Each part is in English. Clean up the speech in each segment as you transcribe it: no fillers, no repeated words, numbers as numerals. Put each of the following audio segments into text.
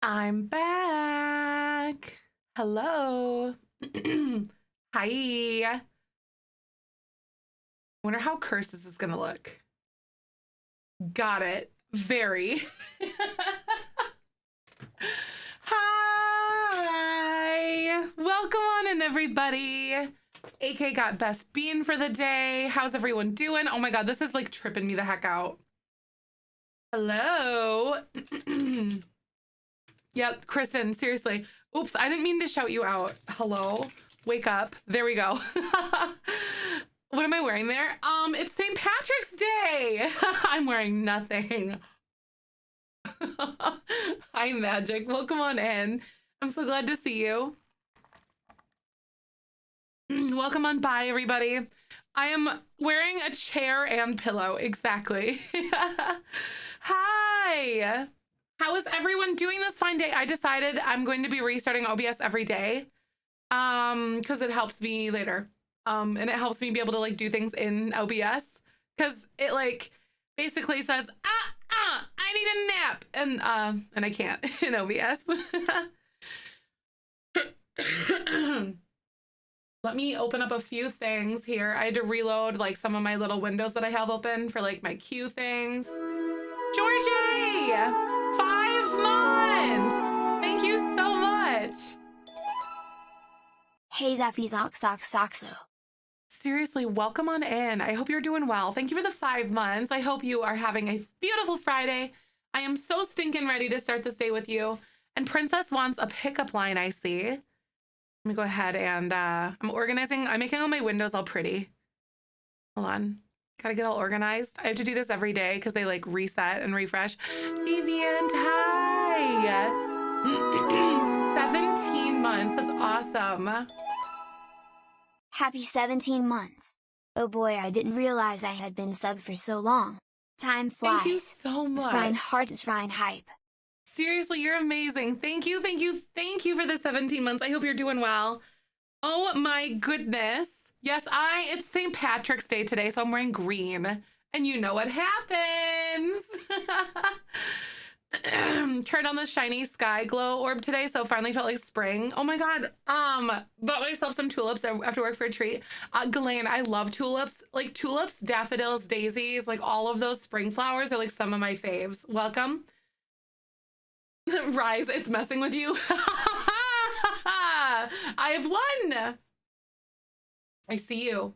I'm back. Hello. Hi. I wonder how cursed this is gonna look. Got it. Very. Hi. Welcome on in, everybody. AK got best bean for the day. How's everyone doing? Oh my God, this is like tripping me the heck out. Hello. Yep, Kristen, seriously. Oops, I didn't mean to shout you out. Hello, wake up. There we go. What am I wearing there? It's St. Patrick's Day. I'm wearing nothing. Hi, Magic. Welcome on in. I'm so glad to see you. Welcome on by, everybody. I am wearing a chair and pillow. Exactly. Hi. How is everyone doing this fine day? I decided I'm going to be restarting OBS every day because it helps me later. And it helps me be able to like do things in OBS because it like basically says, I need a nap. And I can't in OBS. Let me open up a few things here. I had to reload like some of my little windows that I have open for like my queue things. Georgie! 5 months! Thank you so much. Hey Zeffy Soxo. Seriously, welcome on in. I hope you're doing well. Thank you for the 5 months. I hope you are having a beautiful Friday. I am so stinking ready to start this day with you. And Princess wants a pickup line, I see. Let me go ahead and I'm organizing. I'm making all my windows all pretty. Hold on. Gotta get all organized. I have to do this every day because they like reset and refresh. Deviant, hi. 17 months. That's awesome. Happy 17 months. Oh boy, I didn't realize I had been subbed for so long. Time flies. Thank you so much. Zefrine heart, Zefrine hype. Seriously, you're amazing. Thank you, thank you, thank you for the 17 months. I hope you're doing well. Oh my goodness. Yes, it's St. Patrick's Day today, so I'm wearing green. And you know what happens. Turned on the shiny sky glow orb today, so finally felt like spring. Oh my God. Bought myself some tulips after work for a treat. Ghislaine, I love tulips. Like tulips, daffodils, daisies, like all of those spring flowers are like some of my faves. Welcome. Rise, it's messing with you. I have won. I see you.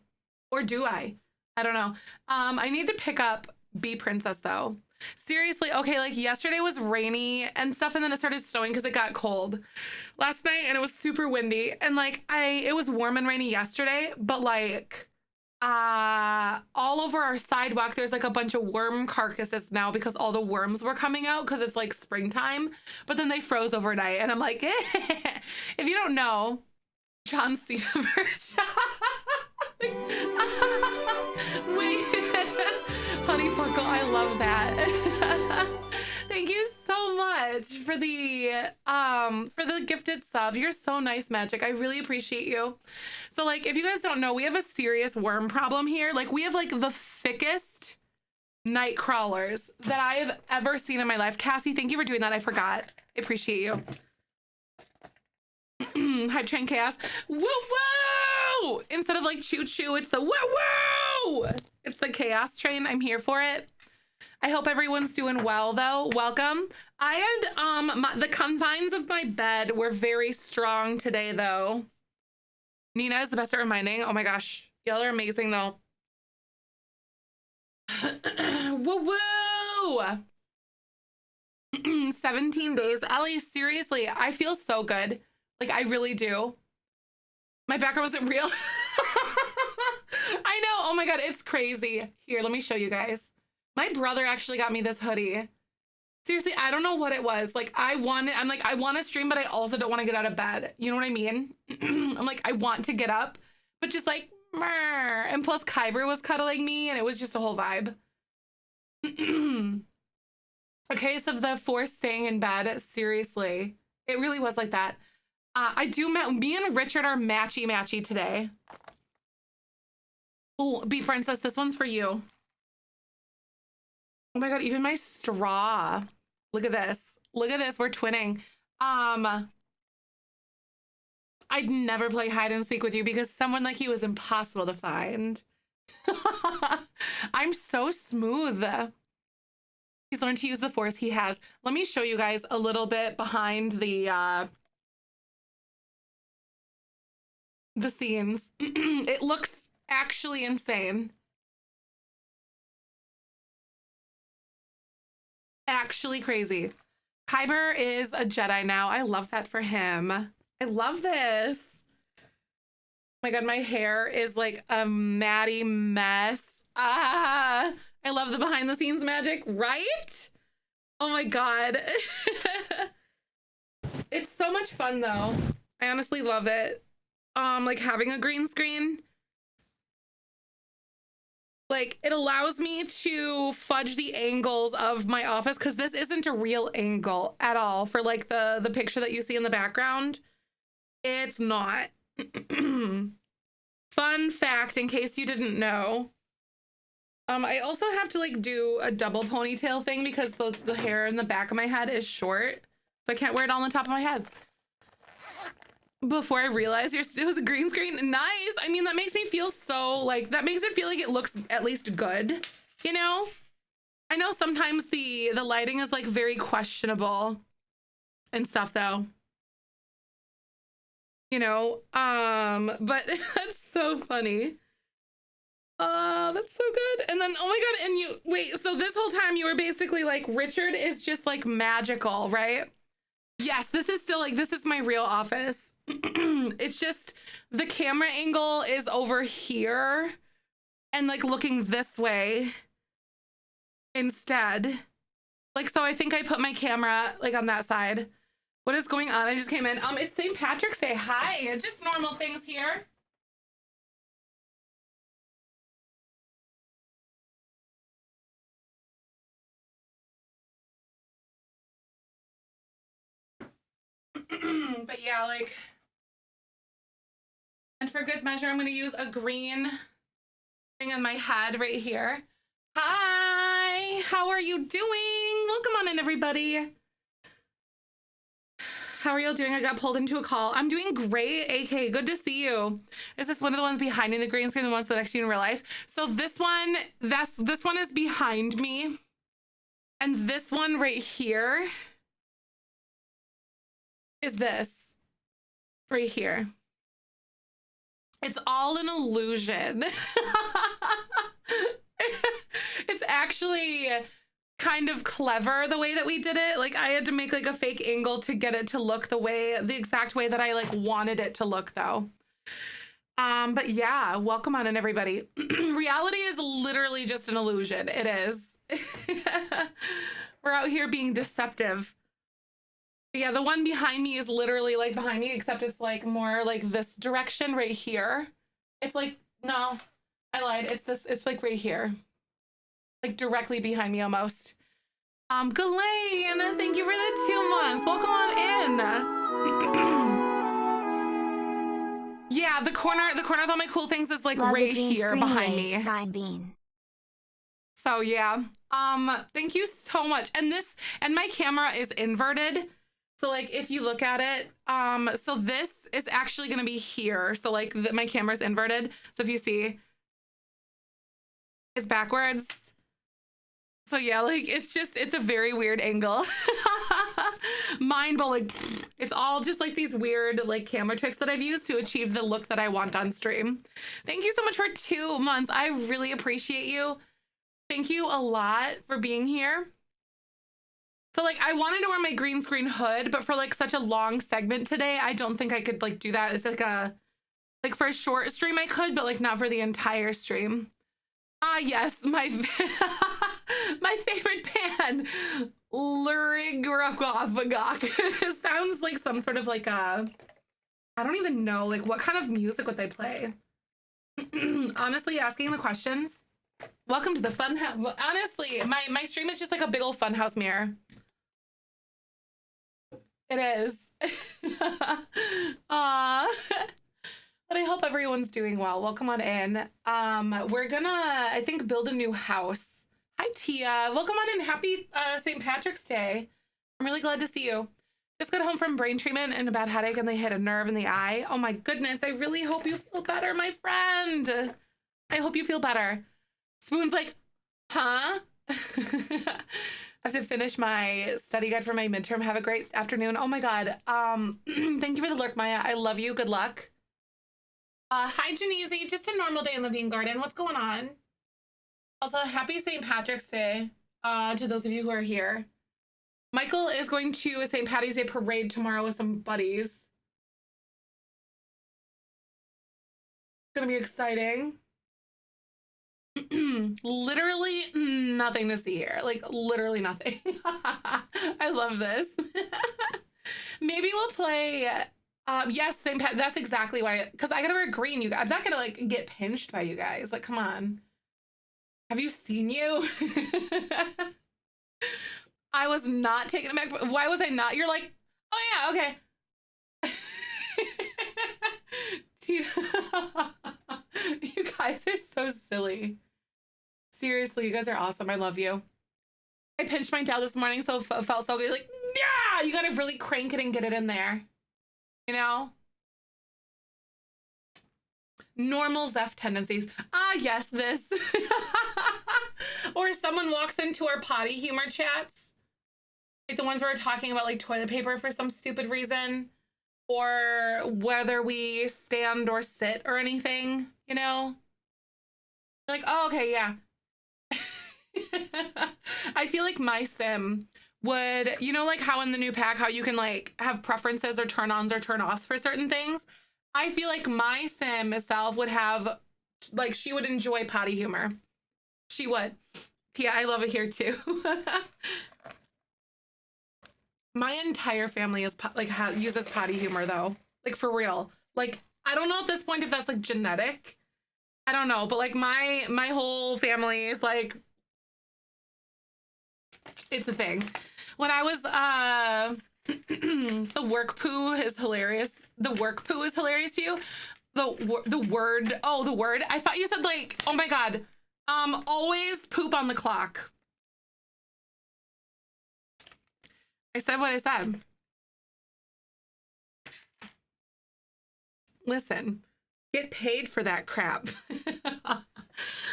Or do I? I don't know. I need to pick up Bee Princess though. Seriously, okay, like yesterday was rainy and stuff, and then it started snowing because it got cold last night and it was super windy. And like it was warm and rainy yesterday, but like all over our sidewalk there's like a bunch of worm carcasses now because all the worms were coming out because it's like springtime, but then they froze overnight and I'm like, if you don't know, John Cena version. Wait, Honey Porkle, I love that. Thank you so much for the gifted sub. You're so nice, Magic. I really appreciate you. So like, if you guys don't know, we have a serious worm problem here. Like we have like the thickest night crawlers that I have ever seen in my life. Cassie, thank you for doing that. I forgot. I appreciate you. Hype Train Chaos. Woo woo! Instead of like choo choo, it's the woo woo! It's the Chaos Train. I'm here for it. I hope everyone's doing well though. Welcome. I had the confines of my bed were very strong today though. Nina is the best at reminding. Oh my gosh. Y'all are amazing though. Woo woo! 17 days. Ellie, seriously, I feel so good. Like I really do. My background wasn't real. I know. Oh my God, it's crazy. Here, let me show you guys. My brother actually got me this hoodie. Seriously, I don't know what it was. Like I'm like, I want to stream, but I also don't want to get out of bed. You know what I mean? I'm like, I want to get up, but just like, meh. And plus Kyber was cuddling me and it was just a whole vibe. A case of the force staying in bed. Seriously, it really was like that. Me and Richard are matchy today. Oh, Bee Princess, this one's for you. Oh my God, even my straw. Look at this. Look at this, we're twinning. I'd never play hide and seek with you because someone like you is impossible to find. I'm so smooth. He's learned to use the force. He has. Let me show you guys a little bit behind the scenes. It looks actually insane. Actually crazy. Kyber is a Jedi now. I love that for him. I love this. Oh my God, my hair is like a matty mess. Ah, I love the behind the scenes magic, right? Oh my God. It's so much fun though. I honestly love it. Like having a green screen. Like it allows me to fudge the angles of my office because this isn't a real angle at all for like the picture that you see in the background. It's not. Fun fact in case you didn't know. I also have to like do a double ponytail thing because the hair in the back of my head is short. So I can't wear it all on the top of my head. Before I realized it was a green screen. Nice. I mean, that makes me feel so like, that makes it feel like it looks at least good, you know? I know sometimes the lighting is like very questionable and stuff though. You know, but that's so funny. That's so good. And then, oh my God, and you, wait, so this whole time you were basically like, Richard is just like magical, right? Yes, this is still like, this is my real office. It's just the camera angle is over here and like looking this way instead. Like, so I think I put my camera like on that side. What is going on? I just came in. It's St. Patrick's Day. Hi, it's just normal things here. But yeah, like, and for good measure, I'm going to use a green thing on my head right here. Hi, how are you doing? Welcome on in, everybody. How are y'all doing? I got pulled into a call. I'm doing great, AK. Good to see you. Is this one of the ones behind me, the green screen, the ones that next to you in real life? So this one, this one is behind me. And this one right here is this right here. It's all an illusion. It's actually kind of clever the way that we did it. Like I had to make like a fake angle to get it to look the exact way that I like wanted it to look though. But yeah, welcome on in, everybody. Reality is literally just an illusion. It is. We're out here being deceptive. But yeah, the one behind me is literally like behind me, except it's like more like this direction right here. It's like, no, I lied. It's this, it's like right here. Like directly behind me almost. Ghislaine, thank you for the 2 months. Welcome on in. Yeah, the corner with all my cool things is like right here behind me. Fine bean. So yeah, thank you so much. And my camera is inverted. So like if you look at it, so this is actually gonna be here. So like my camera's inverted. So if you see, it's backwards. So yeah, like it's a very weird angle. Mind blowing. It's all just like these weird like camera tricks that I've used to achieve the look that I want on stream. Thank you so much for 2 months. I really appreciate you. Thank you a lot for being here. So like I wanted to wear my green screen hood, but for like such a long segment today, I don't think I could like do that. It's like for a short stream I could, but like not for the entire stream. Ah, yes, my my favorite band, Lurigorokov. It sounds like some sort of like I don't even know, like what kind of music would they play? Honestly, asking the questions. Welcome to the fun house. Honestly, my stream is just like a big old funhouse mirror. It is. But I hope everyone's doing well. Welcome on in. We're gonna, I think, build a new house. Hi, Tia. Welcome on in. Happy St. Patrick's Day. I'm really glad to see you. Just got home from brain treatment and a bad headache and they hit a nerve in the eye. Oh my goodness. I really hope you feel better, my friend. I hope you feel better. Spoon's like, huh? I have to finish my study guide for my midterm. Have a great afternoon. Oh my God. Thank you for the lurk, Maya. I love you. Good luck. Hi, Genese. Just a normal day in the Bean Garden. What's going on? Also, happy St. Patrick's Day to those of you who are here. Michael is going to a St. Patty's Day parade tomorrow with some buddies. It's gonna be exciting. Literally nothing to see here. Like literally nothing. I love this. Maybe we'll play. Yes, St. Pat. That's exactly why. Because I gotta wear green. You guys. I'm not gonna like get pinched by you guys. Like, come on. Have you seen you? I was not taken aback. Why was I not? You're like, oh yeah, okay. Tina, you guys are so silly. Seriously, you guys are awesome. I love you. I pinched my dad this morning, so it felt so good. Like, yeah, you gotta really crank it and get it in there. You know? Normal Zef tendencies. Ah, yes, this. Or someone walks into our potty humor chats. Like the ones where we're talking about like toilet paper for some stupid reason. Or whether we stand or sit or anything, you know? Like, oh, okay, yeah. I feel like my sim would, you know, like how in the new pack, how you can like have preferences or turn-ons or turn-offs for certain things. I feel like my sim itself would have, like, she would enjoy potty humor. She would. Yeah, I love it here too. My entire family is like uses potty humor though, like for real. Like I don't know at this point if that's like genetic. I don't know, but like my whole family is like, it's a thing. When I was the work poo is hilarious. The work poo is hilarious to you. The word, oh, the word. I thought you said like, oh my God, always poop on the clock. I said what I said. Listen, get paid for that crap.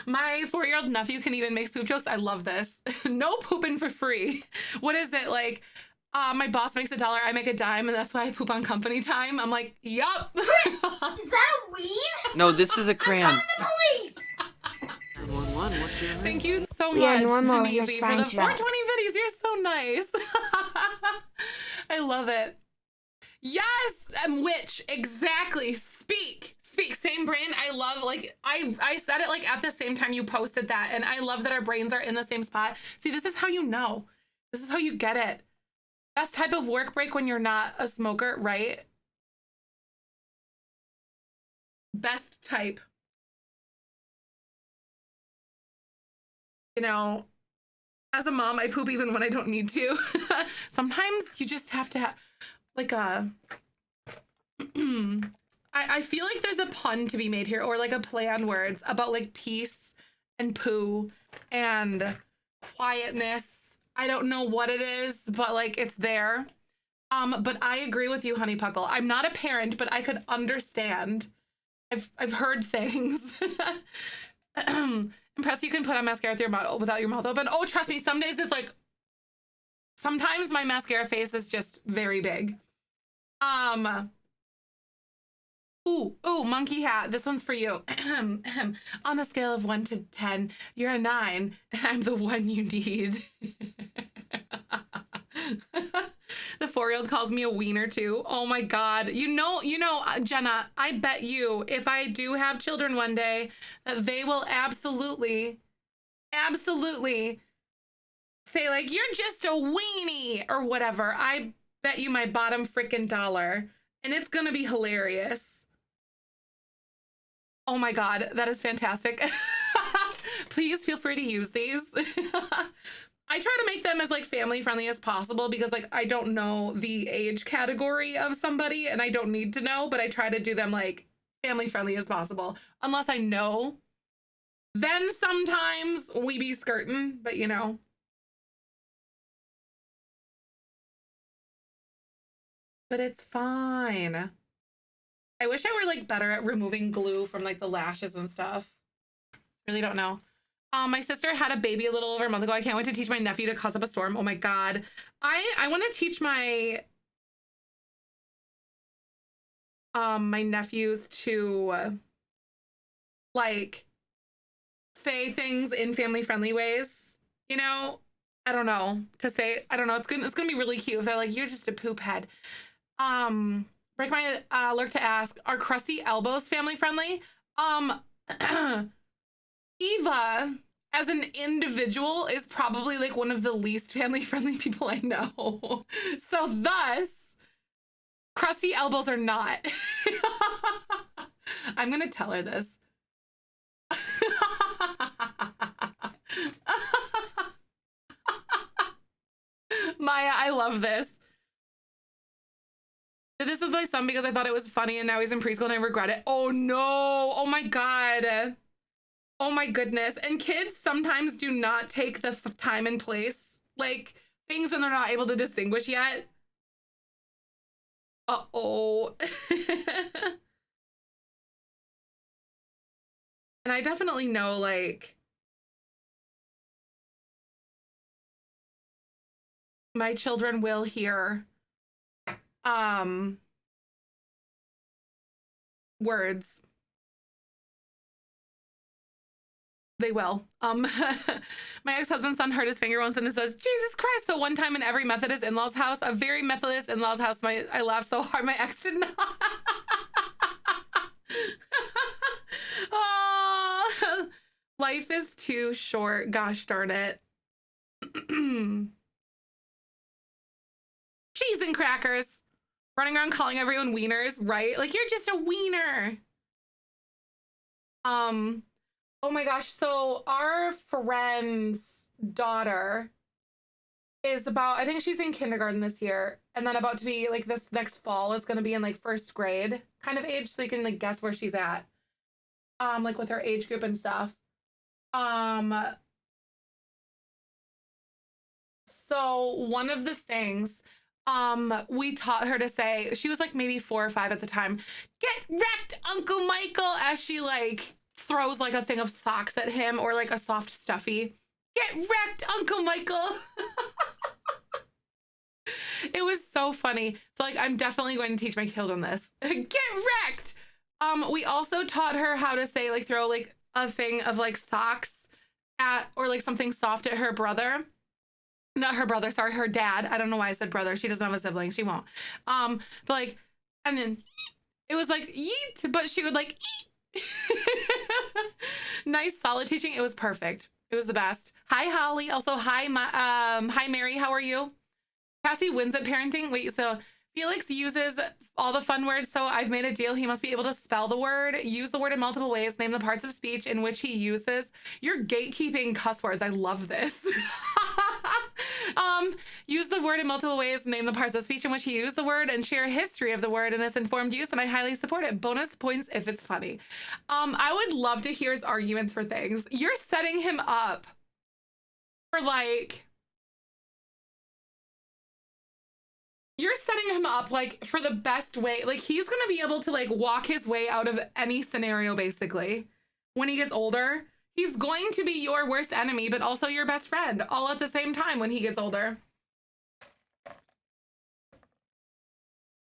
My 4-year-old nephew can even make poop jokes. I love this. No pooping for free. What is it like? My boss makes $1, I make a dime, and that's why I poop on company time. I'm like, yup. Chris, is that a weed? No, this is a crayon. I'm calling the police. 911, what's your name? Thank you so We are much, normal. Genese, Here's for the Frank's 420 videos. You're so nice. I love it. Yes, which exactly. Speak. Same brain. I love, like, I said it like at the same time you posted that, and I love that our brains are in the same spot. See, this is how you know. This is how you get it. Best type of work break when you're not a smoker, right? Best type. You know, as a mom, I poop even when I don't need to. Sometimes you just have to have like a I feel like there's a pun to be made here, or like a play on words about like peace and poo and quietness. I don't know what it is, but like it's there. But I agree with you, Honey Puckle. I'm not a parent, but I could understand. I've heard things. Impressed you can put on mascara with your mouth without your mouth open. Oh, trust me, some days it's like, sometimes my mascara face is just very big. Ooh, monkey hat. This one's for you. On a scale of 1 to 10, you're a 9. I'm the one you need. The 4-year-old calls me a wiener too. Oh my God. You know, Jenna, I bet you if I do have children one day that they will absolutely say like, you're just a weenie or whatever. I bet you my bottom freaking dollar. And it's gonna be hilarious. Oh my God, that is fantastic. Please feel free to use these. I try to make them as like family friendly as possible because like I don't know the age category of somebody and I don't need to know, but I try to do them like family friendly as possible. Unless I know, then sometimes we be skirting, but you know. but it's fine. I wish I were like better at removing glue from like the lashes and stuff. Really don't know. My sister had a baby a little over a month ago. I can't wait to teach my nephew to cause up a storm. Oh my God. I want to teach my my nephews to like say things in family friendly ways, you know. I don't know, to say, I don't know, it's gonna be really cute if they're like, you're just a poop head. Break my lurk to ask, are crusty elbows family friendly? Eva as an individual is probably like one of the least family friendly people I know. So thus crusty elbows are not. I'm gonna tell her this. Maya, I love this. This is my son because I thought it was funny and now he's in preschool and I regret it. Oh no. Oh my God. Oh my goodness. And kids sometimes do not take the time and place, like things when they're not able to distinguish yet. Uh-oh. And I definitely know, like, my children will hear words. They will. My ex-husband's son hurt his finger once and it says, Jesus Christ. So one time in every Methodist in-laws house, a very Methodist in-laws house, I laughed so hard my ex did not. Oh, life is too short. Gosh darn it. Cheese and crackers. Running around calling everyone wieners, right? Like, you're just a wiener. Oh my gosh, so our friend's daughter is about, I think she's in kindergarten this year, and then about to be, like, this next fall is gonna be in, like, first grade kind of age, so you can, like, guess where she's at. Like, with her age group and stuff. So one of the things we taught her to say, she was like maybe 4 or 5 at the time, get wrecked, Uncle Michael, as she like throws like a thing of socks at him or like a soft stuffy. Get wrecked, Uncle Michael. It was so funny. So like, I'm definitely going to teach my children this. Get wrecked. We also taught her how to say, like, throw like a thing of like socks at, or like something soft at her brother. Not her brother, sorry, her dad. I don't know why I said brother. She doesn't have a sibling. She won't. But like, and then it was like yeet, but she would like eat. Nice solid teaching. It was perfect. It was the best. Hi, Holly. Also, hi, hi, Mary. How are you? Cassie wins at parenting. Wait, so Felix uses all the fun words, so I've made a deal. He must be able to spell the word, use the word in multiple ways, name the parts of speech in which he uses. You're gatekeeping cuss words. I love this. Use the word in multiple ways, name the parts of speech in which he used the word, and share a history of the word and its informed use, and I highly support it. Bonus points if it's funny. I would love to hear his arguments for things. You're setting him up for like... You're setting him up like for the best way. Like, he's gonna be able to like walk his way out of any scenario basically when he gets older. He's going to be your worst enemy, but also your best friend all at the same time when he gets older.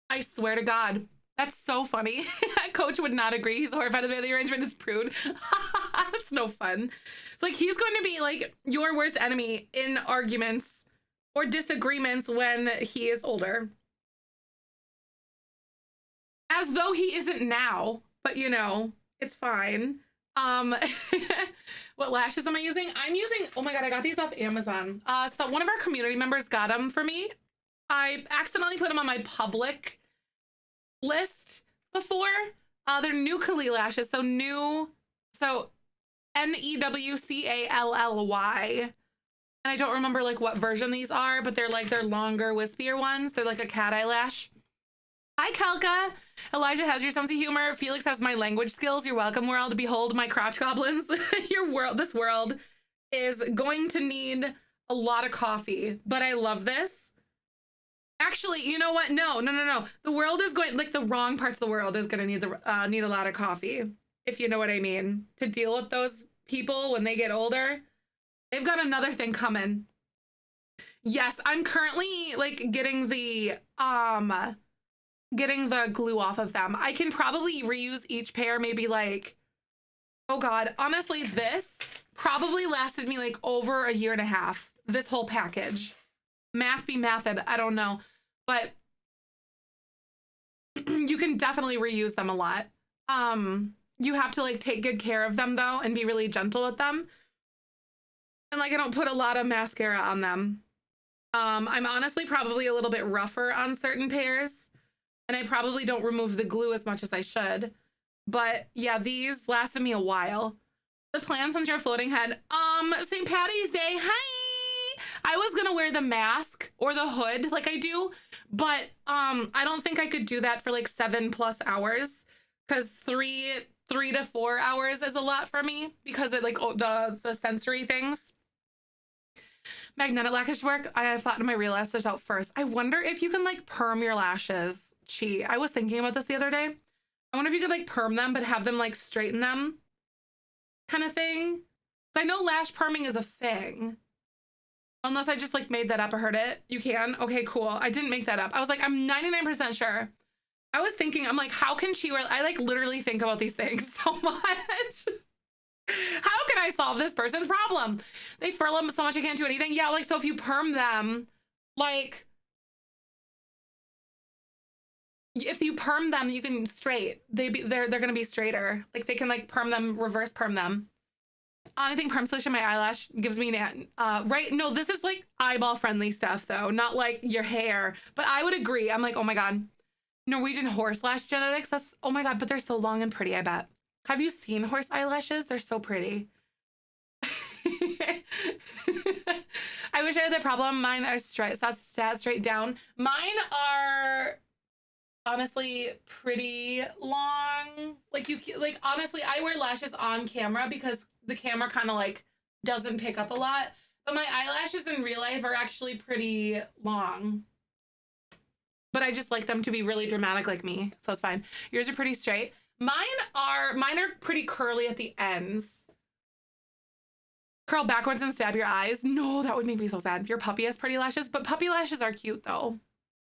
I swear to God, that's so funny. Coach would not agree. He's horrified of the arrangement is prude. That's no fun. It's like, he's going to be like your worst enemy in arguments or disagreements when he is older. As though he isn't now, but you know, it's fine. What lashes am I using? I'm using, oh my God, I got these off Amazon. So one of our community members got them for me. I accidentally put them on my public list before. They're Nucally lashes. So Newcally. And I don't remember like what version these are, but they're longer, wispier ones. They're like a cat eyelash. Hi, Kalka. Elijah has your sense of humor. Felix has my language skills. You're welcome, world. Behold my crotch goblins. This world is going to need a lot of coffee, but I love this. Actually, you know what? No. The world is going, like the wrong parts of the world is going to need a lot of coffee, if you know what I mean, to deal with those people when they get older. They've got another thing coming. Yes, I'm currently like getting the glue off of them. I can probably reuse each pair, maybe like, oh God, honestly, this probably lasted me like over a year and a half, this whole package. Math be mathed, I don't know, but you can definitely reuse them a lot. You have to like take good care of them though and be really gentle with them. And like I don't put a lot of mascara on them. I'm honestly probably a little bit rougher on certain pairs, and I probably don't remove the glue as much as I should. But yeah, these lasted me a while. The plan since you're floating head. St. Patty's Day. Hi. I was gonna wear the mask or the hood like I do, but I don't think I could do that for like 7+ hours, because 3 to 4 hours is a lot for me because it like the sensory things. Magnetic lash work. I flattened my real lashes out first. I wonder if you can like perm your lashes. Chi, I was thinking about this the other day. I wonder if you could like perm them, but have them like straighten them kind of thing. I know lash perming is a thing. Unless I just like made that up or heard it. You can? Okay, cool. I didn't make that up. I was like, I'm 99% sure. I was thinking, I'm like, how can she wear, I like literally think about these things so much. How can I solve this person's problem? They furl them so much I can't do anything. Yeah, like, so if you perm them, like, if you perm them, you can straight. They're gonna be straighter. Like, they can like perm them, reverse perm them. I think perm solution my eyelash gives me an right. No, this is like eyeball friendly stuff though, not like your hair. But I would agree. I'm like, oh my God, Norwegian horse lash genetics. That's, oh my God, but they're so long and pretty, I bet. Have you seen horse eyelashes? They're so pretty. I wish I had that problem. Mine are straight down. Mine are honestly pretty long. Like honestly, I wear lashes on camera because the camera kind of like doesn't pick up a lot. But my eyelashes in real life are actually pretty long. But I just like them to be really dramatic like me, so it's fine. Yours are pretty straight. Mine are pretty curly at the ends. Curl backwards and stab your eyes. No, that would make me so sad. Your puppy has pretty lashes, but puppy lashes are cute though.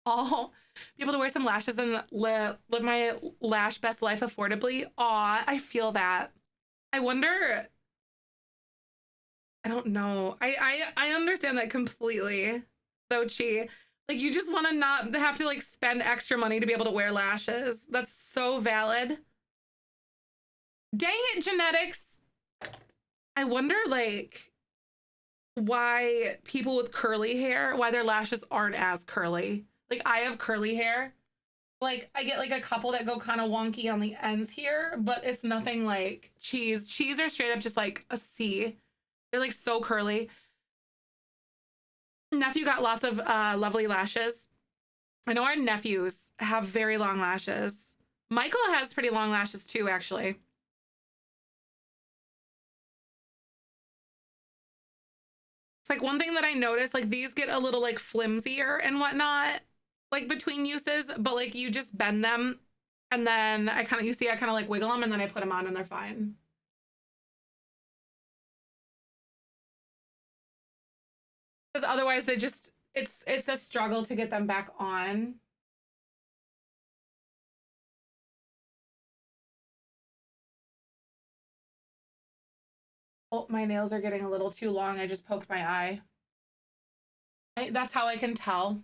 Oh, be able to wear some lashes and live my lash best life affordably. Aw, I feel that. I wonder, I don't know. I understand that completely though, Chi. Like, you just want to not have to like spend extra money to be able to wear lashes. That's so valid. Dang it, genetics. I wonder like why people with curly hair, why their lashes aren't as curly. Like, I have curly hair. Like, I get like a couple that go kind of wonky on the ends here, but it's nothing like cheese. Cheese are straight up just like a C. They're like so curly. Nephew got lots of lovely lashes. I know our nephews have very long lashes. Michael has pretty long lashes too, actually. It's like one thing that I noticed, like these get a little like flimsier and whatnot, like between uses, but like you just bend them and then I kind of like wiggle them and then I put them on and they're fine. Because otherwise they just, it's a struggle to get them back on. Oh, my nails are getting a little too long. I just poked my eye. That's how I can tell.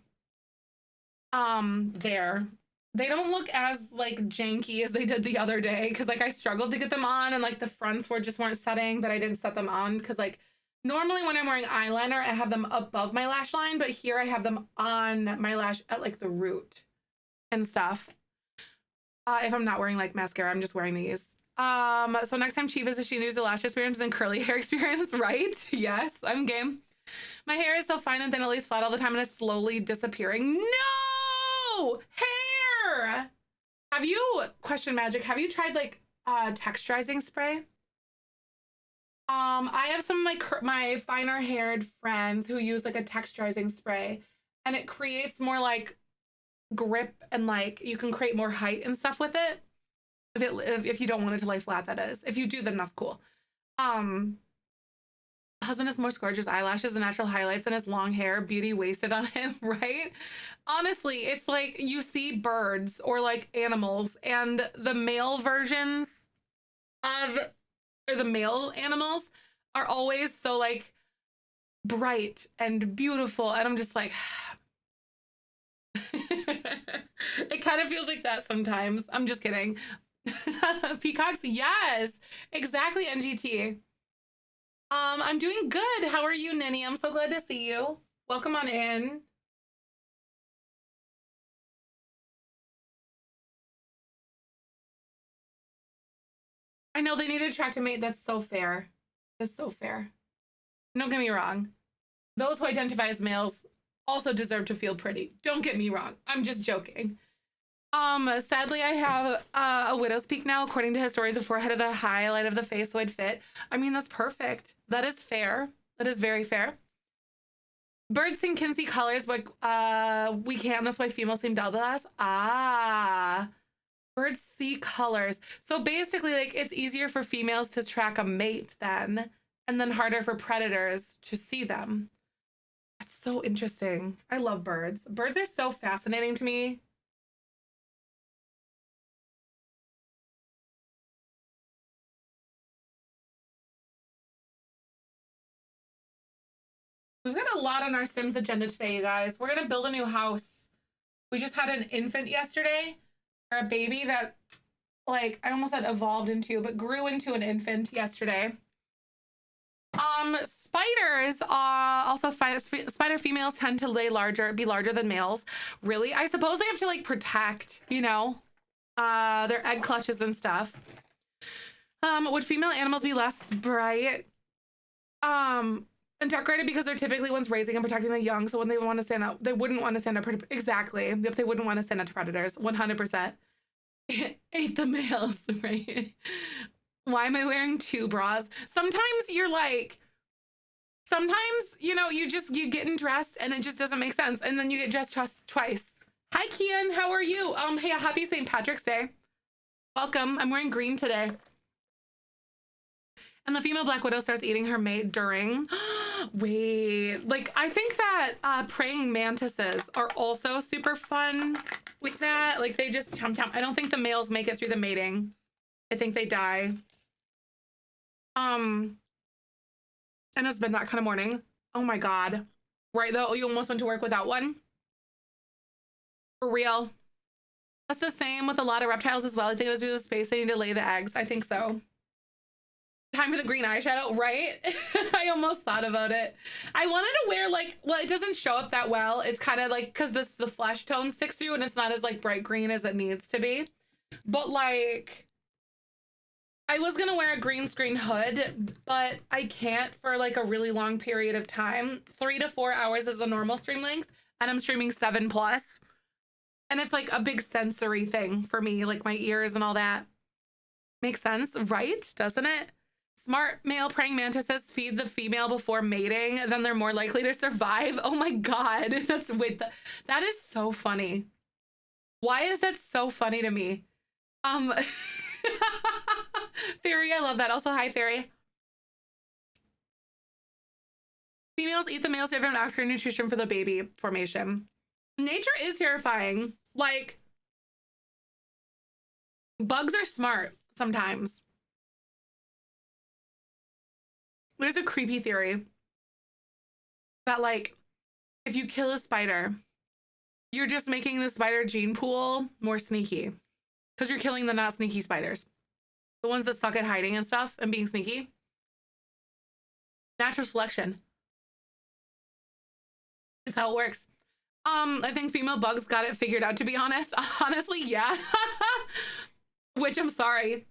There. They don't look as like janky as they did the other day because like I struggled to get them on and like the fronts weren't setting, but I didn't set them on because like normally when I'm wearing eyeliner, I have them above my lash line, but here I have them on my lash at like the root and stuff. If I'm not wearing like mascara, I'm just wearing these. So next time Chi visits, she needs a lash experience and curly hair experience, right? Yes, I'm game. My hair is so fine and thin, at least flat all the time, and it's slowly disappearing. No! Hair! Have you, question magic, have you tried like texturizing spray? I have some of my finer haired friends who use like a texturizing spray, and it creates more like grip and like you can create more height and stuff with it. If you don't want it to lay flat, that is. If you do, then that's cool. Husband has most gorgeous eyelashes and natural highlights and his long hair, beauty wasted on him, right? Honestly, it's like you see birds or like animals, and the male versions of, or the male animals are always so like bright and beautiful. And I'm just like, it kind of feels like that sometimes. I'm just kidding. Peacocks, yes, exactly, NGT. I'm doing good. How are you, Ninny? I'm so glad to see you. Welcome on in. I know they need to attract a mate. That's so fair. That's so fair. Don't get me wrong. Those who identify as males also deserve to feel pretty. Don't get me wrong. I'm just joking. Sadly, I have a widow's peak now. According to historians, the forehead of the highlight of the face would fit. I mean, that's perfect. That is fair. That is very fair. Birds can see colors, but we can't. That's why females seem dull to us. Ah, birds see colors. So basically, like, it's easier for females to track a mate then, and then harder for predators to see them. That's so interesting. I love birds. Birds are so fascinating to me. We've got a lot on our Sims agenda today, you guys. We're gonna build a new house. We just had an infant yesterday, or a baby that, like, I almost said evolved into, but grew into an infant yesterday. Spiders, also spider females tend to be larger than males. Really? I suppose they have to like protect, you know, their egg clutches and stuff. Would female animals be less bright? And decorated because they're typically ones raising and protecting the young. So when they want to stand up, they wouldn't want to stand up. Exactly. If they wouldn't want to stand up to predators, 100%. Ate the males, right? Why am I wearing 2 bras? Sometimes you're like, sometimes, you know, you getting dressed and it just doesn't make sense. And then you get dressed twice. Hi, Kian. How are you? Hey, happy St. Patrick's Day. Welcome. I'm wearing green today. And the female black widow starts eating her mate during. Wait, like, I think that praying mantises are also super fun like that. Like, they just chomp. I don't think the males make it through the mating. I think they die. And it's been that kind of morning. Oh my God. Right though, you almost went to work without one. For real. That's the same with a lot of reptiles as well. I think it was due to the space they need to lay the eggs. I think so. Time for the green eyeshadow, right? I almost thought about it. I wanted to wear like, well, it doesn't show up that well. It's kind of like, because the flesh tone sticks through and it's not as like bright green as it needs to be. But like, I was gonna wear a green screen hood, but I can't for like a really long period of time. 3 to 4 hours is the normal stream length, and I'm streaming 7+. And it's like a big sensory thing for me, like my ears and all that. Makes sense, right? Doesn't it? Smart male praying mantises feed the female before mating, then they're more likely to survive. Oh my God, that is so funny. Why is that so funny to me? Fairy, I love that. Also, hi, Fairy. Females eat the males to different oxygen nutrition for the baby formation. Nature is terrifying. Like, bugs are smart sometimes. There's a creepy theory that, like, if you kill a spider, you're just making the spider gene pool more sneaky because you're killing the not sneaky spiders. The ones that suck at hiding and stuff and being sneaky. Natural selection. That's how it works. I think female bugs got it figured out, to be honest. Honestly, yeah. Which I'm sorry.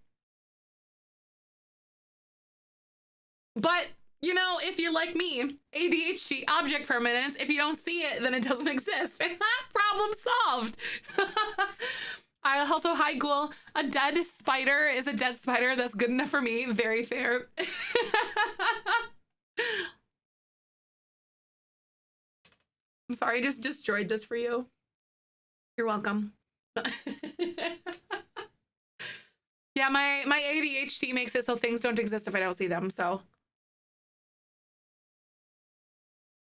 But, you know, if you're like me, ADHD, object permanence, if you don't see it, then it doesn't exist. Problem solved. I also, hi, Ghoul. A dead spider is a dead spider. That's good enough for me. Very fair. I'm sorry, I just destroyed this for you. You're welcome. Yeah, my ADHD makes it so things don't exist if I don't see them, so.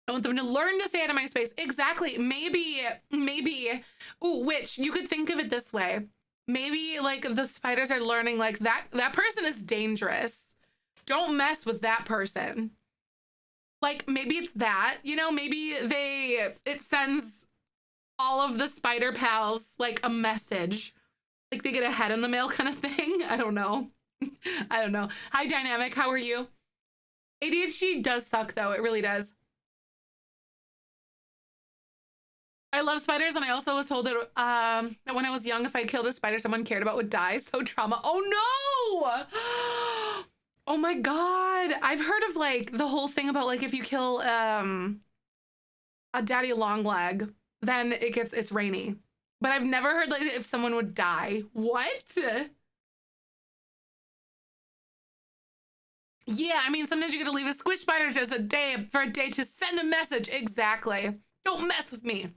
I want them to learn to stay out of my space. Exactly. Maybe, ooh, which you could think of it this way. Maybe like the spiders are learning like that person is dangerous. Don't mess with that person. Like maybe it's that, you know, maybe it sends all of the spider pals like a message. Like they get a head in the mail kind of thing. I don't know. I don't know. Hi, Dynamic. How are you? ADHD does suck though. It really does. I love spiders, and I also was told that when I was young, if I killed a spider someone cared about would die. So trauma. Oh no! Oh my god! I've heard of like the whole thing about like if you kill a daddy long leg, then it's rainy. But I've never heard like if someone would die. What? Yeah, I mean sometimes you gotta leave a squish spider just a day to send a message. Exactly. Don't mess with me.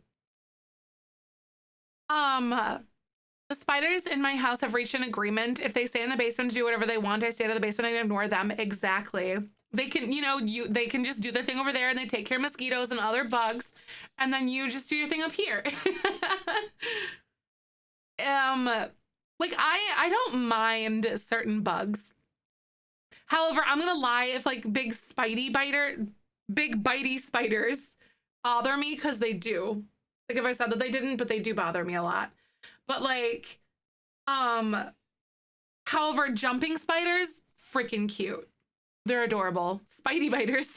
The spiders in my house have reached an agreement. If they stay in the basement to do whatever they want, I stay out of the basement and ignore them. Exactly. They can, you know, they can just do their thing over there and they take care of mosquitoes and other bugs. And then you just do your thing up here. Like I don't mind certain bugs. However, I'm gonna lie if like big bitey spiders bother me, because they do. Like if I said that they didn't, but they do bother me a lot. But like, however, jumping spiders, freaking cute. They're adorable. Spidey biters.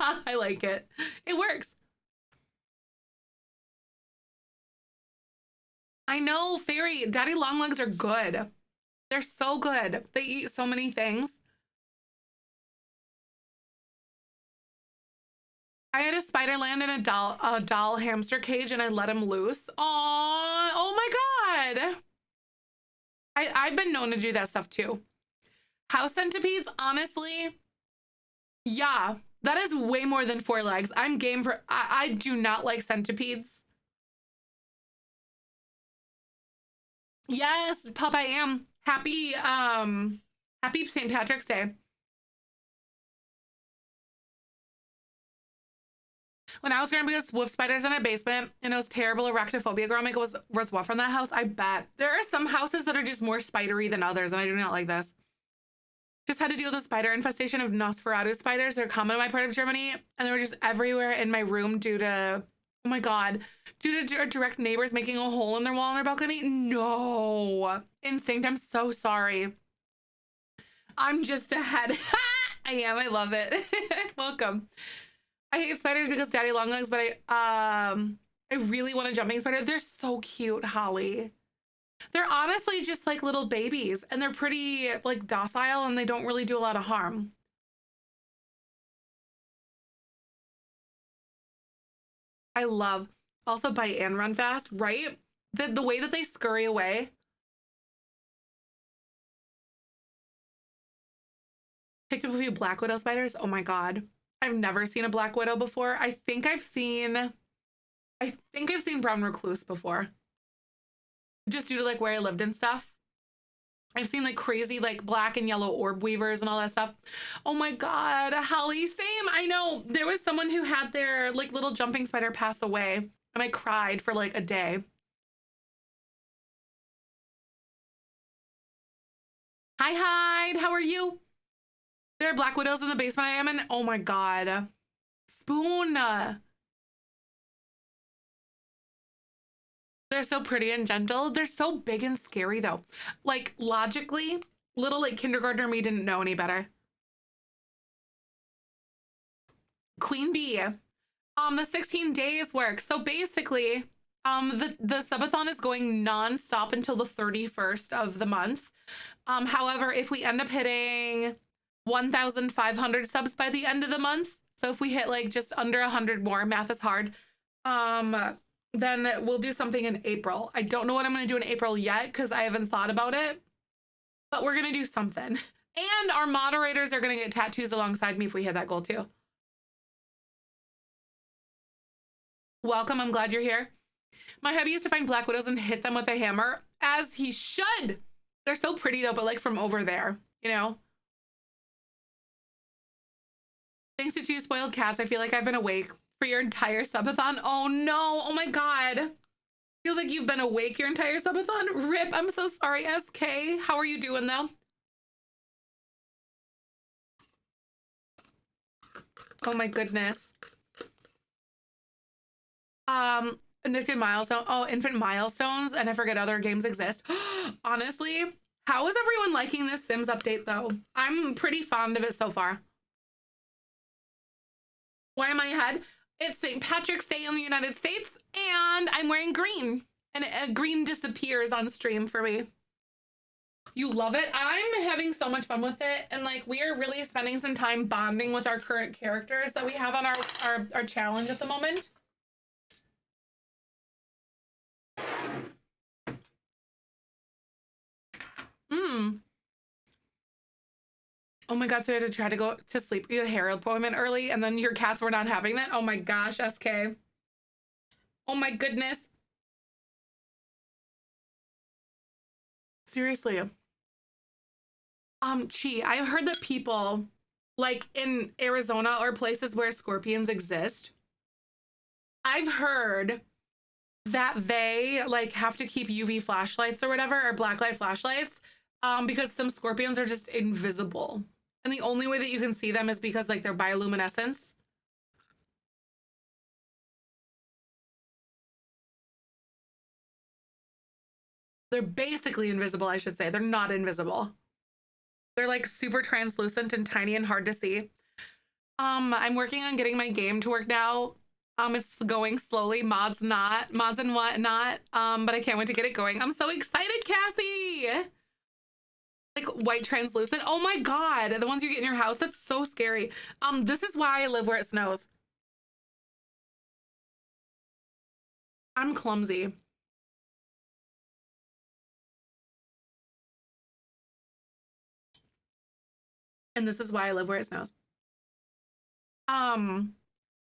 I like it. It works. I know, Fairy, daddy longlegs are good. They're so good. They eat so many things. I had a spider land in a doll hamster cage and I let him loose. Aww, oh my god. I've been known to do that stuff too. House centipedes, honestly, yeah, that is way more than 4 legs. I'm game for, I do not like centipedes. Yes, pup, I am. Happy St. Patrick's Day. When I was growing up, we had wolf spiders in our basement, and it was terrible arachnophobia growing up. It was rough from that house. I bet. There are some houses that are just more spidery than others, and I do not like this. Just had to deal with the spider infestation of Nosferatu spiders. They're common in my part of Germany, and they were just everywhere in my room due to, oh my god, due to direct neighbors making a hole in their wall on their balcony. No. Instinct, I'm so sorry. I'm just ahead. I am, I love it. Welcome. I hate spiders because daddy long legs, but I really want a jumping spider. They're so cute, Holly. They're honestly just like little babies, and they're pretty like docile, and they don't really do a lot of harm. I love also bite and run fast, right? The way that they scurry away. Picked up a few black widow spiders. Oh my god. I've never seen a black widow before. I think I've seen brown recluse before. Just due to like where I lived and stuff. I've seen like crazy like black and yellow orb weavers and all that stuff. Oh my god, Holly, same. I know there was someone who had their like little jumping spider pass away, and I cried for like a day. Hi, Hyde, how are you? There are black widows in the basement I am in. Oh my god. Spoon. They're so pretty and gentle. They're so big and scary though. Like logically, little like kindergartner me didn't know any better. Queen Bee. The 16 days work. So basically, the subathon is going non-stop until the 31st of the month. However, if we end up hitting 1,500 subs by the end of the month, so if we hit like just under 100 more, math is hard, then we'll do something in April. I don't know what I'm going to do in April yet because I haven't thought about it, but we're going to do something. And our moderators are going to get tattoos alongside me if we hit that goal too. Welcome. I'm glad you're here. My hubby used to find black widows and hit them with a hammer, as he should. They're so pretty though, but like from over there, you know? Thanks to 2 spoiled cats, I feel like I've been awake for your entire subathon. Oh no, oh my God. Feels like you've been awake your entire subathon. Rip, I'm so sorry, SK. How are you doing though? Oh my goodness. Addicted milestone. Oh, infant milestones, and I forget other games exist. Honestly, how is everyone liking this Sims update though? I'm pretty fond of it so far. Why am I ahead? It's St. Patrick's Day in the United States, and I'm wearing green, and green disappears on stream for me. You love it? I'm having so much fun with it, and like we are really spending some time bonding with our current characters that we have on our challenge at the moment. Oh my God, so you had to try to go to sleep. You had a hair appointment early and then your cats were not having that? Oh my gosh, SK. Oh my goodness. Seriously. Chi, I've heard that people like in Arizona or places where scorpions exist, I've heard that they like have to keep UV flashlights or whatever, or blacklight flashlights, because some scorpions are just invisible. And the only way that you can see them is because like they're bioluminescence. They're basically invisible, I should say. They're not invisible. They're like super translucent and tiny and hard to see. I'm working on getting my game to work now. It's going slowly. Mods and whatnot. But I can't wait to get it going. I'm so excited, Cassie. Like white translucent. Oh my God. The ones you get in your house. That's so scary. This is why I live where it snows. I'm clumsy. And this is why I live where it snows.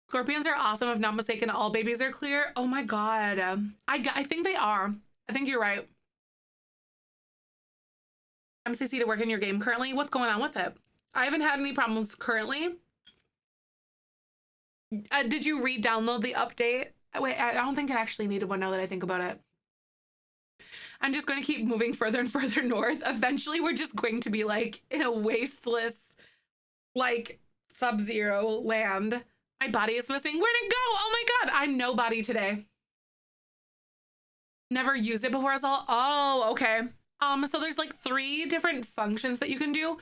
Scorpions are awesome. If not mistaken, all babies are clear. Oh my God. I think they are. I think you're right. MCC to work in your game currently. What's going on with it? I haven't had any problems currently. Did you re-download the update? Wait, I don't think it actually needed one now that I think about it. I'm just going to keep moving further and further north. Eventually, we're just going to be like in a wasteless, like sub-zero land. My body is missing. Where'd it go? Oh my God, I'm nobody today. Never used it before as all. Oh, okay. So there's like 3 different functions that you can do.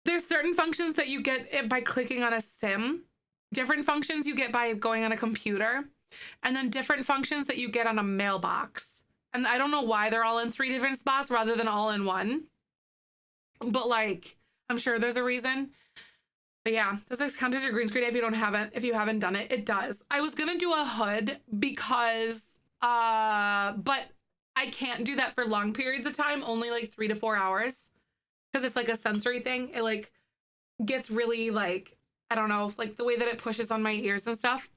There's certain functions that you get it by clicking on a sim. Different functions you get by going on a computer. And then different functions that you get on a mailbox. And I don't know why they're all in 3 different spots rather than all in one. But like, I'm sure there's a reason. But yeah, does this count as your green screen if you haven't done it? It does. I was gonna do a hood because but I can't do that for long periods of time, only like 3 to 4 hours. Because it's like a sensory thing. It like gets really like, I don't know, like the way that it pushes on my ears and stuff.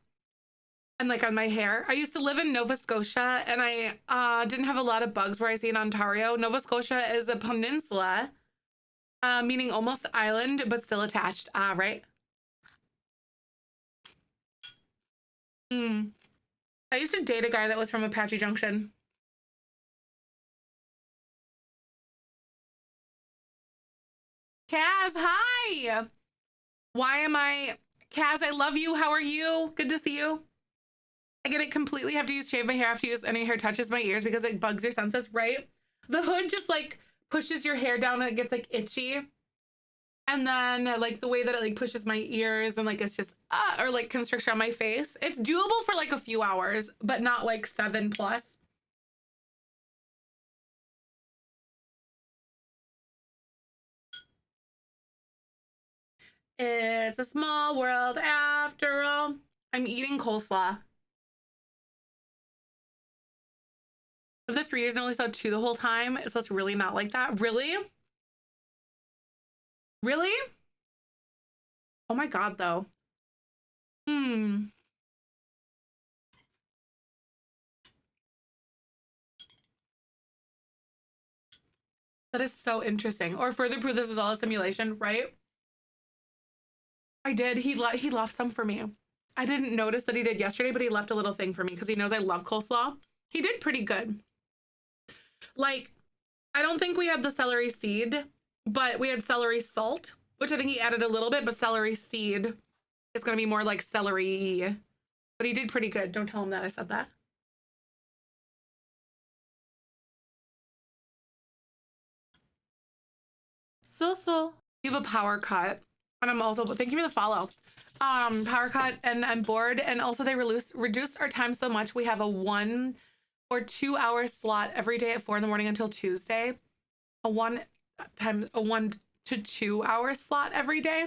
And like on my hair. I used to live in Nova Scotia and I didn't have a lot of bugs where I see in Ontario. Nova Scotia is a peninsula, meaning almost island, but still attached. Right? I used to date a guy that was from Apache Junction. Kaz, hi! Why am I... Kaz, I love you. How are you? Good to see you. I get it completely. Have to use shave my hair. Have to use any hair touches my ears because it bugs your senses, right? The hood just like pushes your hair down and it gets like itchy. And then like the way that it like pushes my ears and like it's just or like constricts on my face. It's doable for like a few hours, but not like 7+. It's a small world after all. I'm eating coleslaw. Of the 3 years, I only saw 2 the whole time, so it's really not like that. Really? Really? Oh my God, though. That is so interesting. Or further proof this is all a simulation, right? I did. He left some for me. I didn't notice that he did yesterday, but he left a little thing for me because he knows I love coleslaw. He did pretty good. Like, I don't think we had the celery seed, but we had celery salt, which I think he added a little bit, but celery seed is going to be more like celery. But he did pretty good. Don't tell him that I said that. So. You have a power cut. And I'm also, thank you for the follow. Power cut, and I'm bored. And also they reduced our time so much. We have a 1 or 2 hour slot every day at 4 in the morning until Tuesday. A 1 to 2 hour slot every day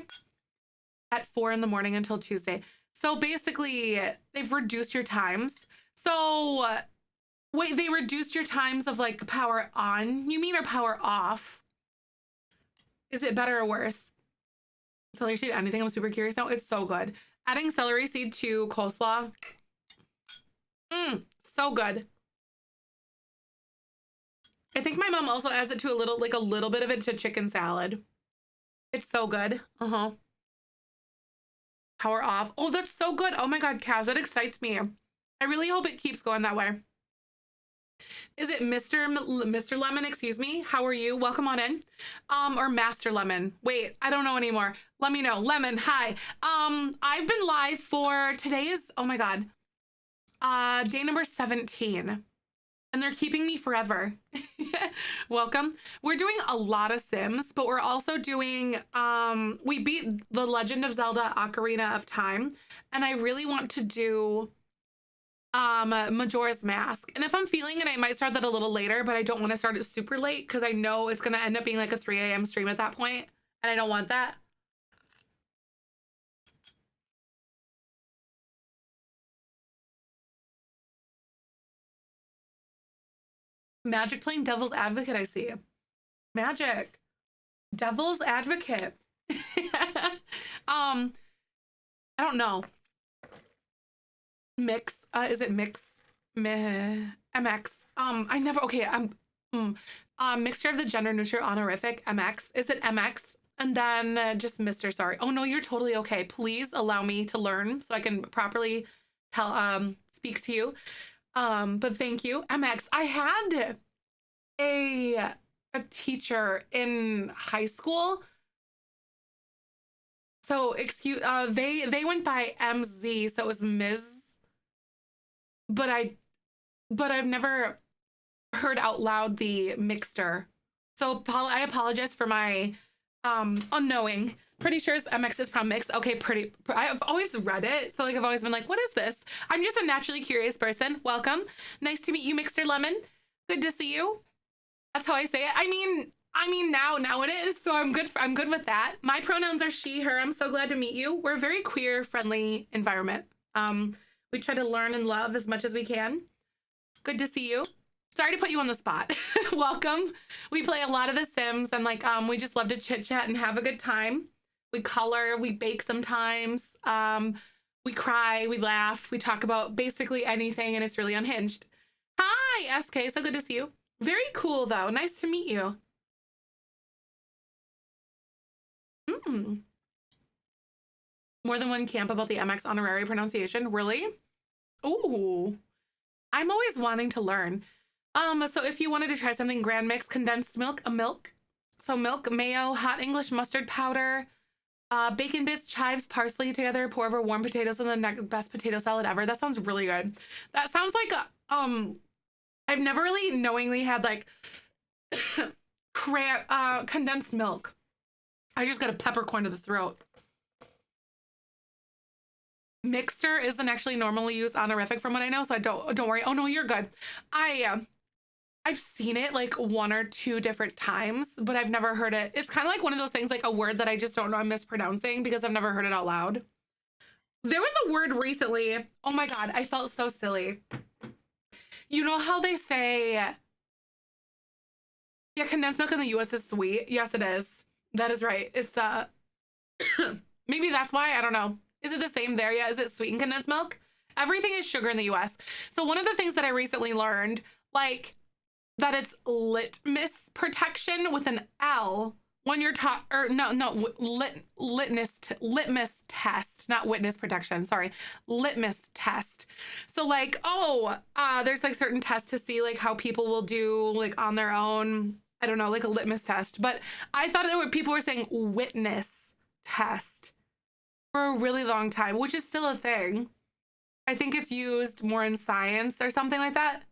at 4 in the morning until Tuesday. So basically they've reduced your times. So wait, they reduced your times of like power on, you mean, or power off? Is it better or worse? Celery seed, anything? I'm super curious now. It's so good. Adding celery seed to coleslaw. So good. I think my mom also adds it to a little bit of it to chicken salad. It's so good. Power off. Oh, that's so good. Oh my God, Kaz, that excites me. I really hope it keeps going that way. Is it Mr. Lemon? Excuse me. How are you? Welcome on in. Or Master Lemon. Wait, I don't know anymore. Let me know. Lemon, hi. I've been live for today's, oh my God, day number 17. And they're keeping me forever. Welcome. We're doing a lot of Sims, but we're also doing, we beat The Legend of Zelda Ocarina of Time. And I really want to do Majora's Mask. And if I'm feeling it, I might start that a little later, but I don't want to start it super late because I know it's going to end up being like a 3 a.m. stream at that point, and I don't want that. Magic playing Devil's Advocate, I see. Magic. Devil's Advocate. I don't know. Mix, is it Mix? MX. I never, okay, mixture of the gender neutral honorific, MX. Is it MX? And then just Mr. Sorry. Oh no, you're totally okay. Please allow me to learn so I can properly speak to you. But thank you. MX. I had a teacher in high school. So they went by MZ, so it was Ms. But I've never heard out loud the mixter. So I apologize for my unknowing. Pretty sure it's MX is prom mix. Okay, I've always read it. So like I've always been like, what is this? I'm just a naturally curious person. Welcome. Nice to meet you, Mixter Lemon. Good to see you. That's how I say it. I mean now it is. So I'm good with that. My pronouns are she, her. I'm so glad to meet you. We're a very queer friendly environment. We try to learn and love as much as we can. Good to see you. Sorry to put you on the spot. Welcome. We play a lot of The Sims, and like we just love to chit chat and have a good time. We color, we bake sometimes. We cry, we laugh, we talk about basically anything, and it's really unhinged. Hi, SK, so good to see you. Very cool though. Nice to meet you. More than one camp about the MX honorary pronunciation. Really? Ooh. I'm always wanting to learn. So if you wanted to try something grand mix, condensed milk, So milk, mayo, hot English mustard powder, bacon bits, chives, parsley together, pour over warm potatoes, and the best potato salad ever. That sounds really good. That sounds like, I've never really knowingly had like condensed milk. I just got a peppercorn to the throat. Mixter isn't actually normally used honorific from what I know, so don't worry. Oh no, you're good. I've seen it like 1 or 2 different times, but I've never heard it. It's kind of like one of those things, like a word that I just don't know I'm mispronouncing because I've never heard it out loud. There was a word recently. Oh my God, I felt so silly. You know how they say, yeah, condensed milk in the US is sweet. Yes, it is. That is right. It's maybe that's why, I don't know. Is it the same there? Yeah, is it sweetened condensed milk? Everything is sugar in the US. So one of the things that I recently learned, like that it's litmus protection with an L when you're litmus test, not witness protection. Sorry, litmus test. So like, oh, there's like certain tests to see like how people will do like on their own. I don't know, like a litmus test. But I thought people were saying witness test for a really long time, which is still a thing. I think it's used more in science or something like that.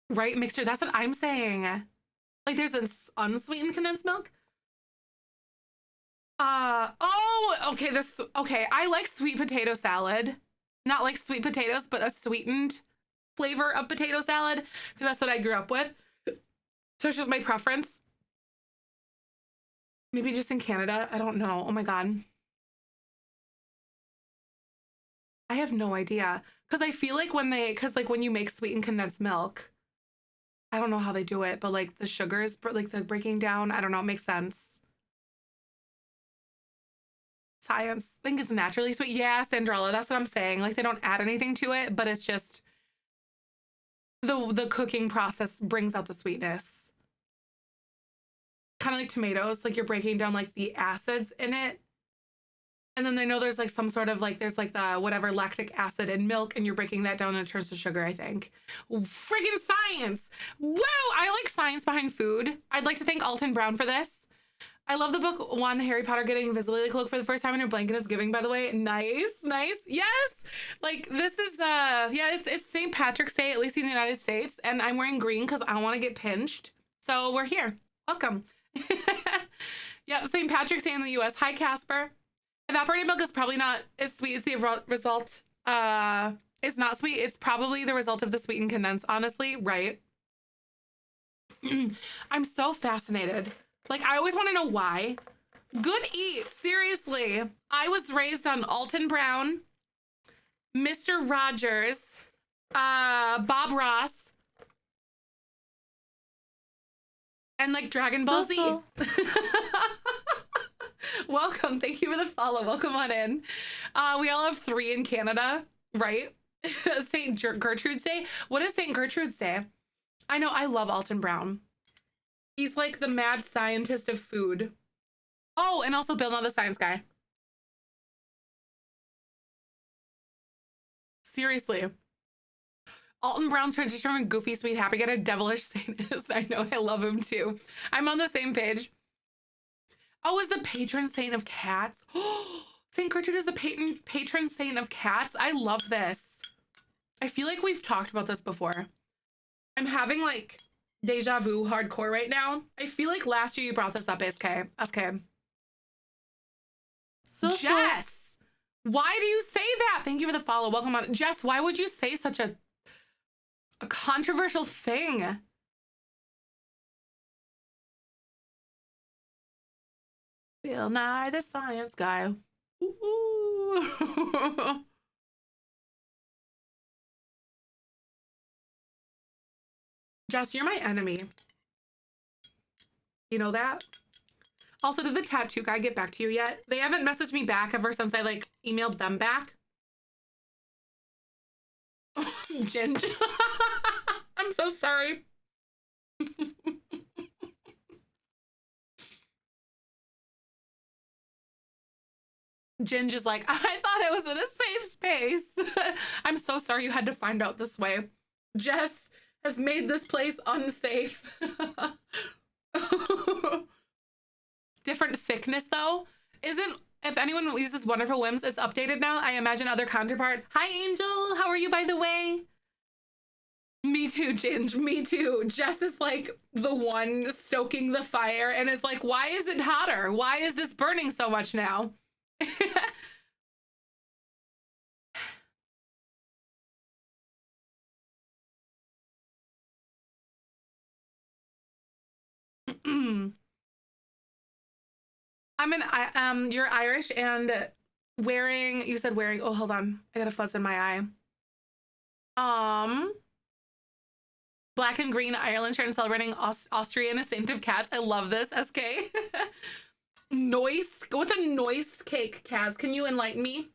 Right? Mixture. That's what I'm saying. Like there's an unsweetened condensed milk. Oh, okay. Okay. I like sweet potato salad. Not like sweet potatoes, but a sweetened flavor of potato salad, because that's what I grew up with. So it's just my preference. Maybe just in Canada. I don't know. Oh my God. I have no idea. Because I feel like when you make sweetened condensed milk, I don't know how they do it, but like the sugars, like the breaking down, I don't know, it makes sense. Science. I think it's naturally sweet. Yeah, Sandrella, that's what I'm saying. Like they don't add anything to it, but it's just the cooking process brings out the sweetness. Kind of like tomatoes, like you're breaking down like the acids in it. And then I know there's like some sort of like, there's like the whatever lactic acid in milk, and you're breaking that down and it turns to sugar, I think. Friggin' science. Wow, I like science behind food. I'd like to thank Alton Brown for this. I love the book one, Harry Potter getting invisibly cloaked for the first time in her blanket is giving, by the way. Nice, nice. Yes. Like this is, yeah, it's St. Patrick's Day, at least in the United States. And I'm wearing green because I want to get pinched. So we're here. Welcome. Yep, St. Patrick's Day in the US. Hi, Casper. Evaporated milk is probably not as sweet as the result. It's not sweet. It's probably the result of the sweetened condensed, honestly, right? I'm so fascinated. Like, I always want to know why. Good eats, seriously. I was raised on Alton Brown, Mr. Rogers, Bob Ross, and like Dragon Ball Z. Welcome. Thank you for the follow. Welcome on in. We all have 3 in Canada, right? St. Gertrude's Day. What is St. Gertrude's Day? I know. I love Alton Brown. He's like the mad scientist of food. Oh, and also Bill Nye the Science Guy. Seriously. Alton Brown's transition from goofy, sweet, happy guy to devilish Satanist. I know. I love him too. I'm on the same page. Oh, is the patron saint of cats? St. Gertrude is the patron saint of cats. I love this. I feel like we've talked about this before. I'm having like deja vu hardcore right now. I feel like last year you brought this up, SK. Jess, why do you say that? Thank you for the follow. Welcome on. Jess, why would you say such a controversial thing? Bill Nye the Science Guy. Ooh. Jess, you're my enemy. You know that? Also, did the tattoo guy get back to you yet? They haven't messaged me back ever since I like emailed them back. Ginge. I'm so sorry. Ginge is like, I thought it was in a safe space. I'm so sorry you had to find out this way. Jess has made this place unsafe. Different thickness though. If anyone uses Wonderful Whims, it's updated now. I imagine other counterpart. Hi Angel, how are you by the way? Me too, Ginge, me too. Jess is like the one stoking the fire and is like, why is it hotter? Why is this burning so much now? You're Irish and wearing, you said wearing, oh, hold on. I got a fuzz in my eye. Black and green Ireland shirt and celebrating Austria and a saint of cats. I love this, SK. Noise. Go with a noise cake, Kaz. Can you enlighten me?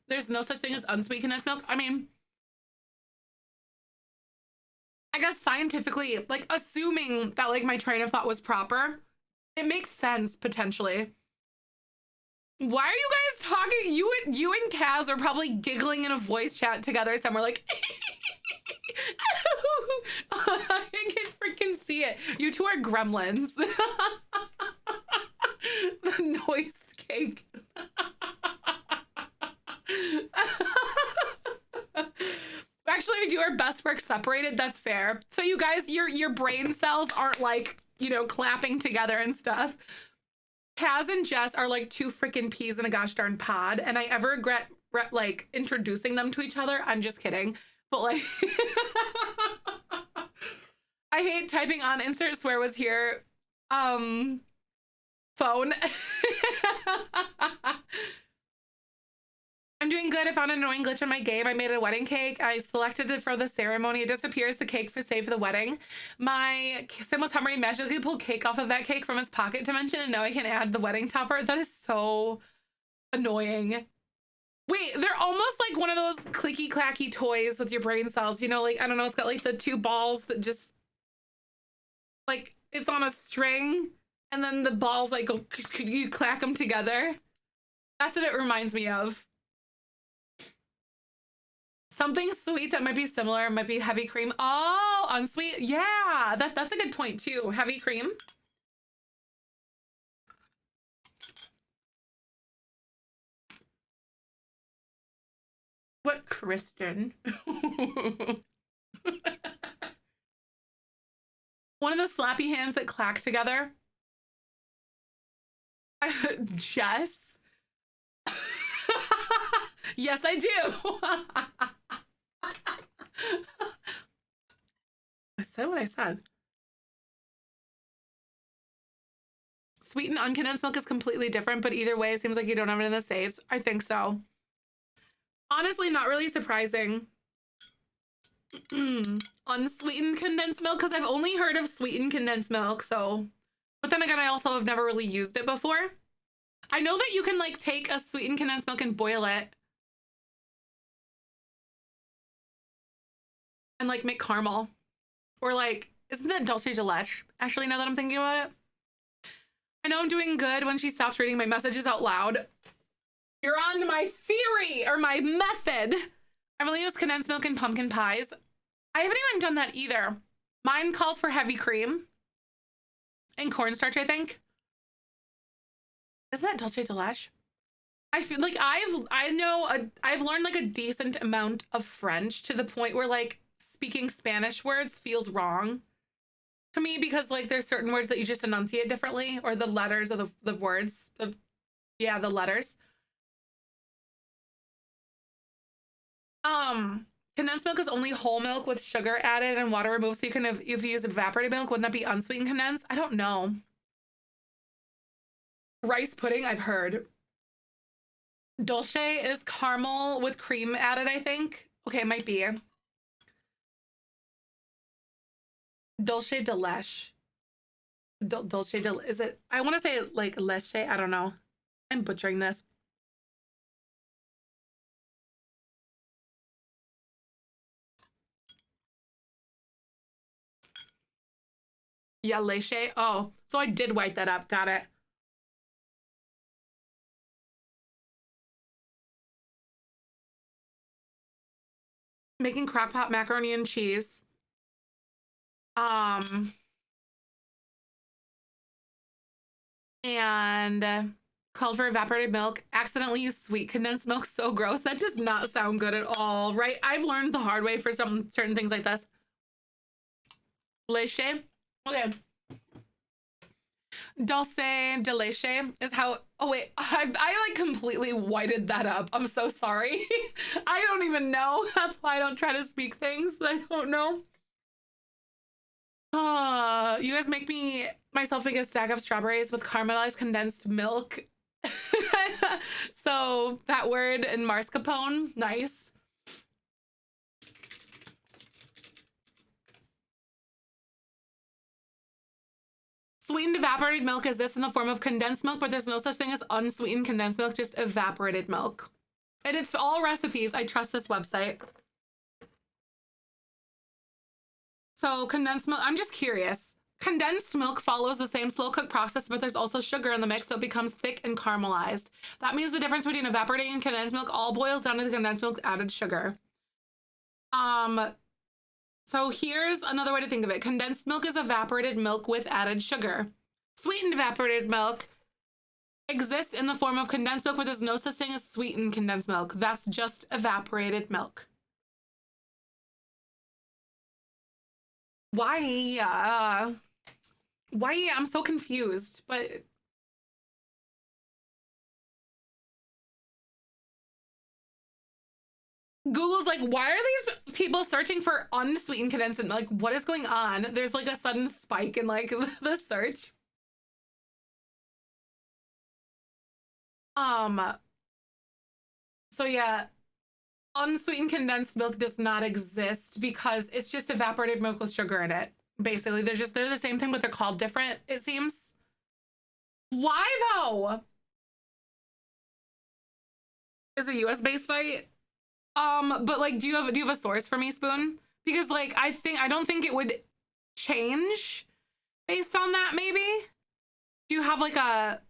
There's no such thing as unsweet condensed milk. I mean, I guess scientifically, like assuming that like my train of thought was proper, it makes sense potentially. Why are you guys talking? You and Kaz are probably giggling in a voice chat together somewhere like I can freaking see it. You two are gremlins. The noise cake. Actually, we do our best work separated. That's fair. So you guys, your brain cells aren't like, you know, clapping together and stuff. Kaz and Jess are like two freaking peas in a gosh darn pod, and I ever regret like introducing them to each other. I'm just kidding, but like, I hate typing on insert swear was here. Phone. I'm doing good. I found an annoying glitch in my game. I made a wedding cake. I selected it for the ceremony. It disappears the cake for save for the wedding. My sim was hovering magically pulled cake off of that cake from his pocket dimension, and now I can add the wedding topper. That is so annoying. Wait, they're almost like one of those clicky clacky toys with your brain cells. You know, like, I don't know, it's got like the two balls that just like it's on a string, and then the balls like go, you clack them together. That's what it reminds me of. Something sweet that might be similar might be heavy cream. Oh, unsweet. Yeah, that's a good point too. Heavy cream. What, Christian? One of the slappy hands that clack together. Jess. Yes, I do. I said what I said. Sweet and uncondensed milk is completely different, but either way, it seems like you don't have it in the States. I think so. Honestly, not really surprising. Unsweetened condensed milk, because I've only heard of sweetened condensed milk, so. But then again, I also have never really used it before. I know that you can like take a sweetened condensed milk and boil it. And like make caramel. Or like, isn't that dulce de leche? Actually, now that I'm thinking about it. I know I'm doing good when she stops reading my messages out loud. You're on my theory or my method. I've only used condensed milk and pumpkin pies. I haven't even done that either. Mine calls for heavy cream. And cornstarch, I think. Isn't that dulce de leche? I feel like I've learned like a decent amount of French to the point where like speaking Spanish words feels wrong to me because like there's certain words that you just enunciate differently, or the letters of the words. Yeah, the letters. Condensed milk is only whole milk with sugar added and water removed. So you can, if you use evaporated milk, wouldn't that be unsweetened condensed? I don't know. Rice pudding, I've heard. Dulce is caramel with cream added, I think. Okay, it might be. Dulce de leche. Dulce de, is it? I want to say like leche. I don't know. I'm butchering this. Yeah, leche. Oh, so I did white that up. Got it. Making crock pot macaroni and cheese. And called for evaporated milk. Accidentally used sweet condensed milk. So gross. That does not sound good at all, right? I've learned the hard way for some certain things like this. Leche. Okay. Dulce de leche is how. Oh wait, I like completely whited that up. I'm so sorry. I don't even know. That's why I don't try to speak things that I don't know. You guys make myself make a stack of strawberries with caramelized condensed milk. So that word in mascarpone, nice. Sweetened evaporated milk is this in the form of condensed milk, but there's no such thing as unsweetened condensed milk, just evaporated milk. And it's all recipes. I trust this website. So condensed milk, I'm just curious. Condensed milk follows the same slow cook process, but there's also sugar in the mix, so it becomes thick and caramelized. That means the difference between evaporating and condensed milk all boils down to the condensed milk added sugar. So here's another way to think of it. Condensed milk is evaporated milk with added sugar. Sweetened evaporated milk exists in the form of condensed milk, but there's no such thing as sweetened condensed milk. That's just evaporated milk. Why? I'm so confused, but Google's like, why are these people searching for unsweetened condensed milk? Like, what is going on? There's like a sudden spike in like the search. So yeah, unsweetened condensed milk does not exist because it's just evaporated milk with sugar in it. Basically, they're the same thing, but they're called different, it seems. Why though? Is a US based site? But like, do you have a source for me, Spoon? Because like, I don't think it would change based on that. Maybe. Do you have like a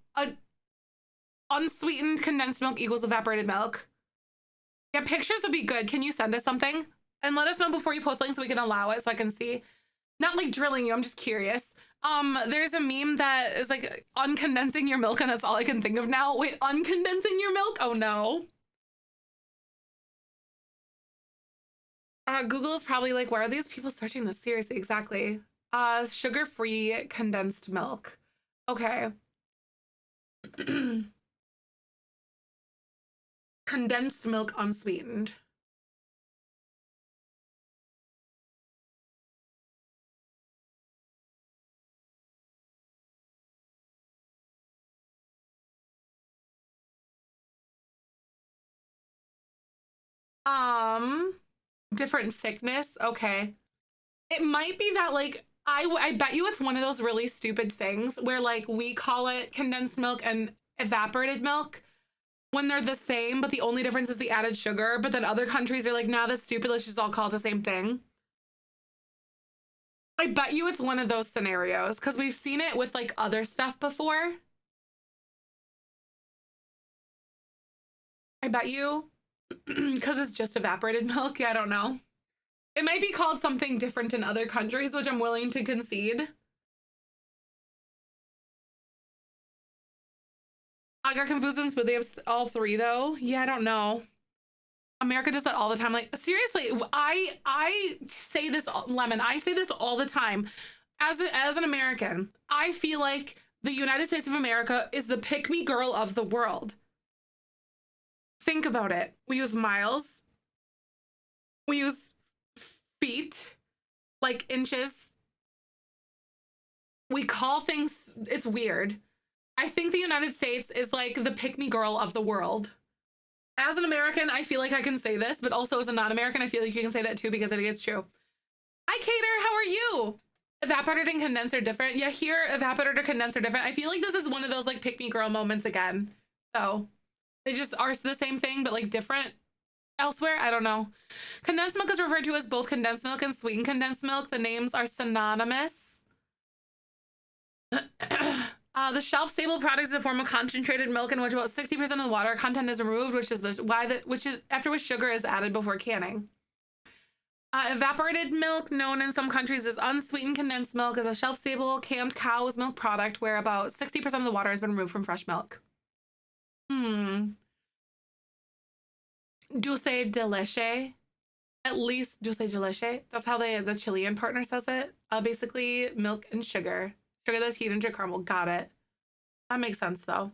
unsweetened condensed milk equals evaporated milk? Yeah, pictures would be good. Can you send us something and let us know before you post links so we can allow it so I can see? Not like drilling you, I'm just curious. There's a meme that is like uncondensing your milk, and that's all I can think of now. Wait, uncondensing your milk? Oh no. Google is probably like, why are these people searching this? Seriously, exactly. Sugar-free condensed milk. Okay. Condensed milk unsweetened. Different thickness. Okay. It might be that like, I bet you it's one of those really stupid things where like we call it condensed milk and evaporated milk when they're the same, but the only difference is the added sugar. But then other countries are like, nah, that's stupid. Let's just all call it the same thing. I bet you it's one of those scenarios because we've seen it with like other stuff before. I bet you because it's just evaporated milk. Yeah, I don't know. It might be called something different in other countries, which I'm willing to concede. I got confused, but they have all three though. Yeah, I don't know. America does that all the time. Like, seriously, I say this, Lemon, I say this all the time. As an American, I feel like the United States of America is the pick-me girl of the world. Think about it. We use miles. We use feet, like inches. We call things, it's weird. I think the United States is like the pick-me girl of the world. As an American, I feel like I can say this, but also as a non-American, I feel like you can say that too because I think it's true. Hi, Cater, how are you? Evaporated and condensed are different. Yeah, here, evaporated or condensed are different. I feel like this is one of those like pick-me girl moments again. So they just are the same thing, but like different elsewhere. I don't know. Condensed milk is referred to as both condensed milk and sweetened condensed milk. The names are synonymous. The shelf-stable product is a form of concentrated milk in which about 60% of the water content is removed, which is after which sugar is added before canning. Evaporated milk, known in some countries as unsweetened condensed milk, is a shelf-stable canned cow's milk product where about 60% of the water has been removed from fresh milk. Dulce de leche. At least dulce de leche. That's how the Chilean partner says it. Basically, milk and sugar. Sugar that's heated into caramel. Got it. That makes sense, though.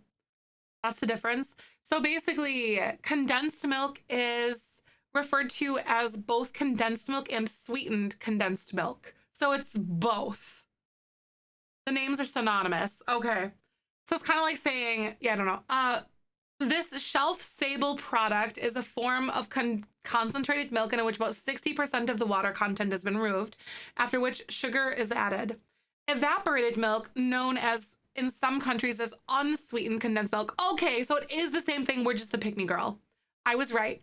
That's the difference. So basically, condensed milk is referred to as both condensed milk and sweetened condensed milk. So it's both. The names are synonymous. Okay. So it's kind of like saying, yeah, I don't know. This shelf-stable product is a form of concentrated milk in which about 60% of the water content has been removed, after which sugar is added. Evaporated milk, known as in some countries as unsweetened condensed milk. Okay, so it is the same thing. We're just the pick-me girl. I was right.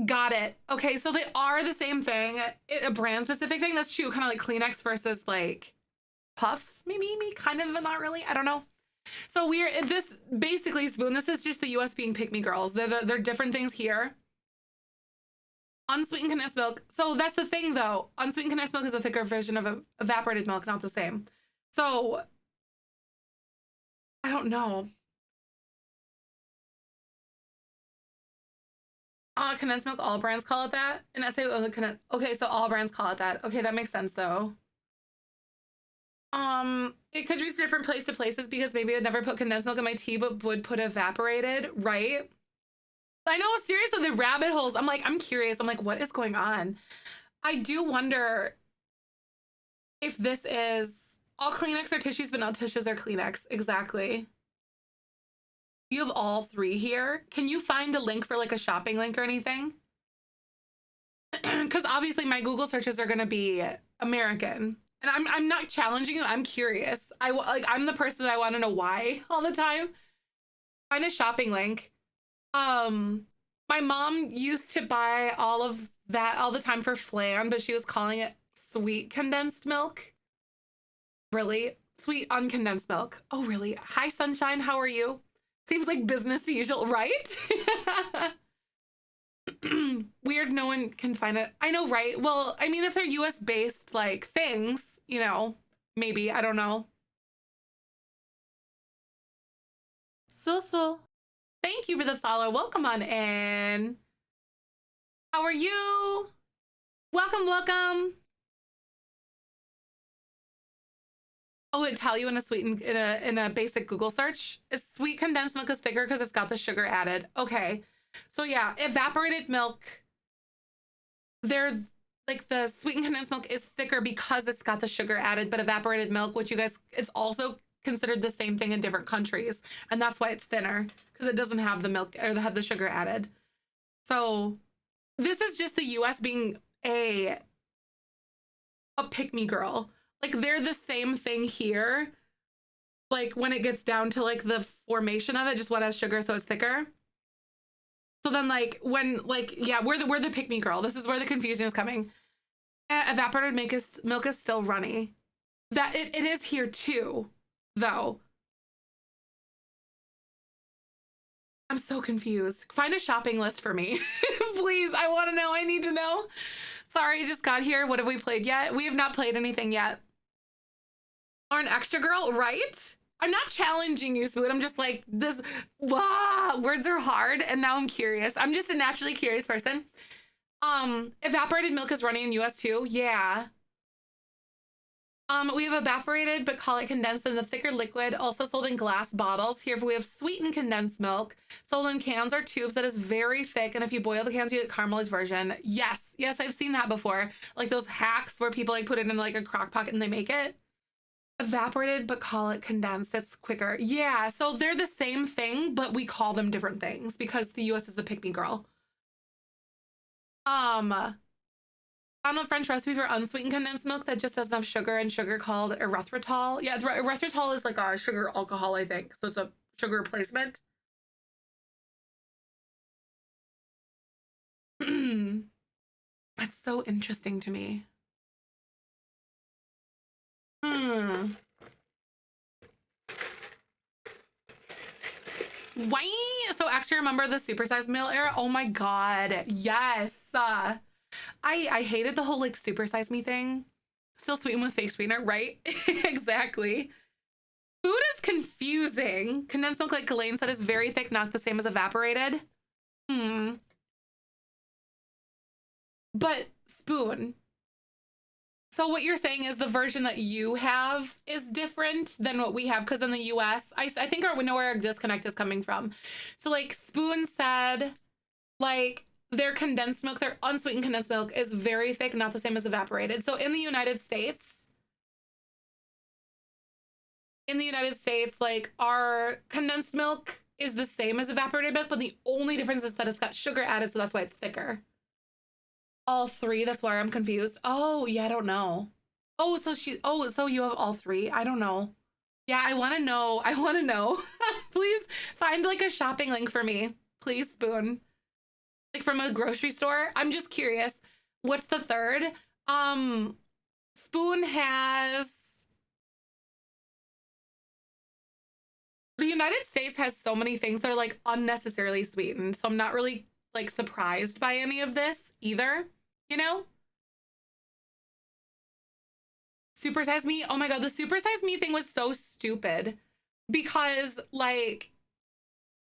Got it. Okay, so they are the same thing. A brand specific thing. That's true. Kind of like Kleenex versus like Puffs, maybe, kind of, but not really. I don't know. So we're this basically, Spoon. This is just the U.S. being pick me girls. They're different things here. Unsweetened condensed milk. So that's the thing, though. Unsweetened condensed milk is a thicker version of evaporated milk, not the same. So I don't know. Condensed milk, all brands call it that. And I say, okay, so all brands call it that. Okay, that makes sense though. It could reach different places because maybe I'd never put condensed milk in my tea, but would put evaporated, right? I know, seriously, the rabbit holes. I'm like, I'm curious. I'm like, what is going on? I do wonder if this is all Kleenex or tissues, but not tissues or Kleenex. Exactly. You have all three here. Can you find a link for like a shopping link or anything? Because obviously my Google searches are going to be American. And I'm not challenging you. I'm curious. I'm the person that I want to know why all the time. Find a shopping link. My mom used to buy all of that all the time for flan, but she was calling it sweet condensed milk. Really? Sweet uncondensed milk. Oh, really? Hi, Sunshine. How are you? Seems like business as usual, right? Weird, no one can find it. I know, right? Well, I mean, if they're US based like things, you know, maybe, I don't know. So. Thank you for the follow. Welcome on in. How are you? Welcome. Oh, it tell you in a basic Google search. Is sweet condensed milk is thicker because it's got the sugar added. Okay. So yeah, evaporated milk, they're like the sweetened condensed milk is thicker because it's got the sugar added, but evaporated milk, which you guys, it's also considered the same thing in different countries. And that's why it's thinner, because it doesn't have the milk or have the sugar added. So this is just the US being a pick-me girl. Like they're the same thing here. Like when it gets down to like the formation of it, just what has sugar, so it's thicker. So then like when like, yeah, we're the pick-me girl. This is where the confusion is coming. Evaporated milk is still runny. That it is here too, though. I'm so confused. Find a shopping list for me. Please, I want to know. I need to know. Sorry, just got here. What have we played yet? We have not played anything yet. Or an extra girl, right? I'm not challenging you, Spoon. I'm just like, this, words are hard, and now I'm curious. I'm just a naturally curious person. Evaporated milk is running in US too. Yeah. We have evaporated, but call it condensed in the thicker liquid, also sold in glass bottles. Here we have sweetened condensed milk, sold in cans or tubes that is very thick. And if you boil the cans, you get caramelized version. Yes, I've seen that before. Like those hacks where people like put it in like a crock pot and they make it. Evaporated, but call it condensed. It's quicker. Yeah, so they're the same thing, but we call them different things because the US is the pick-me girl. Found a French recipe for unsweetened condensed milk that just has enough sugar and sugar called erythritol. Yeah, erythritol is like a sugar alcohol, I think. So it's a sugar replacement. That's so interesting to me. Why? So actually remember the supersized meal era? Oh my God, yes. I hated the whole like supersize me thing. Still sweetened with fake sweetener, right? Exactly. Food is confusing. Condensed milk, like Ghislaine said, is very thick, not the same as evaporated. But Spoon. So what you're saying is the version that you have is different than what we have, because in the US, I think we know where our disconnect is coming from. So like Spoon said, like their condensed milk, their unsweetened condensed milk is very thick, not the same as evaporated. So in the United States, like our condensed milk is the same as evaporated milk, but the only difference is that it's got sugar added, so that's why it's thicker. All three, that's why I'm confused. Oh, yeah, I don't know. Oh, so you have all three? I don't know. Yeah, I want to know. Please find like a shopping link for me. Please, Spoon. Like from a grocery store. I'm just curious. What's the third? Spoon has... The United States has so many things that are like unnecessarily sweetened. So I'm not really like surprised by any of this either, you know? Super Size Me. Oh my God, the Super Size Me thing was so stupid because like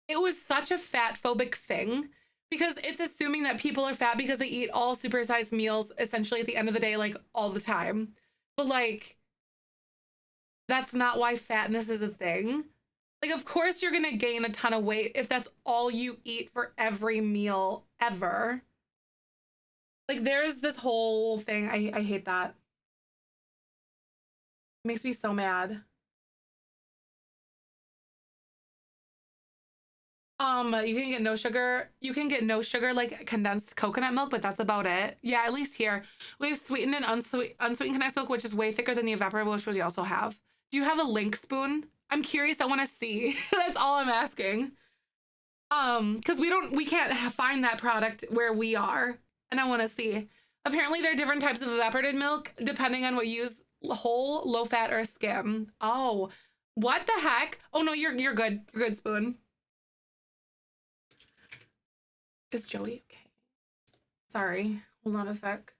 it was such a fat phobic thing because it's assuming that people are fat because they eat all supersized meals essentially at the end of the day, like all the time. But like, that's not why fatness is a thing. Like, of course you're gonna gain a ton of weight if that's all you eat for every meal ever. Like there's this whole thing. I hate that. It makes me so mad. You can get no sugar. You can get no sugar, like condensed coconut milk, but that's about it. Yeah, at least here. We have sweetened and unsweetened condensed milk, which is way thicker than the evaporated, which we also have. Do you have a link spoon? I'm curious. I want to see. That's all I'm asking. Because we can't find that product where we are, and I want to see. Apparently, there are different types of evaporated milk depending on what you use: whole, low fat, or skim. Oh, what the heck? Oh no, you're good. You're good, spoon. Is Joey okay? Sorry, hold on a sec.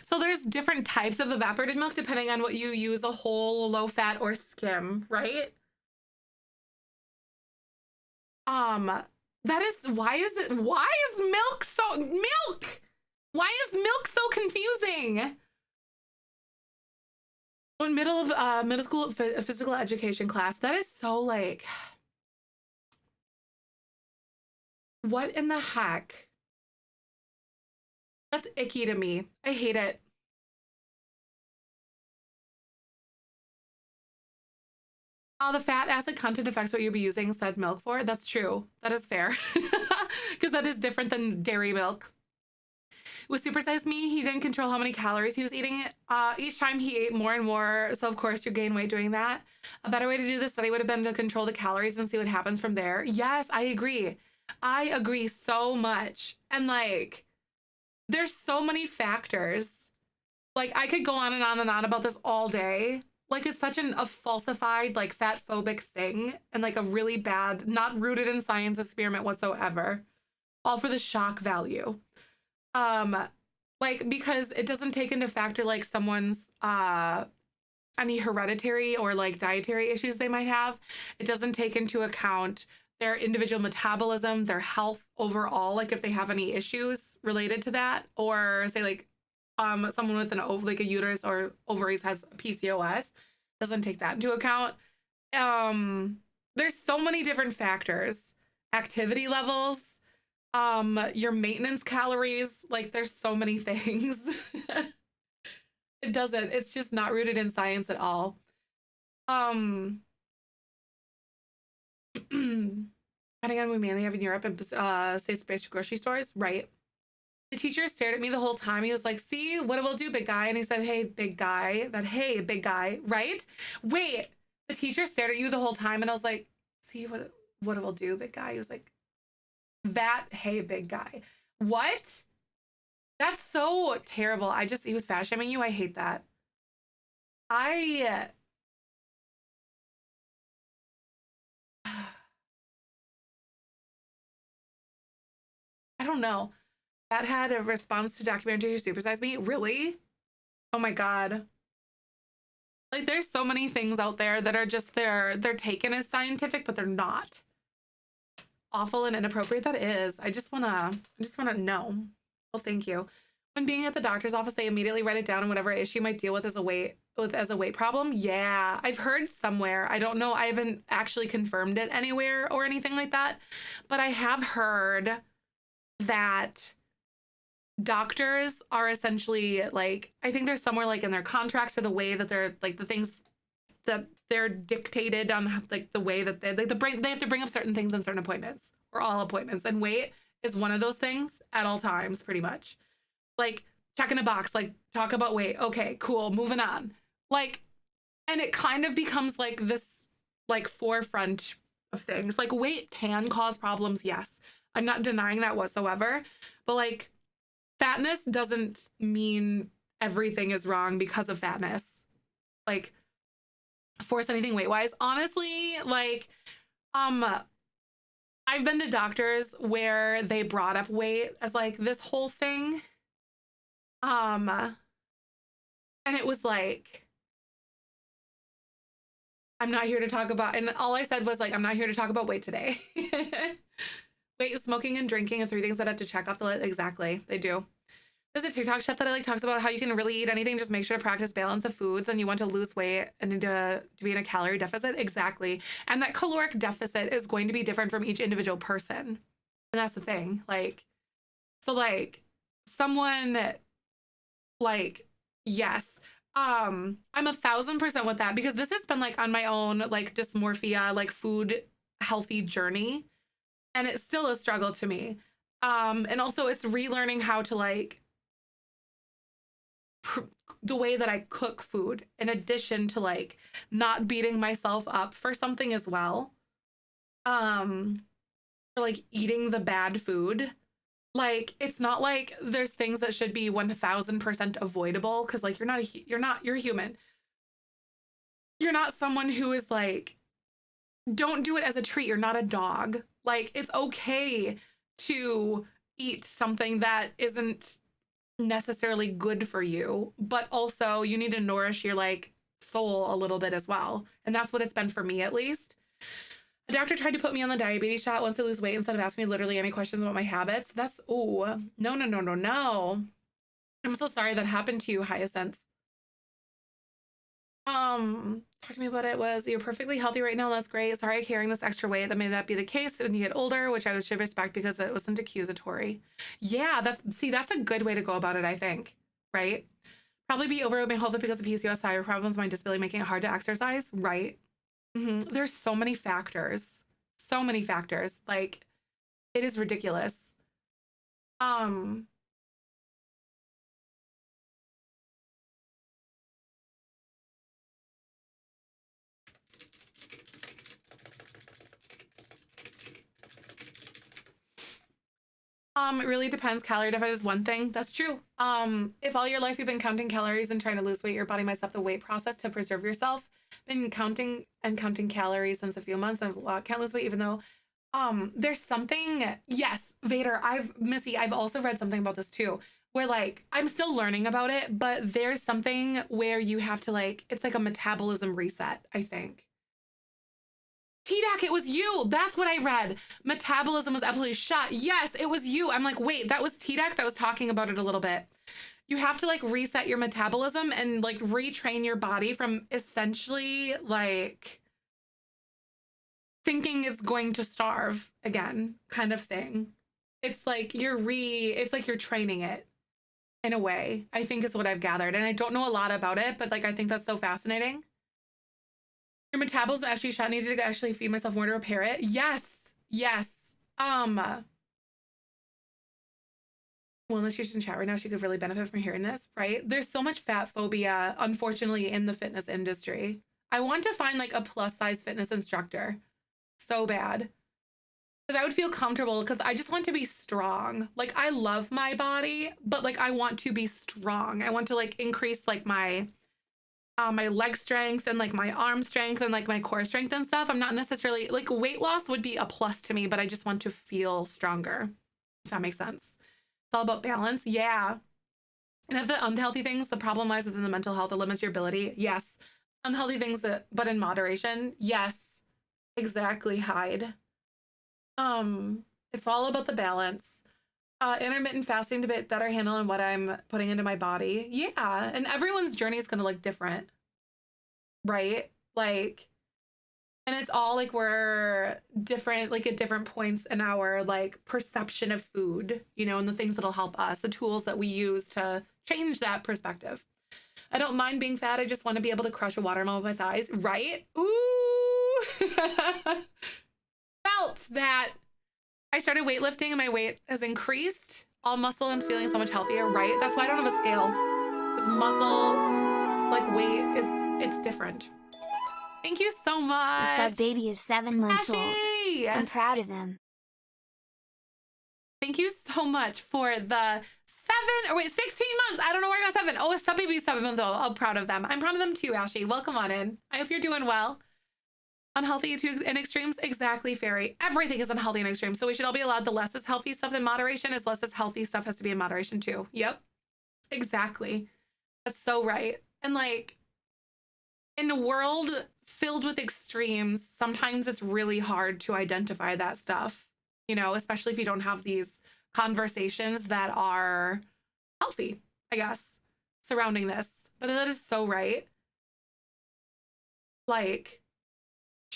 So there's different types of evaporated milk depending on what you use: a whole, low fat, or skim, right? That is, why is milk so, why is milk so confusing? In middle of middle school physical education class, that is so like, what in the heck? That's icky to me. I hate it. Oh, the fat acid content affects what you'll be using said milk for. That's true. That is fair. Because that is different than dairy milk. With Super Size Me, he didn't control how many calories he was eating. Each time he ate more and more. So of course you gain weight doing that. A better way to do this study would have been to control the calories and see what happens from there. Yes, I agree. I agree so much. And like, there's so many factors. Like I could go on and on and on about this all day. Like it's such a falsified, like fat phobic thing and like a really bad, not rooted in science experiment whatsoever. All for the shock value. Like because it doesn't take into factor like someone's any hereditary or like dietary issues they might have. It doesn't take into account their individual metabolism, their health overall, like if they have any issues related to that, or say like someone with an like a uterus or ovaries has PCOS, doesn't take that into account. There's so many different factors, activity levels, your maintenance calories, like there's so many things. It's just not rooted in science at all. Depending on what we mainly have in Europe and states-based grocery stores, right? The teacher stared at me the whole time. He was like, see, what it will do, big guy? And he said, hey, big guy. That, hey, big guy, right? Wait, the teacher stared at you the whole time. And I was like, see, what it will do, big guy? He was like, that, hey, big guy. What? That's so terrible. He was fat shaming you. I hate that. I don't know. That had a response to documentary Super Size Me. Really? Oh my God. Like there's so many things out there that are just they're taken as scientific, but they're not. Awful and inappropriate that is. I just wanna know. Well, thank you. When being at the doctor's office, they immediately write it down and whatever issue you might deal with as a weight problem. Yeah, I've heard somewhere. I don't know. I haven't actually confirmed it anywhere or anything like that, but I have heard that doctors are essentially like, I think there's somewhere like in their contracts or the way that they're like the things that they're dictated on, like the way that they have to bring up certain things in certain appointments or all appointments, and weight is one of those things at all times, pretty much. Like, checking a box, like, talk about weight. Okay, cool, moving on. Like, and it kind of becomes like this, like, forefront of things. Like, weight can cause problems, yes. I'm not denying that whatsoever. But, like, fatness doesn't mean everything is wrong because of fatness. Like, force anything weight-wise. Honestly, like, I've been to doctors where they brought up weight as, like, this whole thing. And it was like, I'm not here to talk about, and all I said was, like, I'm not here to talk about weight today. Weight, smoking, and drinking are 3 things that I have to check off the list. Exactly, they do. There's a TikTok chef that I like talks about how you can really eat anything, just make sure to practice balance of foods, and you want to lose weight and to be in a calorie deficit. Exactly. And that caloric deficit is going to be different from each individual person. And that's the thing. Like, so, like, someone, like, yes, I'm 1000% with that, because this has been, like, on my own, like, dysmorphia, like, food healthy journey, and it's still a struggle to me. And also it's relearning how to, like, the way that I cook food, in addition to, like, not beating myself up for something as well. For, like, eating the bad food. Like, it's not like there's things that should be 1000% avoidable, because, like, you're human. You're not someone who is, like, don't do it as a treat. You're not a dog. Like, it's okay to eat something that isn't necessarily good for you, but also you need to nourish your, like, soul a little bit as well. And that's what it's been for me, at least. A doctor tried to put me on the diabetes shot once I lose weight instead of asking me literally any questions about my habits. That's, oh, no, no, no, no, no. I'm so sorry that happened to you, Hyacinth. Talk to me about it. Was you're perfectly healthy right now. That's great. Sorry, carrying this extra weight. That may that be the case when you get older, which I should respect because it wasn't accusatory. Yeah, that's a good way to go about it, I think. Right? Probably be overweight, my health because of PCOS, thyroid problems, my disability making it hard to exercise. Right? There's so many factors. So many factors. Like, it is ridiculous. It really depends. Calorie deficit is one thing. That's true. If all your life you've been counting calories and trying to lose weight, your body messed up the weight process to preserve yourself. Been counting calories since a few months and can't lose weight, even though there's something. Yes, Vader. Missy, I've also read something about this too, where, like, I'm still learning about it, but there's something where you have to, like, it's like a metabolism reset, I think. TDAC, it was you. That's what I read. Metabolism was absolutely shot. Yes, it was you. I'm like, wait, that was TDAC that was talking about it a little bit. You have to, like, reset your metabolism and, like, retrain your body from essentially, like, thinking it's going to starve again, kind of thing. It's like it's like you're training it in a way, I think is what I've gathered. And I don't know a lot about it, but, like, I think that's so fascinating. Your metabolism actually shot. Needed to actually feed myself more to repair it. Yes. Yes. Well, unless she's in chat right now, she could really benefit from hearing this, right? There's so much fat phobia, unfortunately, in the fitness industry. I want to find, like, a plus size fitness instructor so bad, because I would feel comfortable, because I just want to be strong. Like, I love my body, but, like, I want to be strong. I want to, like, increase, like, my leg strength and, like, my arm strength and, like, my core strength and stuff. I'm not necessarily, like, weight loss would be a plus to me, but I just want to feel stronger, if that makes sense. It's all about balance. Yeah. And if the unhealthy things, the problem lies within the mental health that limits your ability. Yes. Unhealthy things, but in moderation. Yes. Exactly, Hyde. It's all about the balance. Intermittent fasting to get better handle on what I'm putting into my body. Yeah, and everyone's journey is gonna look different, right? Like, and it's all, like, we're different, like, at different points in our, like, perception of food, you know, and the things that'll help us, the tools that we use to change that perspective. I don't mind being fat. I just want to be able to crush a watermelon with my thighs, right? Ooh. Felt that. I started weightlifting and my weight has increased. All muscle and feeling so much healthier, right? That's why I don't have a scale. This muscle, like weight it's different. Thank you so much. The sub baby is 7 months old. Ashley! I'm proud of them. Thank you so much for the 16 months. I don't know where I got 7. Oh, a sub baby 7 months old. I'm proud of them. I'm proud of them too, Ashley. Welcome on in. I hope you're doing well. Unhealthy to in extremes. Exactly, Fairy. Everything is unhealthy in extremes. So we should all be allowed the less is healthy stuff in moderation as less is healthy stuff has to be in moderation too. Yep. Exactly. That's so right. And like in a world filled with extremes, sometimes it's really hard to identify that stuff, you know, especially if you don't have these conversations that are healthy, I guess, surrounding this. But that is so right. Like,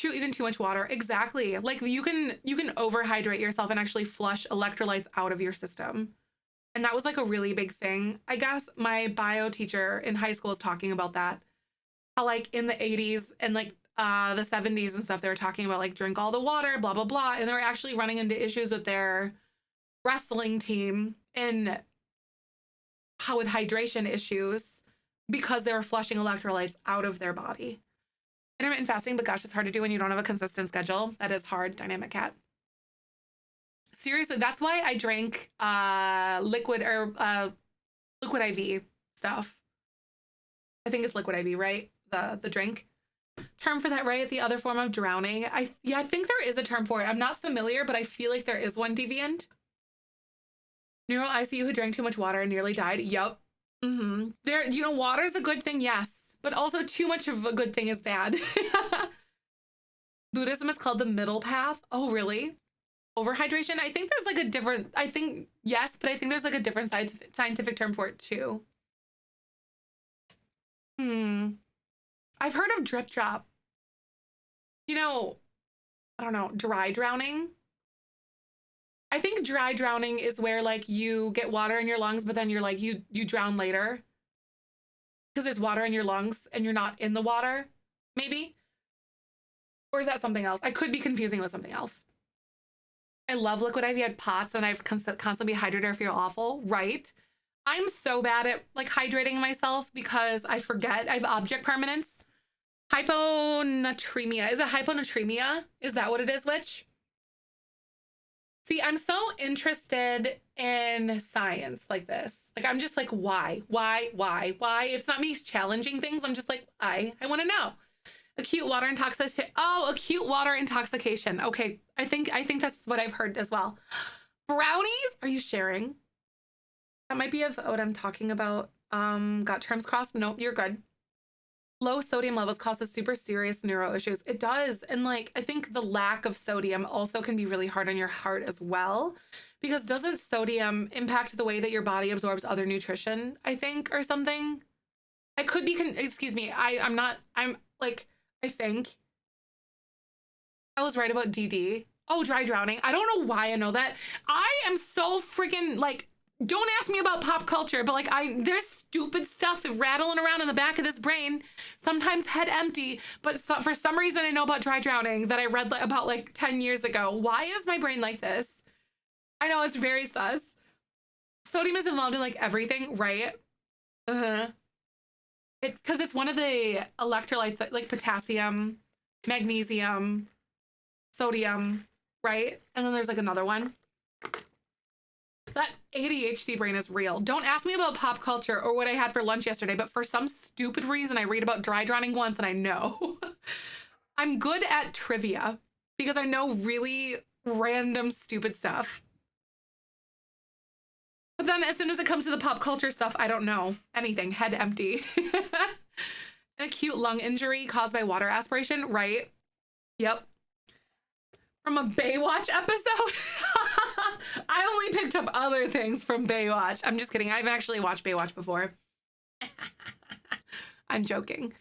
even too much water. Exactly. Like you can overhydrate yourself and actually flush electrolytes out of your system. And that was like a really big thing. I guess my bio teacher in high school was talking about that. How like in the 80s and like the 70s and stuff, they were talking about like drink all the water, blah, blah, blah. And they were actually running into issues with their wrestling team and how with hydration issues because they were flushing electrolytes out of their body. Intermittent fasting, but gosh, it's hard to do when you don't have a consistent schedule. That is hard, Dynamic Cat. Seriously, that's why I drank liquid IV stuff. I think it's liquid IV, right? The drink. Term for that, right? The other form of drowning. I think there is a term for it. I'm not familiar, but I feel like there is one, Deviant. Neuro ICU who drank too much water and nearly died. Yup. There, you know, water is a good thing, yes. But also too much of a good thing is bad. Buddhism is called the middle path. Oh, really? Overhydration? I think there's like a different, yes, but I think there's like a different scientific term for it too. I've heard of drip drop. You know, I don't know, dry drowning. I think dry drowning is where like you get water in your lungs, but then you're like, you drown later. Because there's water in your lungs and you're not in the water, maybe? Or is that something else? I could be confusing with something else. I love liquid IV at pots and I've constantly hydrated or feel awful, right? I'm so bad at like hydrating myself because I forget. I have object permanence. Hyponatremia. Is it hyponatremia? Is that what it is, Witch? See, I'm so interested in science like this. Like, I'm just like, why? It's not me challenging things. I'm just like, I want to know. Acute water intoxication. Oh, acute water intoxication. Okay, I think that's what I've heard as well. Brownies? Are you sharing? That might be of what I'm talking about. Got terms crossed? Nope, you're good. Low sodium levels causes super serious neuro issues. It does. And like, I think the lack of sodium also can be really hard on your heart as well, because doesn't sodium impact the way that your body absorbs other nutrition, I think, or something? I could be, excuse me. I think I was right about DD. Oh, dry drowning. I don't know why I know that. I am so freaking like, don't ask me about pop culture, but like there's stupid stuff rattling around in the back of this brain, sometimes head empty, but for some reason I know about dry drowning that I read about like 10 years ago. Why is my brain like this? I know, it's very sus. Sodium is involved in like everything, right? It's because it's one of the electrolytes that, like potassium, magnesium, sodium, right? And then there's like another one. That ADHD brain is real. Don't ask me about pop culture or what I had for lunch yesterday, but for some stupid reason, I read about dry drowning once and I know. I'm good at trivia because I know really random stupid stuff. But then as soon as it comes to the pop culture stuff, I don't know anything. Head empty. An acute lung injury caused by water aspiration, right? Yep. From a Baywatch episode? I only picked up other things from Baywatch. I'm just kidding. I haven't actually watched Baywatch before. I'm joking.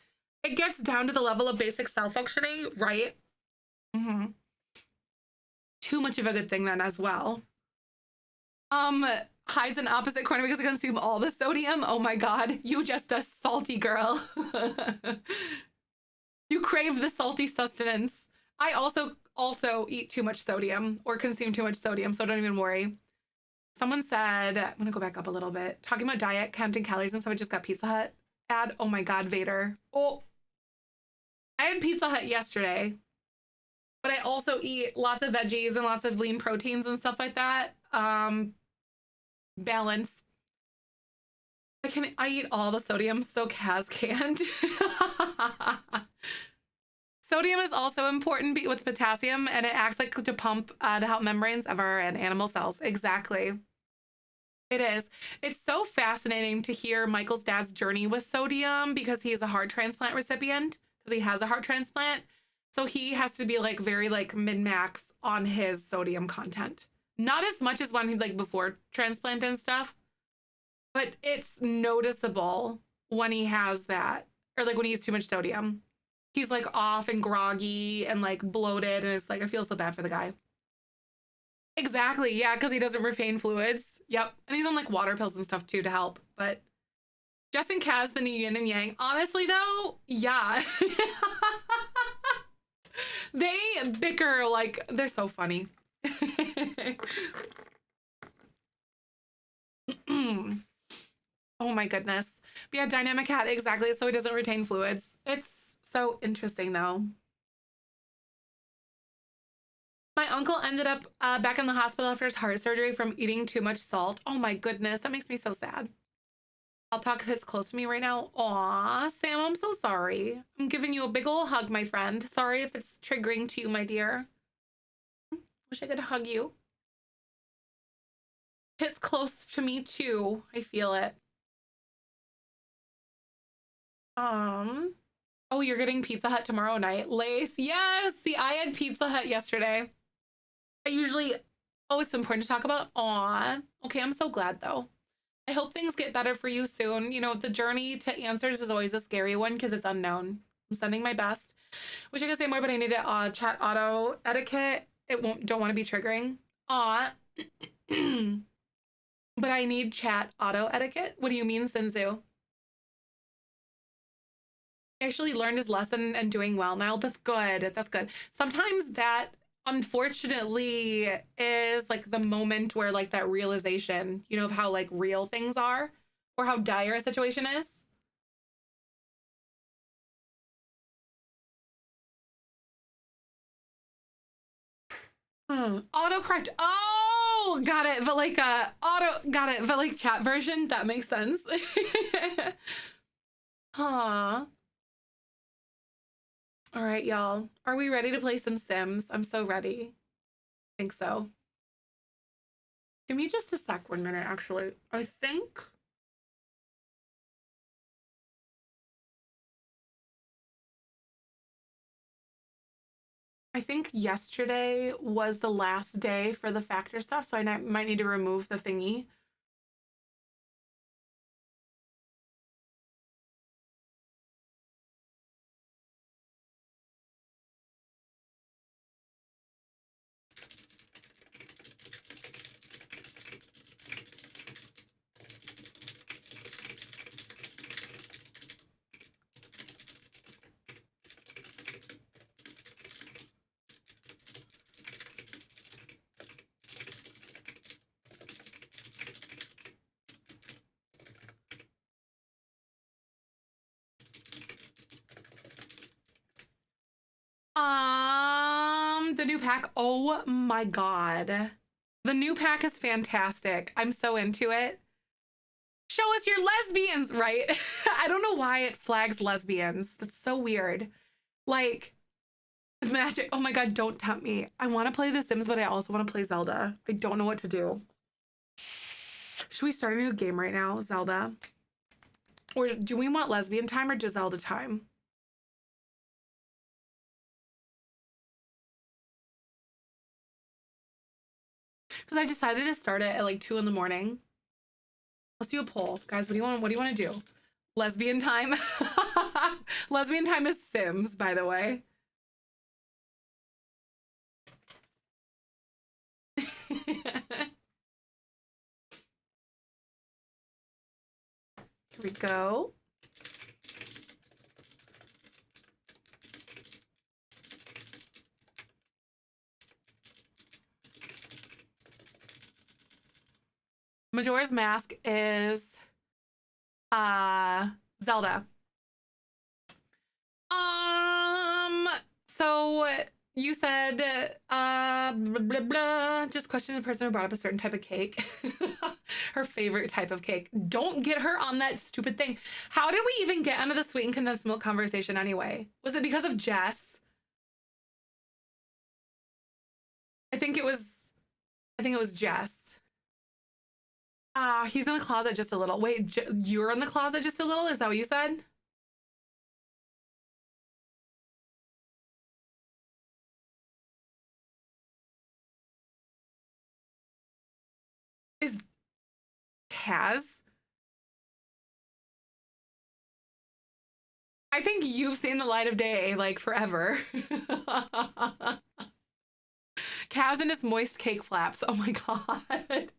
It gets down to the level of basic cell functioning, right? Too much of a good thing then as well. Hides an opposite corner because I consume all the sodium. Oh my God, you just a salty girl. You crave the salty sustenance. I also also eat too much sodium or consume too much sodium, so don't even worry. Someone said, I'm gonna go back up a little bit. Talking about diet, counting calories and stuff, I just got Pizza Hut ad. Oh my God, Vader. Oh, I had Pizza Hut yesterday, but I also eat lots of veggies and lots of lean proteins and stuff like that. Balance. I eat all the sodium so Kaz can't. Sodium is also important with potassium, and it acts like to pump to help membranes of our and animal cells. Exactly. It is. It's so fascinating to hear Michael's dad's journey with sodium because he's a heart transplant recipient, because he has a heart transplant. So he has to be like very like min-max on his sodium content. Not as much as when he like before transplant and stuff, but it's noticeable when he has that, or like when he eats too much sodium. He's like off and groggy and like bloated, and it's like I feel so bad for the guy. Exactly, yeah, because he doesn't retain fluids. Yep, and he's on like water pills and stuff too to help. But Jess and Kaz, the new yin and yang. Honestly though, yeah. They bicker like they're so funny. Oh my goodness. But yeah, dynamic cat, exactly. So he doesn't retain fluids. It's so interesting though. My uncle ended up back in the hospital after his heart surgery from eating too much salt. Oh my goodness, that makes me so sad. I'll talk hits close to me right now. Aw, Sam, I'm so sorry. I'm giving you a big ol' hug, my friend. Sorry if it's triggering to you, my dear. Wish I could hug you. Hits close to me too. I feel it. Oh, you're getting Pizza Hut tomorrow night. Lace, yes. See, I had Pizza Hut yesterday. Oh, it's important to talk about. Aw. Okay, I'm so glad though. I hope things get better for you soon. You know, the journey to answers is always a scary one because it's unknown. I'm sending my best. Wish I could say more, but I need a chat auto etiquette. Don't want to be triggering. Aw. But I need chat auto etiquette. What do you mean, Sinzu? He actually learned his lesson and doing well now. That's good. That's good. Sometimes that, unfortunately, is like the moment where like that realization, you know, of how like real things are or how dire a situation is. Autocorrect. Oh, got it. But like got it. But like chat version, that makes sense. Huh. All right, y'all. Are we ready to play some Sims? I'm so ready. I think so. Give me just a sec, 1 minute, actually. I think yesterday was the last day for the factor stuff, so I might need to remove the thingy. The new pack. Oh my God. The new pack is fantastic. I'm so into it. Show us your lesbians, right? I don't know why it flags lesbians. That's so weird. Like, magic. Oh my God, don't tempt me. I want to play The Sims, but I also want to play Zelda. I don't know what to do. Should we start a new game right now, Zelda? Or do we want lesbian time or just Zelda time? Because I decided to start it at like 2 in the morning. Let's do a poll. Guys, what do you want to do? Lesbian time? Lesbian time is Sims, by the way. Here we go. Majora's Mask is Zelda. So you said blah, blah, blah. Just question the person who brought up a certain type of cake. Her favorite type of cake. Don't get her on that stupid thing. How did we even get onto the sweetened condensed milk conversation anyway? Was it because of Jess? I think it was Jess. He's in the closet just a little. Wait, you're in the closet just a little? Is that what you said? Is Kaz? I think you've seen the light of day like forever. Kaz and his moist cake flaps. Oh my god.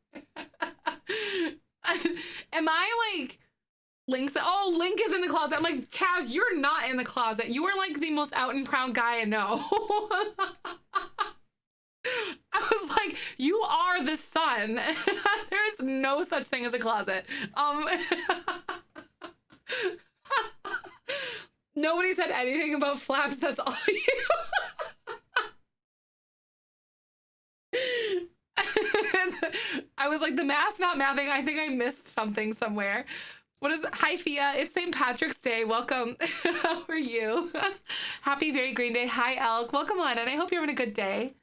Am I like Link's? Oh, Link is in the closet. I'm like, Kaz, you're not in the closet. You are like the most out and proud guy I know. I was like, you are the sun. There's no such thing as a closet. Nobody said anything about flaps. That's all you. I was like, the math's not mathing. I think I missed something somewhere. What is it? Hi, Fia. It's St. Patrick's Day. Welcome. How are you? Happy Very Green Day. Hi, Elk. Welcome on, and I hope you're having a good day.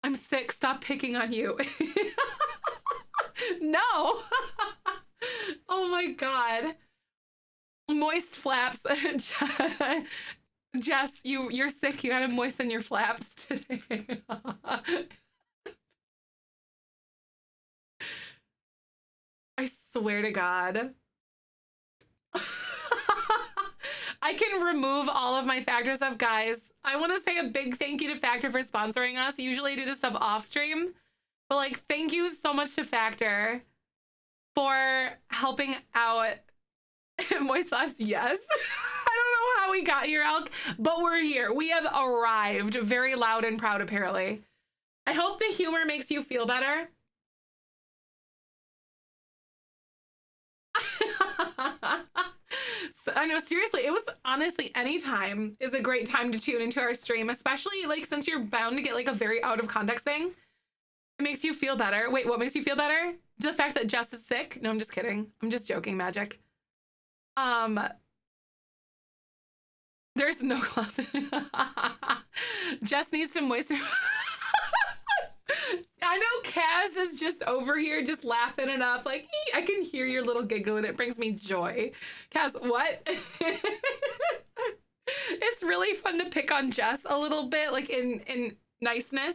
I'm sick. Stop picking on you. No. Oh my god. Moist flaps. Jess, you're sick. You gotta moisten your flaps today. I swear to God. I can remove all of my Factor stuff, guys. I want to say a big thank you to Factor for sponsoring us. Usually I do this stuff off stream, but like, thank you so much to Factor for helping out. Moist flaps, yes. I don't know how we got here, Elk, but we're here. We have arrived. Very loud and proud, apparently. I hope the humor makes you feel better. So, I know, seriously, it was honestly, any time is a great time to tune into our stream, especially like since you're bound to get like a very out of context thing. It makes you feel better. Wait, what makes you feel better? The fact that Jess is sick? No, I'm just kidding. I'm just joking, Magic. There's no closet. Jess needs to moisten. I know Kaz is just over here just laughing it up like, I can hear your little giggle and it brings me joy. Kaz, what? It's really fun to pick on Jess a little bit, like in niceness,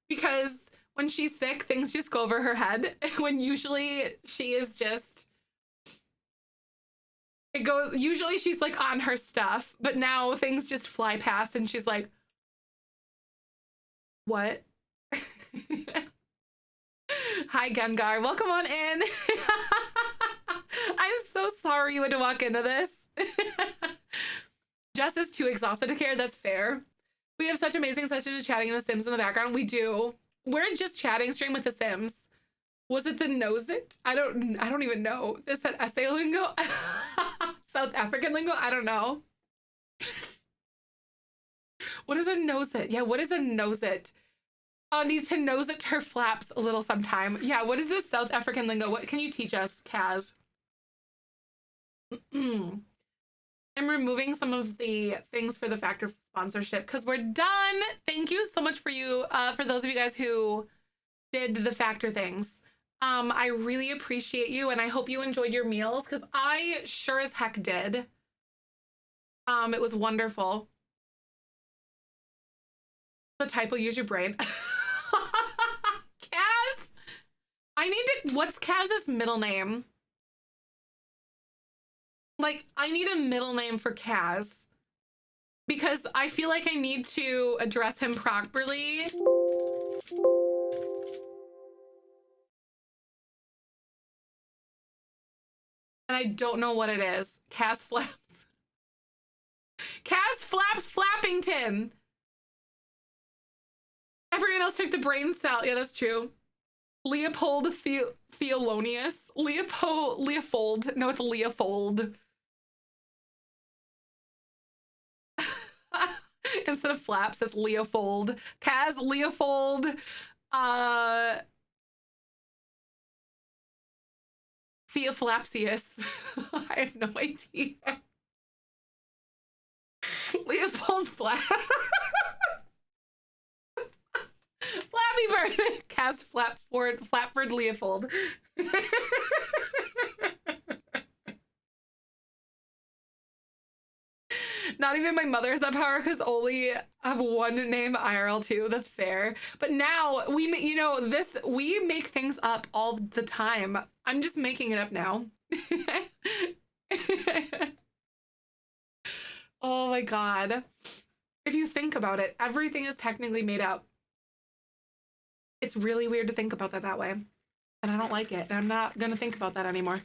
because when she's sick, things just go over her head. When usually she is just, it goes, usually she's like on her stuff, but now things just fly past and she's like, what? Hi, Gengar. Welcome on in. I'm so sorry you had to walk into this. Jess is too exhausted to care. That's fair. We have such amazing sessions of chatting in The Sims in the background. We do. We're just chatting stream with The Sims. Was it the nose it? I don't even know. Is that essay lingo? South African lingo? I don't know. What is a nose it? Yeah, what is a nose it? Needs to nose it to her flaps a little sometime. Yeah, what is this South African lingo? What can you teach us, Kaz? I'm removing some of the things for the Factor sponsorship because we're done. Thank you so much for those of you guys who did the Factor things. I really appreciate you, and I hope you enjoyed your meals because I sure as heck did. It was wonderful. The typo, use your brain. Kaz, I need to, what's Kaz's middle name? Like, I need a middle name for Kaz because I feel like I need to address him properly. And I don't know what it is. Kaz Flaps. Kaz Flaps Flappington. Everyone else took the brain cell. Yeah, that's true. Leopold Theolonius. Leopold. No, it's Leopold. Instead of flaps, it's Leopold. Kaz, Leopold. Theophlapsius. I have no idea. Leopold Flap. Flappy Bird. Kaz Flapford Leopold. Not even my mother has that power because only have one name IRL too. That's fair. But now we, you know, we make things up all the time. I'm just making it up now. Oh my God. If you think about it, everything is technically made up. It's really weird to think about that way. And I don't like it. And I'm not going to think about that anymore.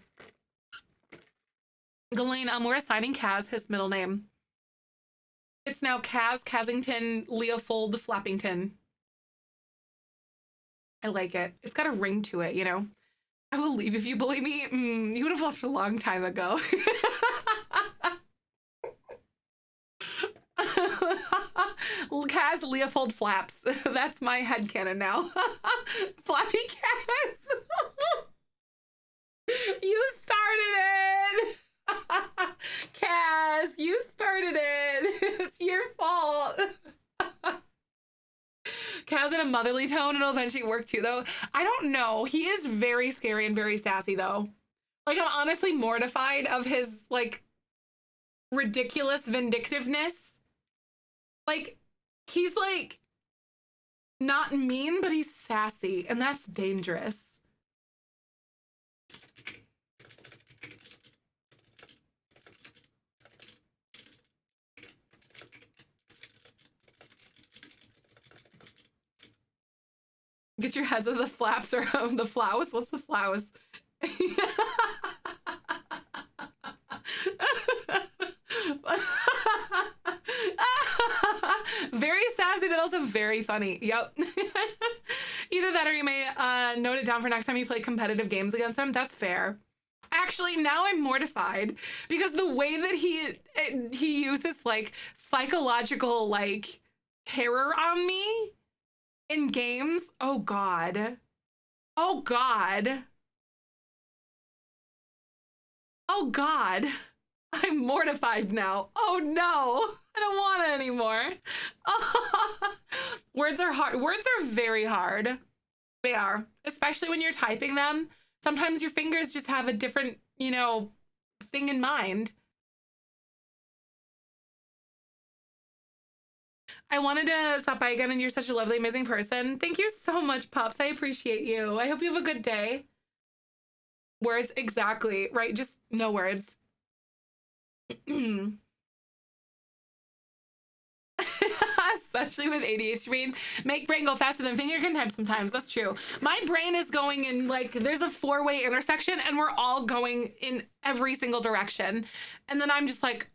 Ghislaine, we're assigning Kaz his middle name. It's now Kaz Kazington Leopold Flappington. I like it. It's got a ring to it, you know? I will leave if you bully me. You would have left a long time ago. Kaz Leopold Flaps. That's my headcanon now. Flappy Kaz. You started it. Kaz, you started it. It's your fault. Kaz in a motherly tone, it'll eventually work too, though. I don't know. He is very scary and very sassy, though. Like, I'm honestly mortified of his, like, ridiculous vindictiveness. Like, he's, like, not mean, but he's sassy, and that's dangerous. Get your heads of the flaps or of the flouse. What's the flouse? Very sassy, but also very funny. Yep. Either that or you may note it down for next time you play competitive games against him. That's fair. Actually, now I'm mortified because the way that he uses like psychological like terror on me in games. Oh God. Oh God. Oh God. I'm mortified now. Oh no. I don't want it anymore. Oh. Words are hard. Words are very hard. They are. Especially when you're typing them. Sometimes your fingers just have a different, you know, thing in mind. I wanted to stop by again, and you're such a lovely, amazing person. Thank you so much, Pops. I appreciate you. I hope you have a good day. Words, exactly, right? Just no words. Especially with ADHD brain. Make brain go faster than finger can type sometimes. That's true. My brain is going in like, there's a four-way intersection, and we're all going in every single direction. And then I'm just like...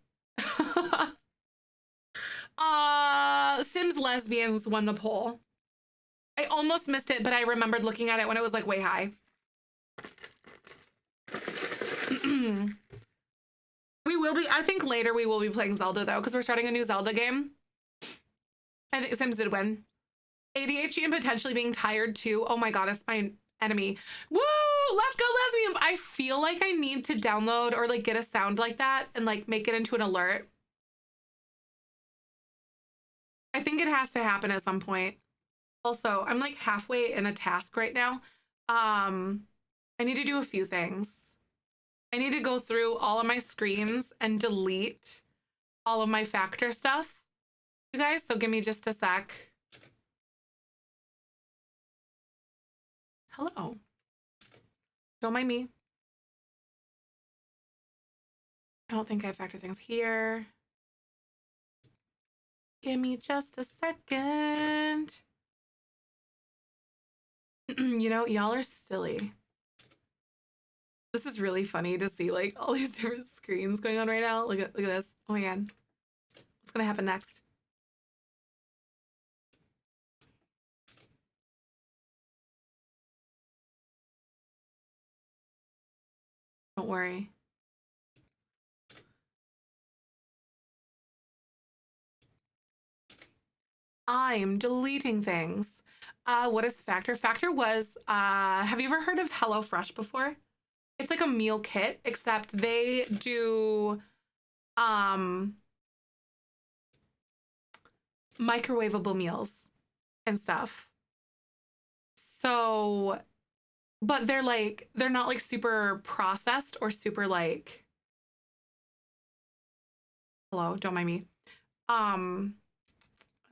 Sims Lesbians won the poll. I almost missed it, but I remembered looking at it when it was like way high. We will be, I think later we will be playing Zelda though, because we're starting a new Zelda game. I think Sims did win. ADHD and potentially being tired too. Oh my God, it's my enemy. Woo! Let's go lesbians! I feel like I need to download or like get a sound like that and like make it into an alert. I think it has to happen at some point. Also, I'm like halfway in a task right now. I need to do a few things. I need to go through all of my screens and delete all of my factor stuff, you guys. So give me just a sec. Hello. Don't mind me. I don't think I factor things here. Give me just a second. You know, y'all are silly. This is really funny to see like all these different screens going on right now. Look at this. Oh my God. What's gonna happen next? Don't worry. I'm deleting things. What is Factor? Factor was, have you ever heard of HelloFresh before? It's like a meal kit, except they do microwavable meals and stuff. So, but they're not like super processed or super like, hello, don't mind me. I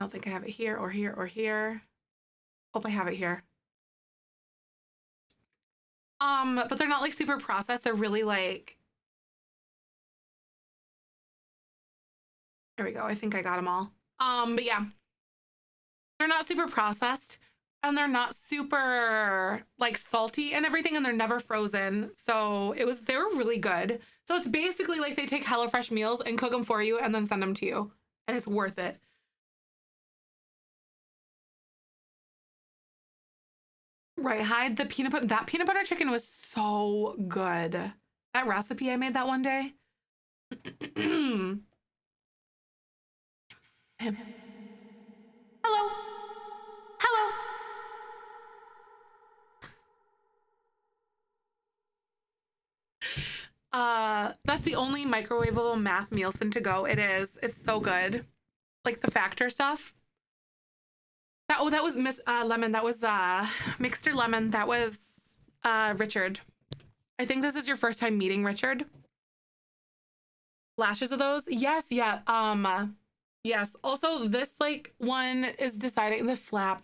don't think I have it here or here or here. Hope I have it here. But they're not like super processed. They're really like, there we go. I think I got them all. But yeah, they're not super processed and they're not super like salty and everything, and they're never frozen. So they were really good. So it's basically like they take HelloFresh meals and cook them for you and then send them to you, and it's worth it. Right, hide the peanut butter. That peanut butter chicken was so good. That recipe I made that one day. Hello. Hello. That's the only microwavable math Mealson to go. It is. It's so good. Like the Factor stuff. That was Miss Lemon. That was Mixter Lemon. That was Richard. I think this is your first time meeting Richard. Lashes of those? Yes, yeah. Yes. Also, this like one is deciding the flap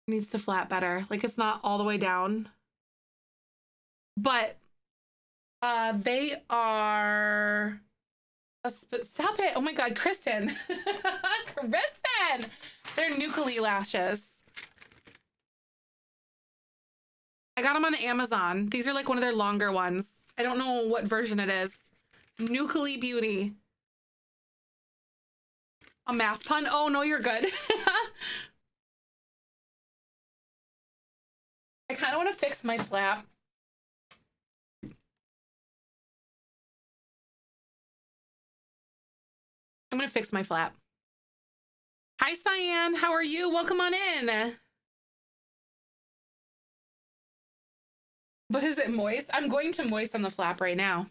needs to flap better. Like it's not all the way down. But they are stop it. Oh my god, Kristen. Kristen. They're Nuclei lashes. I got them on Amazon. These are like one of their longer ones. I don't know what version it is. Nuclei Beauty. A math pun? Oh no, you're good. I kind of want to fix my flap. I'm gonna fix my flap. Hi, Cyan. How are you? Welcome on in. But is it moist? I'm going to moisten the flap right now.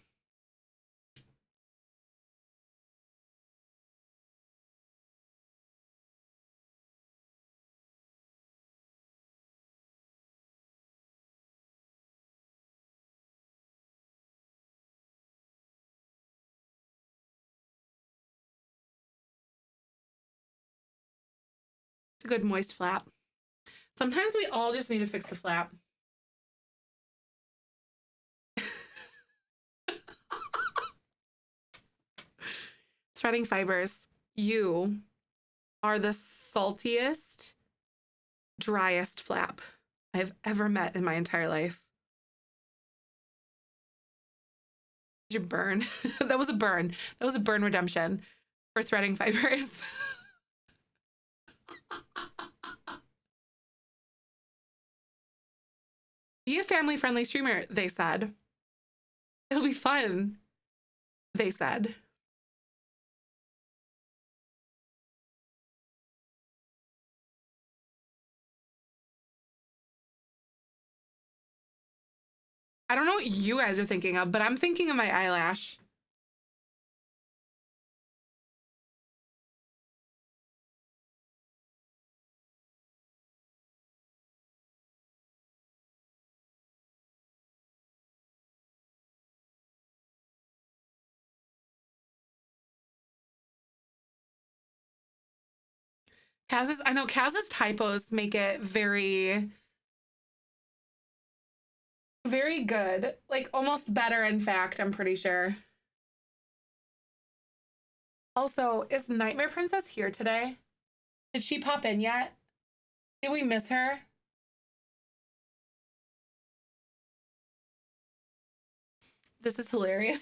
It's a good moist flap. Sometimes we all just need to fix the flap. Threading fibers. You are the saltiest, driest flap I've ever met in my entire life. Did you burn? That was a burn. That was a burn redemption for threading fibers. Be a family-friendly streamer, they said. It'll be fun, they said. I don't know what you guys are thinking of, but I'm thinking of my eyelash. I know Kaz's typos make it very, very good. Like almost better, in fact, I'm pretty sure. Also, is Nightmare Princess here today? Did she pop in yet? Did we miss her? This is hilarious.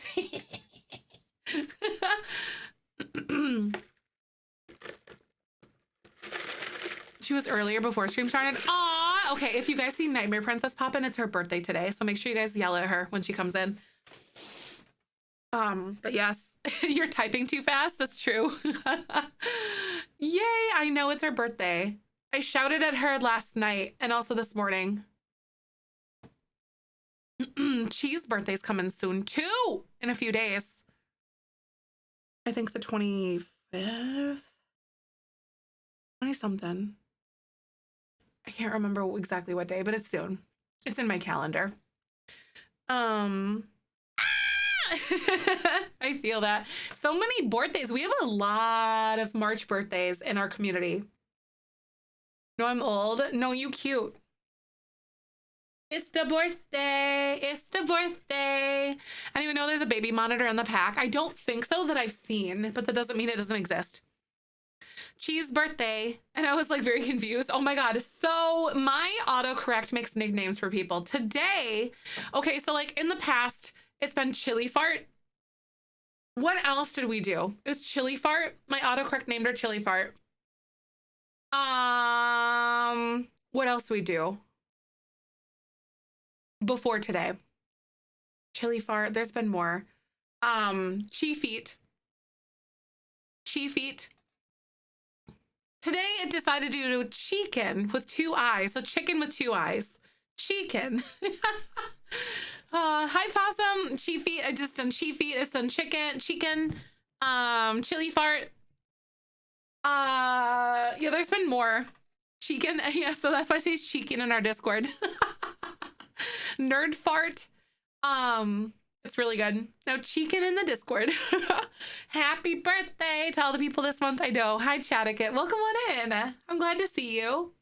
She was earlier before stream started. Aw, Okay, if you guys see Nightmare Princess pop in, it's her birthday today. So make sure you guys yell at her when she comes in. But yes, you're typing too fast. That's true. Yay, I know it's her birthday. I shouted at her last night and also this morning. Cheese birthday's coming soon too, in a few days. I think the 25th, 20 something. I can't remember exactly what day, but it's soon. It's in my calendar. I feel that. So many birthdays. We have a lot of March birthdays in our community. No, I'm old. No, you cute. It's the birthday. It's the birthday. I don't even know there's a baby monitor in the pack. I don't think so that I've seen, but that doesn't mean it doesn't exist. Cheese birthday. And I was like very confused. Oh my God. So my autocorrect makes nicknames for people. Today, okay, so like in the past, it's been chili fart. What else did we do? It was chili fart. My autocorrect named her chili fart. What else do we do? Before today. Chili fart. There's been more. Chi feet. Chi feet. Today it decided to do chicken with 2 eyes. So chicken with 2 eyes. Chicken. Hi Possum. Chi feet. I just done chi feet. It's done chicken. Chili fart. Yeah, there's been more. Chicken. Yeah, so that's why she's chicken in our Discord. Nerd fart. It's really good. Now chicken in the Discord. Happy birthday to all the people this month I know. Hi Chatticut. Welcome on in. I'm glad to see you.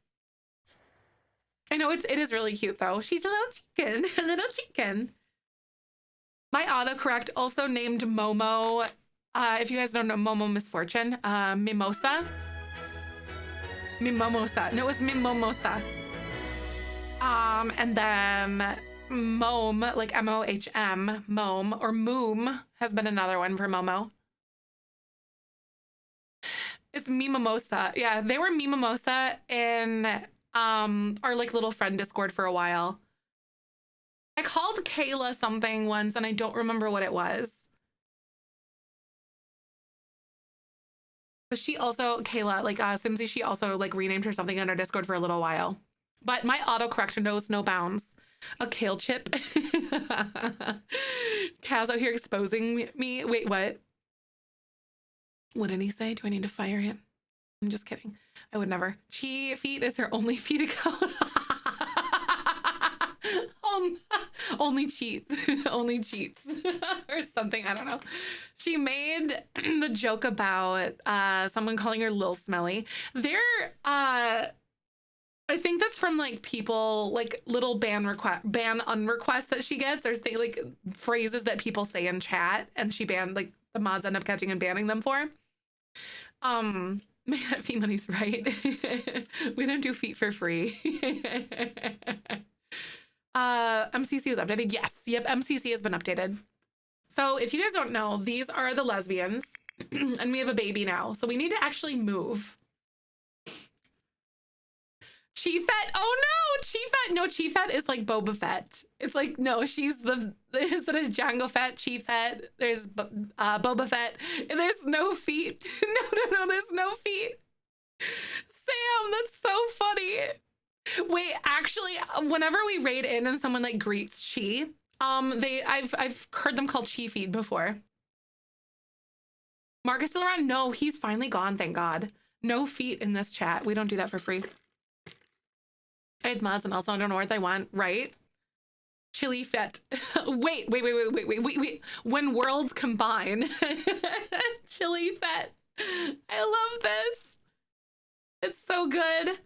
I know it is really cute though. She's a little chicken. A little chicken. My autocorrect also named Momo. If you guys don't know Momo Misfortune, Mimosa. Mimosa. No, it was Mimosa. And then Mom, like M-O-H-M, Mom, or Moom has been another one for Momo. It's Mimosa. Yeah, they were Mimosa in our like little friend Discord for a while. I called Kayla something once and I don't remember what it was. But she also, Kayla, like Simsy, she also like renamed her something on our Discord for a little while. But my autocorrection knows no bounds. A kale chip. Kaz out here exposing me. Wait, what? What did he say? Do I need to fire him? I'm just kidding. I would never. Chi feet is her only feet account. Only cheats. Only cheats. Or something. I don't know. She made the joke about someone calling her Lil Smelly. They're I think that's from like people, like little ban unrequests that she gets, or like phrases that people say in chat and she banned, like the mods end up catching and banning them for. Feet money's right. We don't do feet for free. MCC is updated. Yes. Yep. MCC has been updated. So if you guys don't know, these are the lesbians and we have a baby now. So we need to actually move. Chiefette. Oh no, Chiefette. No, Chiefette is like Boba Fett. It's like, no, she's instead of Jango Fett, Chiefette. There's Boba Fett. And there's no feet. No, there's no feet. Sam, that's so funny. Wait, actually, whenever we raid in and someone like greets Chi, I've heard them called Chi feed before. Marcus still around? No, he's finally gone, thank God. No feet in this chat. We don't do that for free. I had mods and also I don't know what they want, right? Chili Fett. Wait. When worlds combine. Chili Fett. I love this. It's so good.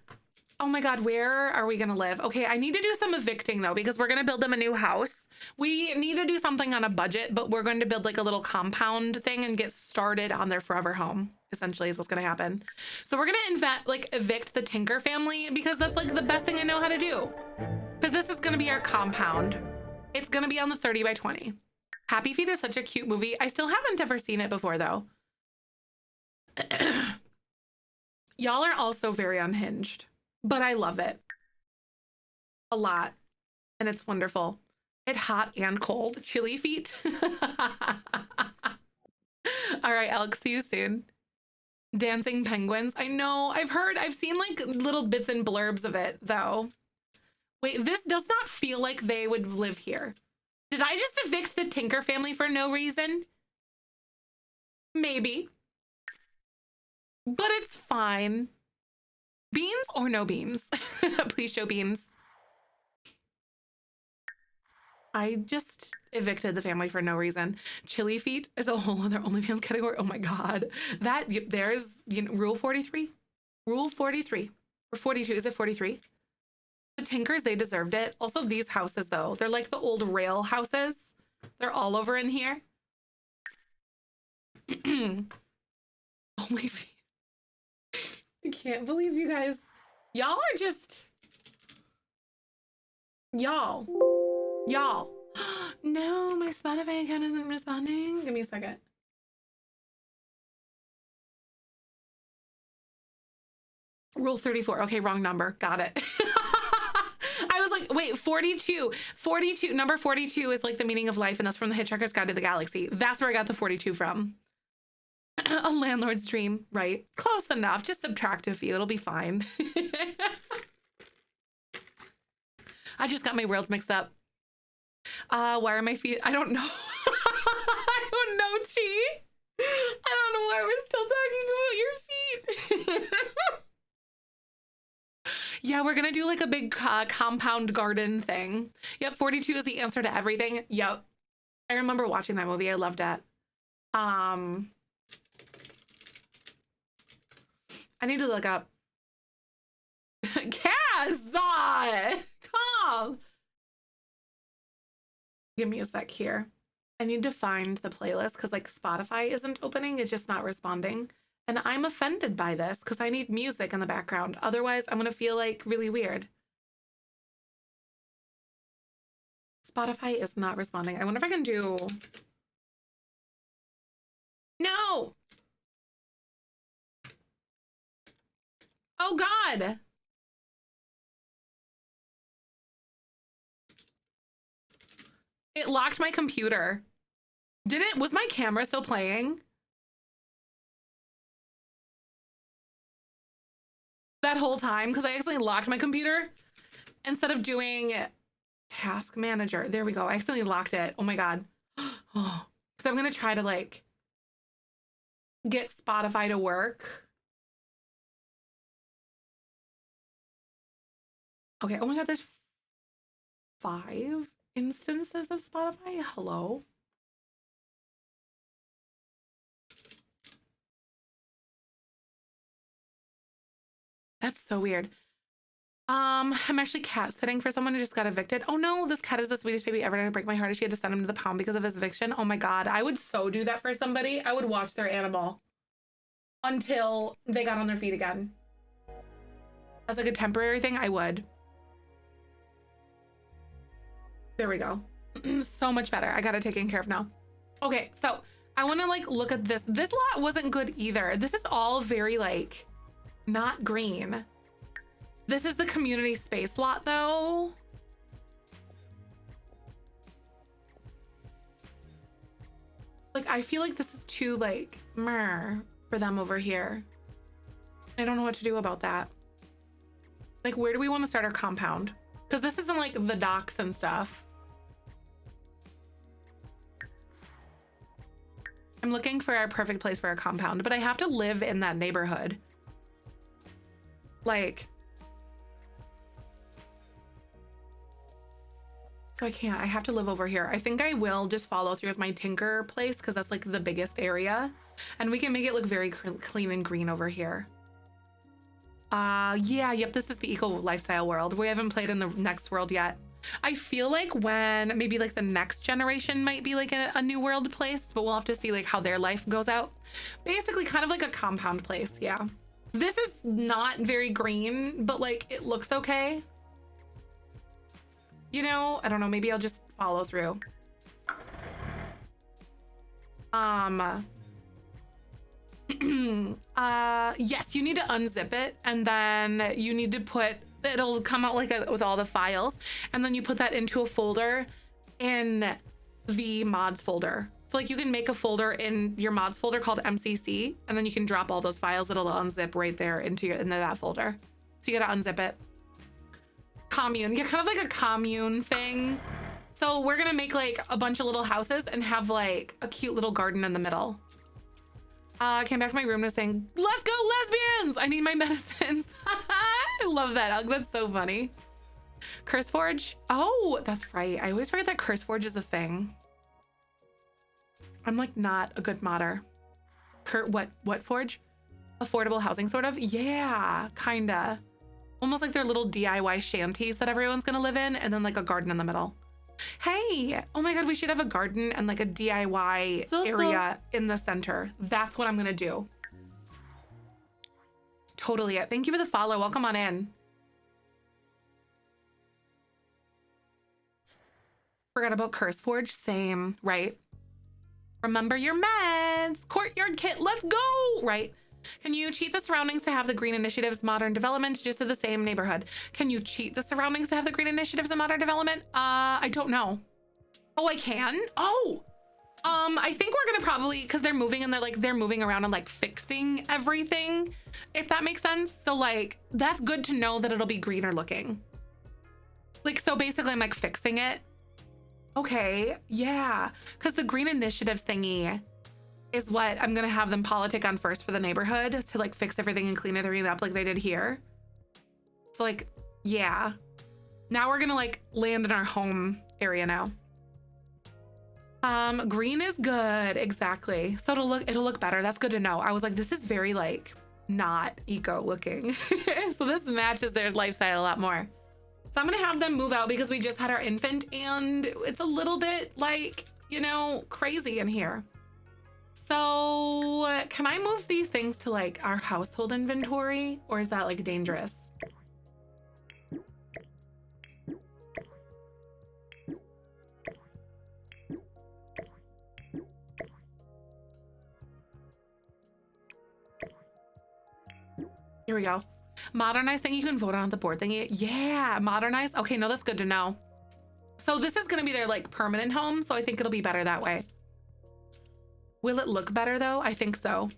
Oh my God, where are we gonna live? Okay, I need to do some evicting though, because we're gonna build them a new house. We need to do something on a budget, but we're going to build like a little compound thing and get started on their forever home, essentially is what's gonna happen. So we're gonna evict the Tinker family because that's like the best thing I know how to do. Because this is gonna be our compound. It's gonna be on the 30 by 20. Happy Feet is such a cute movie. I still haven't ever seen it before though. Y'all are also very unhinged, but I love it. a lot. And it's wonderful. It's hot and cold. Chilly feet. All right, Alex, see you soon. Dancing penguins. I know. I've seen like little bits and blurbs of it though. Wait, this does not feel like they would live here. Did I just evict the Tinker family for no reason? Maybe. But it's fine. Beans or no beans? Please show beans. I just evicted the family for no reason. Chili feet is a whole other OnlyFans category. Oh my God. That, there's, you know, rule 43. Rule 43. Or 42. Is it 43? The Tinkers, they deserved it. Also, these houses, though. They're like the old rail houses. They're all over in here. Only feet. I can't believe you guys. Y'all are just... Y'all. No, my Spotify account isn't responding. Give me a second. Rule 34. Okay, wrong number. Got it. I was like, wait, 42. 42. Number 42 is like the meaning of life, and that's from the Hitchhiker's Guide to the Galaxy. That's where I got the 42 from. A landlord's dream, right? Close enough. Just subtract a few. It'll be fine. I just got my worlds mixed up. Why are my feet? I don't know. I don't know, Chi. I don't know why we're still talking about your feet. Yeah, we're gonna do like a big compound garden thing. Yep, 42 is the answer to everything. Yep. I remember watching that movie. I loved it. I need to look up. Kaz! Calm! Give me a sec here. I need to find the playlist because like Spotify isn't opening. It's just not responding. And I'm offended by this because I need music in the background. Otherwise, I'm going to feel like really weird. Spotify is not responding. I wonder if I can do... No! Oh, God! It locked my computer. Did it? Was my camera still playing? That whole time? Because I accidentally locked my computer instead of doing task manager. There we go. I accidentally locked it. Oh my God. Oh, because I'm going to try to like get Spotify to work. Okay. Oh my God. There's 5 instances of Spotify. Hello. That's so weird. I'm actually cat sitting for someone who just got evicted. Oh no, this cat is the sweetest baby ever. Gonna break my heart if she had to send him to the pound because of his eviction. Oh my God, I would so do that for somebody. I would watch their animal until they got on their feet again. As like a temporary thing, I would. There we go. So much better. I got it taken care of now. Okay, so I want to like look at this. This lot wasn't good either. This is all very like not green. This is the community space lot though. Like I feel like this is too like meh for them over here. I don't know what to do about that. Like where do we want to start our compound? Because this isn't like the docks and stuff. I'm looking for our perfect place for a compound, but I have to live in that neighborhood. Like, so I can't, I have to live over here. I think I will just follow through with my Tinker place because that's like the biggest area. And we can make it look very clean and green over here. Yeah, yep, this is the eco lifestyle world. We haven't played in the next world yet. I feel like when maybe like the next generation might be like a new world place, but we'll have to see like how their life goes out. Basically kind of like a compound place, yeah. This is not very green, but like it looks okay. You know, I don't know, maybe I'll just follow through. Yes, you need to unzip it and then you need to put It'll come out like with all the files, and then you put that into a folder in the mods folder. So like you can make a folder in your mods folder called MCC, and then you can drop all those files. It'll unzip right there into that folder. So you gotta unzip it. Commune, yeah, kind of like a commune thing. So we're gonna make like a bunch of little houses and have like a cute little garden in the middle. I came back to my room and was saying, let's go lesbians! I need my medicines. I love that. That's so funny. CurseForge. Oh, that's right. I always forget that CurseForge is a thing. I'm like not a good modder. What Forge? Affordable housing, sort of? Yeah, kinda. Almost like they're little DIY shanties that everyone's gonna live in, and then like a garden in the middle. Hey, oh my God, we should have a garden and like a DIY area in the center. That's what I'm gonna do. Totally. Thank you for the follow. Welcome on in. Forgot about CurseForge. Same, right? Remember your meds. Courtyard kit, let's go, right? Can you cheat the surroundings to have the green initiatives modern development just in the same neighborhood? Can you cheat the surroundings to have the green initiatives and modern development? I don't know. Oh, I can? Oh, I think we're gonna probably, because they're moving and they're moving around and like fixing everything, if that makes sense. So like, that's good to know that it'll be greener looking. Like, so basically I'm like fixing it. Okay, yeah, because the green initiatives thingy is what I'm gonna have them politic on first for the neighborhood to like fix everything and clean everything up like they did here. So like, yeah. Now we're gonna like land in our home area now. Green is good, exactly. So it'll look better. That's good to know. I was like, this is very like not eco looking. So this matches their lifestyle a lot more. So I'm gonna have them move out because we just had our infant and it's a little bit like, you know, crazy in here. So can I move these things to like our household inventory, or is that like dangerous? Here we go. Modernize thing you can vote on the board thingy. Yeah, modernize. Okay, no, that's good to know. So this is gonna be their like permanent home, so I think it'll be better that way. Will it look better though? I think so.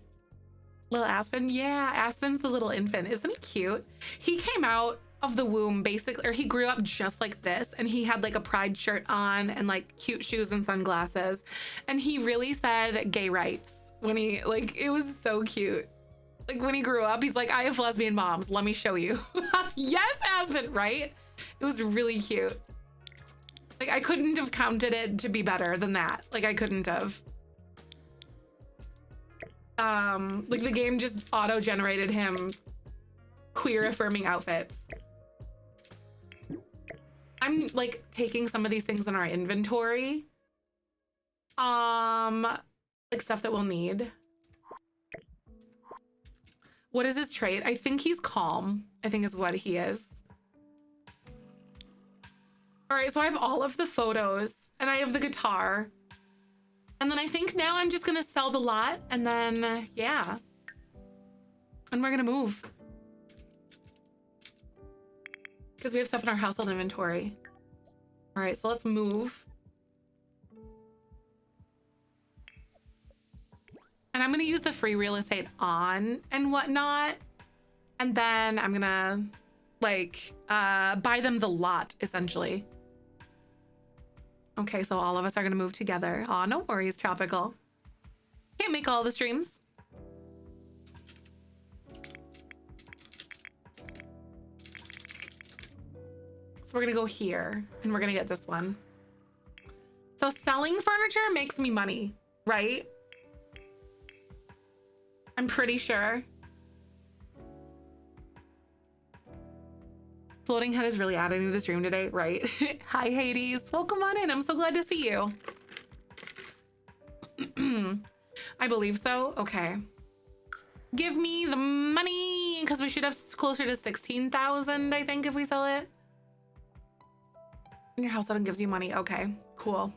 Little Aspen, yeah, Aspen's the little infant. Isn't he cute? He came out of the womb basically, or he grew up just like this, and he had like a pride shirt on and like cute shoes and sunglasses. And he really said gay rights when he, like, it was so cute. Like when he grew up, he's like, I have lesbian moms, let me show you. Yes, Aspen, right? It was really cute. Like I couldn't have counted it to be better than that. Like I couldn't have. Like the game just auto-generated him queer affirming outfits. I'm like taking some of these things in our inventory. Like stuff that we'll need. What is his trait? I think he's calm, I think is what he is. All right, so I have all of the photos and I have the guitar. And then I think now I'm just gonna sell the lot and then, yeah. And we're gonna move. Because we have stuff in our household inventory. All right, so let's move. And I'm gonna use the free real estate on and whatnot. And then I'm gonna like buy them the lot essentially. Okay, so all of us are gonna move together. Aw, no worries, Tropical. Can't make all the streams. So we're gonna go here and we're gonna get this one. So selling furniture makes me money, right? I'm pretty sure. Floating head is really adding to the stream today, right? Hi, Hades. Welcome on in. I'm so glad to see you. I believe so. Okay. Give me the money because we should have closer to 16,000, I think, if we sell it. And your house suddenly gives you money. Okay, cool.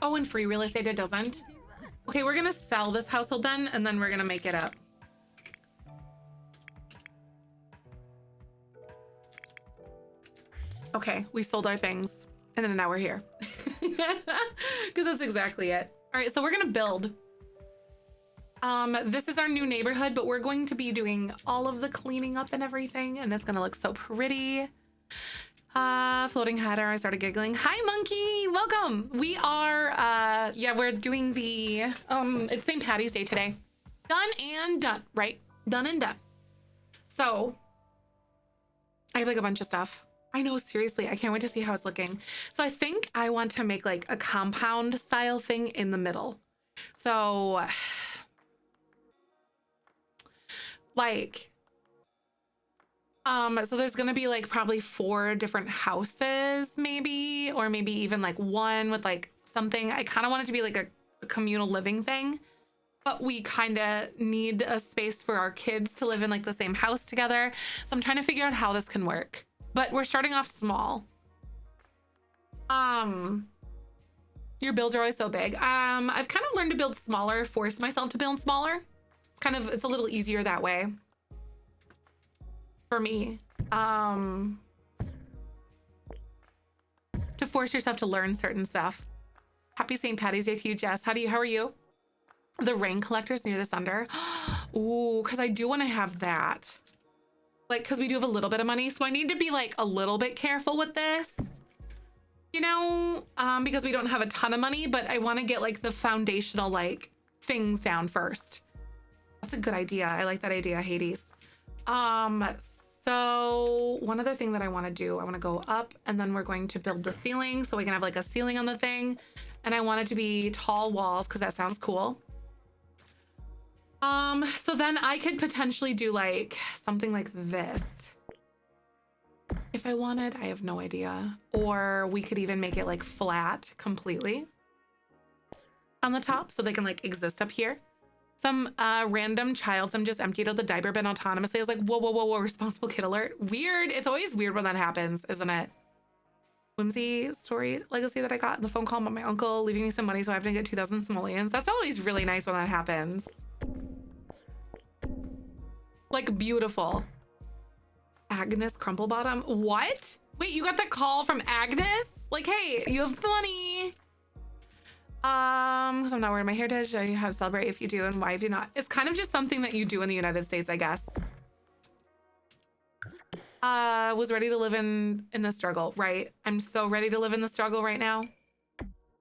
Oh, and free real estate, it doesn't. Okay, we're gonna sell this household then, and then we're gonna make it up. Okay, we sold our things and then now we're here. Because that's exactly it. All right, so we're gonna build. This is our new neighborhood, but we're going to be doing all of the cleaning up and everything, and it's gonna look so pretty. Floating header, I started giggling. Hi, monkey, welcome. We are, yeah, we're doing the, it's St. Patty's Day today. Done and done, right? Done and done. So, I have like a bunch of stuff. I know, seriously, I can't wait to see how it's looking. So I think I want to make like a compound style thing in the middle. So, like, so there's gonna be like probably 4 different houses maybe, or maybe even like one with like something. I kind of want it to be like a communal living thing, but we kind of need a space for our kids to live in like the same house together. So I'm trying to figure out how this can work, but we're starting off small. Your builds are always so big. I've kind of learned to build smaller, forced myself to build smaller. It's a little easier that way for me. To force yourself to learn certain stuff. Happy St. Patty's Day to you, Jess. How are you? The rain collectors near the thunder. Ooh, because I do want to have that. Like, because we do have a little bit of money, so I need to be like a little bit careful with this. You know, because we don't have a ton of money, but I want to get like the foundational like things down first. That's a good idea. I like that idea, Hades. So one other thing that I want to do, I want to go up and then we're going to build the ceiling so we can have like a ceiling on the thing. And I want it to be tall walls because that sounds cool. So then I could potentially do like something like this. If I wanted, I have no idea. Or we could even make it like flat completely on the top so they can like exist up here. Some random child, some just emptied out the diaper bin autonomously. I was like, whoa, whoa, whoa, whoa, responsible kid alert. Weird. It's always weird when that happens, isn't it? Whimsy story legacy that I got, the phone call about my uncle leaving me some money so I have to get 2,000 simoleons. That's always really nice when that happens. Like, beautiful. Agnes Crumplebottom. What? Wait, you got the call from Agnes? Like, hey, you have the money. Because I'm not wearing my heritage. I have to celebrate if you do and why if you not. It's kind of just something that you do in the United States, I guess. Was ready to live in the struggle, right? I'm so ready to live in the struggle right now.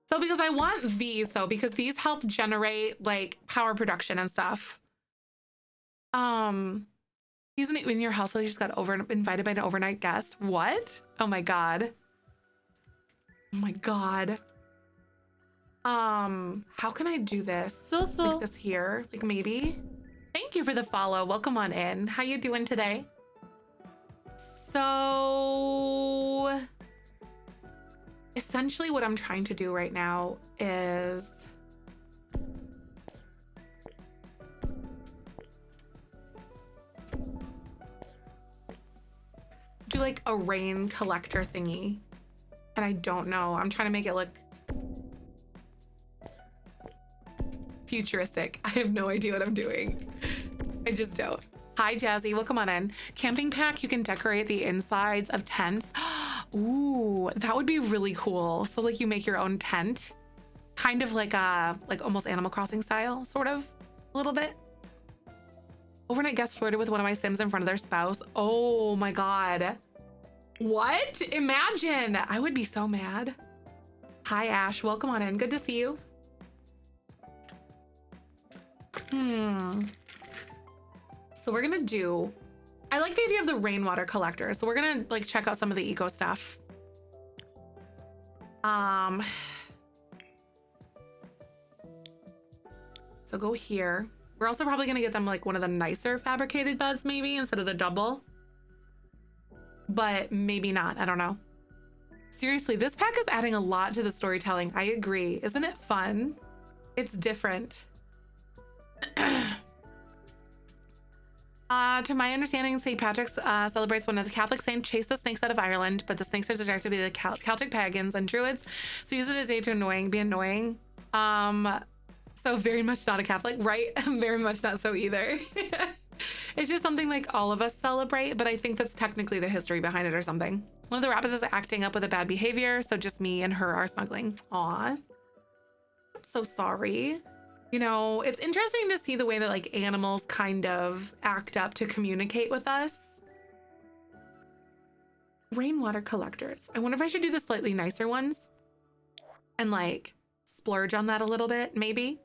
So because I want these though, because these help generate like power production and stuff. He's in your household. You just got invited by an overnight guest. What? Oh my God. Oh my God. How can I do this? Like this here, like maybe. Thank you for the follow. Welcome on in. How you doing today? So essentially what I'm trying to do right now is do like a rain collector thingy. And I don't know. I'm trying to make it look futuristic. I have no idea what I'm doing. I just don't. Hi, Jazzy. Welcome on in. Camping pack, you can decorate the insides of tents. Ooh, that would be really cool. So like you make your own tent, kind of like almost Animal Crossing style, sort of, a little bit. Overnight guest flirted with one of my Sims in front of their spouse. Oh my God. What? Imagine. I would be so mad. Hi, Ash. Welcome on in. Good to see you. So we're gonna do, I like the idea of the rainwater collector. So we're gonna like check out some of the eco stuff. So go here. We're also probably gonna get them like one of the nicer fabricated beds maybe instead of the double. But maybe not, I don't know. Seriously, this pack is adding a lot to the storytelling. I agree. Isn't it fun? It's different. To my understanding, St. Patrick's celebrates one of the Catholic saints chased the snakes out of Ireland, but the snakes are projected to be the Celtic pagans and druids, so use it as a day to be annoying. So very much not a Catholic, right? Very much not so either. It's just something like all of us celebrate, but I think that's technically the history behind it or something. One of the rabbits is acting up with a bad behavior, so just me and her are snuggling. Aw. I'm so sorry. You know, it's interesting to see the way that like animals kind of act up to communicate with us. Rainwater collectors. I wonder if I should do the slightly nicer ones and like splurge on that a little bit, maybe.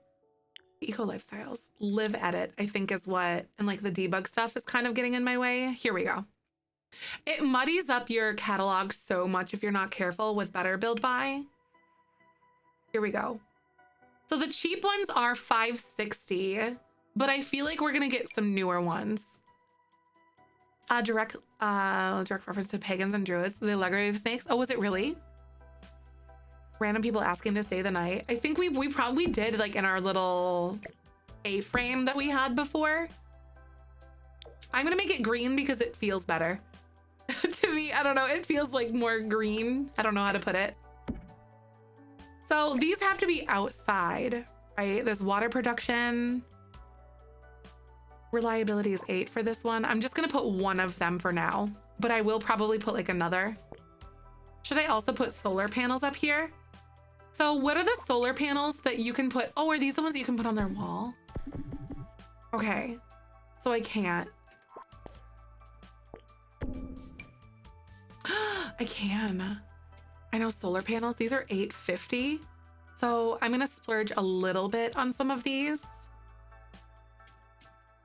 Eco lifestyles. Live edit, I think is what, and like the debug stuff is kind of getting in my way. Here we go. It muddies up your catalog so much if you're not careful with better build by. Here we go. So the cheap ones are $5.60, but I feel like we're gonna get some newer ones. Direct reference to pagans and druids, the Allegory of Snakes. Oh, was it really? Random people asking to stay the night. I think we probably did like in our little A-frame that we had before. I'm gonna make it green because it feels better. To me, I don't know, it feels like more green. I don't know how to put it. So these have to be outside, right? There's water production. Reliability is 8 for this one. I'm just gonna put one of them for now, but I will probably put like another. Should I also put solar panels up here? So what are the solar panels that you can put? Oh, are these the ones that you can put on their wall? Okay, so I can't. I can. I know solar panels, these are $8.50. So I'm gonna splurge a little bit on some of these.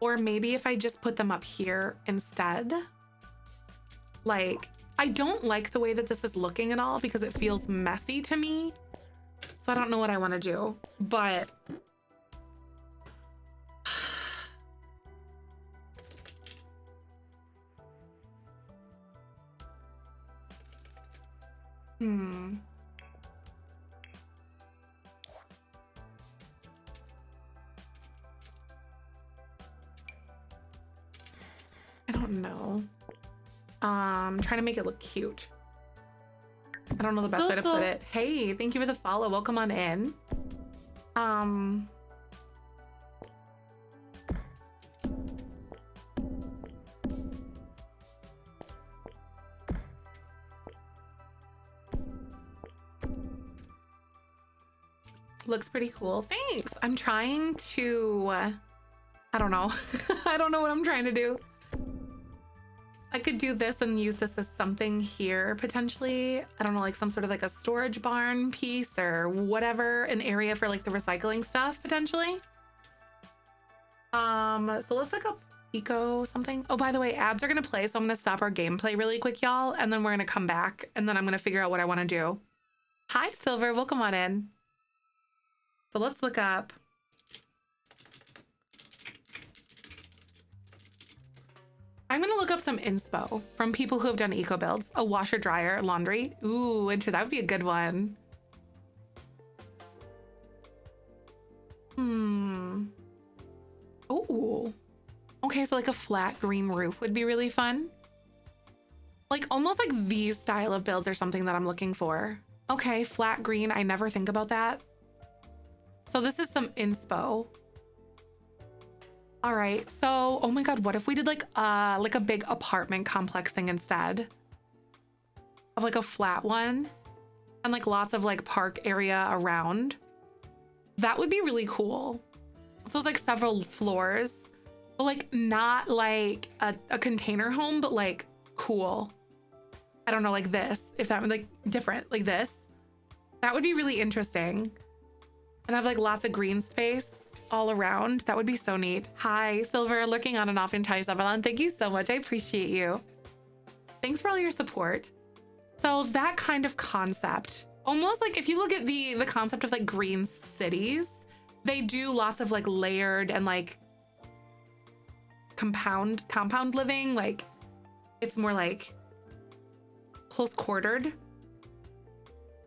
Or maybe if I just put them up here instead. Like, I don't like the way that this is looking at all because it feels messy to me. So I don't know what I want to do, but I don't know. Trying to make it look cute. I don't know the best way to put it. Hey, thank you for the follow. Welcome on in. Looks pretty cool. Thanks. I'm trying to, I don't know. I don't know what I'm trying to do. I could do this and use this as something here potentially. I don't know, like some sort of like a storage barn piece or whatever, an area for like the recycling stuff potentially. So let's look up eco something. Oh, by the way, ads are gonna play, so I'm gonna stop our gameplay really quick, y'all, and then we're gonna come back and then I'm gonna figure out what I want to do. Hi, Silver, welcome on in. So let's look up. I'm gonna look up some inspo from people who have done eco builds. A washer, dryer, laundry. Ooh, winter, that would be a good one. Oh, okay, so like a flat green roof would be really fun. Like almost like these style of builds are something that I'm looking for. Okay, flat green, I never think about that. So this is some inspo. All right, so, oh my God, what if we did like a big apartment complex thing instead of like a flat one and like lots of like park area around? That would be really cool. So it's like several floors, but like not like a container home, but like cool. I don't know, like this, if that was like different, like this. That would be really interesting. And have like lots of green space all around. That would be so neat. Hi, Silver, lurking on and off in Tiny Avalon. Thank you so much. I appreciate you. Thanks for all your support. So that kind of concept, almost like if you look at the concept of like green cities, they do lots of like layered and like compound living. Like it's more like close quartered.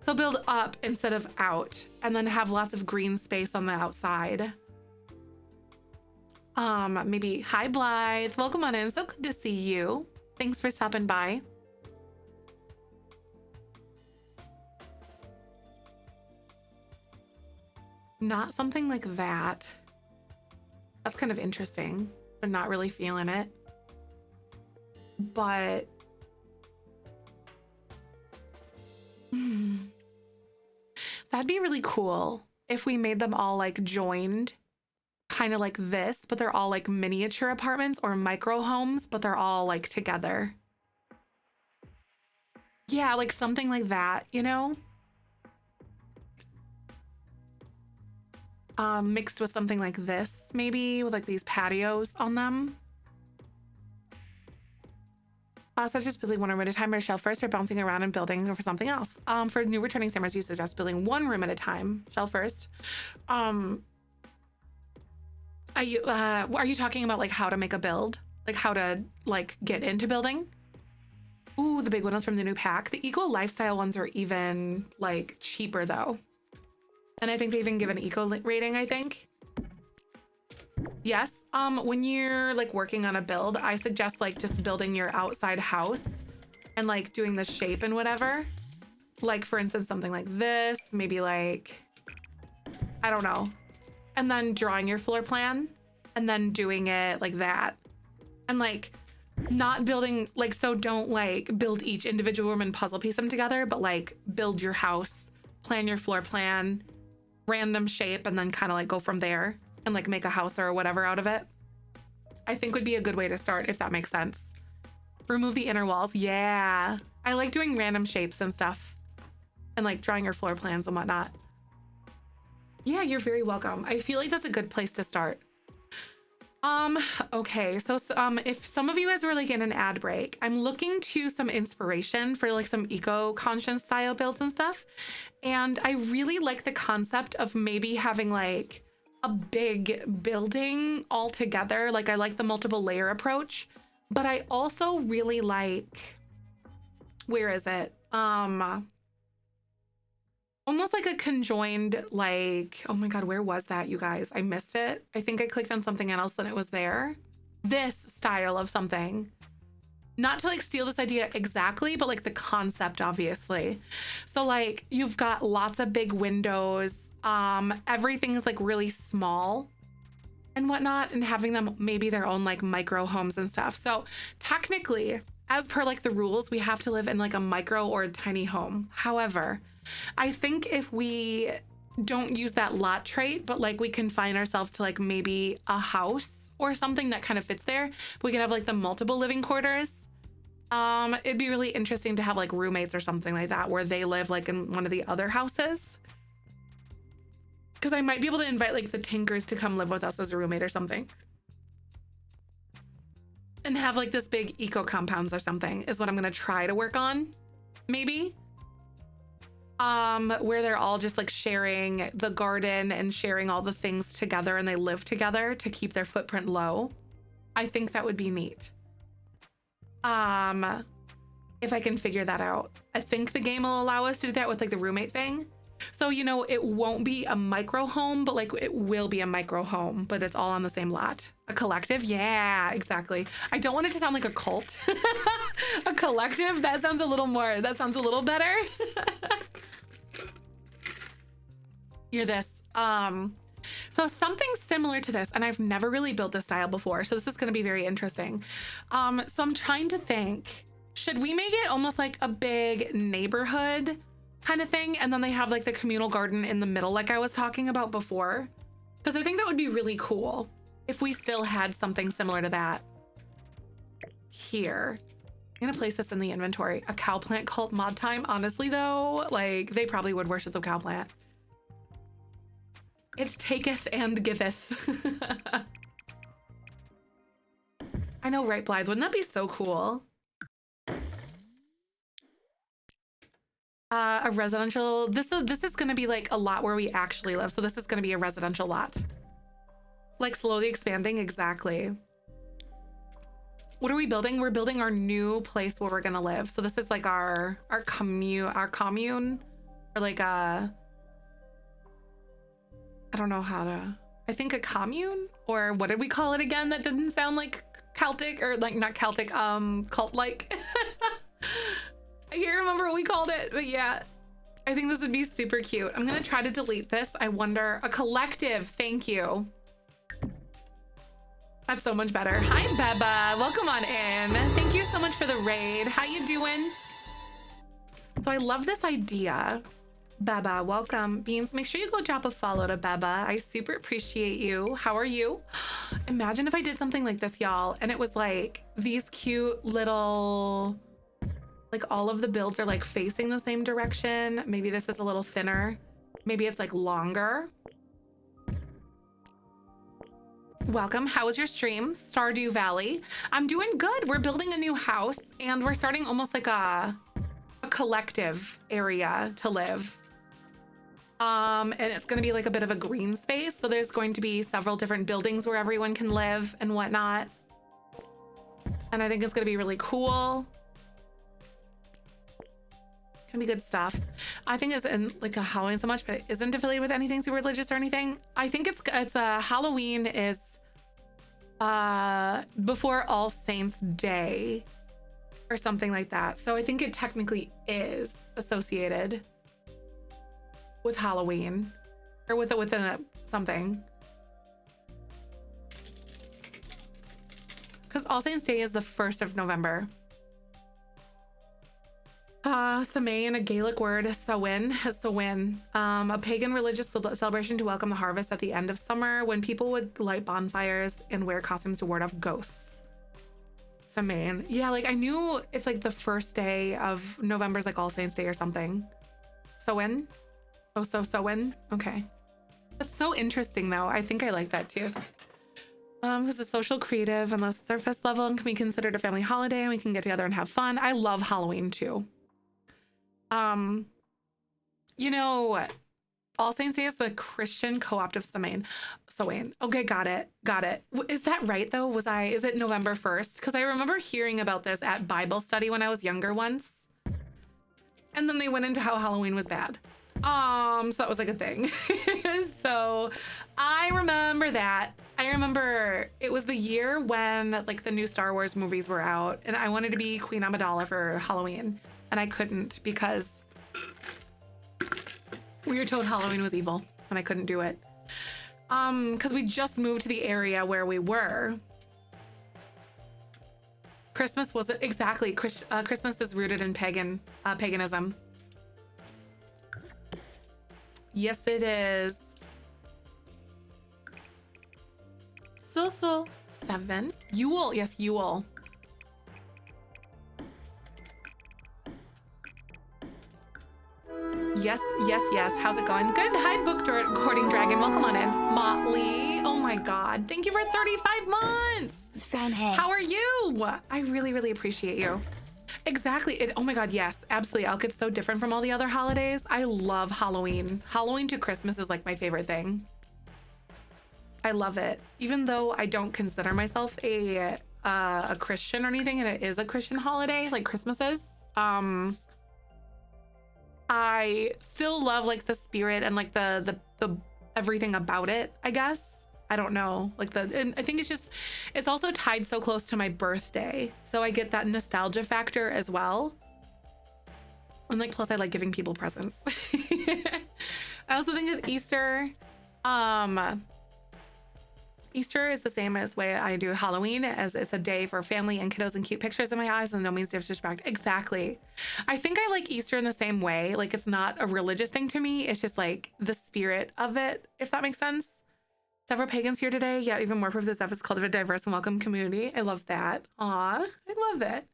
So build up instead of out and then have lots of green space on the outside. Maybe, hi Blythe, welcome on in. So good to see you. Thanks for stopping by. Not something like that. That's kind of interesting, but not really feeling it. But That'd be really cool if we made them all like joined, kind of like this, but they're all like miniature apartments or micro homes, but they're all like together. Yeah, like something like that, you know? Mixed with something like this, maybe with like these patios on them. Such as building one room at a time or shell first, or bouncing around and building for something else. For new returning simmers, you suggest building one room at a time, shell first. Are you talking about like how to make a build? Like how to like get into building? Ooh, the big one was from the new pack. The eco lifestyle ones are even like cheaper though. And I think they even give an eco rating, I think. Yes, when you're like working on a build, I suggest like just building your outside house and like doing the shape and whatever. Like for instance, something like this, maybe like, I don't know. And then drawing your floor plan and then doing it like that. And like not building like, so don't like build each individual room and puzzle piece them together, but like build your house, plan your floor plan, random shape, and then kind of like go from there. And like make a house or whatever out of it. I think would be a good way to start, if that makes sense. Remove the inner walls. Yeah. I like doing random shapes and stuff. And like drawing your floor plans and whatnot. Yeah, you're very welcome. I feel like that's a good place to start. Okay, so if some of you guys were like in an ad break, I'm looking to some inspiration for like some eco-conscious style builds and stuff. And I really like the concept of maybe having like a big building all together. Like I like the multiple layer approach, but I also really like, where is it? Almost like a conjoined, like, oh my God, where was that, you guys? I missed it. I think I clicked on something else and it was there. This style of something. Not to like steal this idea exactly, but like the concept, obviously. So like you've got lots of big windows. Everything is like really small and whatnot, and having them maybe their own like micro homes and stuff. So technically, as per like the rules, we have to live in like a micro or a tiny home. However, I think if we don't use that lot trait, but like we confine ourselves to like maybe a house or something that kind of fits there, we can have like the multiple living quarters. It'd be really interesting to have like roommates or something like that where they live like in one of the other houses. Because I might be able to invite like the Tinkers to come live with us as a roommate or something. And have like this big eco compounds or something is what I'm gonna try to work on, maybe. Where they're all just like sharing the garden and sharing all the things together and they live together to keep their footprint low. I think that would be neat. If I can figure that out. I think the game will allow us to do that with like the roommate thing. So, you know, it won't be a micro home, but like it will be a micro home, but it's all on the same lot. A collective? Yeah, exactly. I don't want it to sound like a cult. A collective? That sounds a little better. Hear this. So something similar to this, and I've never really built this style before, so this is going to be very interesting. So I'm trying to think, should we make it almost like a big neighborhood kind of thing, and then they have like the communal garden in the middle like I was talking about before? Because I think that would be really cool if we still had something similar to that here. I'm gonna place this in the inventory. A cow plant cult mod time. Honestly though, like they probably would worship the cow plant. It taketh and giveth. I know, right, Blythe? Wouldn't that be so cool? A residential, this is gonna be like a lot where we actually live. So this is gonna be a residential lot. Like slowly expanding, exactly. What are we building? We're building our new place where we're gonna live. So this is like our commune, or like I don't know how to, I think a commune, or what did we call it again? That didn't sound like Celtic, or like not Celtic, cult-like. I can't remember what we called it, but yeah, I think this would be super cute. I'm gonna try to delete this. I wonder, a collective, thank you. That's so much better. Hi, Beba, welcome on in. Thank you so much for the raid. How you doing? So I love this idea. Baba, welcome. Beans, make sure you go drop a follow to Baba. I super appreciate you. How are you? Imagine if I did something like this, y'all, and it was like these cute little, like all of the builds are like facing the same direction. Maybe this is a little thinner. Maybe it's like longer. Welcome. How was your stream? Stardew Valley. I'm doing good. We're building a new house and we're starting almost like a collective area to live. And it's going to be like a bit of a green space. So there's going to be several different buildings where everyone can live and whatnot. And I think it's going to be really cool. Gonna be good stuff. I think it's in like a Halloween so much, but it isn't affiliated with anything super religious or anything. I think it's Halloween is before All Saints Day or something like that. So I think it technically is associated with Halloween or within something. Because All Saints Day is the 1st of November. Samain, a Gaelic word, Samhain, a pagan religious celebration to welcome the harvest at the end of summer when people would light bonfires and wear costumes to ward off ghosts. Samain. Yeah, like I knew it's like the first day of November's like All Saints Day or something. Samhain? Oh, Samhain? Okay. That's so interesting though. I think I like that too. Because it's social creative and less surface level and can be considered a family holiday and we can get together and have fun. I love Halloween too. You know, All Saints Day is the Christian co-opt of Samhain. Okay, got it. Is that right though? Is it November 1st? Because I remember hearing about this at Bible study when I was younger once. And then they went into how Halloween was bad. So that was like a thing. So I remember that. I remember it was the year when like the new Star Wars movies were out and I wanted to be Queen Amidala for Halloween and I couldn't because we were told Halloween was evil and I couldn't do it. Because we just moved to the area where we were. Christmas wasn't exactly, Christmas is rooted in paganism. Yes, it is. So 7. Yule. Yes, Yule. Yes. How's it going? Good. Hi, book recording dragon. Welcome on in. Motley. Oh my God. Thank you for 35 months. Zefrine, hey. How are you? I really appreciate you. Exactly. Oh my God. Yes, absolutely. Elk, it's so different from all the other holidays. I love Halloween. Halloween to Christmas is like my favorite thing. I love it. Even though I don't consider myself a Christian or anything, and it is a Christian holiday, like Christmas is. I still love like the spirit and like the everything about it, I guess. I don't know. And I think it's also tied so close to my birthday. So I get that nostalgia factor as well. And like, plus I like giving people presents. I also think of Easter. Easter is the same as way I do Halloween, as it's a day for family and kiddos and cute pictures in my eyes and no means disrespect. Exactly. I think I like Easter in the same way. Like it's not a religious thing to me. It's just like the spirit of it, if that makes sense. Several pagans here today. Yeah, even more proof that Zef is called a diverse and welcome community. I love that. Aw, I love that.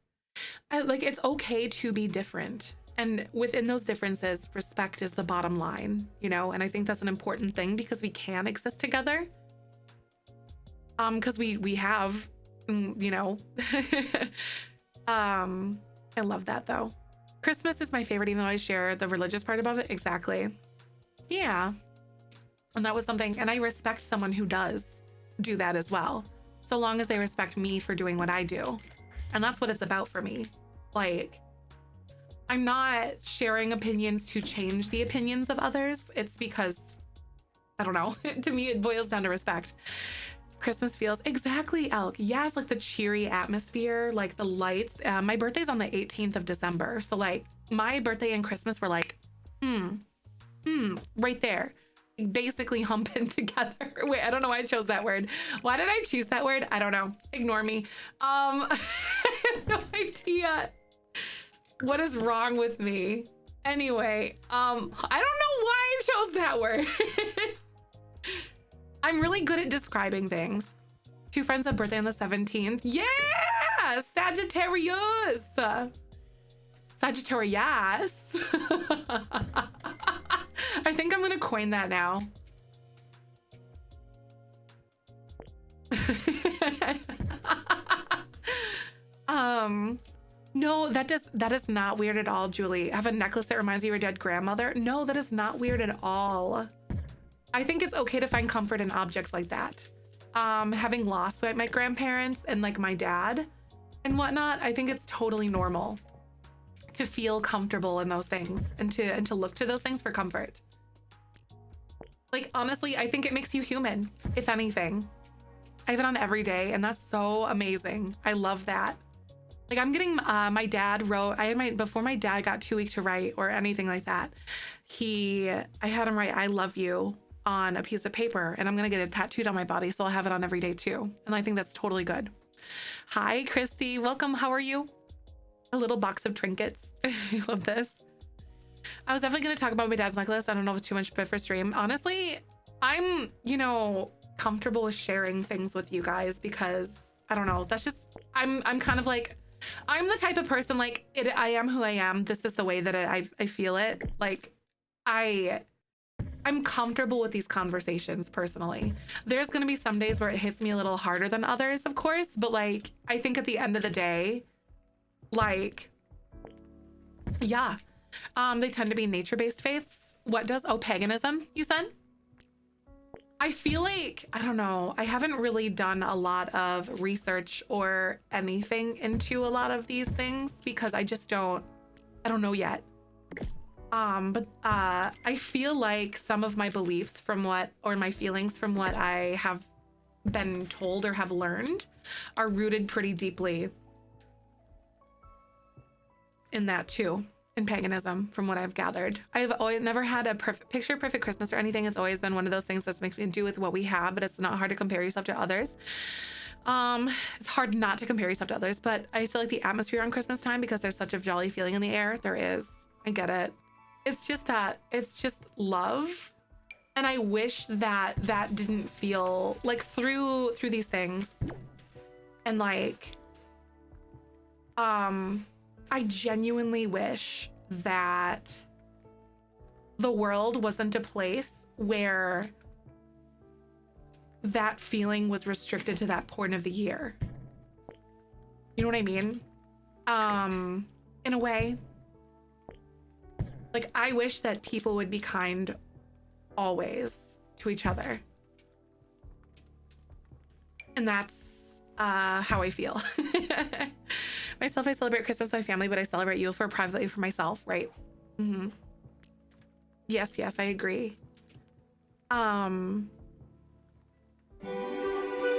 Like it's okay to be different. And within those differences, respect is the bottom line, you know? And I think that's an important thing because we can exist together. Because we have, you know, I love that though. Christmas is my favorite, even though I share the religious part about it. Exactly. Yeah. And that was something, and I respect someone who does do that as well. So long as they respect me for doing what I do. And that's what it's about for me. Like, I'm not sharing opinions to change the opinions of others. It's because, I don't know, to me, it boils down to respect. Christmas feels exactly, Elk. Yes, like the cheery atmosphere, like the lights. My birthday's on the 18th of December. So like my birthday and Christmas were like, right there. Basically humping together. Wait, I don't know why I chose that word. Why did I choose that word? I don't know. Ignore me. I have no idea. What is wrong with me? Anyway, I don't know why I chose that word. I'm really good at describing things. Two friends have birthday on the 17th. Yeah, Sagittarius. Sagittarius. I think I'm gonna coin that now. No, that is not weird at all, Julie. Have a necklace that reminds you of your dead grandmother? No, that is not weird at all. I think it's okay to find comfort in objects like that. Having lost like my grandparents and like my dad and whatnot, I think it's totally normal to feel comfortable in those things and to look to those things for comfort. Like, honestly, I think it makes you human, if anything. I have it on every day, and that's so amazing. I love that. Like, I'm getting, my dad wrote, before my dad got too weak to write or anything like that, I had him write, "I love you" on a piece of paper, and I'm gonna get it tattooed on my body, so I'll have it on every day too. And I think that's totally good. Hi, Christy, welcome, how are you? A little box of trinkets. I love this. I was definitely gonna talk about my dad's necklace. I don't know if it's too much for stream. Honestly, I'm, you know, comfortable with sharing things with you guys because I don't know, that's just, I'm kind of like, I'm the type of person like I am who I am. This is the way that I feel it. Like I'm comfortable with these conversations personally. There's going to be some days where it hits me a little harder than others, of course, but like I think at the end of the day, like, yeah, they tend to be nature-based faiths. What does? Oh, paganism, you said? I feel like, I don't know, I haven't really done a lot of research or anything into a lot of these things because I just I don't know yet. But I feel like some of my beliefs or my feelings from what I have been told or have learned are rooted pretty deeply in that too. In paganism, from what I've gathered. I've never had a picture perfect Christmas or anything. It's always been one of those things that's makes me do with what we have, but it's not hard to compare yourself to others. It's hard not to compare yourself to others, but I still like the atmosphere on Christmas time because there's such a jolly feeling in the air. There is. I get it. It's just love. And I wish that didn't feel like through these things. And like, I genuinely wish that the world wasn't a place where that feeling was restricted to that point of the year. You know what I mean? In a way. Like, I wish that people would be kind always to each other. And that's how I feel. Myself, I celebrate Christmas with my family, but I celebrate you privately for myself, right? Mm-hmm. Yes, I agree.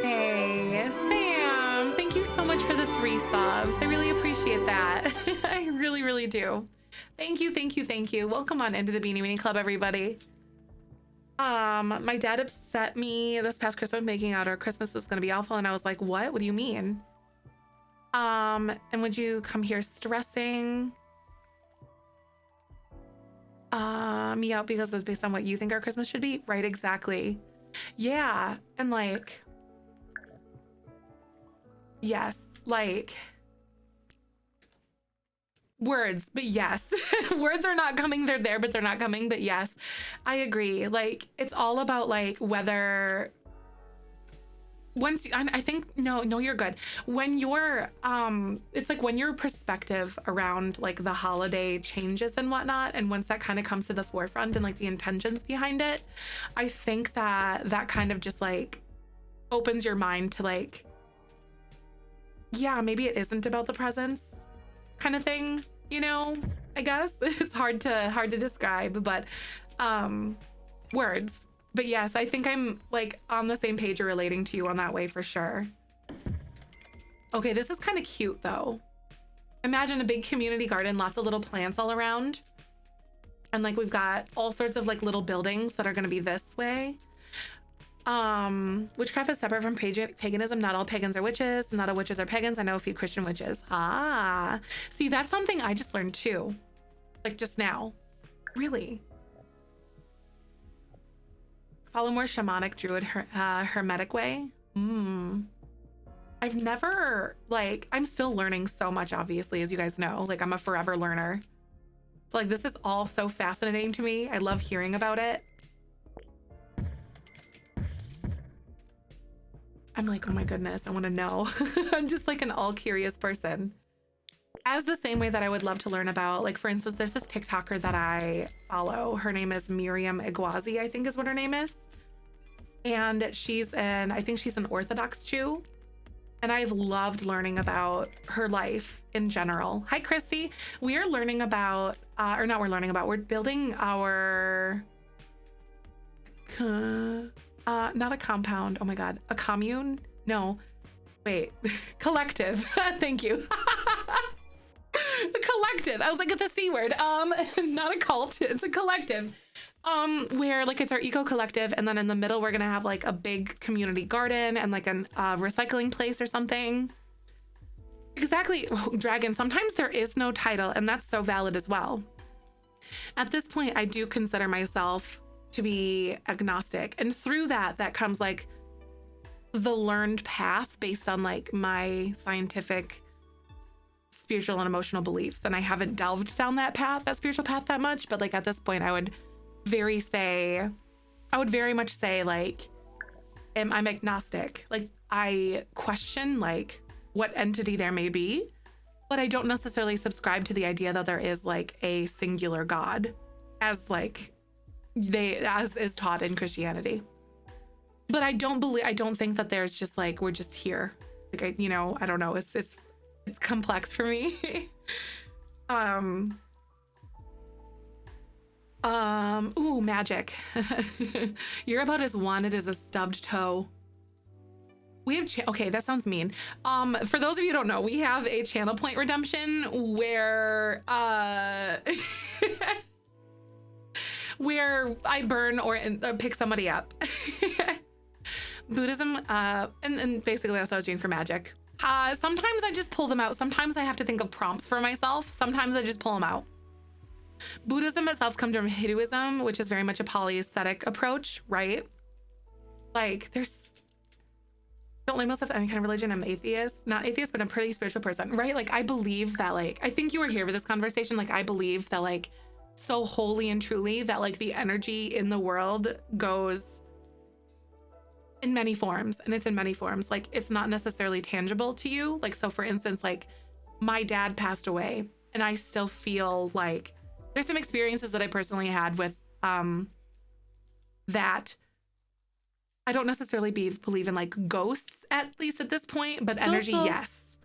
Hey, Sam, thank you so much for the 3 subs. I really appreciate that. I really, really do. Thank you. Welcome on into the Beanie Weenie Club, everybody. My dad upset me this past Christmas making out our Christmas was going to be awful, and I was like, what do you mean? And would you come here stressing me out because it's based on what you think our Christmas should be? Right, exactly. Yeah, and like, yes, like, words, but yes. Words are not coming, they're there, but they're not coming, but yes. I agree. Like, it's all about like whether I think, no, you're good. When you're, it's like when your perspective around like the holiday changes and whatnot, and once that kind of comes to the forefront and like the intentions behind it, I think that kind of just like opens your mind to like, yeah, maybe it isn't about the presents kind of thing, you know, I guess. It's hard to describe, but words. But yes, I think I'm like on the same page or relating to you on that way for sure. Okay, this is kind of cute though. Imagine a big community garden, lots of little plants all around. And like we've got all sorts of like little buildings that are gonna be this way. Witchcraft is separate from paganism. Not all pagans are witches. Not all witches are pagans. I know a few Christian witches. Ah, see, that's something I just learned too. Like just now. Really? Follow more shamanic druid hermetic way? I've never, like, I'm still learning so much, obviously, as you guys know. Like, I'm a forever learner. So, like, this is all so fascinating to me. I love hearing about it. I'm like, oh my goodness, I want to know. I'm just like an all curious person. As the same way that I would love to learn about, like, for instance, there's this TikToker that I follow. Her name is Miriam Igwazi, I think is what her name is. And I think she's an Orthodox Jew. And I've loved learning about her life in general. Hi, Christy. We are learning about, we're building our, not a compound. Oh my God, a commune? No, wait, collective. Thank you. A collective. I was like, it's a C word. Not a cult, it's a collective. Where like it's our eco collective, and then in the middle we're gonna have like a big community garden and like an recycling place or something. Exactly. Oh, Dragon, sometimes there is no title, and that's so valid as well. At this point, I do consider myself to be agnostic, and through that comes like the learned path based on like my scientific, spiritual, and emotional beliefs. And I haven't delved down that spiritual path that much, but like at this point I would very much say like I'm agnostic. Like I question like what entity there may be, but I don't necessarily subscribe to the idea that there is like a singular God as is taught in Christianity. But I don't think that there's just like we're just here. Like I don't know, it's complex for me. Ooh, magic. You're about as wanted as a stubbed toe. We have, okay, that sounds mean. For those of you who don't know, we have a channel point redemption where, where I burn or pick somebody up. Buddhism, and basically that's what I was doing for magic. Sometimes I just pull them out. Sometimes I have to think of prompts for myself. Sometimes I just pull them out. Buddhism itself comes from Hinduism, which is very much a polyaesthetic approach, right? Like don't label myself any kind of religion. I'm atheist, not atheist, but I'm a pretty spiritual person, right? Like I believe that like, I think you were here for this conversation. Like I believe that like so wholly and truly that like the energy in the world goes in many forms, and it's in many forms. Like it's not necessarily tangible to you. Like, so for instance, like my dad passed away and I still feel like there's some experiences that I personally had with that I don't necessarily believe in like ghosts, at least at this point, but energy, yes.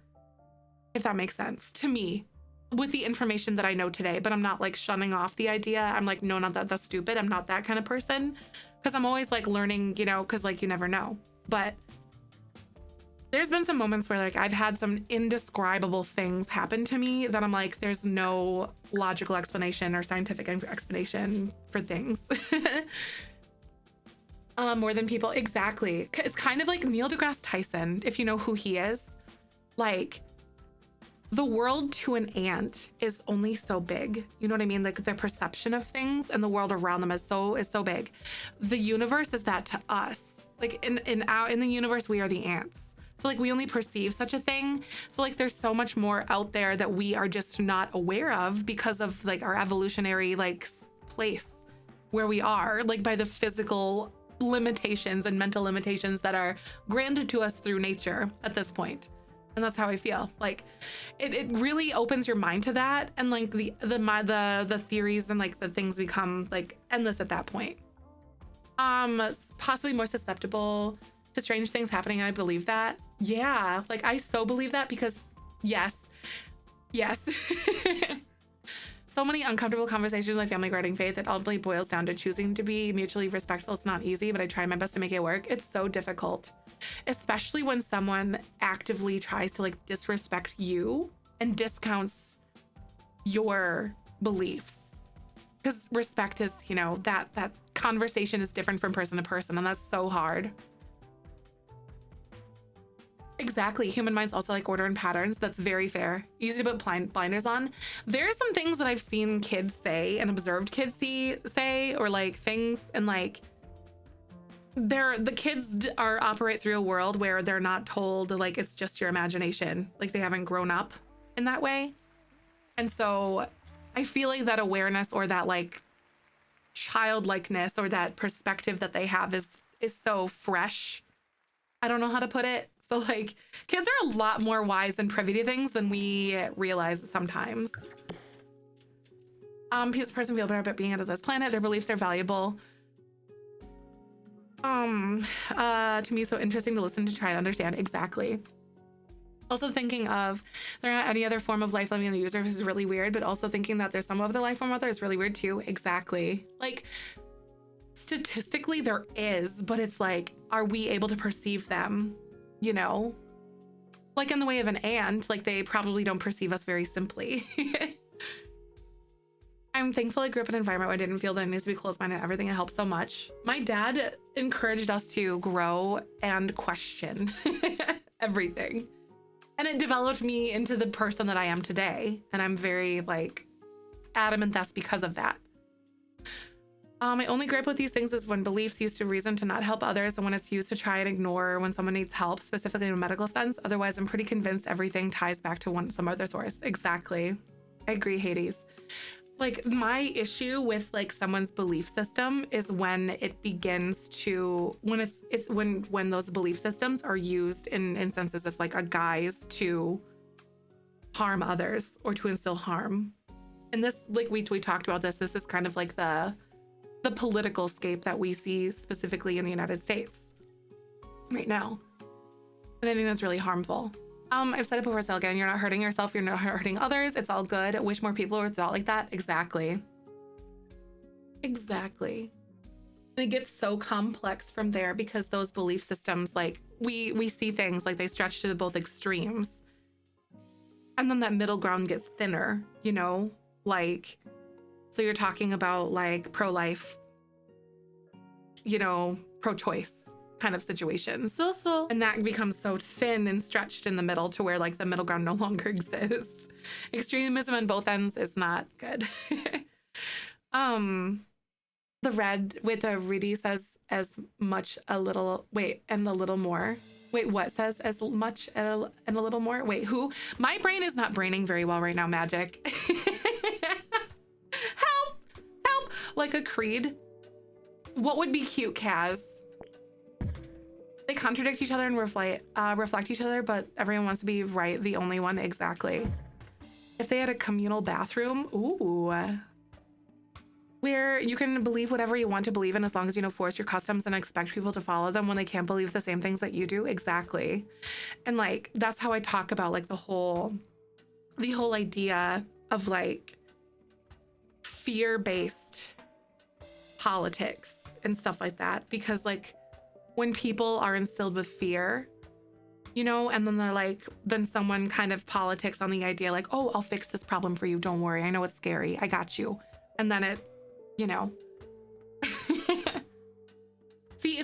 If that makes sense to me with the information that I know today, but I'm not like shunning off the idea. I'm like, no, not that, that's stupid. I'm not that kind of person. Cause I'm always like learning, cause like you never know. But there's been some moments where like I've had some indescribable things happen to me that I'm like, there's no logical explanation or scientific explanation for things. More than people. Exactly. It's kind of like Neil deGrasse Tyson, if you know who he is. Like the world to an ant is only so big. You know what I mean? Like their perception of things and the world around them is so big. The universe is that to us. Like in the universe, we are the ants. So like we only perceive such a thing. So like there's so much more out there that we are just not aware of because of like our evolutionary like place where we are, like by the physical limitations and mental limitations that are granted to us through nature at this point. And that's how I feel. Like it really opens your mind to that, and like the theories and like the things become like endless at that point. Possibly more susceptible to strange things happening. I believe that. Yeah, like I so believe that because yes. So many uncomfortable conversations with my family regarding faith. It ultimately boils down to choosing to be mutually respectful. It's not easy, but I try my best to make it work. It's so difficult, especially when someone actively tries to like disrespect you and discounts your beliefs. Because respect is, that conversation is different from person to person, and that's so hard. Exactly. Human minds also like order and patterns. That's very fair. Easy to put blinders on. There are some things that I've seen kids say and observed kids say, or like things, and like the kids operate through a world where they're not told like it's just your imagination. Like they haven't grown up in that way. And so I feel like that awareness or that like childlikeness or that perspective that they have is so fresh. I don't know how to put it. So like kids are a lot more wise and privy to things than we realize sometimes. This person feels better about being out of this planet. Their beliefs are valuable. To me, so interesting to listen to, try to understand. Exactly. Also thinking of there not any other form of life living in the universe is really weird, but also thinking that there's some other life form out there is really weird too. Exactly. Like statistically there is, but it's like, are we able to perceive them? You know, like in the way of an ant, like they probably don't perceive us very simply. I'm thankful I grew up in an environment where I didn't feel that I needed to be closed-minded and everything. It helped so much. My dad encouraged us to grow and question everything. And it developed me into the person that I am today. And I'm very like adamant that's because of that. My only gripe with these things is when beliefs used to reason to not help others and when it's used to try and ignore when someone needs help, specifically in a medical sense. Otherwise, I'm pretty convinced everything ties back to some other source. Exactly. I agree, Hades. Like my issue with like someone's belief system is when it begins to, when those belief systems are used in instances as like a guise to harm others or to instill harm. And this, like we talked about this is kind of like the political scape that we see specifically in the United States right now. And I think that's really harmful. I've said it before, so again, you're not hurting yourself, you're not hurting others. It's all good. I wish more people were thought like that. Exactly. Exactly. And it gets so complex from there because those belief systems, like we see things like they stretch to both extremes. And then that middle ground gets thinner, you know, like, so you're talking about like pro-life, you know, pro-choice kind of situations. So. And that becomes so thin and stretched in the middle to where like the middle ground no longer exists. Extremism on both ends is not good. The red with the Rudy says as much a little, wait, and a little more. Wait, what says as much and a little more? Wait, who? My brain is not braining very well right now, Magic. Help, like a creed. What would be cute, Kaz? They contradict each other and reflect each other, but everyone wants to be right, the only one. Exactly. If they had a communal bathroom, ooh, where you can believe whatever you want to believe in as long as you know force your customs and expect people to follow them when they can't believe the same things that you do. Exactly. And like that's how I talk about like the whole idea of like fear-based politics and stuff like that, because like when people are instilled with fear, you know, and then they're like, then someone kind of politics on the idea like, oh, I'll fix this problem for you. Don't worry. I know it's scary. I got you. And then it, you know, see,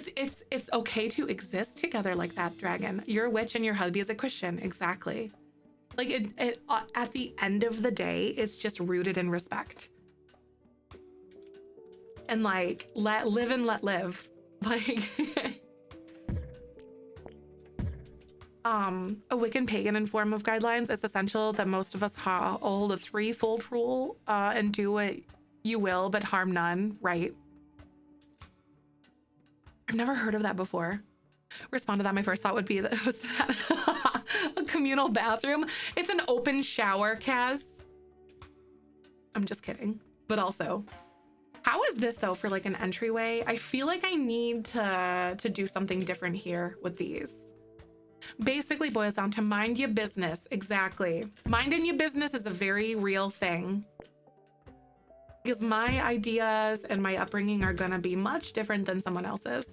it's okay to exist together like that, Dragon. You're a witch and your hubby is a Christian. Exactly. Like it at the end of the day, it's just rooted in respect. And like, let live and let live. Like, a Wiccan pagan in form of guidelines, it's essential that most of us hold a threefold rule and do what you will, but harm none, right? I've never heard of that before. Respond to that. My first thought would be that was that a communal bathroom. It's an open shower, Kaz. I'm just kidding. But also, how is this though for like an entryway? I feel like I need to do something different here with these. Basically boils down to mind your business. Exactly. Minding your business is a very real thing. Because my ideas and my upbringing are gonna be much different than someone else's.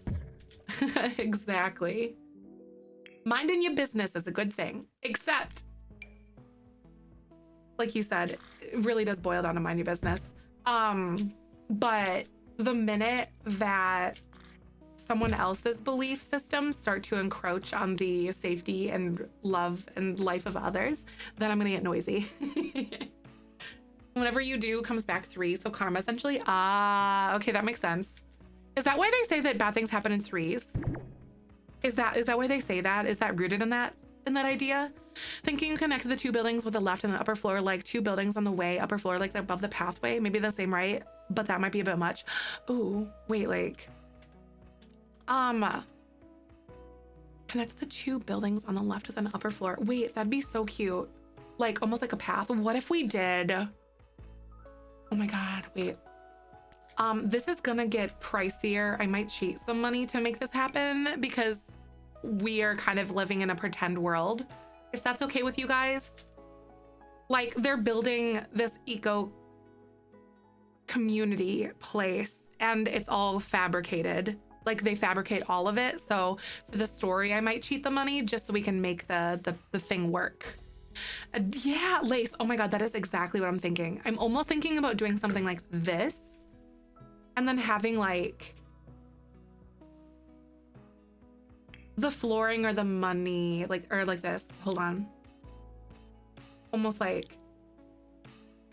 Exactly. Minding your business is a good thing. Except, like you said, it really does boil down to mind your business. But the minute that someone else's belief systems start to encroach on the safety and love and life of others, then I'm gonna get noisy. Whenever you do, comes back 3, so karma essentially. Ah, okay, that makes sense. Is that why they say that bad things happen in 3s? Is that why they say that? Is that rooted in that idea? Thinking you connect the 2 buildings with the left and the upper floor, like 2 buildings on the way, upper floor, like above the pathway, maybe the same, right? But that might be a bit much. Ooh, wait, like, connect the 2 buildings on the left with an upper floor. Wait, that'd be so cute. Like almost like a path. What if we did, oh my God, wait. This is gonna get pricier. I might cheat some money to make this happen because we are kind of living in a pretend world. If that's okay with you guys. Like they're building this eco community place and it's all fabricated. Like they fabricate all of it. So for the story, I might cheat the money just so we can make the thing work. Yeah, lace. Oh my God, that is exactly what I'm thinking. I'm almost thinking about doing something like this and then having like the flooring or the money, like, or like this. Hold on. Almost like,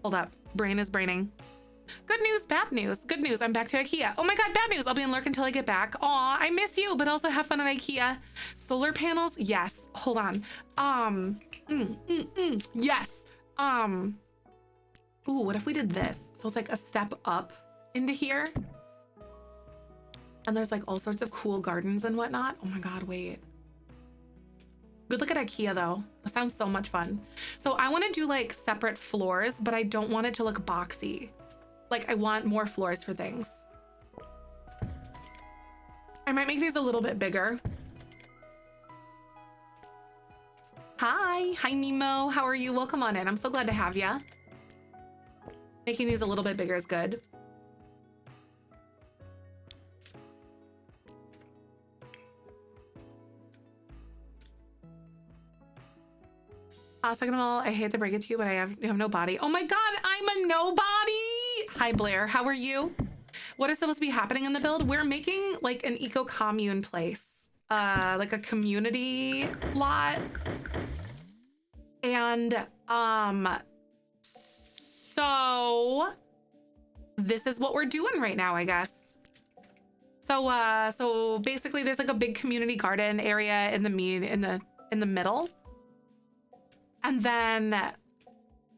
hold up. Brain is braining. Good news, bad news. Good news, I'm back to IKEA. Oh my God, bad news. I'll be in Lurk until I get back. Aw, I miss you, but also have fun at IKEA. Solar panels, yes. Hold on. Yes. Ooh, what if we did this? So it's like a step up into here. And there's like all sorts of cool gardens and whatnot. Oh my God, wait. Good look at IKEA though. That sounds so much fun. So I want to do like separate floors, but I don't want it to look boxy. Like I want more floors for things. I might make these a little bit bigger. Hi Nemo, how are you? Welcome on in. I'm so glad to have ya. Making these a little bit bigger is good. Second of all, I hate to break it to you, but you have no body. Oh my God, I'm a nobody. Hi Blair, how are you? What is supposed to be happening in the build? We're making like an eco commune place, like a community lot. And so this is what we're doing right now, I guess. So basically there's like a big community garden area in the middle. And then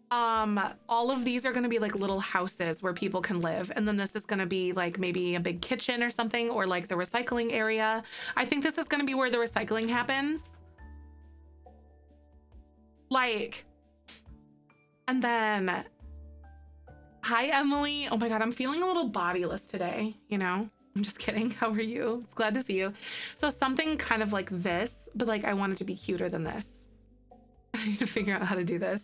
all of these are going to be like little houses where people can live. And then this is going to be like maybe a big kitchen or something, or like the recycling area. I think this is going to be where the recycling happens. Like, and then, hi, Emily. Oh my God, I'm feeling a little bodiless today, you know? I'm just kidding. How are you? It's glad to see you. So something kind of like this, but like I want it to be cuter than this. I need to figure out how to do this.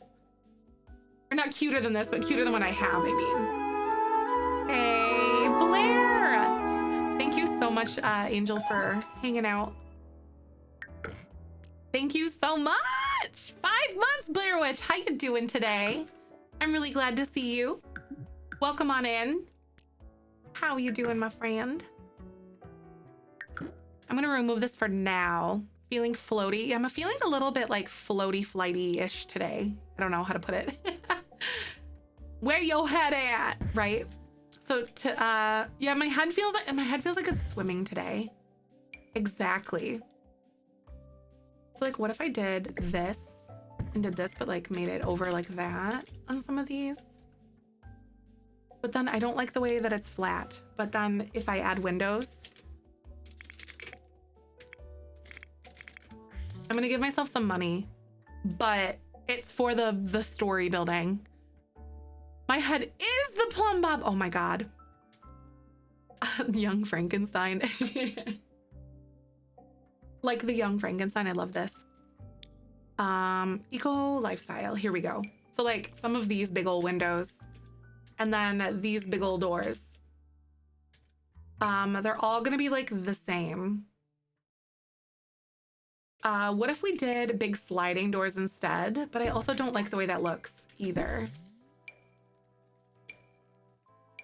Or not cuter than this, but cuter than what I have, I mean. Hey, Blair! Thank you so much, Angel, for hanging out. Thank you so much! 5 months, Blair Witch. How you doing today? I'm really glad to see you. Welcome on in. How you doing, my friend? I'm gonna remove this for now. Feeling floaty. I'm feeling a little bit like floaty flighty-ish today. I don't know how to put it. Where your head at, right? So to yeah, my head feels like it's swimming today. Exactly. So like what if I did this and did this, but like made it over like that on some of these? But then I don't like the way that it's flat. But then if I add windows, I'm gonna give myself some money, but it's for the story building. My head is the plumb bob. Oh my God. Young Frankenstein. Like the Young Frankenstein, I love this. Eco lifestyle, here we go. So like some of these big old windows and then these big old doors. They're all gonna be like the same. What if we did big sliding doors instead? But I also don't like the way that looks either.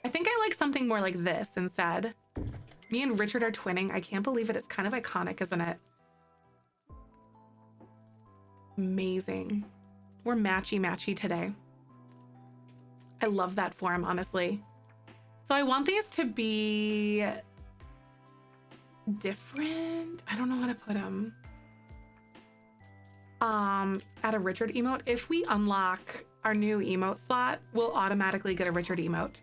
I think I like something more like this instead. Me and Richard are twinning. I can't believe it. It's kind of iconic, isn't it? Amazing. We're matchy-matchy today. I love that for him, honestly. So I want these to be different. I don't know how to put them. Add a Richard emote. If we unlock our new emote slot, we'll automatically get a Richard emote.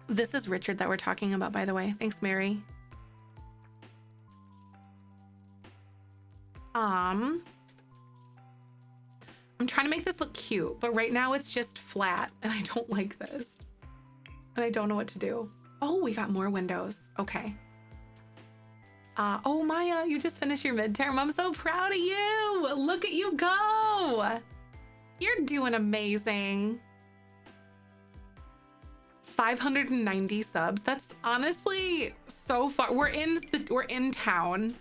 This is Richard that we're talking about, by the way. Thanks, Mary. I'm trying to make this look cute, but right now it's just flat and I don't like this. And I don't know what to do. Oh, we got more windows. Okay. Oh, Maya, you just finished your midterm. I'm so proud of you. Look at you go. You're doing amazing. 590 subs. That's honestly so far. We're in town.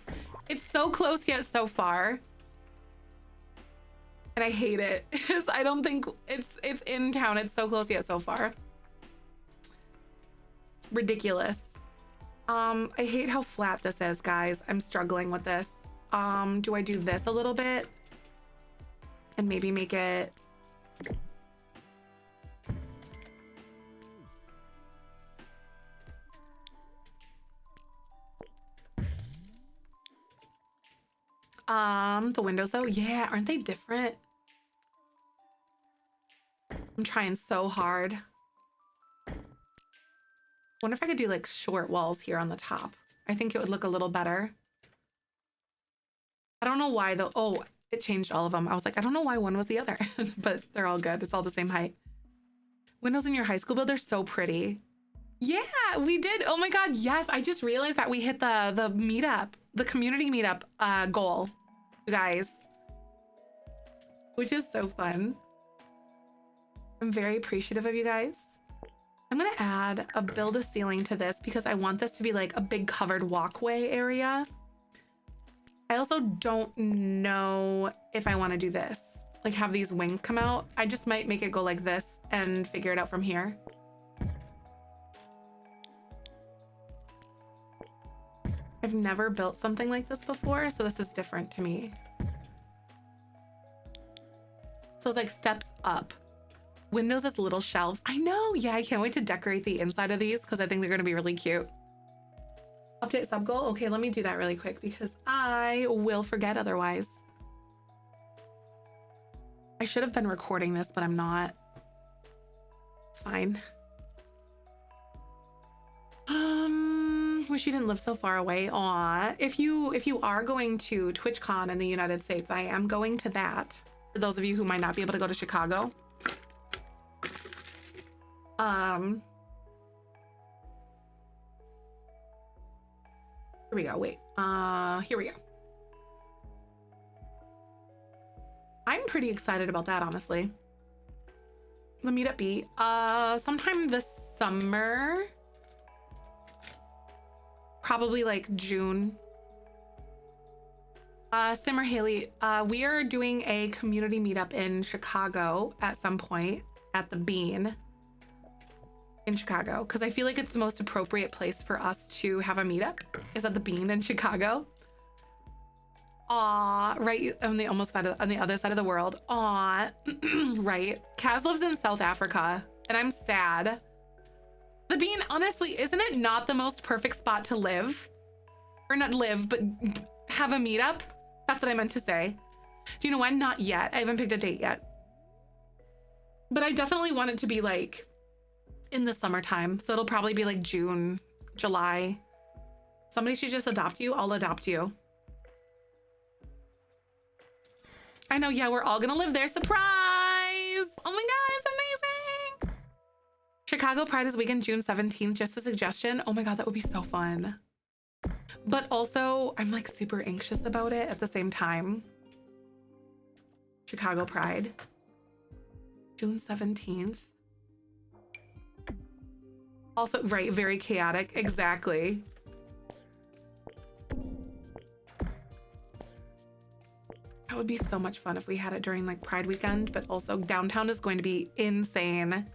It's so close yet so far. And I hate it because I don't think it's in town. It's so close yet so far. Ridiculous. I hate how flat this is, guys. I'm struggling with this. Do I do this a little bit? And maybe make it... The windows though, yeah, aren't they different? I'm trying so hard. Wonder if I could do like short walls here on the top. I think it would look a little better. I don't know why though. Oh, it changed all of them. I was like, I don't know why one was the other, but they're all good. It's all the same height. Windows in your high school build are so pretty. Yeah, we did. Oh my God, yes. I just realized that we hit the meetup, the community meetup goal, you guys, which is so fun. I'm very appreciative of you guys. I'm gonna add a build a ceiling to this because I want this to be like a big covered walkway area. I also don't know if I want to do this, like have these wings come out. I just might make it go like this and figure it out from here. I've never built something like this before, so this is different to me. So it's like steps up. Windows as little shelves. I know, yeah, I can't wait to decorate the inside of these because I think they're gonna be really cute. Update sub goal. Okay, let me do that really quick because I will forget otherwise. I should have been recording this, but I'm not. It's fine. Wish you didn't live so far away. Aw, if you are going to TwitchCon in the United States, I am going to that. For those of you who might not be able to go to Chicago. Here we go. Wait. Here we go. I'm pretty excited about that, honestly. The meetup be sometime this summer. Probably like June. Simmer Haley, we are doing a community meetup in Chicago at some point at the Bean in Chicago because I feel like it's the most appropriate place for us to have a meetup is at the Bean in Chicago. Aw, right on the other side of the world. Aw, right. Kaz lives in South Africa and I'm sad. The Bean, honestly, isn't it not the most perfect spot to live? Or not live, but have a meetup? That's what I meant to say. Do you know when? Not yet. I haven't picked a date yet. But I definitely want it to be like in the summertime. So it'll probably be like June, July. Somebody should just adopt you. I'll adopt you. I know, yeah, we're all gonna live there. Surprise! Oh my God, it's amazing. Chicago Pride is weekend, June 17th. Just a suggestion. Oh my God, that would be so fun. But also, I'm like super anxious about it at the same time. Chicago Pride. June 17th. Also, right, very chaotic. Exactly. That would be so much fun if we had it during like Pride weekend, but also downtown is going to be insane.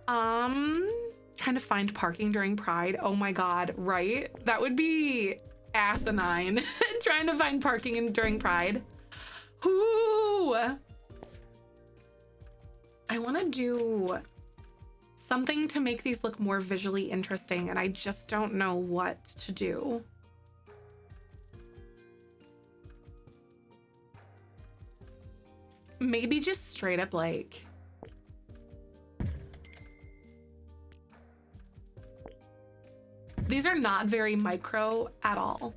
Trying to find parking during Pride. Oh my God, right? That would be asinine. Trying to find parking during Pride. Ooh. I want to do something to make these look more visually interesting, and I just don't know what to do. Maybe just straight up like these are not very micro at all.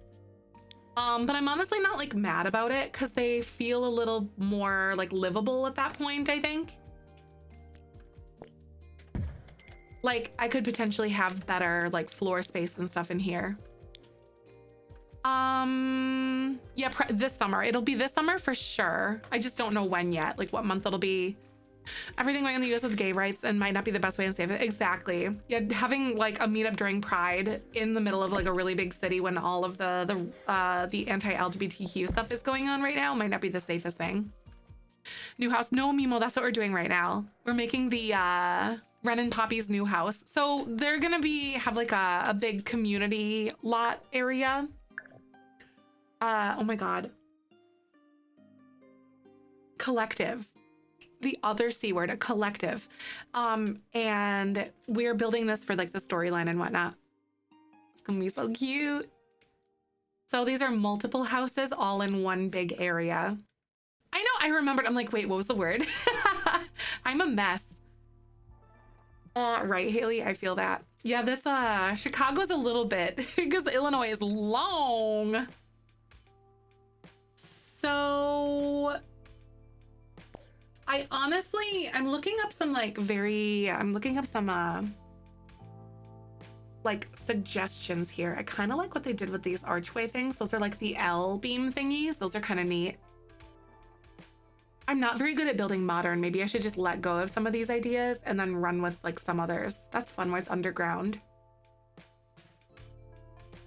But I'm honestly not like mad about it because they feel a little more like livable at that point, I think. Like I could potentially have better like floor space and stuff in here. Yeah, this summer. It'll be this summer for sure. I just don't know when yet, like what month it'll be. Everything going in the US with gay rights and might not be the best way to save it. Exactly. Yeah, having like a meetup during Pride in the middle of like a really big city when all of the anti-LGBTQ stuff is going on right now might not be the safest thing. New house. No, Mimo, that's what we're doing right now. We're making the Ren and Poppy's new house. So they're gonna have like a big community lot area. Oh my God. Collective. The other C word, a collective. And we're building this for like the storyline and whatnot. It's gonna be so cute. So these are multiple houses all in one big area. I know, I remembered. I'm like, wait, what was the word? I'm a mess. Right, Haley, I feel that. Yeah, this Chicago's a little bit because Illinois is long. So I'm looking up some like like suggestions here. I kind of like what they did with these archway things. Those are like the L beam thingies. Those are kind of neat. I'm not very good at building modern. Maybe I should just let go of some of these ideas and then run with like some others. That's fun where it's underground.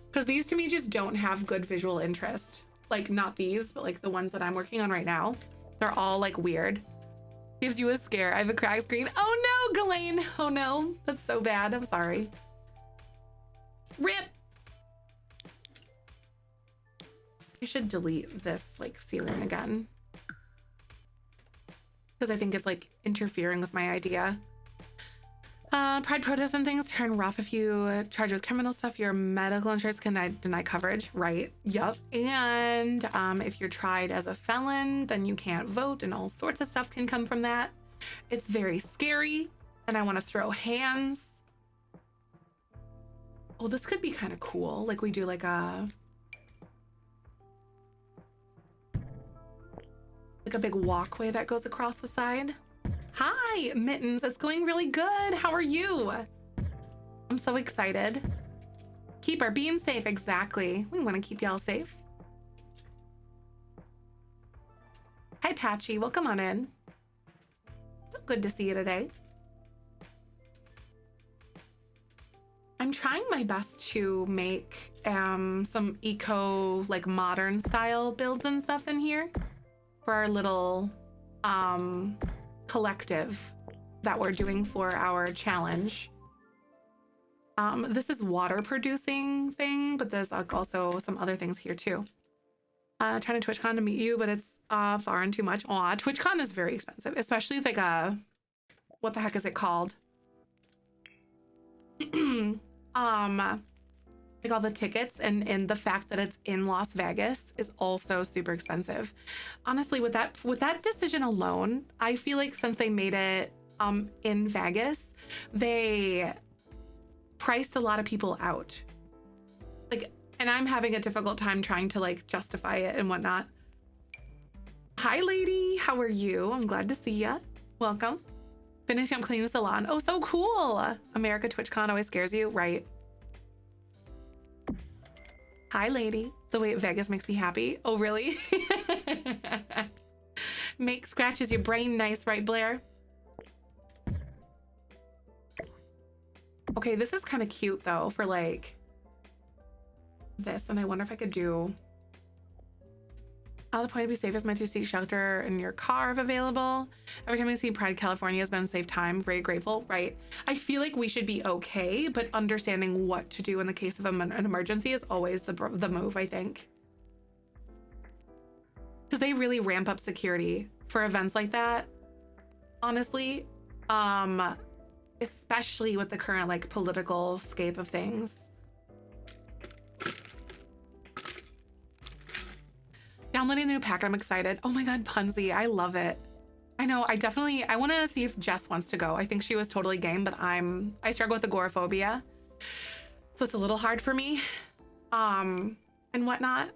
Because these to me just don't have good visual interest. Like not these, but like the ones that I'm working on right now. They're all like weird. Gives you a scare. I have a crack screen. Oh no, Ghislaine. Oh no, that's so bad. I'm sorry. RIP. I should delete this like ceiling again. Because I think it's like interfering with my idea. Pride protests and things turn rough if you charge with criminal stuff. Your medical insurance can deny coverage, right? Yup. And if you're tried as a felon, then you can't vote and all sorts of stuff can come from that. It's very scary and I want to throw hands. Oh, this could be kind of cool. Like we do like a big walkway that goes across the side. Hi, Mittens. It's going really good. How are you? I'm so excited. Keep our being safe. Exactly. We want to keep y'all safe. Hi, Patchy. Welcome on in. So good to see you today. I'm trying my best to make some eco, like modern style builds and stuff in here for our little collective that we're doing for our challenge. This is water producing thing, but there's like also some other things here too. Trying to TwitchCon to meet you, but it's far and too much. Aw, TwitchCon is very expensive, especially with like what the heck is it called? Like all the tickets and the fact that it's in Las Vegas is also super expensive. Honestly, with that decision alone, I feel like since they made it in Vegas, they priced a lot of people out. Like, and I'm having a difficult time trying to like justify it and whatnot. Hi, lady. How are you? I'm glad to see ya. Welcome. Finishing up cleaning the salon. Oh, so cool. America TwitchCon always scares you, right? Hi, lady. The way Vegas makes me happy. Oh, really? Scratches your brain nice, right, Blair? Okay, this is kind of cute, though, for, like, this. And I wonder if I could do... The point to be safe is meant to seek shelter in your car if available. Every time I see Pride California has been a safe time. Very grateful, right? I feel like we should be okay, but understanding what to do in the case of an emergency is always the move, I think. Because they really ramp up security for events like that, honestly. Especially with the current like political scape of things. Downloading the new packet, I'm excited. Oh my God, Punzi, I love it. I know, I want to see if Jess wants to go. I think she was totally game, but I struggle with agoraphobia. So it's a little hard for me. And whatnot.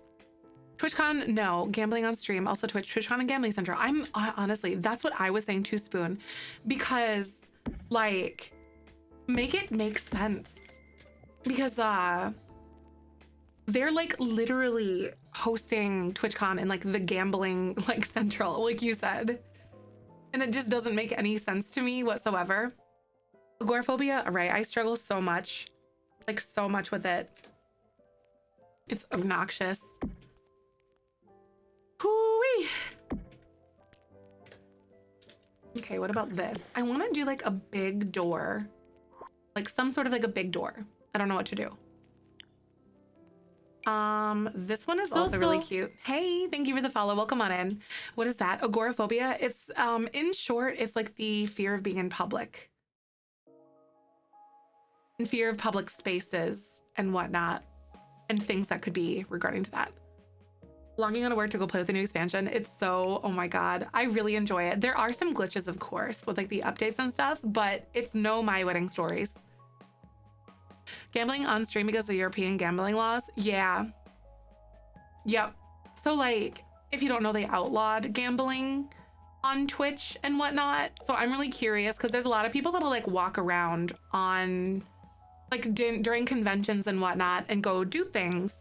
TwitchCon, no. Gambling on stream, also TwitchCon and Gambling Central. Honestly, that's what I was saying to Spoon. Because, like, make it make sense. Because, they're like literally hosting TwitchCon in like the gambling like central, like you said. And it just doesn't make any sense to me whatsoever. Agoraphobia, right? I struggle so much, like so much with it. It's obnoxious. Hoo-wee. Okay, what about this? I want to do like a big door, like some sort of like a big door. I don't know what to do. This one is also really cute. Hey, thank you for the follow. Welcome on in. What is that? Agoraphobia? It's, in short, it's like the fear of being in public. And fear of public spaces and whatnot. And things that could be regarding to that. Logging out of work to go play with the new expansion. It's so, oh my God, I really enjoy it. There are some glitches, of course, with like the updates and stuff, but it's no My Wedding Stories. Gambling on stream because of the European gambling laws? Yeah. Yep. So like, if you don't know, they outlawed gambling on Twitch and whatnot. So I'm really curious because there's a lot of people that'll like walk around on like during conventions and whatnot and go do things.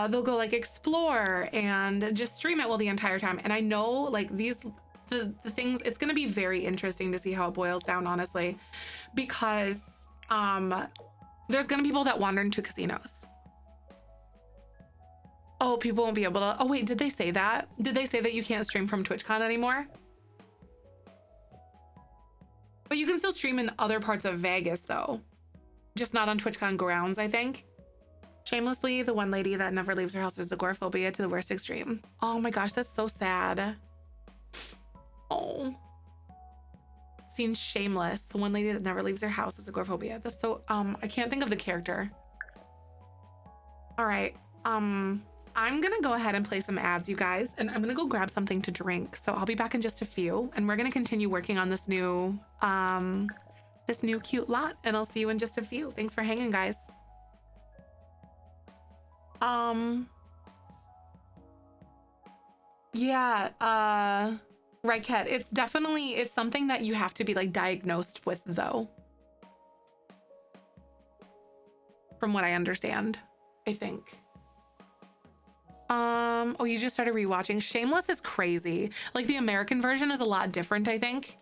They'll go like explore and just stream it the entire time. And I know like the things, it's going to be very interesting to see how it boils down, honestly, because there's going to be people that wander into casinos. Oh, people won't be able to. Oh, wait, did they say that? Did they say that you can't stream from TwitchCon anymore? But you can still stream in other parts of Vegas, though. Just not on TwitchCon grounds, I think. Shamelessly, the one lady that never leaves her house has agoraphobia to the worst extreme. Oh my gosh, that's so sad. Oh. Seen Shameless, the one lady that never leaves her house has agoraphobia. That's so, I can't think of the character. All right, I'm gonna go ahead and play some ads, you guys, and I'm gonna go grab something to drink. So I'll be back in just a few, and we're gonna continue working on this new cute lot, and I'll see you in just a few. Thanks for hanging, guys. Yeah, right, Kat. It's something that you have to be like diagnosed with, though. From what I understand, I think. Oh, you just started rewatching. Shameless is crazy. Like the American version is a lot different, I think.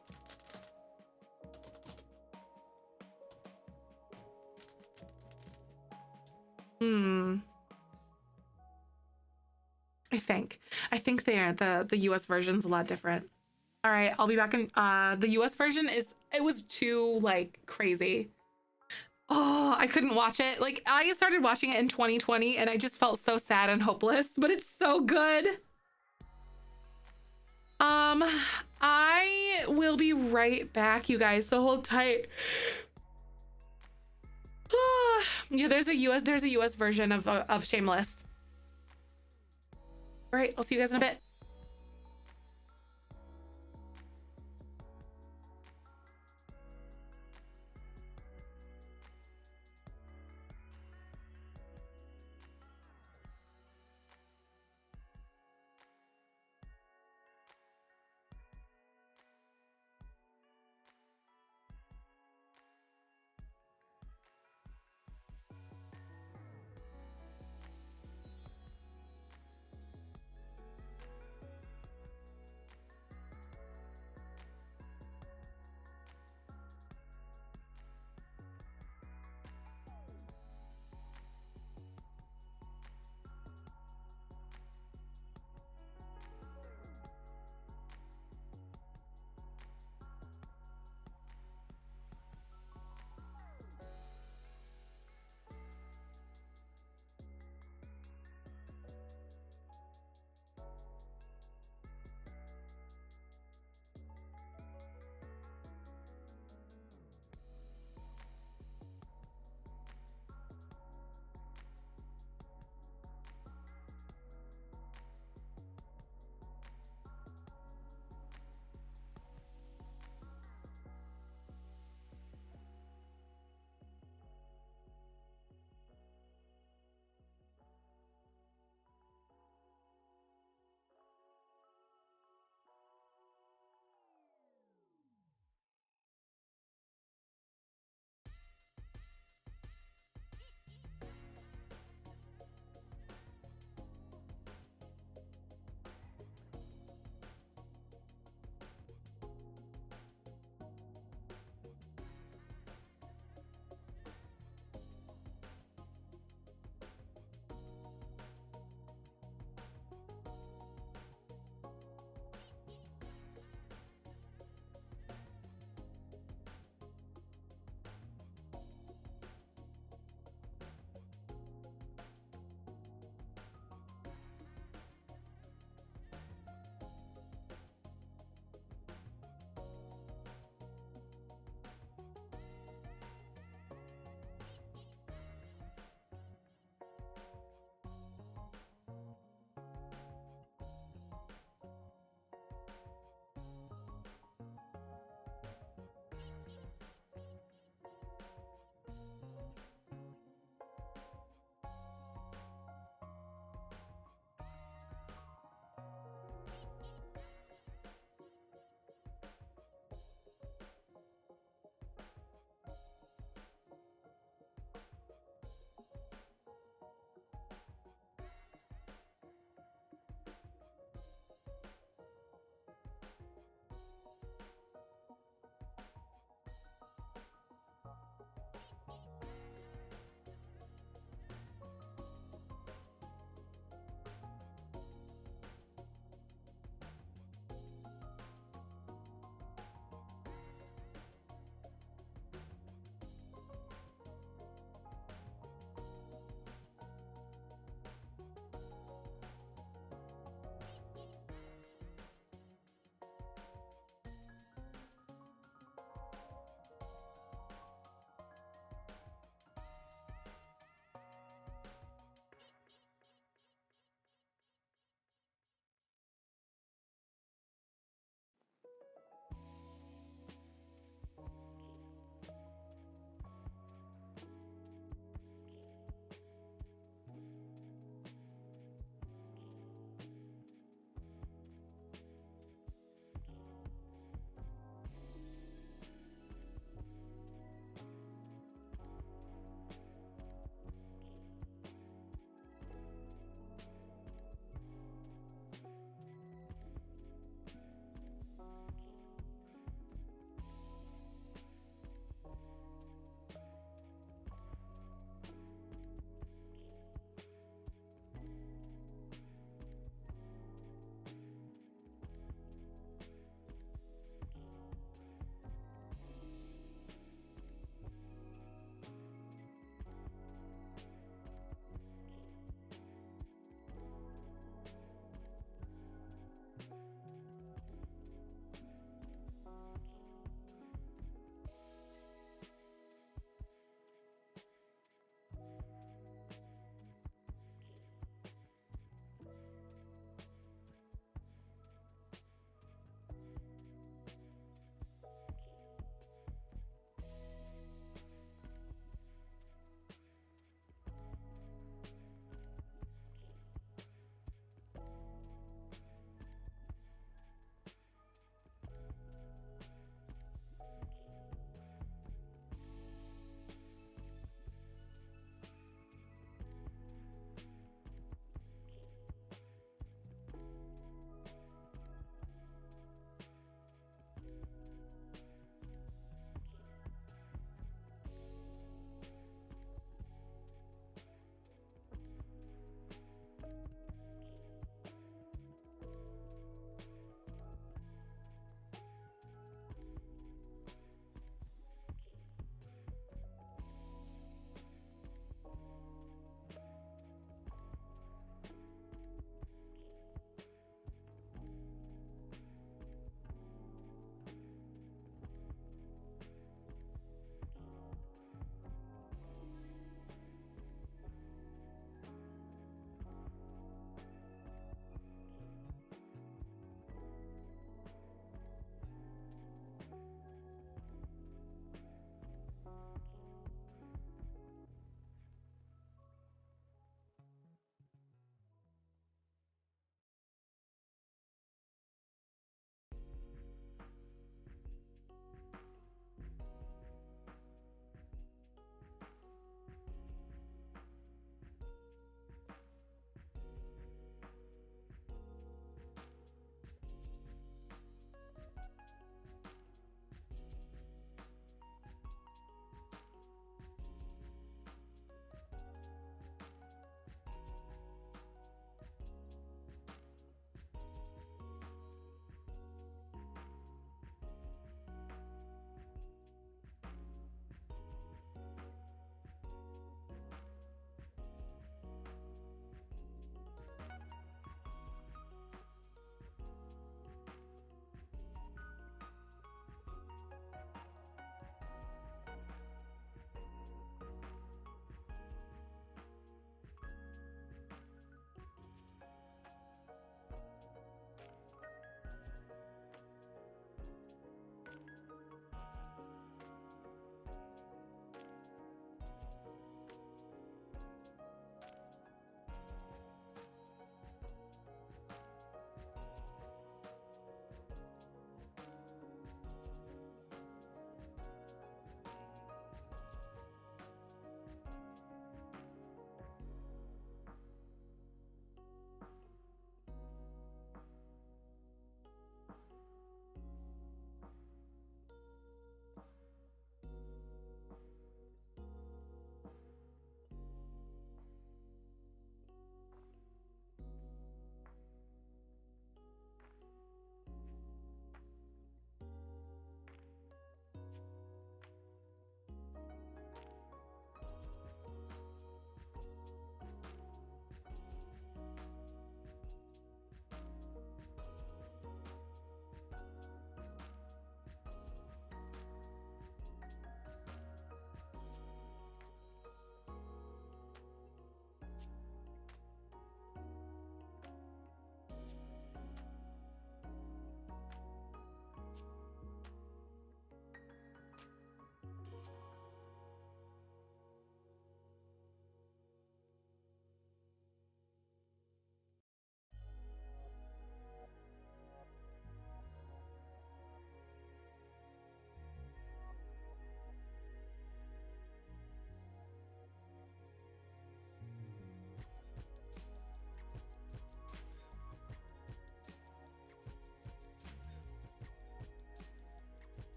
I think the US version's a lot different. All right, I'll be back in the US version it was too like crazy. Oh, I couldn't watch it. Like I started watching it in 2020 and I just felt so sad and hopeless, but it's so good. I will be right back, you guys, so hold tight. Yeah, there's a US version of Shameless. All right, I'll see you guys in a bit.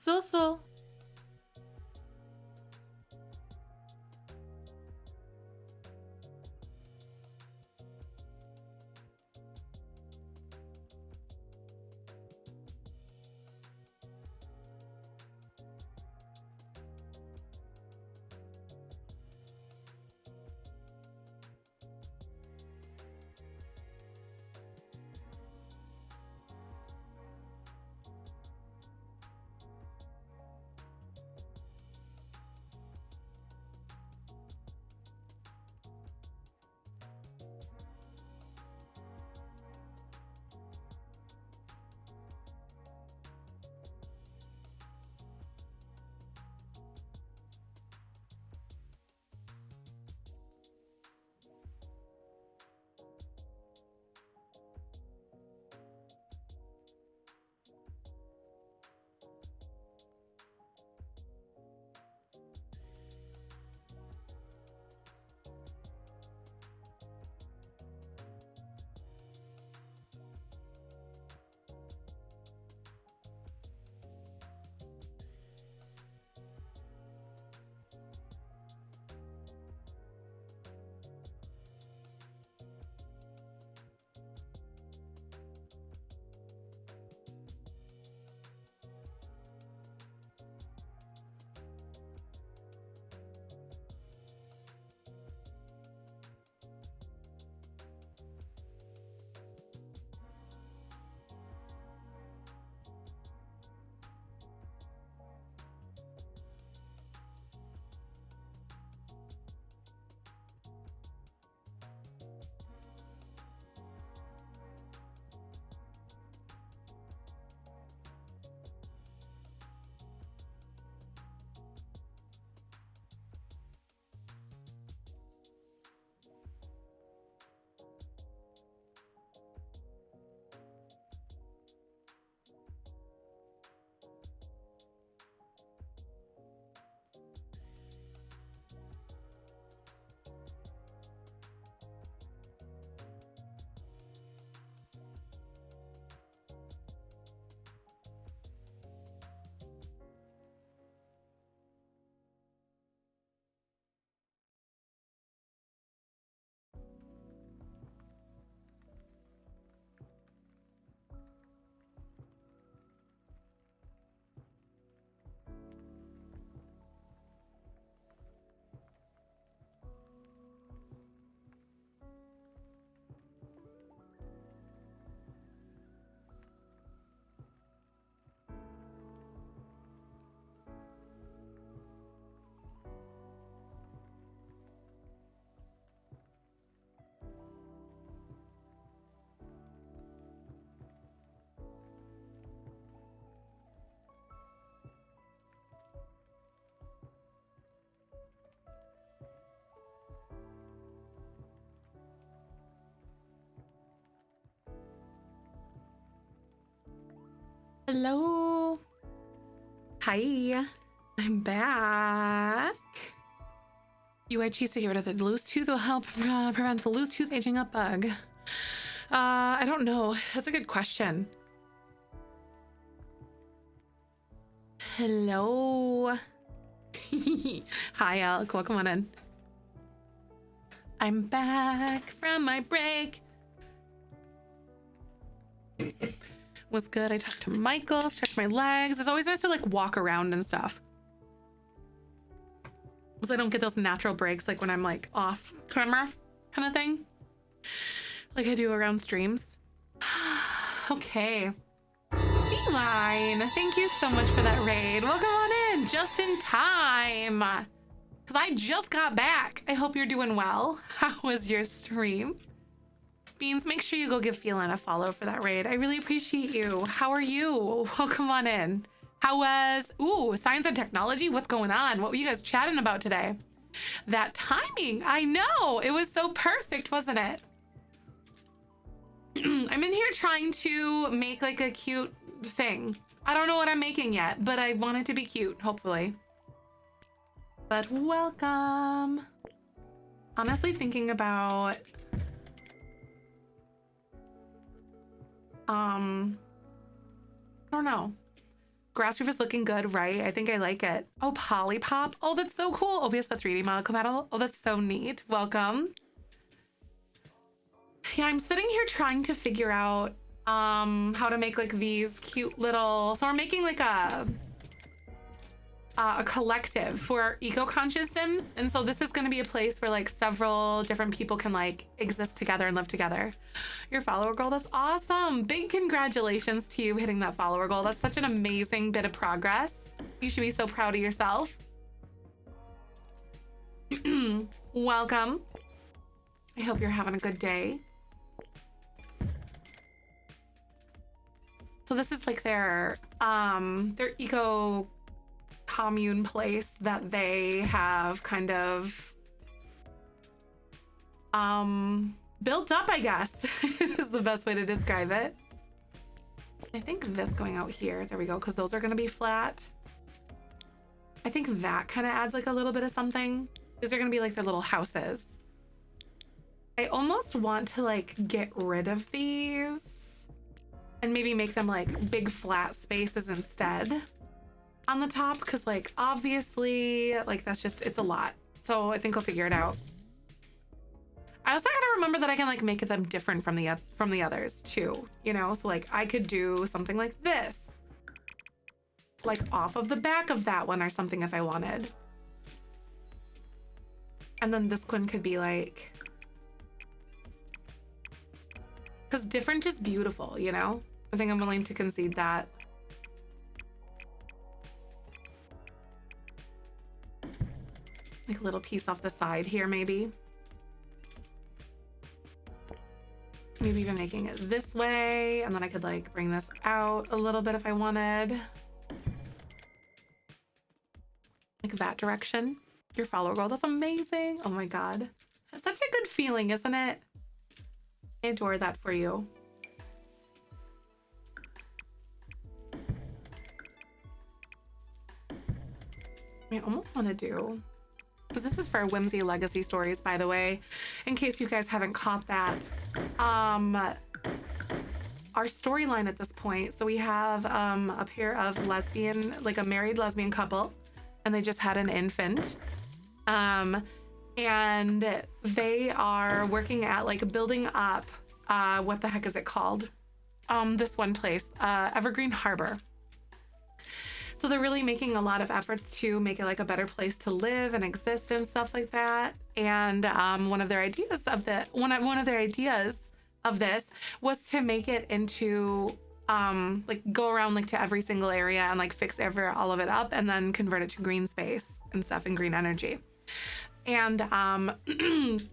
So. Hello. Hi. I'm back. UI cheese to get rid of the loose tooth will help prevent the loose tooth aging up bug. I don't know. That's a good question. Hello. Hi, Alec. Welcome on in. I'm back from my break. Was good. I talked to Michael, stretched my legs. It's always nice to like walk around and stuff. Because I don't get those natural breaks like when I'm like off camera kind of thing. Like I do around streams. Okay. Feline, thank you so much for that raid. Welcome on in, just in time. Because I just got back. I hope you're doing well. How was your stream? Beans, make sure you go give Feline a follow for that raid. I really appreciate you. How are you? Welcome on in. How was, ooh, science and technology? What's going on? What were you guys chatting about today? That timing, I know. It was so perfect, wasn't it? I'm in here trying to make like a cute thing. I don't know what I'm making yet, but I want it to be cute, hopefully. But welcome. Honestly thinking about I don't know. Grass roof is looking good, right? I think I like it. Oh, Polypop. Oh, that's so cool. OBS for 3D model metal. Oh, that's so neat. Welcome. Yeah, I'm sitting here trying to figure out how to make like these cute little, so we're making like a collective for eco-conscious Sims. And so this is going to be a place where like several different people can like exist together and live together. Your follower goal, that's awesome. Big congratulations to you hitting that follower goal. That's such an amazing bit of progress. You should be so proud of yourself. Welcome. I hope you're having a good day. So this is like their eco commune place that they have kind of built up, I guess, is the best way to describe it. I think this going out here, there we go, because those are going to be flat. I think that kind of adds like a little bit of something. These are going to be like their little houses. I almost want to like get rid of these and maybe make them like big flat spaces instead on the top, because like obviously like that's just, it's a lot. So I think I'll figure it out. I also gotta remember that I can like make them different from the others too, you know? So like I could do something like this, like off of the back of that one or something if I wanted. And then this one could be like, because different is beautiful, you know? I think I'm willing to concede that. Like a little piece off the side here, maybe. Maybe even making it this way, and then I could like bring this out a little bit if I wanted. Like that direction. Your follower goal, that's amazing. Oh my God. That's such a good feeling, isn't it? I adore that for you. I almost want to do, because this is for Whimsy Legacy Stories, by the way, in case you guys haven't caught that. Our storyline at this point, so we have a pair of lesbian, like a married lesbian couple, and they just had an infant. And they are working at like building up, what the heck is it called? This one place, Evergreen Harbor. So they're really making a lot of efforts to make it like a better place to live and exist and stuff like that. And one of their ideas of this was to make it into like go around like to every single area and like fix all of it up and then convert it to green space and stuff and green energy. And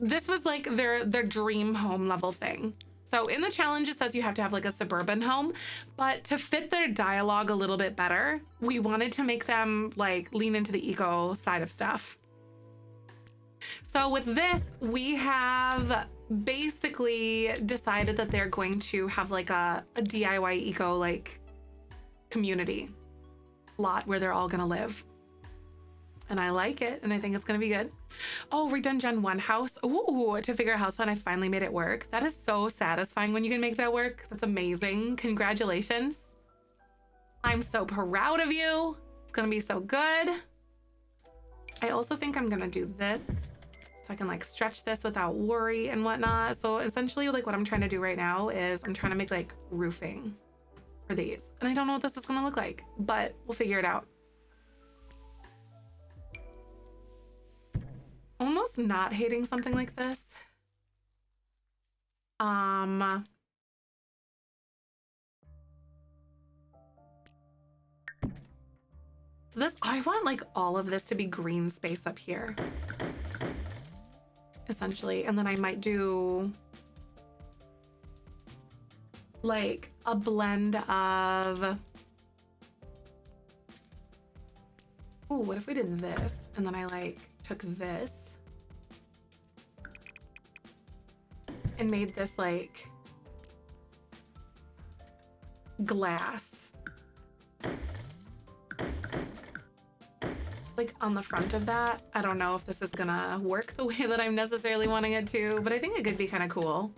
this was like their dream home level thing. So in the challenge, it says you have to have like a suburban home, but to fit their dialogue a little bit better, we wanted to make them like lean into the eco side of stuff. So with this, we have basically decided that they're going to have like a DIY eco like community lot where they're all gonna live. And I like it, and I think it's gonna be good. Oh, redone Gen 1 house. Ooh, to figure out house plan, I finally made it work. That is so satisfying when you can make that work. That's amazing. Congratulations. I'm so proud of you. It's gonna be so good. I also think I'm gonna do this so I can like stretch this without worry and whatnot. So essentially like what I'm trying to do right now is I'm trying to make like roofing for these. And I don't know what this is gonna look like, but we'll figure it out. Almost not hating something like this. So this, I want like all of this to be green space up here, essentially. And then I might do like a blend of, oh, what if we did this? And then I like took this and made this like glass like on the front of that. I don't know if this is gonna work the way that I'm necessarily wanting it to, but I think it could be kind of cool.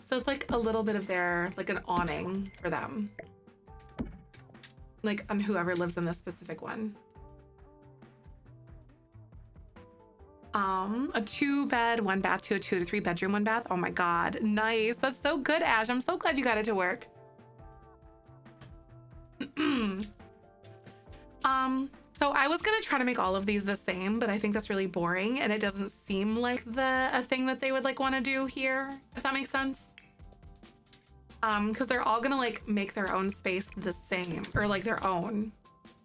So it's like a little bit of their, like an awning for them. Like on whoever lives in this specific one. A 2-bed, 1-bath to a 2 to 3 bedroom, 1-bath. Oh my God, nice. That's so good, Ash. I'm so glad you got it to work. So I was gonna try to make all of these the same, but I think that's really boring and it doesn't seem like a thing that they would like want to do here, if that makes sense. Because they're all gonna like make their own space the same, or like their own,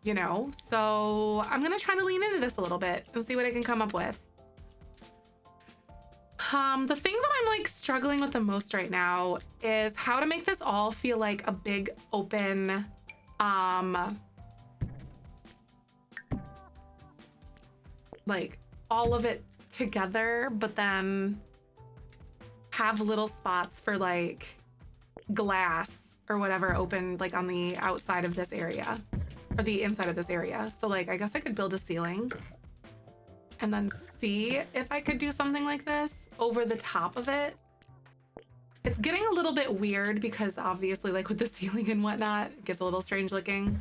you know? So I'm gonna try to lean into this a little bit and see what I can come up with. The thing that I'm like struggling with the most right now is how to make this all feel like a big open, like all of it together, but then have little spots for like glass or whatever open like on the outside of this area or the inside of this area. So like I guess I could build a ceiling and then see if I could do something like this over the top of it. It's getting a little bit weird because obviously like with the ceiling and whatnot, it gets a little strange looking.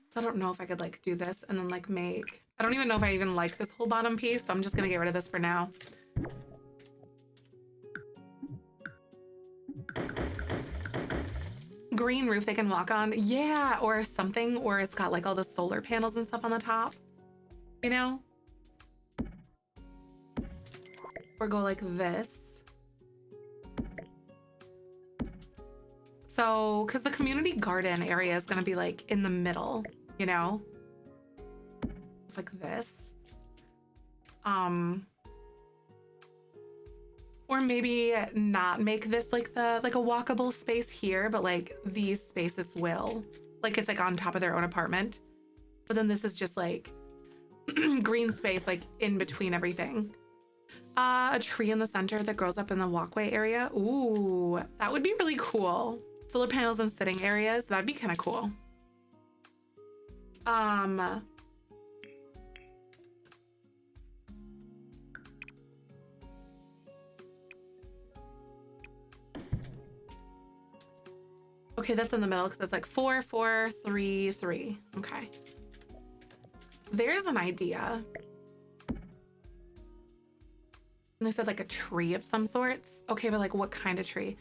So I don't know if I could like do this and then like make, I don't even know if I even like this whole bottom piece, so I'm just gonna get rid of this for now. Green roof they can walk on. Yeah, or something, or it's got like all the solar panels and stuff on the top, you know? Or go like this. So, because the community garden area is gonna be like in the middle, you know? It's like this. Or maybe not make this like a walkable space here, but like these spaces will. Like it's like on top of their own apartment. But then this is just like green space like in between everything. A tree in the center that grows up in the walkway area. Ooh, that would be really cool. Solar panels and sitting areas, that'd be kind of cool. Okay, that's in the middle because it's like 4, 4, 3, 3. Okay. There's an idea. And they said like a tree of some sorts. Okay, but like what kind of tree?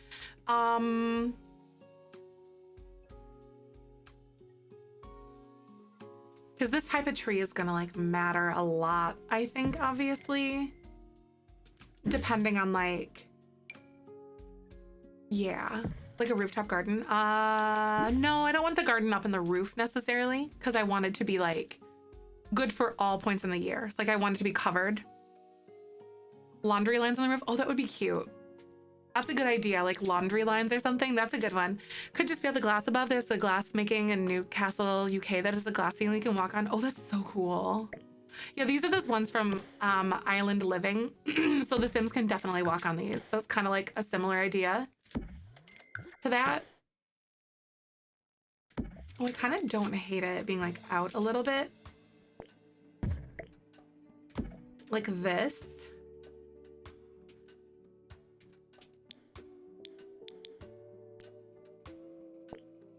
Because this type of tree is gonna like matter a lot, I think, obviously. Depending on like, yeah, like a rooftop garden. No, I don't want the garden up in the roof necessarily, because I want it to be like good for all points in the year. Like I want it to be covered. Laundry lines on the roof. Oh, that would be cute. That's a good idea, like laundry lines or something. That's a good one. Could just be on the glass above. There's a glass making in Newcastle, UK. That is a glass ceiling you can walk on. Oh, that's so cool. Yeah, these are those ones from Island Living. So the Sims can definitely walk on these. So it's kind of like a similar idea to that. Oh, I kind of don't hate it being like out a little bit. Like this.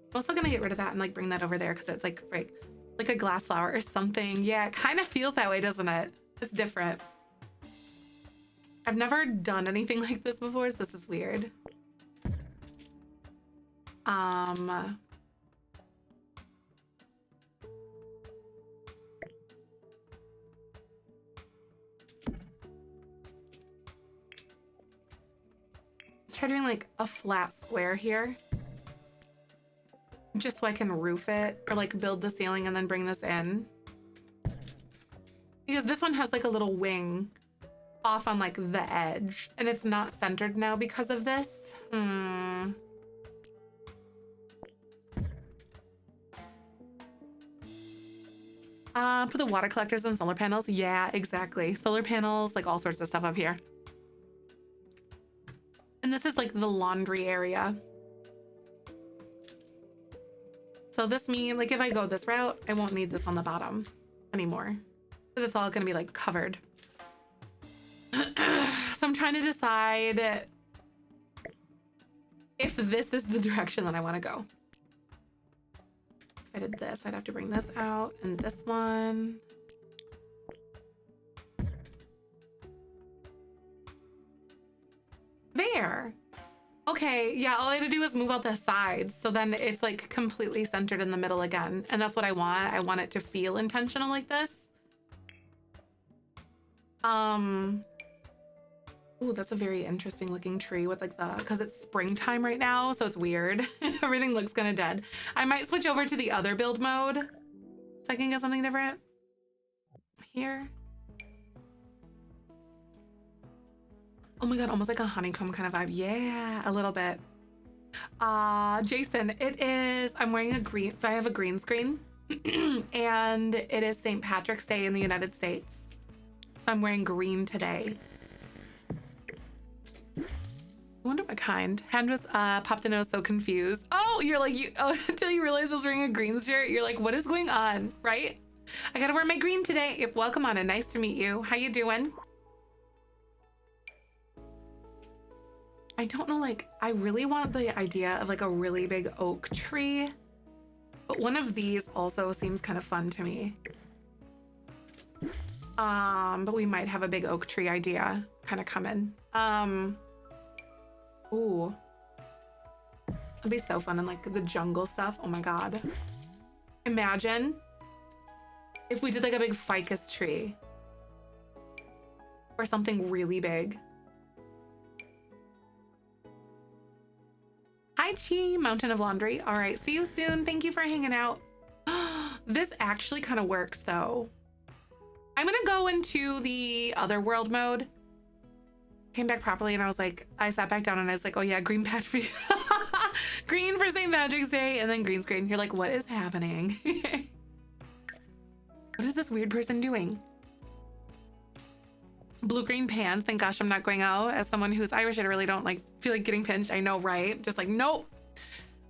I'm also gonna get rid of that and like bring that over there because it's like a glass flower or something. Yeah, it kind of feels that way, doesn't it? It's different. I've never done anything like this before, so this is weird. Let's try doing like a flat square here. Just so I can roof it or like build the ceiling and then bring this in. Because this one has like a little wing off on like the edge and it's not centered now because of this. Put the water collectors and solar panels. Yeah, exactly. Solar panels, like all sorts of stuff up here. And this is like the laundry area. So this means like if I go this route, I won't need this on the bottom. anymore because it's all gonna be like covered. So I'm trying to decide if this is the direction that I want to go. If I did this, I'd have to bring this out and this one. There. Okay, yeah, all I had to do was move out the sides. So then it's like completely centered in the middle again. And that's what I want. I want it to feel intentional like this. Ooh, that's a very interesting looking tree with like the, because it's springtime right now, so it's weird. Everything looks kind of dead. I might switch over to the other build mode so I can get something different here. Oh my God, almost like a honeycomb kind of vibe. Yeah, a little bit. Jason, it is, I'm wearing a green, so I have a green screen and it is St. Patrick's Day in the United States. So I'm wearing green today. I wonder what kind. Hand was popped in, I was so confused. Oh, you're like, until you realize I was wearing a green shirt, you're like, what is going on, right? I gotta wear my green today. Yep, welcome on, and nice to meet you. How you doing? I don't know, like, I really want the idea of like a really big oak tree, but one of these also seems kind of fun to me. But we might have a big oak tree idea kind of coming. Ooh. It'd be so fun in like the jungle stuff. Oh my God. Imagine if we did like a big ficus tree or something really big. Hi, Chi, Mountain of Laundry. All right, see you soon. Thank you for hanging out. This actually kind of works though. I'm gonna go into the other world mode. Came back properly and I was like, I sat back down and I was like, oh yeah, green patch for green for St. Patrick's Day, and then green screen. You're like, what is happening? What is this weird person doing? Blue-green pants. Thank gosh I'm not going out. As someone who's Irish, I really don't like feel like getting pinched. I know, right? Just like, nope.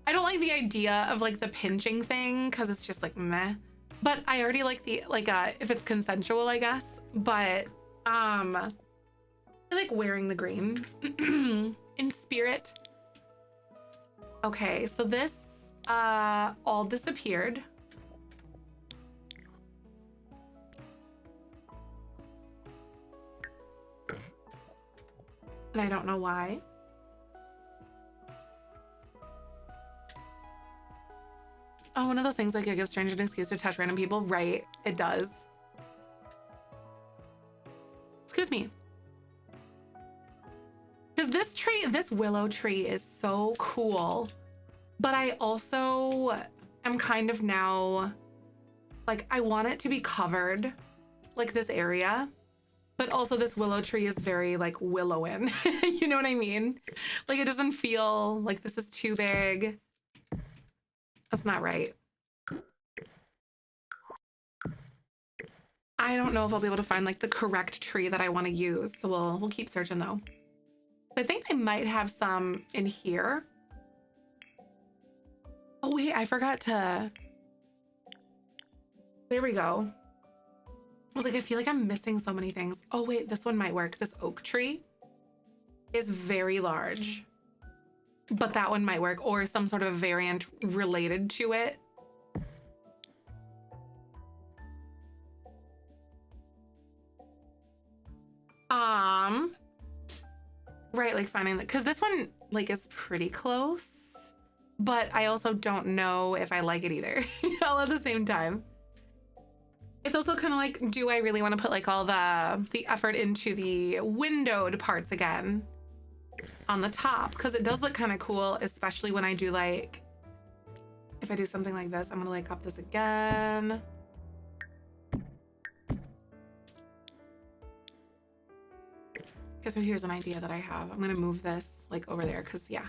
I don't like the idea of like the pinching thing because it's just like meh. But I already like the if it's consensual, I guess. But I like wearing the green in spirit. Okay, so this all disappeared. And I don't know why. Oh, one of those things like it gives strangers an excuse to touch random people. Right, it does. Excuse me. Because this willow tree is so cool. But I also am kind of now, like, I want it to be covered, like this area. But also this willow tree is very like willowing. You know what I mean? Like it doesn't feel like this is too big. That's not right. I don't know if I'll be able to find like the correct tree that I want to use. So we'll keep searching though. I think I might have some in here. Oh wait, I forgot to. There we go. I was like, I feel like I'm missing so many things. Oh wait, this one might work. This oak tree is very large, but that one might work, or some sort of a variant related to it. Right, like finding that, because this one like is pretty close, but I also don't know if I like it either. All at the same time. It's also kind of like, do I really want to put like all the effort into the windowed parts again on the top? Because it does look kind of cool, especially when I do like, if I do something like this, I'm gonna like up this again. Okay, so here's an idea that I have. I'm gonna move this like over there because yeah.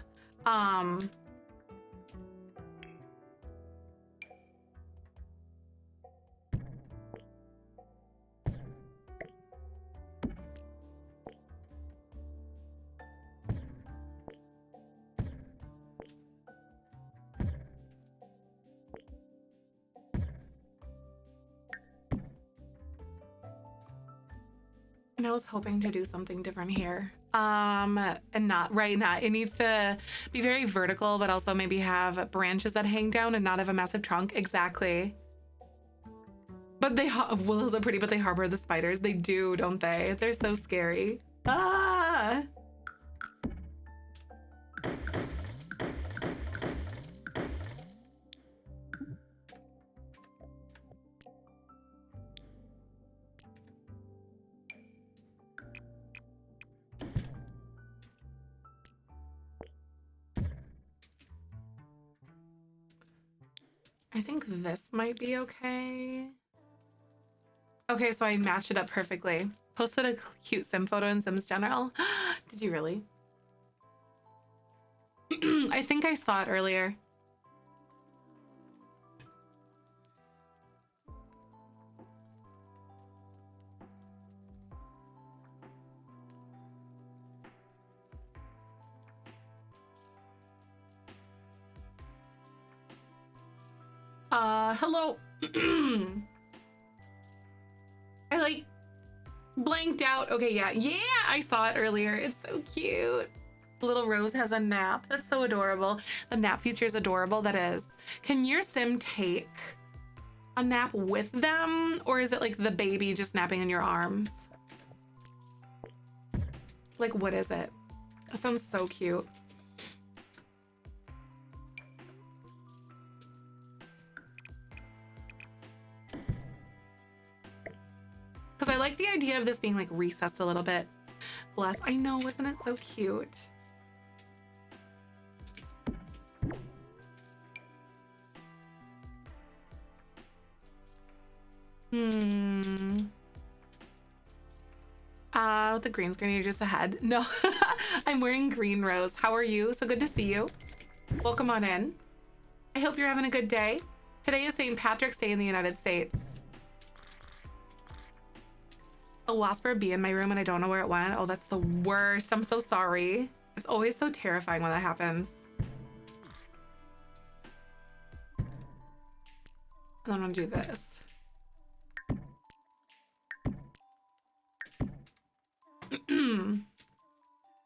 And I was hoping to do something different here. And not right now. It needs to be very vertical, but also maybe have branches that hang down and not have a massive trunk. Exactly. But willows are pretty, but they harbor the spiders. They do, don't they? They're so scary. Ah! I think this might be okay. Okay, so I matched it up perfectly. Posted a cute sim photo in Sims General. Did you really? I think I saw it earlier. Hello. I like blanked out. Okay, yeah, I saw it earlier. It's so cute. Little Rose has a nap. That's so adorable. The nap feature is adorable. That is. Can your sim take a nap with them, or is it like the baby just napping in your arms? Like, what is it? That sounds so cute. Because I like the idea of this being like recessed a little bit. Bless. I know, isn't it so cute? With the green screen, you're just ahead. No, I'm wearing green, Rose. How are you? So good to see you. Welcome on in. I hope you're having a good day. Today is St. Patrick's Day in the United States. A wasp or a bee in my room and I don't know where it went. Oh, that's the worst. I'm so sorry. It's always so terrifying when that happens. And I'm gonna do this.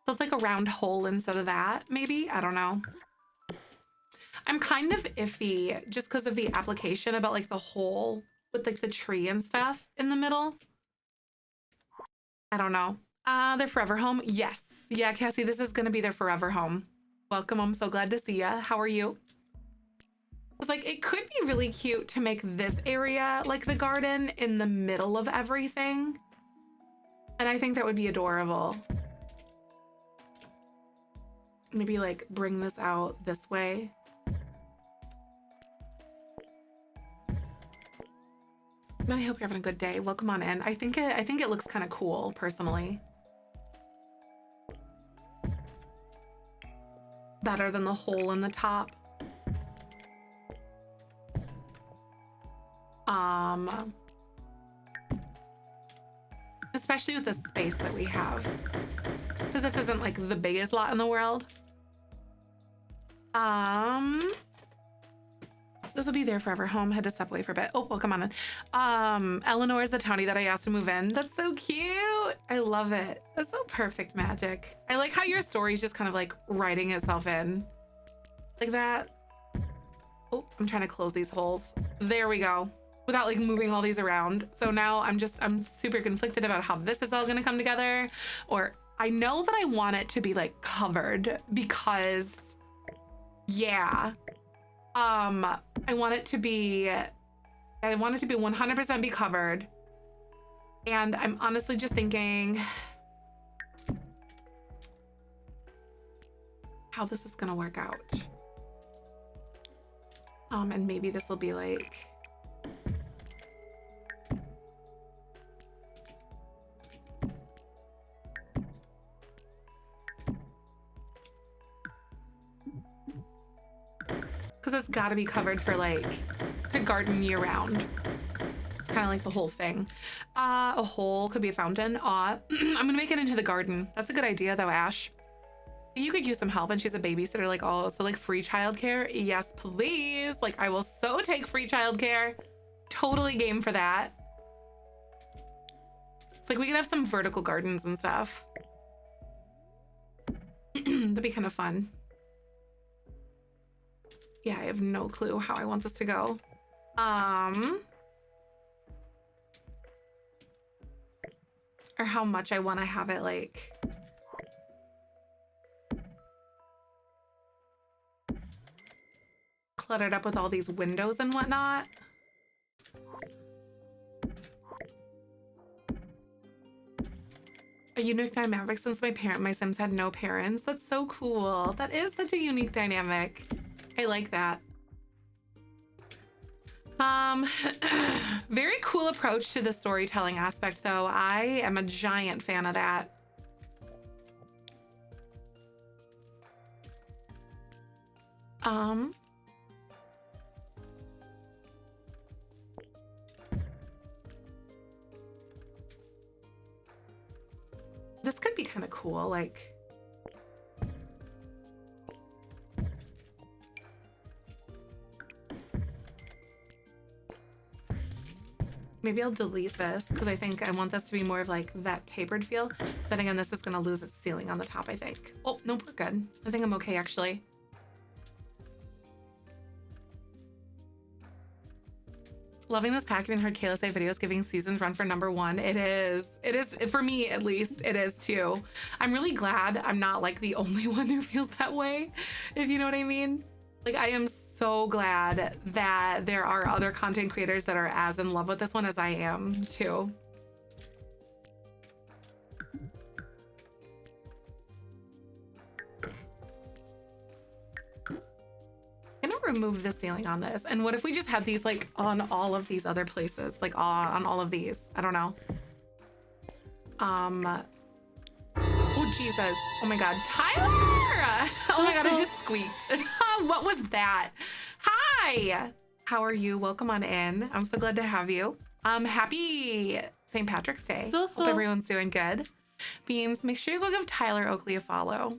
So it's like a round hole instead of that, maybe? I don't know. I'm kind of iffy just because of the application about like the hole with like the tree and stuff in the middle. I don't know. Their forever home? Yes. Yeah, Cassie, this is gonna be their forever home. Welcome, I'm so glad to see ya. How are you? I was like, it could be really cute to make this area like the garden in the middle of everything. And I think that would be adorable. Maybe like bring this out this way. But I hope you're having a good day. Welcome on in. I think it looks kind of cool, personally. Better than the hole in the top. Especially with the space that we have. Because this isn't like the biggest lot in the world. This will be their forever home. Had to step away for a bit. Oh, well, come on in. Eleanor is the townie that I asked to move in. That's so cute. I love it. That's so perfect magic. I like how your story's just kind of like writing itself in. Like that. Oh, I'm trying to close these holes. There we go. Without like moving all these around. So now I'm super conflicted about how this is all gonna come together. Or I know that I want it to be like covered because, yeah. I want it to be 100% be covered. And I'm honestly just thinking how this is gonna work out. And maybe this will be like, because it's got to be covered for like to garden year round. It's kind of like the whole thing. A hole could be a fountain. I'm gonna make it into the garden. That's a good idea though, Ash. You could use some help, and she's a babysitter. Like, oh, so like free childcare? Yes, please. Like, I will so take free childcare. Totally game for that. Like we could have some vertical gardens and stuff. That'd be kind of fun. Yeah, I have no clue how I want this to go. Or how much I want to have it like. Cluttered up with all these windows and whatnot. A unique dynamic since my Sims had no parents. That's so cool. That is such a unique dynamic. I like that. Very cool approach to the storytelling aspect though. I am a giant fan of that. This could be kind of cool, like maybe I'll delete this because I think I want this to be more of like that tapered feel. Then again, this is gonna lose its ceiling on the top, I think. Oh, nope, we're good. I think I'm okay actually. Loving this pack. Even heard Kayla say videos giving seasons run for #1. It is for me at least. It is too. I'm really glad I'm not like the only one who feels that way, if you know what I mean. Like I am so glad that there are other content creators that are as in love with this one as I am too. I'm gonna remove the ceiling on this. And what if we just had these like on all of these other places? Like on all of these. I don't know. Oh Jesus. Oh my God. Tyler! Oh my God, I just squeaked. What was that? Hi! How are you? Welcome on in. I'm so glad to have you. Happy St. Patrick's Day. Hope everyone's doing good. Beans, make sure you go give Tyler Oakley a follow.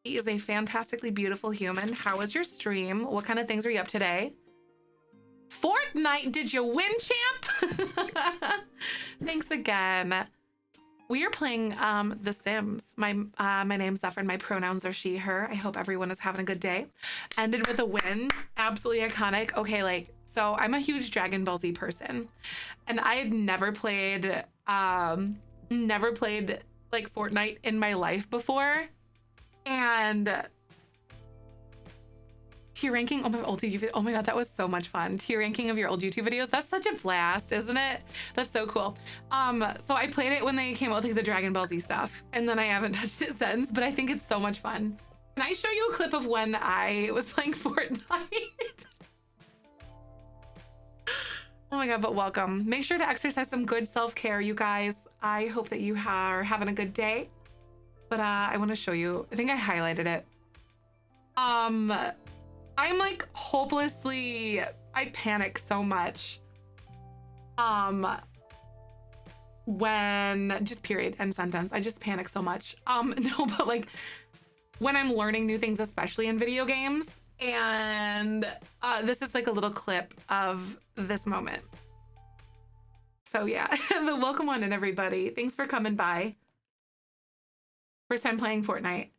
He is a fantastically beautiful human. How was your stream? What kind of things are you up today? Fortnite, did you win, champ? Thanks again. We are playing The Sims. My name's Zefrine. My pronouns are she, her. I hope everyone is having a good day. Ended with a win. Absolutely iconic. Okay, like, so I'm a huge Dragon Ball Z person. And I had never played like Fortnite in my life before. And tier ranking, oh my old YouTube, oh my God, that was so much fun. Tier ranking of your old YouTube videos. That's such a blast, isn't it? That's so cool. So I played it when they came out with like the Dragon Ball Z stuff, and then I haven't touched it since, but I think it's so much fun. Can I show you a clip of when I was playing Fortnite? Oh my God, but welcome. Make sure to exercise some good self-care, you guys. I hope that you are having a good day. But I want to show you. I think I highlighted it. I'm like hopelessly, I panic so much. When just period, end sentence. I just panic so much. No, but like when I'm learning new things, especially in video games. And this is like a little clip of this moment. So yeah, but welcome on in, everybody. Thanks for coming by. First time playing Fortnite.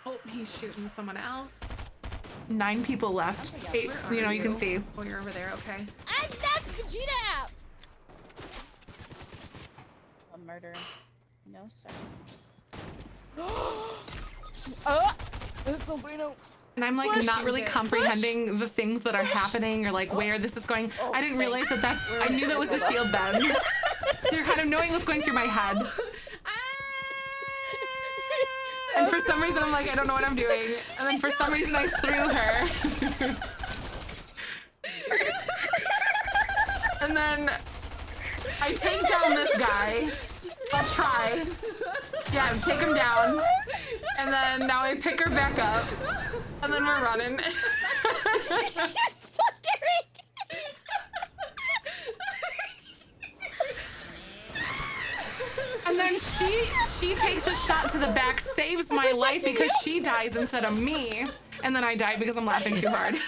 Oh, he's shooting someone else. 9 people left. 8, you know, you can see. Oh, you're over there, okay. I'm that's Vegeta out! A murder. No, sir. Oh! There's Sobrino. And I'm like not really comprehending the things that are happening or like where this is going. I didn't realize that that's, I knew that was the shield then. So you're kind of knowing what's going through my head. And for some reason I'm like, I don't know what I'm doing. And then for some reason I threw her. And then I take down this guy. I'll try. Yeah, take him down. And then now I pick her back up. And then we're running. You're so daring! And then she takes a shot to the back, saves my life because she dies instead of me. And then I die because I'm laughing too hard.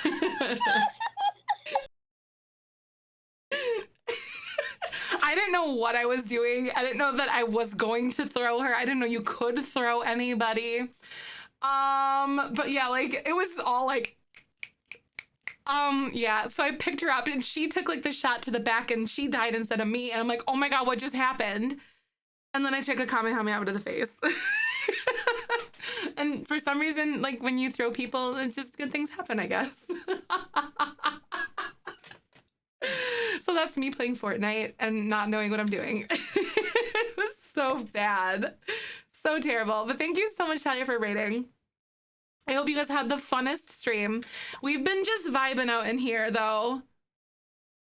I didn't know what I was doing. I didn't know that I was going to throw her. I didn't know you could throw anybody. But yeah, like it was all like, yeah. So I picked her up and she took like the shot to the back and she died instead of me. And I'm like, oh my God, what just happened? And then I took a Kamehameha to the face. And for some reason, like when you throw people, it's just good things happen, I guess. So that's me playing Fortnite and not knowing what I'm doing. It was so bad. So terrible. But thank you so much, Talia, for rating. I hope you guys had the funnest stream. We've been just vibing out in here, though.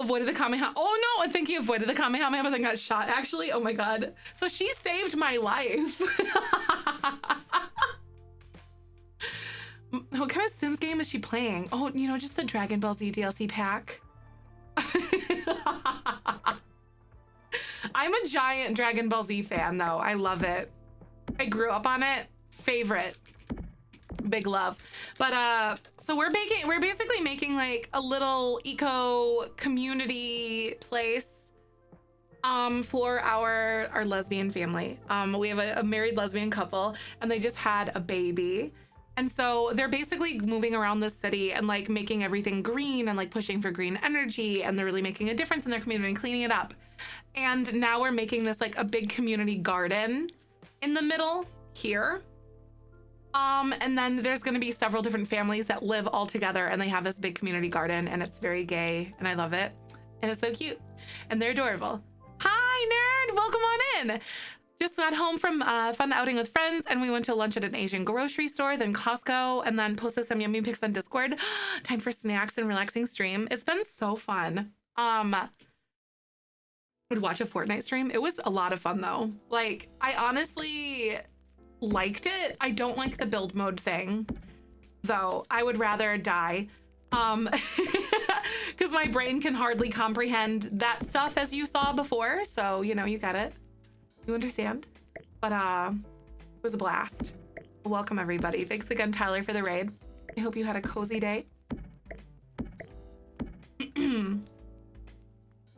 Avoided the Kamehameha. Oh, no, I think you avoided the Kamehameha, but I got shot, actually. Oh, my God. So she saved my life. What kind of Sims game is she playing? Oh, you know, just the Dragon Ball Z DLC pack. I'm a giant Dragon Ball Z fan, though. I love it. I grew up on it. Favorite. Big love. But so we're basically making like a little eco community place for our lesbian family. We have a married lesbian couple and they just had a baby. And so they're basically moving around the city and like making everything green and like pushing for green energy, and they're really making a difference in their community and cleaning it up. And now we're making this like a big community garden in the middle here. And then there's going to be several different families that live all together and they have this big community garden, and it's very gay and I love it. And it's so cute and they're adorable. Hi, nerd. Welcome on in. Just got home from a fun outing with friends, and we went to lunch at an Asian grocery store, then Costco, and then posted some yummy pics on Discord. Time for snacks and relaxing stream. It's been so fun. Would watch a Fortnite stream. It was a lot of fun though. Like, I honestly liked it. I don't like the build mode thing though. I would rather die. Because my brain can hardly comprehend that stuff, as you saw before. So, you know, you get it. You understand? But it was a blast. Welcome everybody. Thanks again, Tyler, for the raid. I hope you had a cozy day. Oh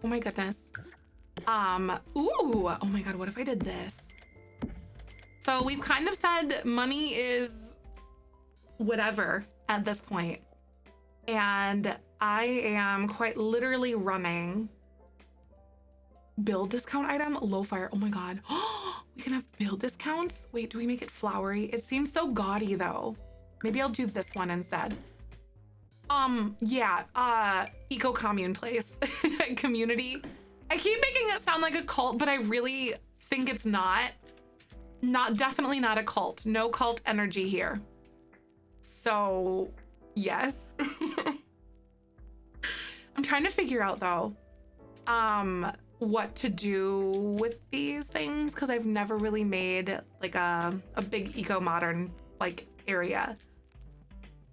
my goodness. Ooh, oh my God, what if I did this? So we've kind of said money is whatever at this point. And I am quite literally running build discount item, low fire. Oh my God. We can have build discounts. Wait, do we make it flowery? It seems so gaudy though. Maybe I'll do this one instead. Yeah, eco commune place. Community. I keep making it sound like a cult, but I really think it's not. Definitely not a cult. No cult energy here. So yes. I'm trying to figure out though, what to do with these things, because I've never really made like a big eco modern like area.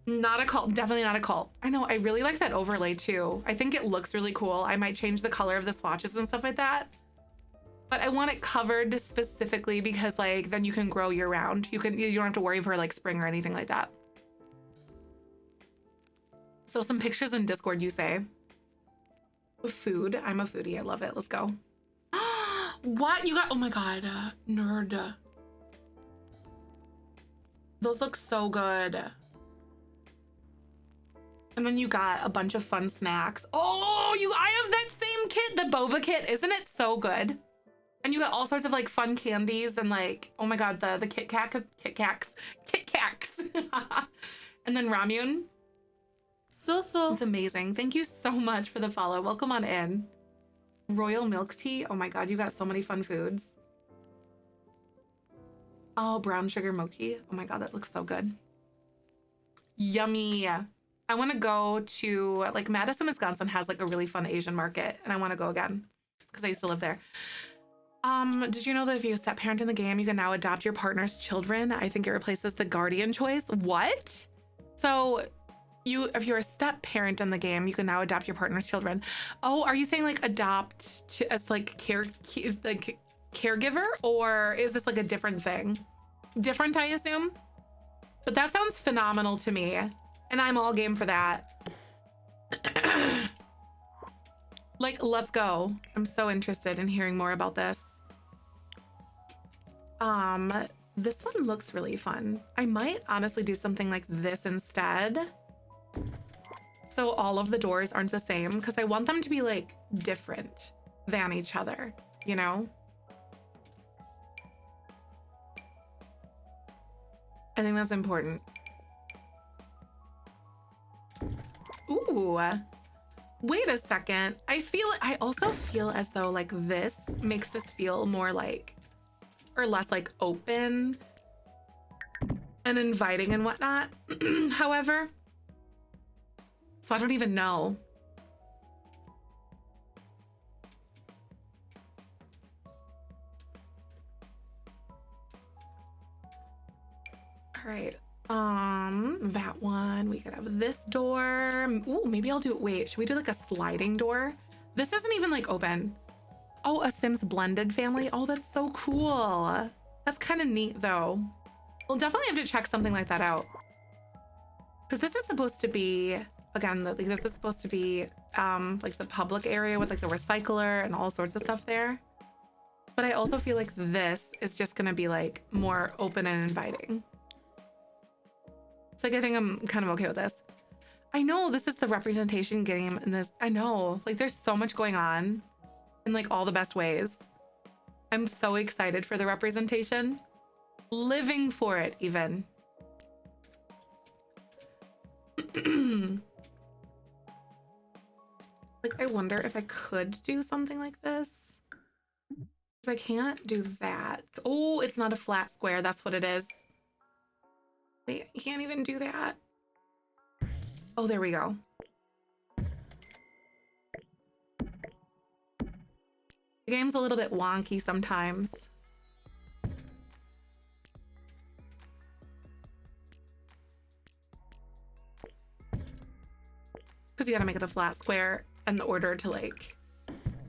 Not a cult, definitely not a cult. I know, I really like that overlay too. I think it looks really cool. I might change the color of the swatches and stuff like that. But I want it covered specifically because like then you can grow year round. You don't have to worry for like spring or anything like that. So some pictures in Discord, you say. Food. I'm a foodie. I love it. Let's go. What? You got, oh my God, nerd. Those look so good. And then you got a bunch of fun snacks. Oh, I have that same kit, the boba kit. Isn't it so good? And you got all sorts of like fun candies and like, oh my God, the Kit Kats. And then ramyun. So. It's amazing. Thank you so much for the follow. Welcome on in. Royal milk tea. Oh my God, you got so many fun foods. Oh, brown sugar mochi. Oh my God, that looks so good. Yummy. I want to go to like Madison, Wisconsin has like a really fun Asian market, and I want to go again because I used to live there. Did you know that if you're a step parent in the game, you can now adopt your partner's children? I think it replaces the guardian choice. What? So if you're a step parent in the game, you can now adopt your partner's children. Oh, are you saying like adopt as like caregiver, or is this like a different thing? Different, I assume. But that sounds phenomenal to me, and I'm all game for that. Like, let's go. I'm so interested in hearing more about this. This one looks really fun. I might honestly do something like this instead. So all of the doors aren't the same because I want them to be like different than each other, you know? I think that's important. Ooh, wait a second. I also feel as though like this makes this feel more like, or less like open and inviting and whatnot. However, so I don't even know. All right. That one. We could have this door. Ooh, maybe I'll do it. Wait, should we do like a sliding door? This isn't even like open. Oh, a Sims blended family. Oh, that's so cool. That's kind of neat though. We'll definitely have to check something like that out. Because this is supposed to be, again, this is supposed to be like the public area with like the recycler and all sorts of stuff there. But I also feel like this is just gonna be like more open and inviting. It's like, I think I'm kind of okay with this. I know this is the representation game in this. I know, like there's so much going on in like all the best ways. I'm so excited for the representation. Living for it even. Like, I wonder if I could do something like this. I can't do that. Oh, it's not a flat square. That's what it is. Wait, I can't even do that. Oh, there we go. The game's a little bit wonky sometimes. Because you gotta make it a flat square in order to like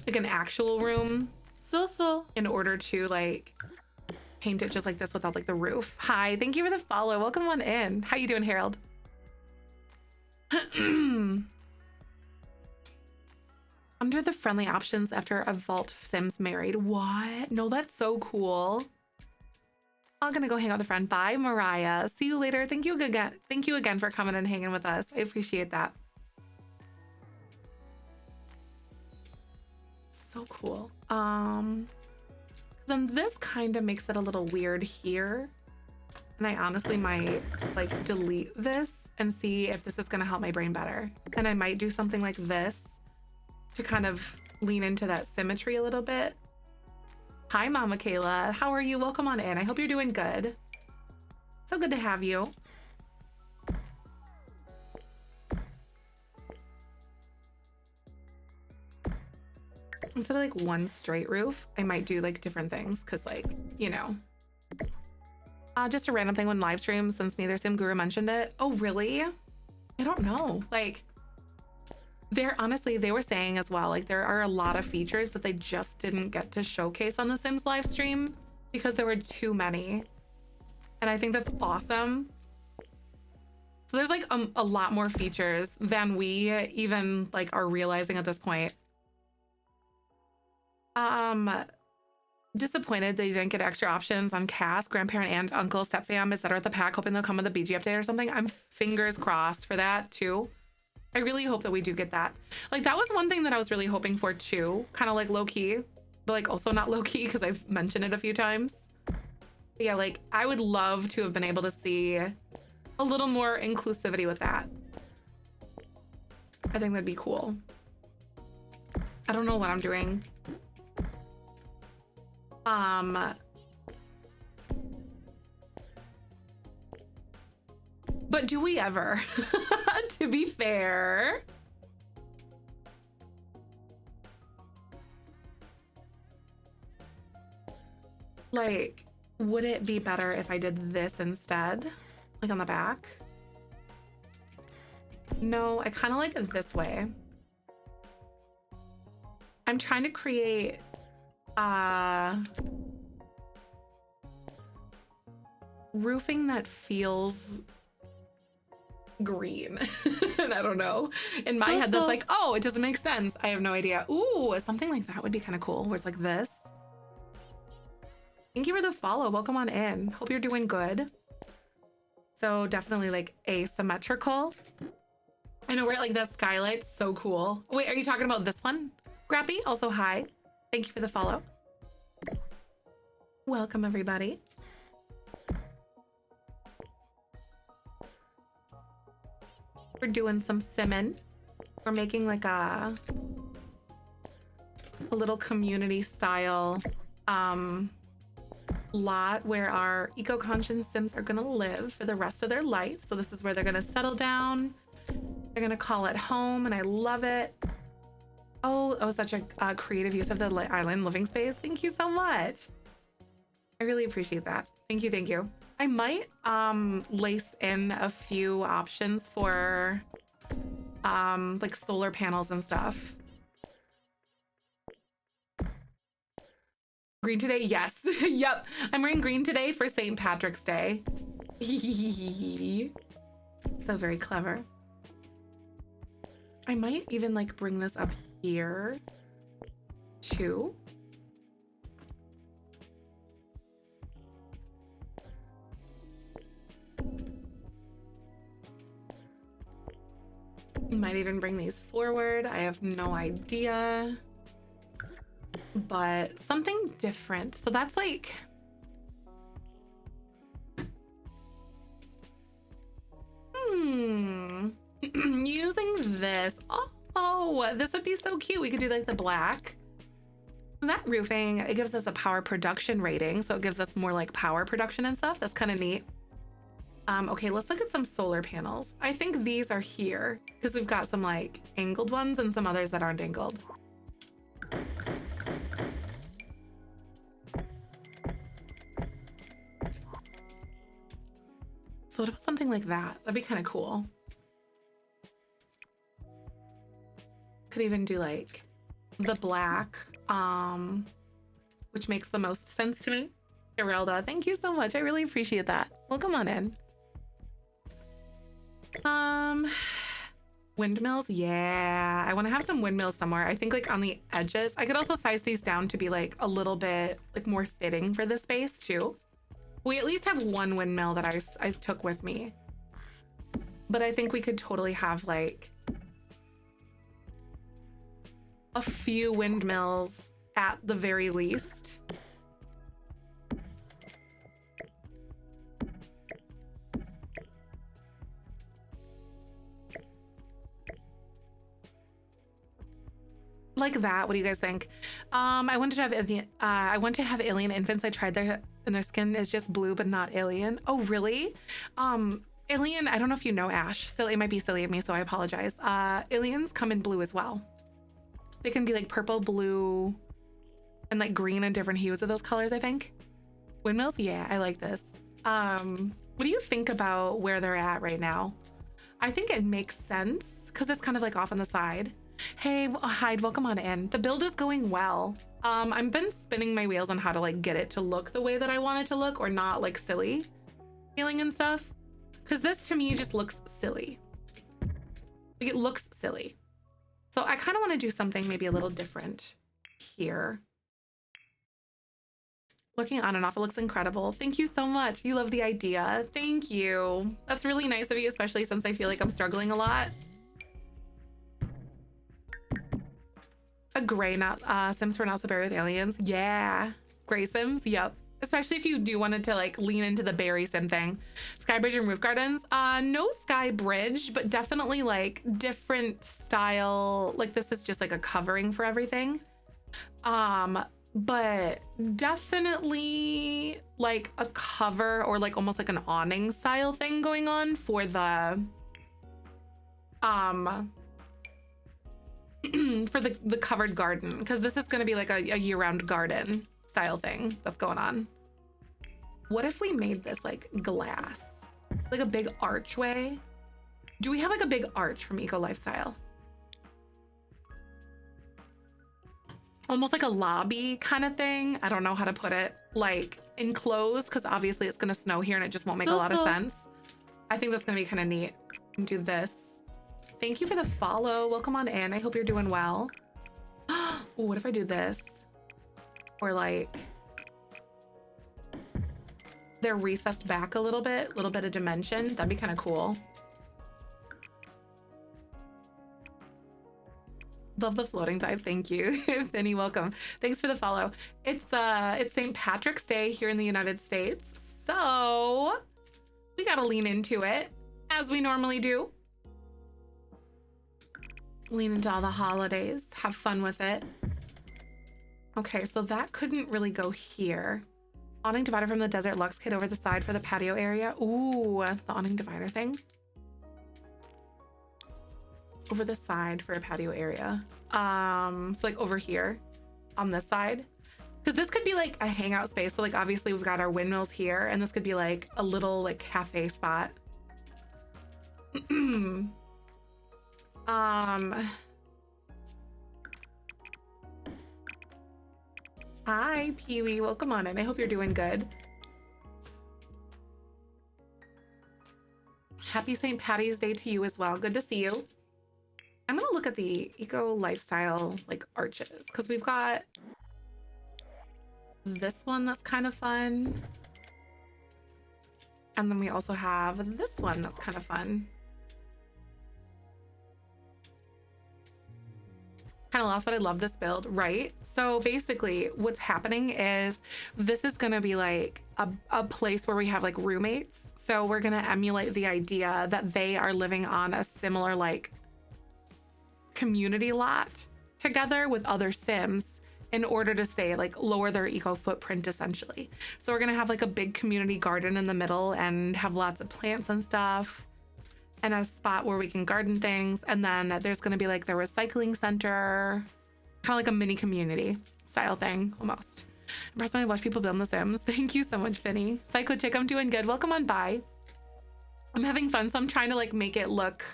an actual room. So in order to like paint it just like this without like the roof. Hi, thank you for the follow. Welcome on in. How you doing, Harold? Under the friendly options after a vault Sims married. What? No, that's so cool. I'm gonna go hang out with a friend. Bye, Mariah. See you later. Thank you again. Thank you again for coming and hanging with us. I appreciate that. So cool. Then this kind of makes it a little weird here. And I honestly might like delete this and see if this is gonna help my brain better. And I might do something like this to kind of lean into that symmetry a little bit. Hi, Mama Kayla. How are you? Welcome on in. I hope you're doing good. So good to have you. Instead of like one straight roof, I might do like different things because like, you know. Just a random thing when live stream since neither Sim Guru mentioned it. Oh, really? I don't know. Like, honestly, they were saying as well, like there are a lot of features that they just didn't get to showcase on the Sims live stream because there were too many. And I think that's awesome. So there's like a lot more features than we even like are realizing at this point. Disappointed they didn't get extra options on cast, grandparent, and uncle, stepfam, etc. at the pack, hoping they'll come with a BG update or something. I'm fingers crossed for that too. I really hope that we do get that. Like that was one thing that I was really hoping for too, kind of like low-key, but like also not low-key because I've mentioned it a few times. But yeah, like I would love to have been able to see a little more inclusivity with that. I think that'd be cool. I don't know what I'm doing. But do we ever? To be fair. Like, would it be better if I did this instead? Like on the back? No, I kind of like it this way. I'm trying to create roofing that feels green. And I don't know. In my head, that's So- like, oh, it doesn't make sense. I have no idea. Ooh, something like that would be kind of cool where it's like this. Thank you for the follow. Welcome on in. Hope you're doing good. So definitely like asymmetrical. I know we're at like that skylight. So cool. Wait, are you talking about this one? Grappy, also hi. Thank you for the follow. Welcome everybody. We're doing some simming. We're making like a little community style lot where our eco-conscious Sims are gonna live for the rest of their life. So this is where they're gonna settle down. They're gonna call it home, and I love it. Oh, such a creative use of the island living space. Thank you so much. I really appreciate that. Thank you, thank you. I might lace in a few options for like solar panels and stuff. Green today? Yes. Yep. I'm wearing green today for St. Patrick's Day. So very clever. I might even like bring this up here too. Might even bring these forward. I have no idea. But something different. So that's like... Using this. Oh, this would be so cute. We could do like the black. That roofing, it gives us a power production rating. So it gives us more like power production and stuff. That's kind of neat. Okay, let's look at some solar panels. I think these are here because we've got some like angled ones and some others that aren't angled. So what about something like that? That'd be kind of cool. Could even do like the black, which makes the most sense to me. Geralda, thank you so much. I really appreciate that. Welcome on in. Windmills, yeah. I want to have some windmills somewhere. I think like on the edges. I could also size these down to be like a little bit like more fitting for this space too. We at least have one windmill that I took with me. But I think we could totally have like a few windmills at the very least. Like that. What do you guys think? I wanted to have alien infants. I tried their and their skin is just blue but not alien. Oh really? Alien, I don't know if you know Ash, so it might be silly of me, so I apologize. Aliens come in blue as well. They can be like purple, blue, and like green and different hues of those colors, I think. Windmills, yeah, I like this. What do you think about where they're at right now? I think it makes sense because it's kind of like off on the side. Hey, Hyde, welcome on in. The build is going well. I've been spinning my wheels on how to like get it to look the way that I want it to look or not like silly feeling and stuff. Because this to me just looks silly. Like it looks silly. So I kind of want to do something maybe a little different here. Looking on and off, it looks incredible. Thank you so much. You love the idea. Thank you. That's really nice of you, especially since I feel like I'm struggling a lot. A gray Sims for Not So Berry with Aliens. Yeah. Gray Sims. Yep. Especially if you do wanted to like lean into the berry sim thing. Sky Bridge and Roof Gardens. No Sky Bridge, but definitely like different style. Like this is just like a covering for everything. But definitely like a cover or like almost like an awning style thing going on for the for the covered garden, because this is going to be like a year-round garden style thing that's going on. What if we made this like glass, like a big archway? Do we have like a big arch from Eco Lifestyle? Almost like a lobby kind of thing. I don't know how to put it, like enclosed, because obviously it's going to snow here and it just won't make a lot of sense. I think that's going to be kind of neat. And do this. Thank you for the follow. Welcome on in. I hope you're doing well. Ooh, what if I do this? Or like, they're recessed back a little bit of dimension. That'd be kind of cool. Love the floating dive. Thank you. Benny, welcome. Thanks for the follow. It's St. Patrick's Day here in the United States. So we gotta lean into it as we normally do. Lean into all the holidays. Have fun with it. Okay, so that couldn't really go here. Awning divider from the Desert Lux Kit over the side for the patio area. Ooh, the awning divider thing. Over the side for a patio area. So like over here on this side. Because this could be like a hangout space. So like obviously we've got our windmills here and this could be like a little like cafe spot. Hi, Pee-wee. Welcome on in. I hope you're doing good. Happy St. Patty's Day to you as well. Good to see you. I'm gonna look at the eco lifestyle like arches because we've got this one that's kind of fun. And then we also have this one that's kind of fun. Kind of lost, but I love this build, right? So basically what's happening is this is gonna be like a place where we have like roommates. So we're gonna emulate the idea that they are living on a similar like community lot together with other Sims in order to say like lower their eco footprint essentially. So we're gonna have like a big community garden in the middle and have lots of plants and stuff and a spot where we can garden things. And then there's gonna be like the recycling center, kind of like a mini community style thing almost. I'm impressed when I watch people build The Sims. Thank you so much, Finny. Psycho Chick, I'm doing good. Welcome on by. I'm having fun, so I'm trying to like make it look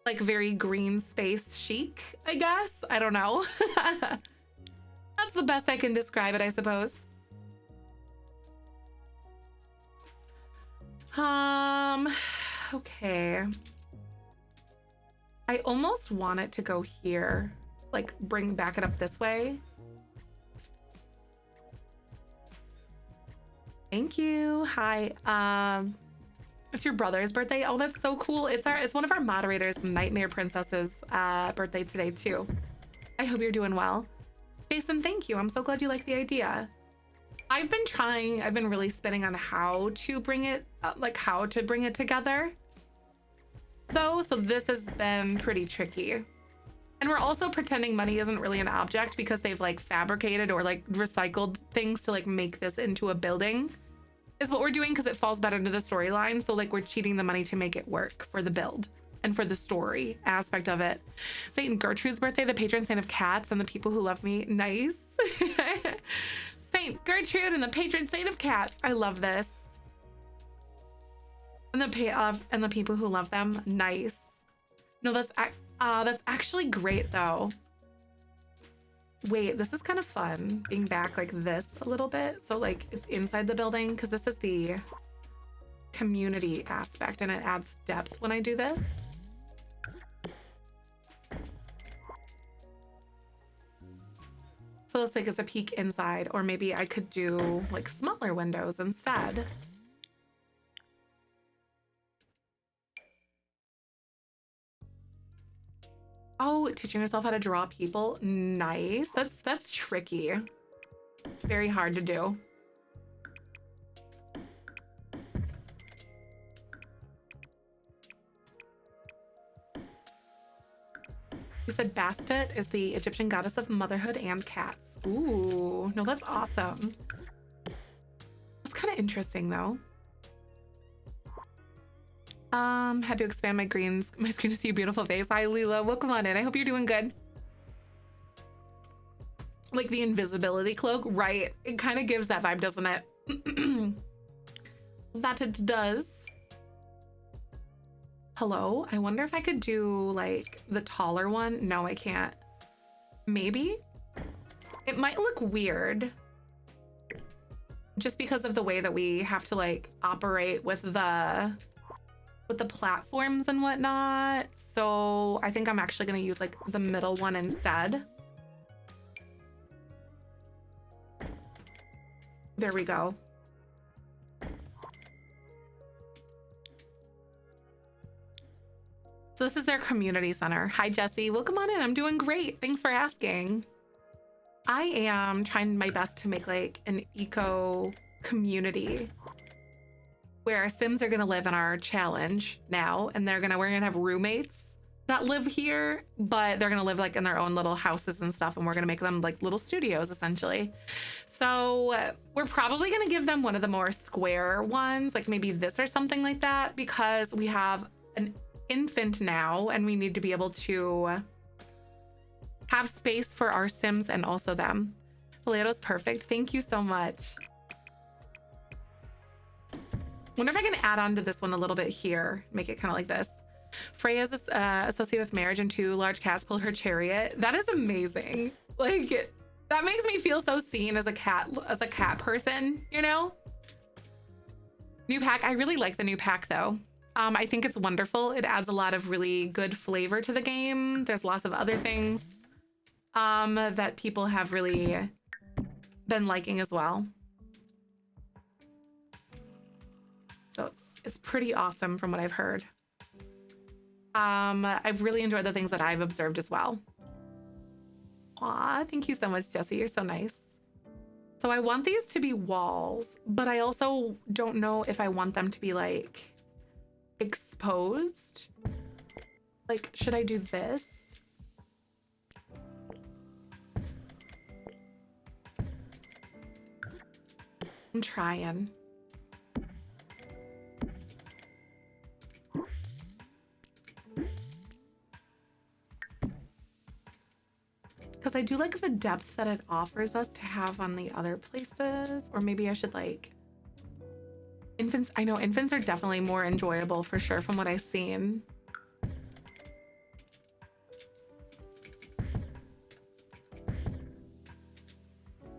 like very green space chic, I guess. I don't know. That's the best I can describe it, I suppose. Okay. I almost want it to go here, like back it up this way. Thank you. Hi. It's your brother's birthday. Oh, that's so cool. It's one of our moderators, Nightmare Princess's birthday today too. I hope you're doing well. Jason, thank you. I'm so glad you like the idea. I've been really spinning on how to bring it together though. So this has been pretty tricky. And we're also pretending money isn't really an object because they've like fabricated or like recycled things to like make this into a building is what we're doing because it falls better into the storyline. So like we're cheating the money to make it work for the build and for the story aspect of it. Saint Gertrude's birthday, the patron saint of cats and the people who love me. Nice. Saint Gertrude and the patron saint of cats. I love this. And the people who love them. Nice. No, that's actually great though. Wait, this is kind of fun being back like this a little bit. So like it's inside the building because this is the community aspect and it adds depth when I do this. So let's say it's a peek inside, or maybe I could do like smaller windows instead. Oh, teaching yourself how to draw people. Nice. That's tricky. Very hard to do. You said Bastet is the Egyptian goddess of motherhood and cats. Ooh, no, that's awesome. That's kind of interesting though. Had to expand my screen to see your beautiful face. Hi, Leela. Welcome on in. I hope you're doing good. Like the invisibility cloak, right? It kind of gives that vibe, doesn't it? That it does. Hello? I wonder if I could do like the taller one. No, I can't. Maybe? It might look weird. Just because of the way that we have to like operate with the with the platforms and whatnot. So I think I'm actually gonna use like the middle one instead. There we go. So this is their community center. Hi, Jesse. Welcome on in. I'm doing great. Thanks for asking. I am trying my best to make like an eco community where our Sims are gonna live in our challenge now, and we're gonna have roommates that live here, but they're gonna live like in their own little houses and stuff, and we're gonna make them like little studios essentially. So we're probably gonna give them one of the more square ones, like maybe this or something like that, because we have an infant now and we need to be able to have space for our Sims and also them. Toledo's perfect. Thank you so much. Wonder if I can add on to this one a little bit here, make it kind of like this. Freya's associated with marriage and 2 large cats pull her chariot. That is amazing. Like, that makes me feel so seen as a cat person, you know? New pack. I really like the new pack though. I think it's wonderful. It adds a lot of really good flavor to the game. There's lots of other things that people have really been liking as well. So it's pretty awesome from what I've heard. I've really enjoyed the things that I've observed as well. Aw, thank you so much, Jesse. You're so nice. So I want these to be walls, but I also don't know if I want them to be like exposed. Like, should I do this? I'm trying. Because I do like the depth that it offers us to have on the other places. Or maybe I should like... Infants, I know infants are definitely more enjoyable for sure from what I've seen.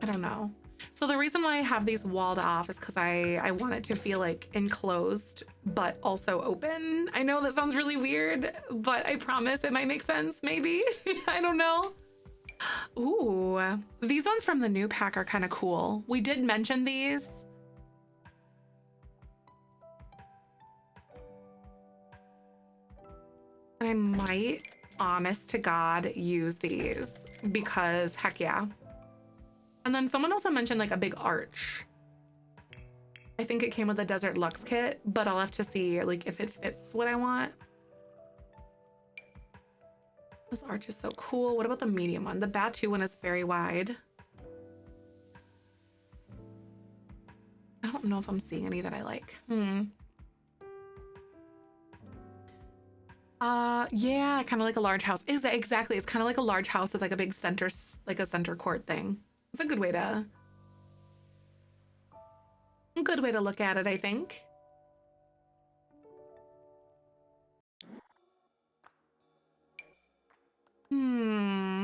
I don't know. So the reason why I have these walled off is because I want it to feel like enclosed, but also open. I know that sounds really weird, but I promise it might make sense, maybe. I don't know. Ooh, these ones from the new pack are kind of cool. We did mention these. And I might, honest to God, use these because heck yeah. And then someone also mentioned like a big arch. I think it came with a Desert Luxe kit, but I'll have to see like if it fits what I want. This arch is so cool. What about the medium one? The Batu one is very wide. I don't know if I'm seeing any that I like. Yeah, kind of like a large house. Exactly. It's kind of like a large house with like a big center, like a center court thing. It's a good way to look at it, I think.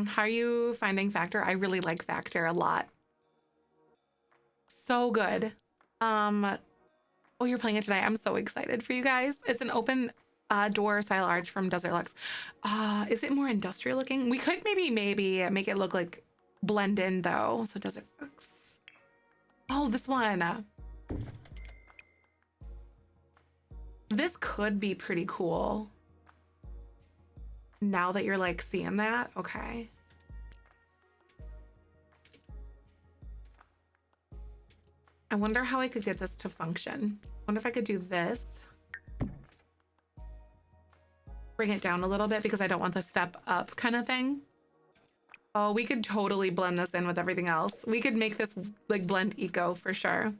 How are you finding Factor? I really like Factor a lot. So good. Oh, you're playing it today. I'm so excited for you guys. It's an open door style arch from Desert Luxe. Is it more industrial looking? We could maybe make it look like blend in though. So Desert Luxe. Oh, this one. This could be pretty cool. Now that you're like seeing that, okay. I wonder how I could get this to function. I wonder if I could do this. Bring it down a little bit because I don't want the step up kind of thing. Oh, we could totally blend this in with everything else. We could make this like blend eco for sure.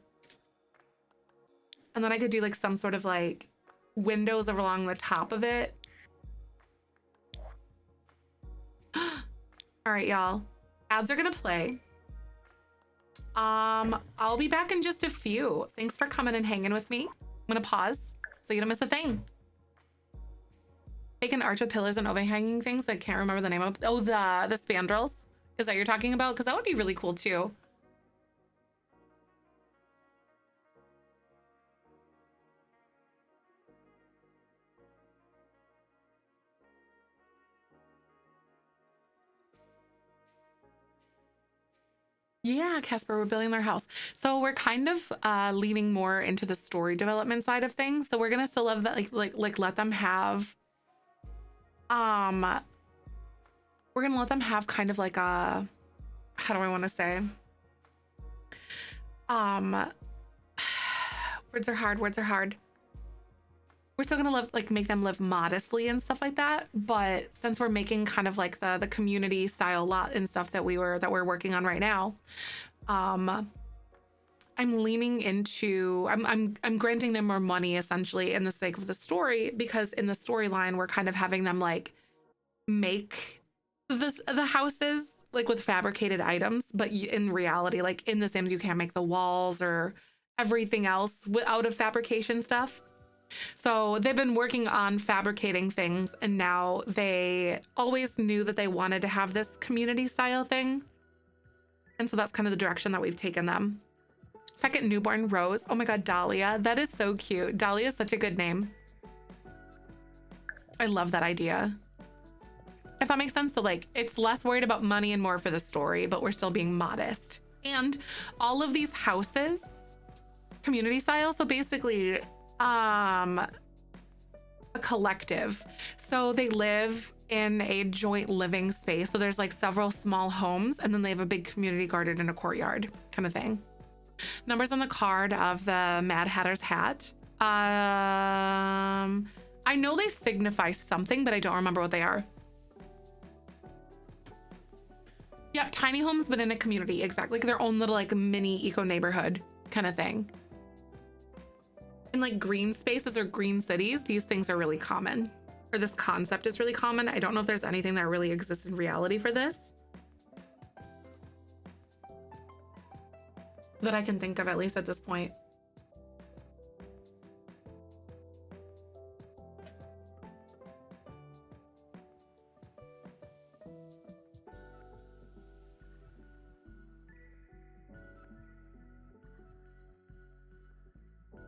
And then I could do like some sort of like windows along the top of it. All right, y'all. Ads are gonna play. I'll be back in just a few. Thanks for coming and hanging with me. I'm gonna pause so you don't miss a thing. Make an arch with pillars and overhanging things. I can't remember the name of. Oh, the spandrels. Is that what you're talking about? Because that would be really cool too. Yeah, Casper, we're building their house. So we're kind of leaning more into the story development side of things. So we're gonna still have that, like let them have we're gonna let them have kind of like a, how do I want to say, words are hard, words are hard. We're still gonna live, like make them live modestly and stuff like that, but since we're making kind of like the community style lot and stuff that we're working on right now, I'm leaning into, I'm granting them more money essentially in the sake of the story, because in the storyline we're kind of having them like make the houses like with fabricated items, but in reality, like in The Sims, you can't make the walls or everything else out of fabrication stuff. So they've been working on fabricating things, and now they always knew that they wanted to have this community style thing. And so that's kind of the direction that we've taken them. Second newborn, Rose. Oh my God, Dahlia. That is so cute. Dahlia is such a good name. I love that idea. If that makes sense. So like, it's less worried about money and more for the story, but we're still being modest. And all of these houses, community style. So basically, a collective. So they live in a joint living space. So there's like several small homes, and then they have a big community garden and a courtyard kind of thing. Numbers on the card of the Mad Hatter's hat. I know they signify something, but I don't remember what they are. Yep, tiny homes, but in a community. Exactly. Like their own little like mini eco neighborhood kind of thing. In like green spaces or green cities, these things are really common, or this concept is really common. I don't know if there's anything that really exists in reality for this that I can think of, at least at this point.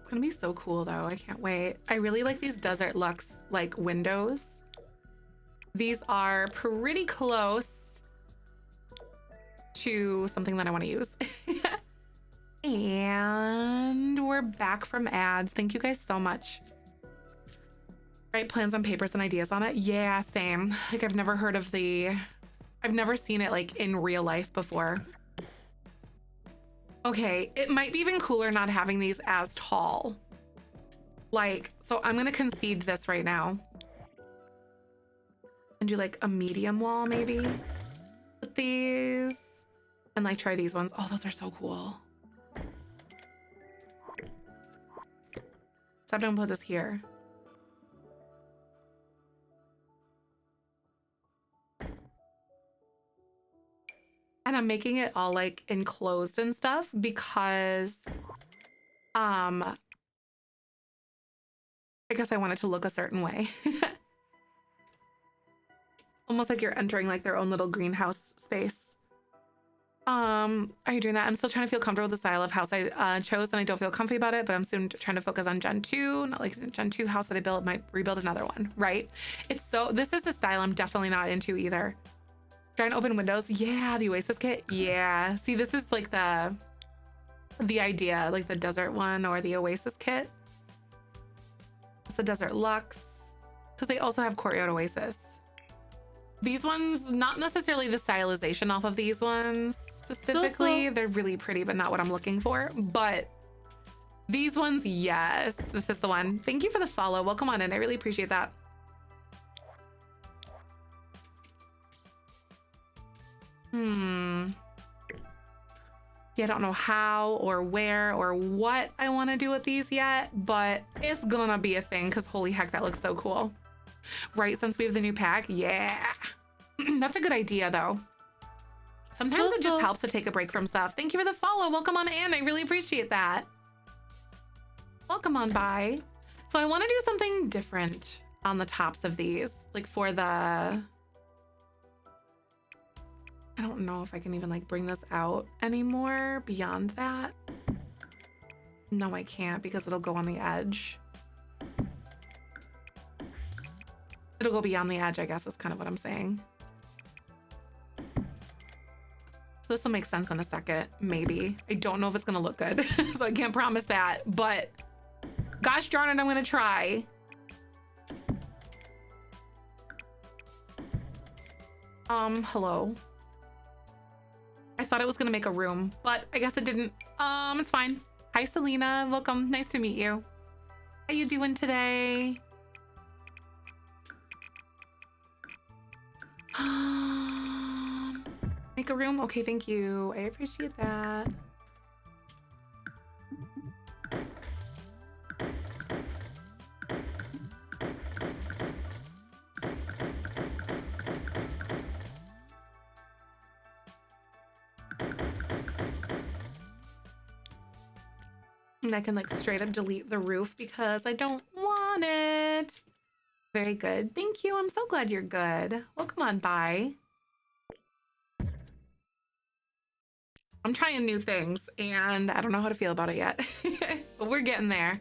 It's gonna be so cool though. I can't wait. I really like these desert luxe like windows. These are pretty close to something that I want to use. And we're back from ads. Thank you guys so much. Right, plans on papers and ideas on it. Yeah, same. Like I've never heard of I've never seen it like in real life before. Okay, it might be even cooler not having these as tall. Like, so I'm gonna concede this right now. And do like a medium wall maybe with these. And like try these ones. Oh, those are so cool. So I'm gonna put this here. And I'm making it all like enclosed and stuff because I guess I want it to look a certain way. Almost like you're entering like their own little greenhouse space. Are you doing that? I'm still trying to feel comfortable with the style of house I chose, and I don't feel comfy about it, but I'm soon trying to focus on Gen 2, not like Gen 2 house that I built, might rebuild another one, right? This is the style I'm definitely not into either. Giant open windows. Yeah, the Oasis kit. Yeah. See, this is like the idea, like the desert one or the Oasis kit. It's the Desert Luxe, because they also have Courtyard Oasis. These ones, not necessarily the stylization off of these ones specifically. They're really pretty, but not what I'm looking for. But these ones, yes, this is the one. Thank you for the follow. Welcome on in. I really appreciate that. Yeah, I don't know how or where or what I want to do with these yet, but it's gonna be a thing because holy heck, that looks so cool. Right, since we have the new pack? Yeah. That's a good idea though. Sometimes it just helps to take a break from stuff. Thank you for the follow. Welcome on in. I really appreciate that. Welcome on by. So I want to do something different on the tops of these, like for the... I don't know if I can even like bring this out anymore beyond that. No, I can't because it'll go on the edge. It'll go beyond the edge, I guess is kind of what I'm saying. So this will make sense in a second, maybe. I don't know if it's gonna look good, so I can't promise that, but gosh darn it, I'm gonna try. Hello. I thought it was gonna make a room, but I guess it didn't. It's fine. Hi, Selena, welcome, nice to meet you. How you doing today? Make a room? Okay, thank you. I appreciate that. And I can like straight up delete the roof because I don't want it. Very good. Thank you. I'm so glad you're good. Well, come on by. I'm trying new things and I don't know how to feel about it yet, but we're getting there.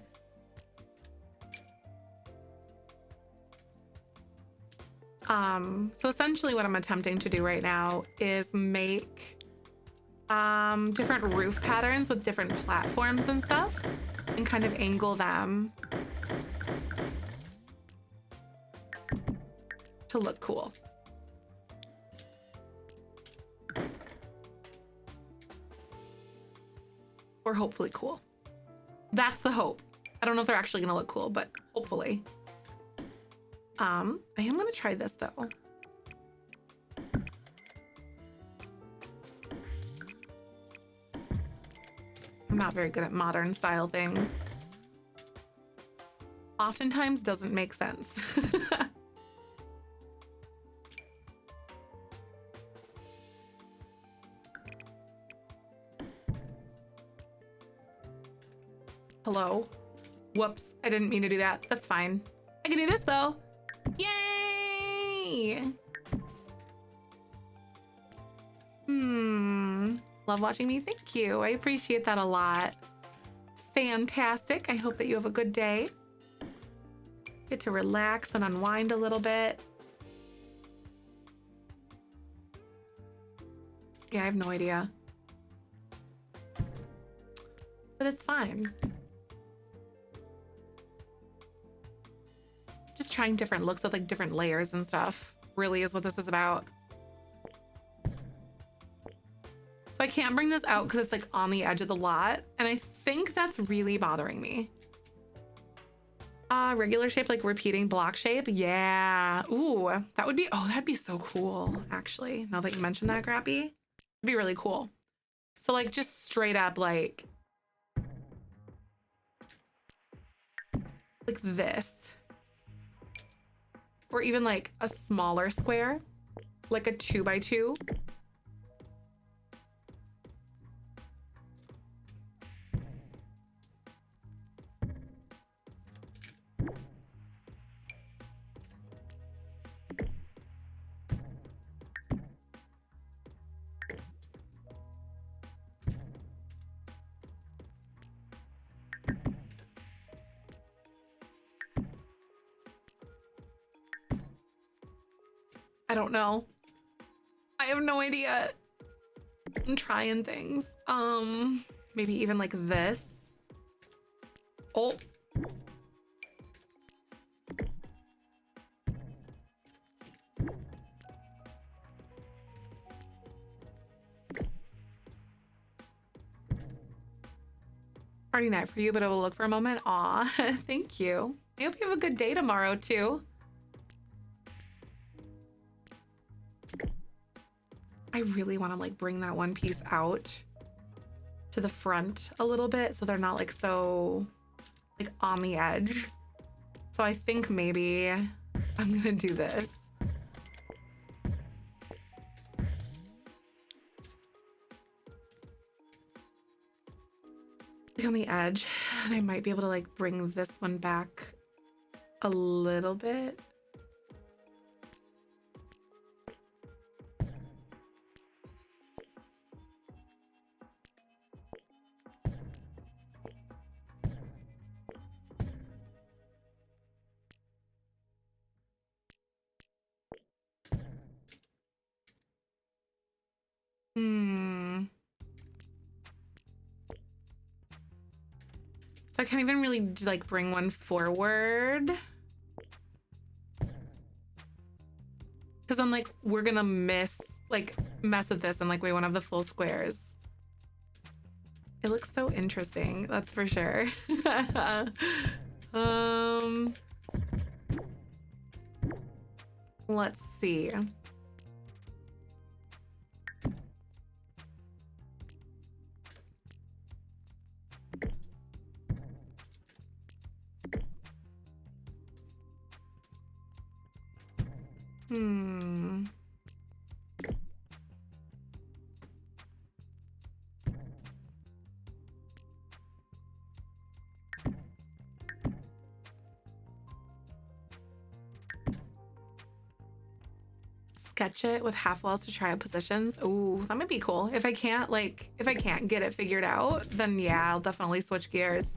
So essentially what I'm attempting to do right now is make different roof patterns with different platforms and stuff and kind of angle them to look cool. Or hopefully cool. That's the hope. I don't know if they're actually gonna look cool, but hopefully. I am gonna try this though. I'm not very good at modern style things. Oftentimes doesn't make sense. Hello? Whoops, I didn't mean to do that. That's fine. I can do this though. Yay! Love watching me. Thank you. I appreciate that a lot. It's fantastic. I hope that you have a good day. Get to relax and unwind a little bit. Yeah, I have no idea. But it's fine. Just trying different looks with like different layers and stuff really is what this is about. So I can't bring this out because it's like on the edge of the lot. And I think that's really bothering me. Regular shape, like repeating block shape. Yeah. Ooh, that would be, oh, that'd be so cool. Actually, now that you mentioned that, Grappy, it'd be really cool. So like just straight up like this. Or even like a smaller square, like a 2x2. I don't know. I have no idea. I'm trying things. Maybe even like this. Oh. Party night for you, but I will look for a moment. Aw, thank you. I hope you have a good day tomorrow too. I really want to like bring that one piece out to the front a little bit so they're not like so like on the edge. So I think maybe I'm gonna do this. Like on the edge, and I might be able to like bring this one back a little bit. So I can't even really like bring one forward. Because I'm like, we're gonna mess with this and like we won't have the full squares. It looks so interesting, that's for sure. Let's see. Sketch it with half walls to try out positions. Ooh, that might be cool. If I can't get it figured out, then yeah, I'll definitely switch gears.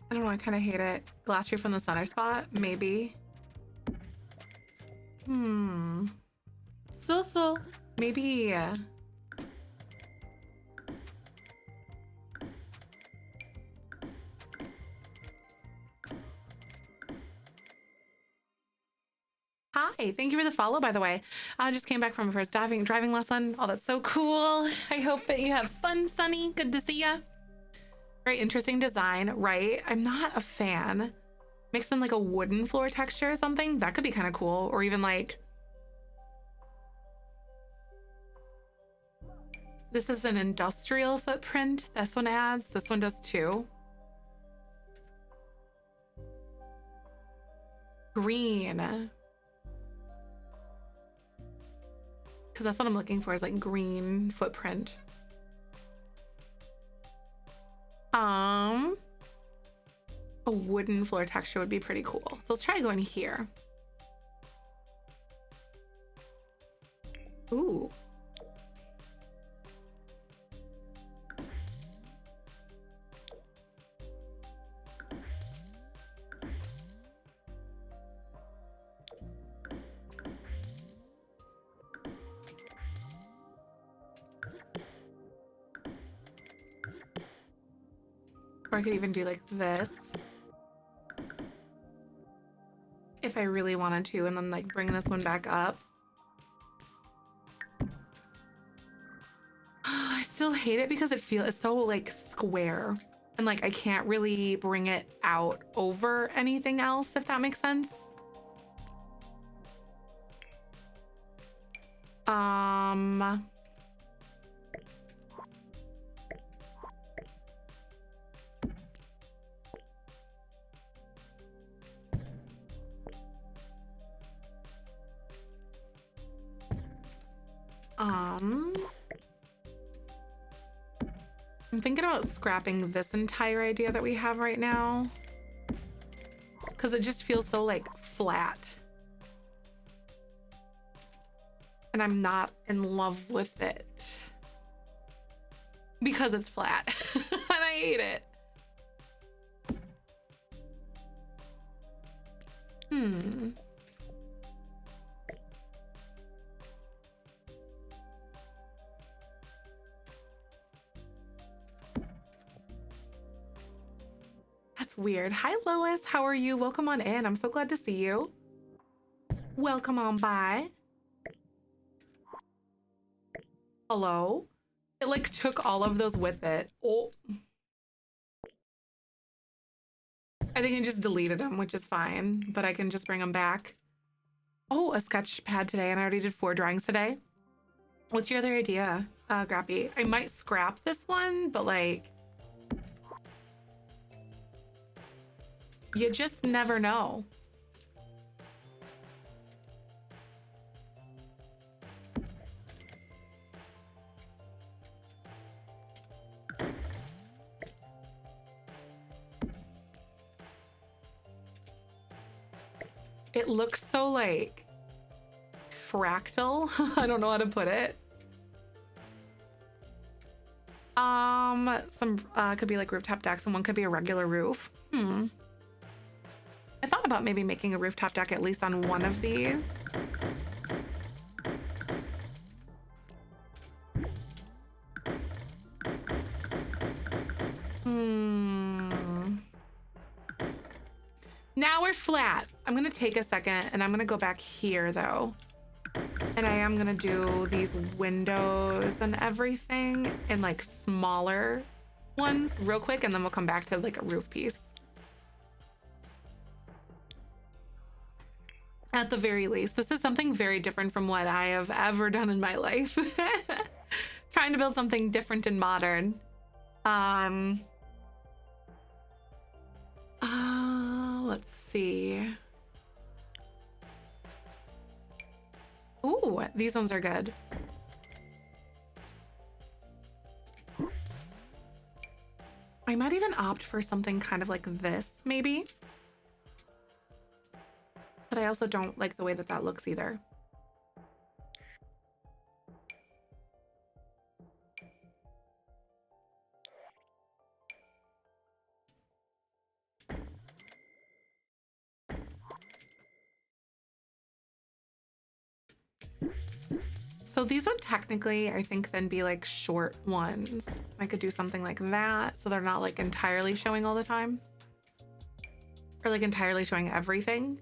I don't know, I kind of hate it. Glass roof on the center spot, maybe. So, maybe. Hi, thank you for the follow, by the way. I just came back from my first driving lesson. Oh, that's so cool. I hope that you have fun, Sunny. Good to see ya. Very interesting design, right? I'm not a fan. Mix in like a wooden floor texture or something. That could be kind of cool. Or even like, this is an industrial footprint. This one adds, this one does too. Green. Because that's what I'm looking for, is like green footprint. A wooden floor texture would be pretty cool. So let's try going here. Ooh. Or I could even do like this if I really wanted to, and then like bring this one back up. I still hate it because it's so like square, and like I can't really bring it out over anything else, if that makes sense. I'm thinking about scrapping this entire idea that we have right now, because it just feels so like flat. And I'm not in love with it because it's flat and I hate it. That's weird. Hi, Lois. How are you? Welcome on in. I'm so glad to see you. Welcome on by. Hello? It like took all of those with it. Oh. I think I just deleted them, which is fine, but I can just bring them back. Oh, a sketch pad today, and I already did 4 drawings today. What's your other idea, Grappy? I might scrap this one, but like, you just never know. It looks so like fractal. I don't know how to put it. Some could be like rooftop decks and one could be a regular roof. I thought about maybe making a rooftop deck at least on one of these. Now we're flat. I'm gonna take a second and I'm gonna go back here though. And I am gonna do these windows and everything in like smaller ones real quick, and then we'll come back to like a roof piece. At the very least, this is something very different from what I have ever done in my life. Trying to build something different and modern. Let's see. Ooh, these ones are good. I might even opt for something kind of like this, maybe. But I also don't like the way that that looks either. So these would technically, I think, then be like short ones. I could do something like that so they're not like entirely showing all the time. Or like entirely showing everything.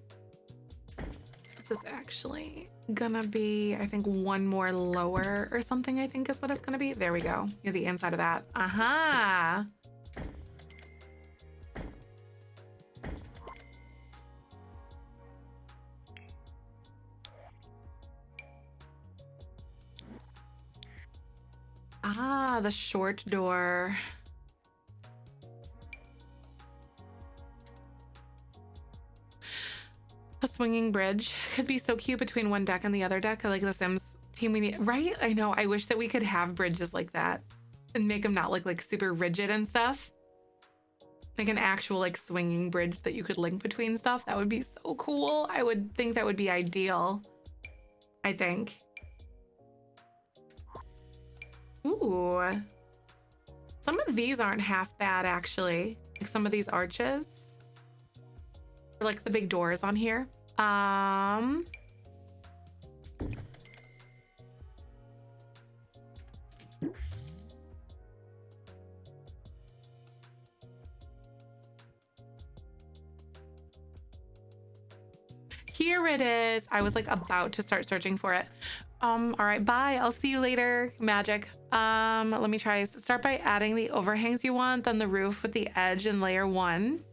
This is actually gonna be, I think, one more lower or something, I think is what it's gonna be. There we go. You're the inside of that. Aha! Ah, the short door. A swinging bridge could be so cute between one deck and the other deck. I like the Sims team we need, right? I know, I wish that we could have bridges like that and make them not look like super rigid and stuff. Like an actual like swinging bridge that you could link between stuff. That would be so cool. I would think that would be ideal, I think. Ooh, some of these aren't half bad actually. Like some of these arches, or like the big doors on here. Here it is. I was like about to start searching for it. All right, bye. I'll see you later, Magic. Let me try. Start by adding the overhangs you want, then the roof with the edge in layer 1.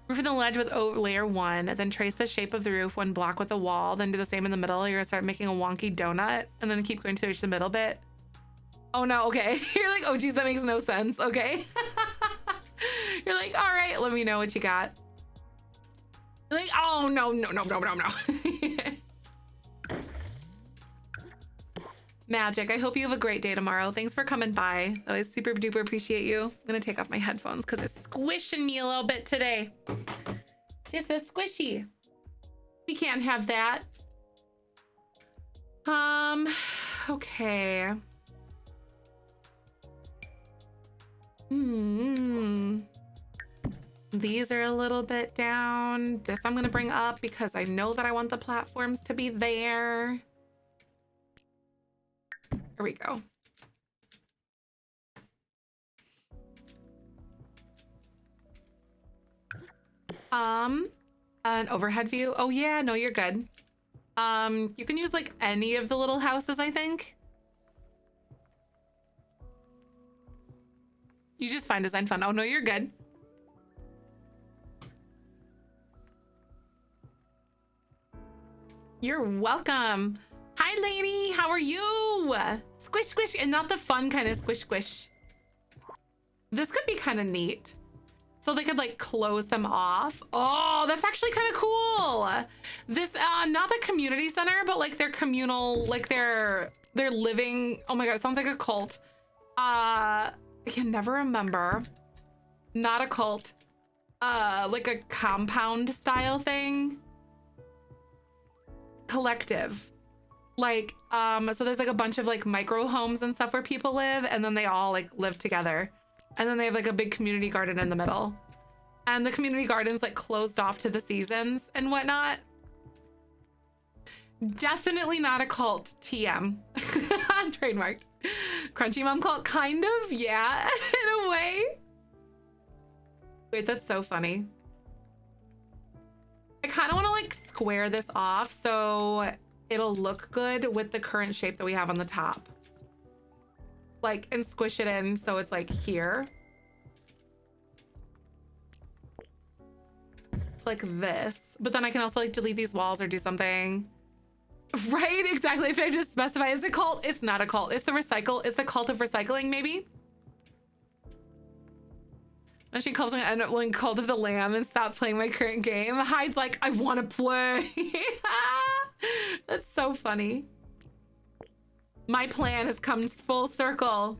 Roof and the ledge with layer 1, then trace the shape of the roof one block with the wall, then do the same in the middle. You're gonna start making a wonky donut, and then keep going to reach the middle bit. Oh no, okay. You're like, oh geez, that makes no sense. Okay. You're like, all right, let me know what you got. You're like, oh no. Magic, I hope you have a great day tomorrow. Thanks for coming by. I always super duper appreciate you. I'm gonna take off my headphones because it's squishing me a little bit today. Just a squishy. We can't have that. Okay. These are a little bit down. This I'm gonna bring up because I know that I want the platforms to be there. Here we go. An overhead view. Oh yeah, no, you're good. You can use like any of the little houses, I think. You just find design fun. Oh no, you're good. You're welcome. Hi, lady. How are you? Squish, squish, and not the fun kind of squish, squish. This could be kind of neat. So they could like close them off. Oh, that's actually kind of cool. This, not the community center, but like their communal, like their living. Oh my God, it sounds like a cult. I can never remember. Not a cult. Like a compound style thing. collective. Like, so there's like a bunch of like micro homes and stuff where people live, and then they all like live together. And then they have like a big community garden in the middle. And the community garden's like closed off to the seasons and whatnot. Definitely not a cult, TM. Trademarked. Crunchy Mom cult, kind of, yeah, in a way. Wait, that's so funny. I kind of want to like square this off so it'll look good with the current shape that we have on the top. Like, and squish it in so it's like here. It's like this. But then I can also like delete these walls or do something. Right, exactly. If I just specify it's a cult, it's not a cult. It's the recycle. It's the cult of recycling, maybe. And she calls me, I end up playing Cult of the Lamb and stop playing my current game. Hyde's like, I want to play. That's so funny. My plan has come full circle.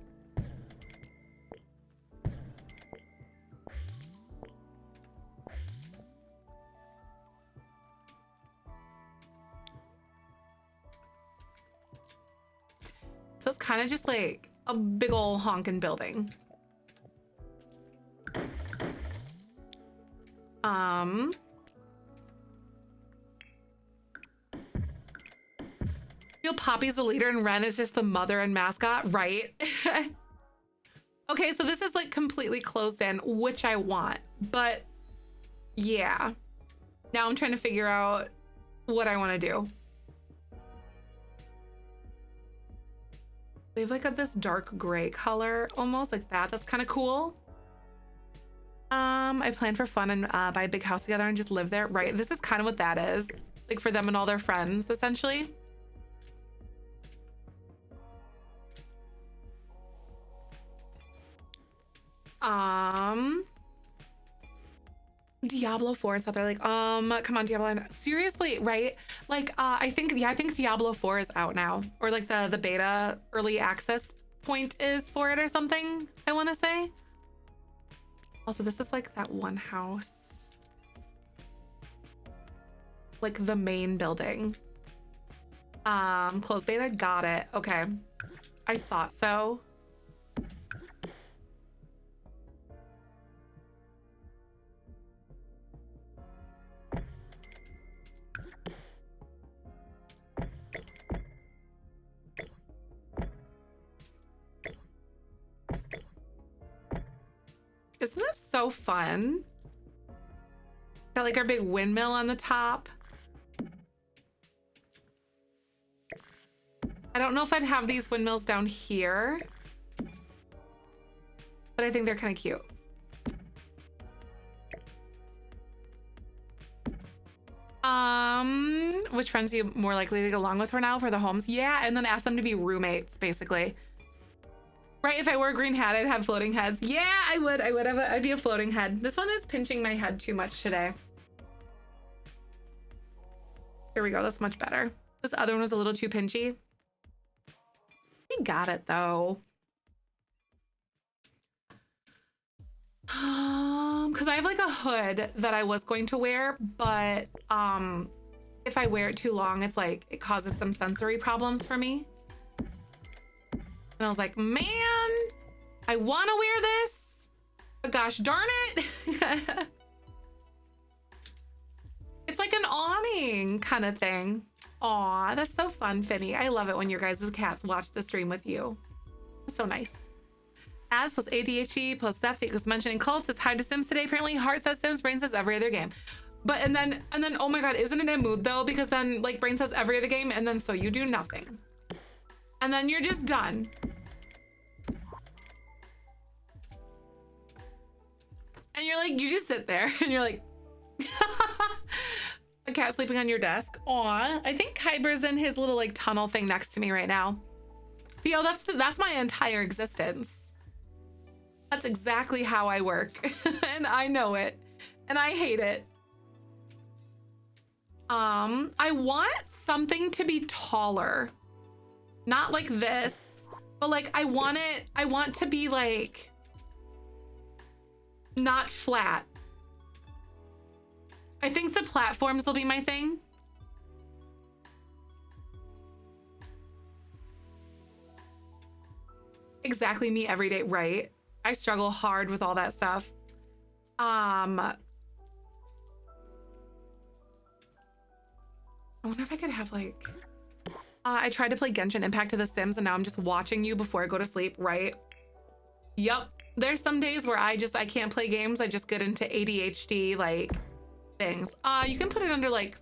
So it's kind of just like a big ol' honkin' building. Feel Poppy's the leader and Ren is just the mother and mascot, right? Okay, so this is like completely closed in, which I want, but yeah. Now I'm trying to figure out what I want to do. They have like this dark gray color, almost like that. That's kind of cool. I plan for fun and buy a big house together and just live there. Right, this is kind of what that is. Like for them and all their friends, essentially. Diablo 4 is out there like, come on, Diablo. Seriously, right? Like, I think Diablo 4 is out now. Or like the beta early access point is for it or something, I want to say. Also, this is like that one house. Like the main building. Closed beta, got it. Okay. I thought so. Isn't this so fun? Got like our big windmill on the top. I don't know if I'd have these windmills down here, but I think they're kind of cute. Which friends are you more likely to get along with for now for the homes? Yeah, and then ask them to be roommates, basically. Right, if I wore a green hat, I'd have floating heads. Yeah, I would. I'd be a floating head. This one is pinching my head too much today. Here we go. That's much better. This other one was a little too pinchy. We got it though. Because I have like a hood that I was going to wear, but if I wear it too long, it's like it causes some sensory problems for me. And I was like, man, I want to wear this, but gosh darn it. It's like an awning kind of thing. Aw, that's so fun, Finny. I love it when your guys' cats watch the stream with you. It's so nice. As plus ADHD plus Zef equals mentioning cults is Hyde to Sims today. Apparently heart says Sims, brain says every other game. But and then oh my god, isn't it a mood though? Because then like brain says every other game and then so you do nothing. And then you're just done. And you're like, you just sit there and you're like, a cat sleeping on your desk. Aw, I think Kyber's in his little like tunnel thing next to me right now. Theo, that's my entire existence. That's exactly how I work. And I know it. And I hate it. I want something to be taller. Not like this, but like I want to be like not flat. I think the platforms will be my thing. exactly me every day, right? I struggle hard with all that stuff. I wonder if I could have like, I tried to play Genshin Impact to The Sims and now I'm just watching you before I go to sleep, right? Yup. There's some days where I can't play games. I just get into ADHD like things. You can put it under like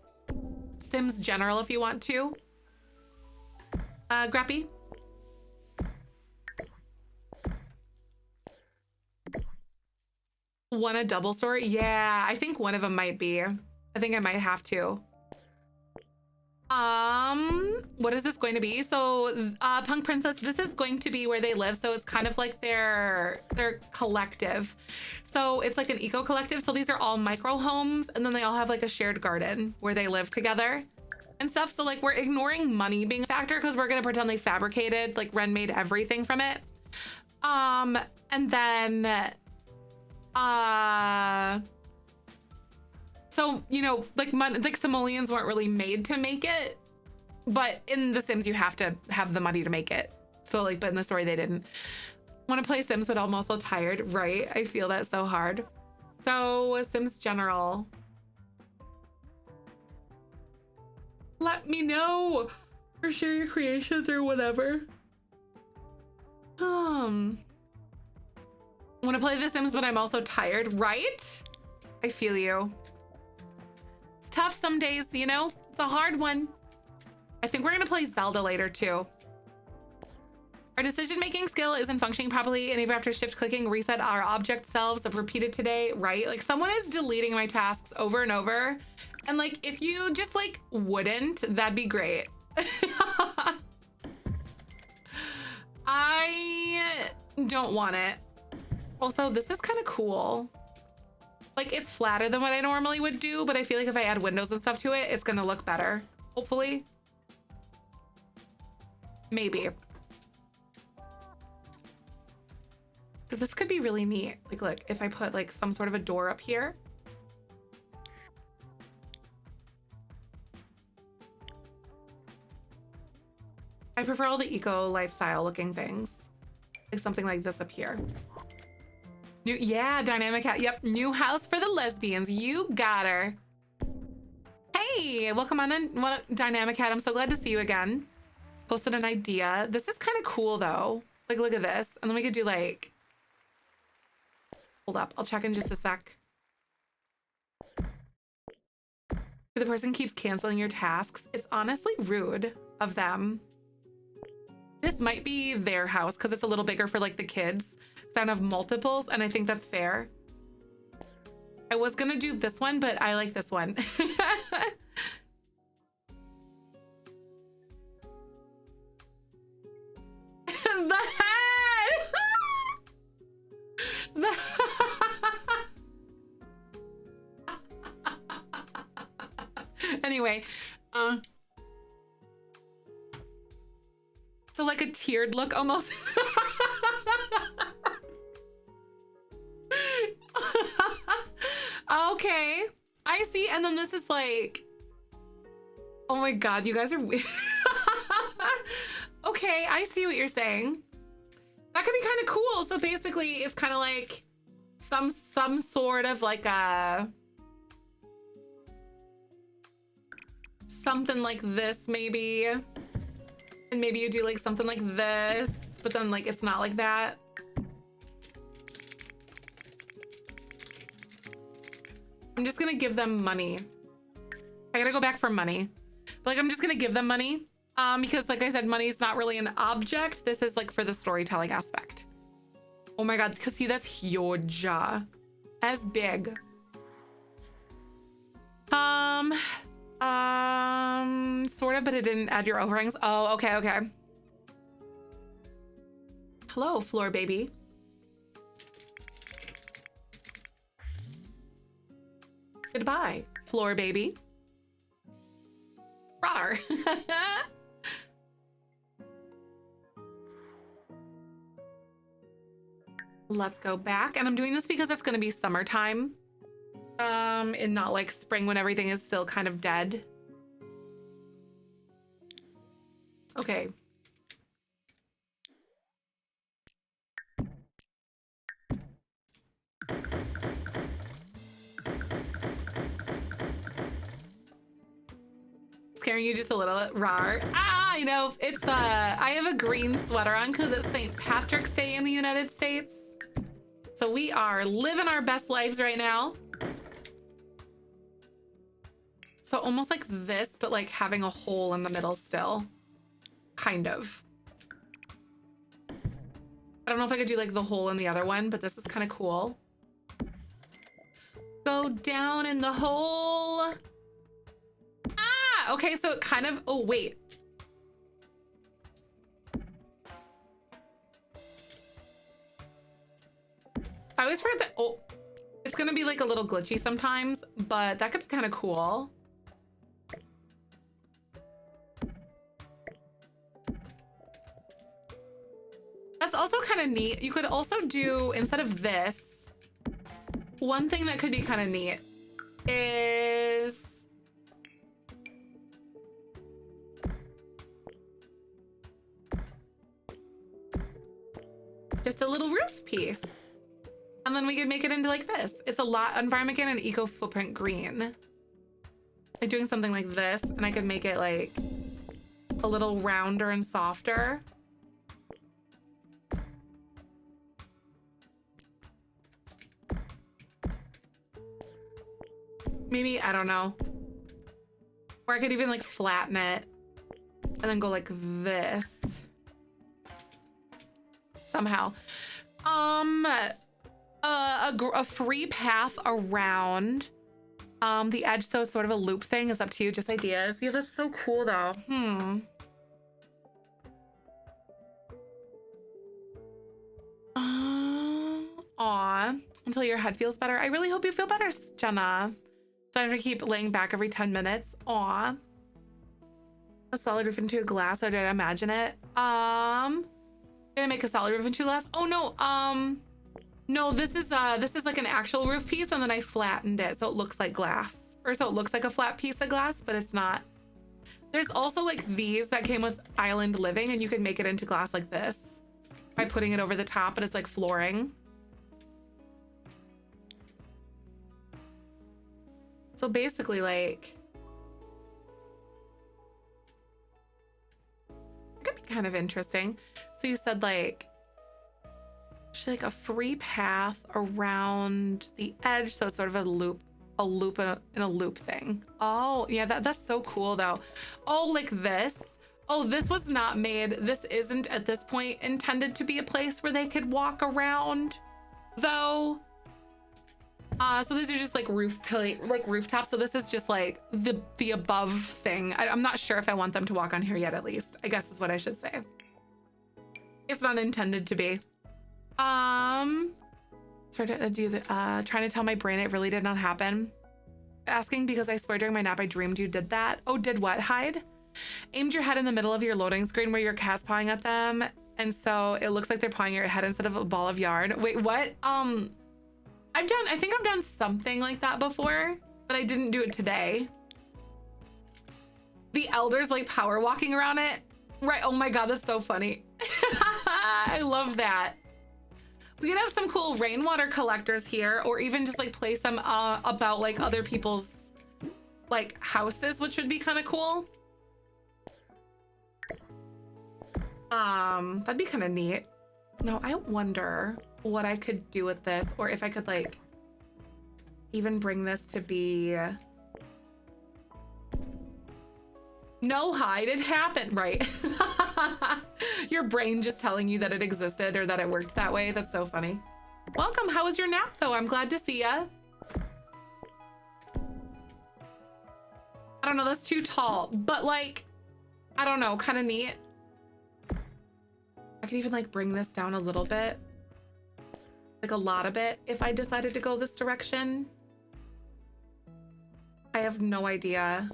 Sims General if you want to. Grappy. Want a double story? Yeah, I think one of them might be. I think I might have to. What is this going to be? So, Punk Princess, this is going to be where they live. So it's kind of like their collective. So it's like an eco collective. So these are all micro homes, and then they all have like a shared garden where they live together and stuff. So like we're ignoring money being a factor because we're gonna pretend they fabricated, like Ren made everything from it. And then so, you know, like simoleons weren't really made to make it, but in The Sims, you have to have the money to make it. So like, but in the story, they didn't. Want to play Sims, but I'm also tired, right? I feel that so hard. So Sims General. Let me know or share your creations or whatever. Want to play The Sims, but I'm also tired, right? I feel you. Tough some days, you know? It's a hard one. I think we're gonna play Zelda later too. Our decision-making skill isn't functioning properly, and even after shift clicking, reset our object selves have repeated today, right? Like someone is deleting my tasks over and over. And like, if you just like wouldn't, that'd be great. I don't want it. Also, this is kind of cool. Like it's flatter than what I normally would do, but I feel like if I add windows and stuff to it, it's gonna look better. Hopefully. Maybe. Because this could be really neat. Like look, if I put like some sort of a door up here. I prefer all the eco lifestyle looking things. Like something like this up here. Yeah, dynamic hat. Yep, new house for the lesbians. You got her. Hey, welcome on in. What dynamic hat? I'm so glad to see you again. Posted an idea. This is kind of cool though. Like, look at this, and then we could do like. Hold up, I'll check in just a sec. The person keeps canceling your tasks. It's honestly rude of them. This might be their house because it's a little bigger for like the kids. I don't have multiples, and I think that's fair. I was gonna do this one, but I like this one. The head! The anyway, so like a tiered look almost. Okay, I see. And then this is like, oh my God, you guys are weird. Okay, I see what you're saying. That could be kind of cool. So basically it's kind of like some sort of like a, something like this maybe. And maybe you do like something like this, but then like it's not like that. I'm just gonna give them money. I gotta go back for money. But like I'm just gonna give them money. Because like I said, money is not really an object. This is like for the storytelling aspect. Oh my God, because see, that's huge. As big. Sort of, but it didn't add your overhangs. Oh, okay, okay. Hello, floor baby. Goodbye, floor baby. Rawr. Let's go back. And I'm doing this because it's going to be summertime. And not like spring when everything is still kind of dead. Okay. Scaring you just a little rar. Ah, you know, it's I have a green sweater on because it's St. Patrick's Day in the United States. So we are living our best lives right now. So almost like this, but like having a hole in the middle still. Kind of. I don't know if I could do like the hole in the other one, but this is kind of cool. Go down in the hole. Ah, okay, so it kind of, oh wait. I always forget that, oh, it's gonna be like a little glitchy sometimes, but that could be kind of cool. That's also kind of neat. You could also do, instead of this, one thing that could be kind of neat is just a little roof piece. And then we could make it into like this. It's a lot environment and eco footprint green. Like doing something like this, and I could make it like a little rounder and softer. Maybe, I don't know. Or I could even like flatten it and then go like this. Somehow. A free path around the edge, so it's sort of a loop thing. It's up to you, just ideas. Yeah, that's so cool though. Aw, until your head feels better. I really hope you feel better, Jenna. So I have to keep laying back every 10 minutes. Aw. A solid roof into a glass, or did I imagine it? Did I make a solid roof into glass? Oh no, no, this is like an actual roof piece, and then I flattened it so it looks like glass. Or so it looks like a flat piece of glass, but it's not. There's also like these that came with Island Living, and you can make it into glass like this by putting it over the top, and it's like flooring. So basically, like, it could be kind of interesting. So you said like a free path around the edge, so it's sort of a loop in a loop thing. Oh yeah, that's so cool though. Oh, like this. Oh, this was not made. This isn't at this point intended to be a place where they could walk around, though. So these are just like rooftops. So this is just like the above thing. I'm not sure if I want them to walk on here yet, at least, I guess is what I should say. It's not intended to be. Started to do the, trying to tell my brain it really did not happen. Asking because I swear during my nap I dreamed you did that. Oh, did what? Hide? Aimed your head in the middle of your loading screen where your cat's pawing at them, and so it looks like they're pawing your head instead of a ball of yarn. Wait, what? I think I've done something like that before, but I didn't do it today. The elders like power walking around it. Right, oh my God, that's so funny. I love that. We could have some cool rainwater collectors here, or even just like place them about like other people's like houses, which would be kind of cool. That'd be kind of neat. No, I wonder what I could do with this, or if I could like even bring this to be no hide. It happened, right? Your brain just telling you that it existed or that it worked that way. That's so funny. Welcome. How was your nap though? I'm glad to see ya. I don't know, that's too tall, but like, I don't know, kind of neat. I could even like bring this down a little bit, like a lot of it, if I decided to go this direction. I have no idea.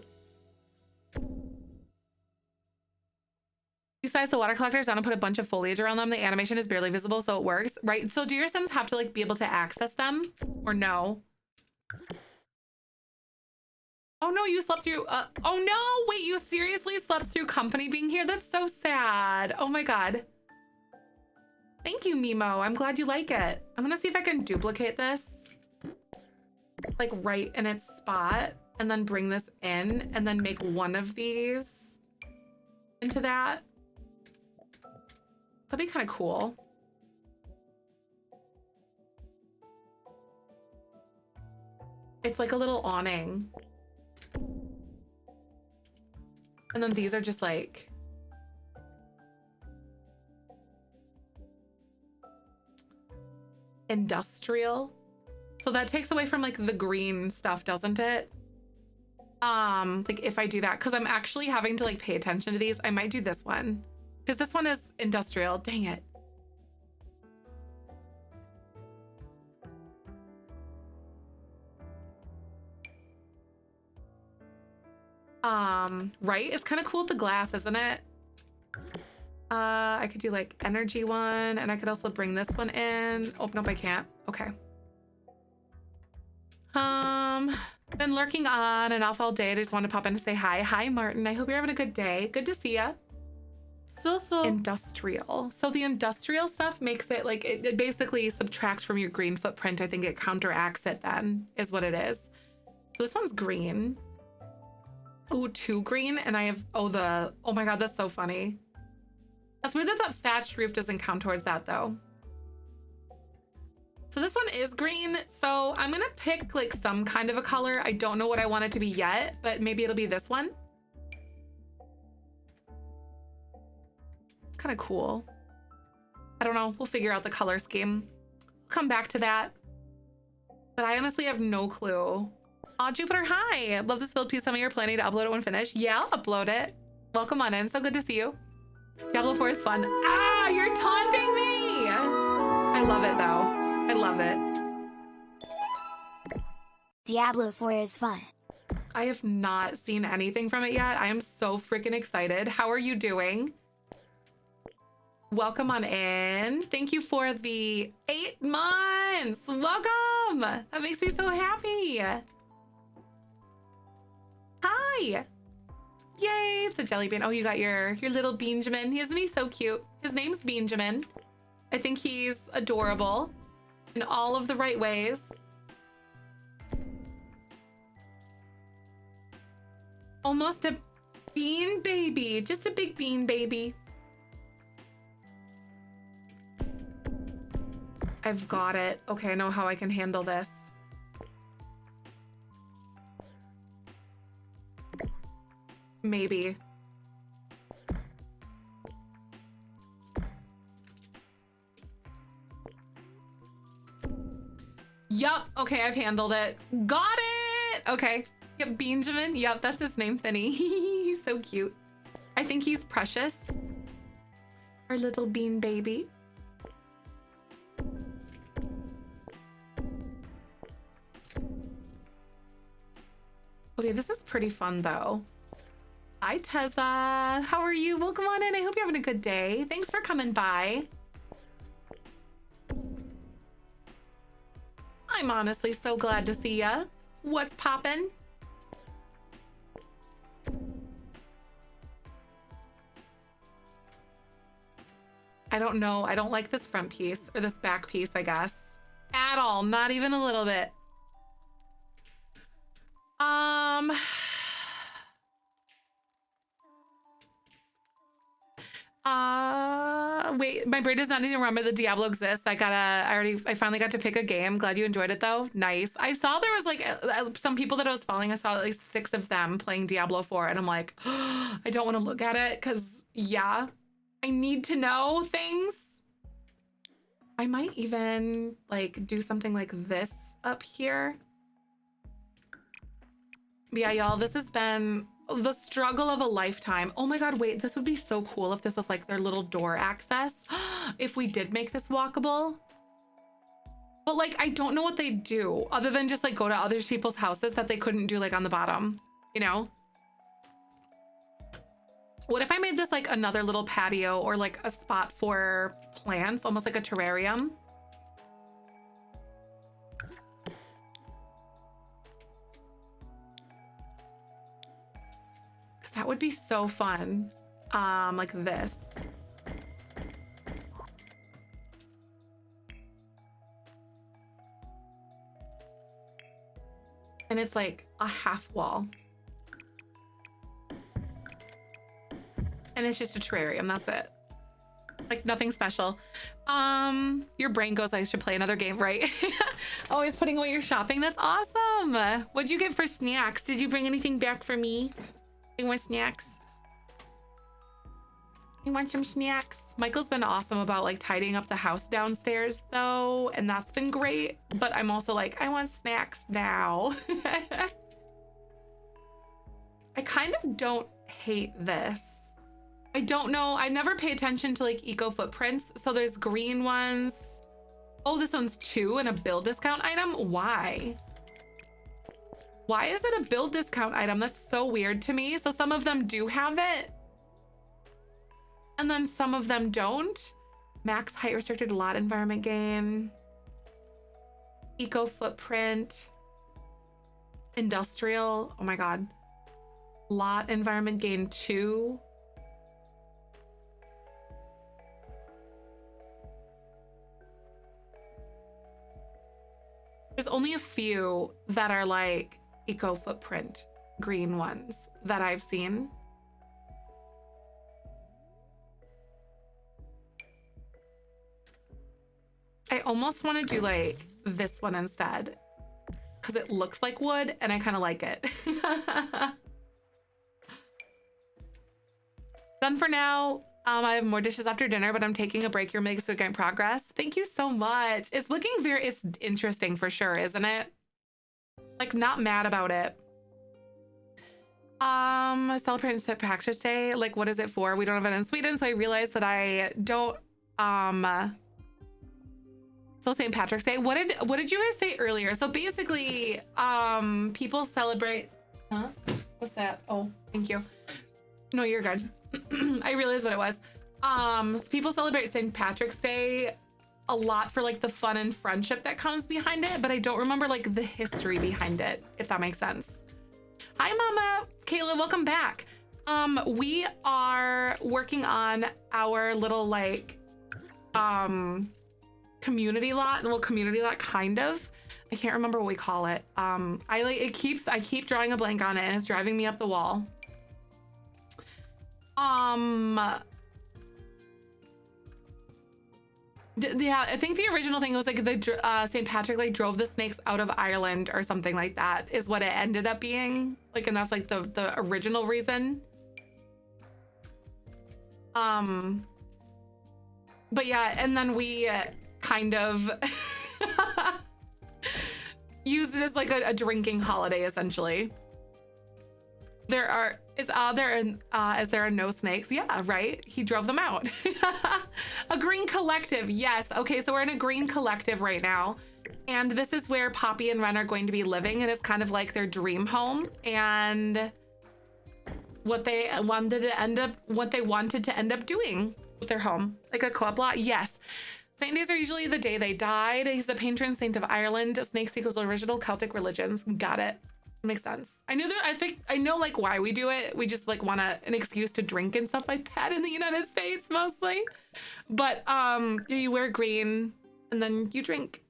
Besides the water collectors, I'm gonna put a bunch of foliage around them. The animation is barely visible, so it works, right? So do your Sims have to like be able to access them, or no? Oh no, you slept through, oh no, wait, you seriously slept through company being here? That's so sad. Oh my God. Thank you, Mimo. I'm glad you like it. I'm gonna see if I can duplicate this, like right in its spot. and then bring this in and then make one of these into that. That'd be kind of cool. It's like a little awning. And then these are just like industrial. So that takes away from like the green stuff, doesn't it? Like if I do that, because I'm actually having to like pay attention to these, I might do this one. Because this one is industrial. Dang it. Right? It's kind of cool with the glass, isn't it? I could do like energy one, and I could also bring this one in. Oh, nope, I can't. Okay. Been lurking on and off all day. I just want to pop in to say hi. Hi, Martin. I hope you're having a good day. Good to see ya. So. Industrial. So the industrial stuff makes it like, it basically subtracts from your green footprint. I think it counteracts it then, is what it is. So this one's green. Ooh, 2 green, and I have, oh my God, that's so funny. That's weird that thatched roof doesn't count towards that though. So this one is green, so I'm gonna pick like some kind of a color. I don't know what I want it to be yet, but maybe it'll be this one. It's kind of cool. I don't know, we'll figure out the color scheme. Come back to that. But I honestly have no clue. Aw, Jupiter, hi. Love this build piece. Tell me you're planning to upload it when finished. Yeah, I'll upload it. Welcome on in. So good to see you. Diablo 4 is fun. Ah, you're taunting me. I love it though. I love it. Diablo 4 is fun. I have not seen anything from it yet. I am so freaking excited. How are you doing? Welcome on in. Thank you for the 8 months. Welcome. That makes me so happy. Hi. Yay, it's a jelly bean. Oh, you got your little Benjamin. Isn't he so cute? His name's Benjamin. I think he's adorable in all of the right ways. Almost a bean baby. Just a big bean baby. I've got it. Okay, I know how I can handle this. Maybe. Yup. Okay, I've handled it. Got it. Okay. Yep, Benjamin. Yep, that's his name, Finny. He's so cute. I think he's precious. Our little bean baby. Okay, this is pretty fun though. Hi, Tessa. How are you? Welcome on in. I hope you're having a good day. Thanks for coming by. I'm honestly so glad to see ya. What's poppin'? I don't know. I don't like this front piece or this back piece, I guess. At all. Not even a little bit. Wait, my brain does not even remember the Diablo exists. I finally got to pick a game. Glad you enjoyed it though. Nice. I saw there was like some people that I was following. I saw at least 6 of them playing Diablo 4 and I'm like, oh, I don't want to look at it because yeah, I need to know things. I might even like do something like this up here. Yeah, y'all, this has been the struggle of a lifetime. Oh my God, wait, this would be so cool if this was like their little door access. If we did make this walkable. But like, I don't know what they do other than just like go to other people's houses that they couldn't do like on the bottom, you know? What if I made this like another little patio or like a spot for plants, almost like a terrarium? That would be so fun. Like this. And it's like a half wall. And it's just a terrarium, that's it. Like nothing special. Your brain goes, I should play another game, right? Always putting away your shopping, that's awesome. What'd you get for snacks? Did you bring anything back for me? Any more snacks? You want some snacks? Michael's been awesome about like tidying up the house downstairs though, and that's been great. But I'm also like, I want snacks now. I kind of don't hate this. I don't know. I never pay attention to like eco footprints. So there's green ones. Oh, this one's 2 and a bill discount item. Why? Why is it a bill discount item? That's so weird to me. So some of them do have it. And then some of them don't. Max height restricted lot environment gain. Eco footprint. Industrial. Oh my God. Lot environment gain 2. There's only a few that are like eco footprint green ones that I've seen. I almost want to do like this one instead because it looks like wood and I kind of like it. Done for now. I have more dishes after dinner, but I'm taking a break. You're making some great progress. Thank you so much. It's looking it's interesting for sure, isn't it? Like not mad about it. Celebrate St. Patrick's Day. Like, what is it for? We don't have it in Sweden, so I realized that I don't, so St. Patrick's Day. What did you guys say earlier? So basically, people celebrate, huh? What's that? Oh, thank you. No, you're good. I realized what it was. So people celebrate St. Patrick's Day a lot for like the fun and friendship that comes behind it, but I don't remember like the history behind it, if that makes sense. Hi, Mama. Kayla, welcome back. We are working on our little like, community lot. Well, community lot kind of. I can't remember what we call it. I keep drawing a blank on it and it's driving me up the wall. Yeah, I think the original thing was like the St. Patrick like drove the snakes out of Ireland or something like that is what it ended up being. Like, and that's like the original reason. But yeah, and then we kind of used it as like a drinking holiday essentially. As there are no snakes. Yeah, right. He drove them out. A green collective. Yes. Okay, so we're in a green collective right now. And this is where Poppy and Ren are going to be living. And it's kind of like their dream home. And what they wanted to end up doing with their home. Like a co-op lot. Yes. Saint days are usually the day they died. He's the patron saint of Ireland. Snakes equals original Celtic religions. Got it. Makes sense. I know like why we do it. We just like want an excuse to drink and stuff like that in the United States mostly. But you wear green and then you drink.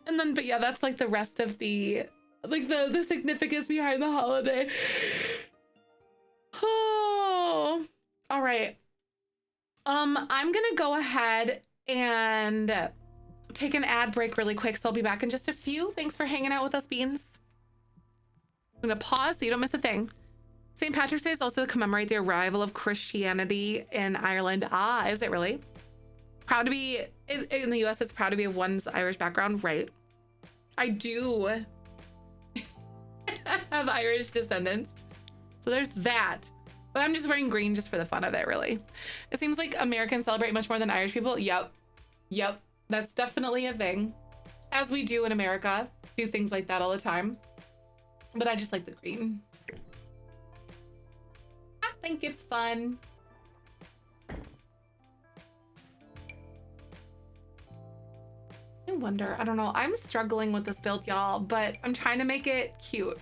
And then, but yeah, that's like the rest of the like the significance behind the holiday. Oh, all right. I'm gonna go ahead and take an ad break really quick, so I'll be back in just a few. Thanks for hanging out with us, Beans. I'm gonna pause so you don't miss a thing. St. Patrick's Day is also to commemorate the arrival of Christianity in Ireland. Ah, is it really? Proud to be, in the US, it's proud to be of one's Irish background, right? I do have Irish descendants. So there's that. But I'm just wearing green just for the fun of it, really. It seems like Americans celebrate much more than Irish people. Yep. That's definitely a thing. As we do in America, do things like that all the time. But I just like the green. I think it's fun. I wonder, I don't know. I'm struggling with this build, y'all, but I'm trying to make it cute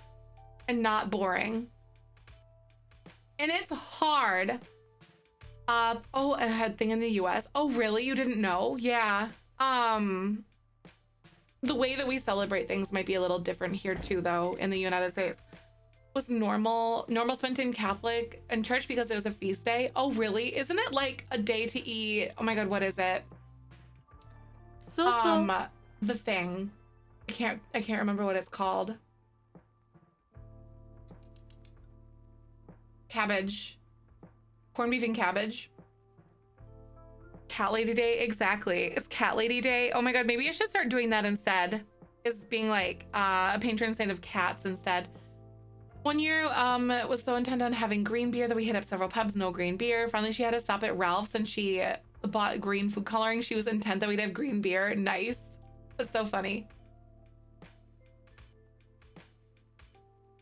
and not boring. And it's hard. Oh, a head thing in the US. Oh, really? You didn't know? Yeah. The way that we celebrate things might be a little different here too, though, in the United States. Was normal spent in Catholic and church because it was a feast day. Oh, really? Isn't it like a day to eat? Oh my God, what is it? The thing. I can't remember what it's called. Cabbage. Corned beef and cabbage. Cat Lady Day, exactly. It's Cat Lady Day. Oh my God, maybe I should start doing that instead. Is being like a patron saint of cats instead. One year, was so intent on having green beer that we hit up several pubs, no green beer. Finally, she had to stop at Ralph's and she bought green food coloring. She was intent that we'd have green beer. Nice. That's so funny.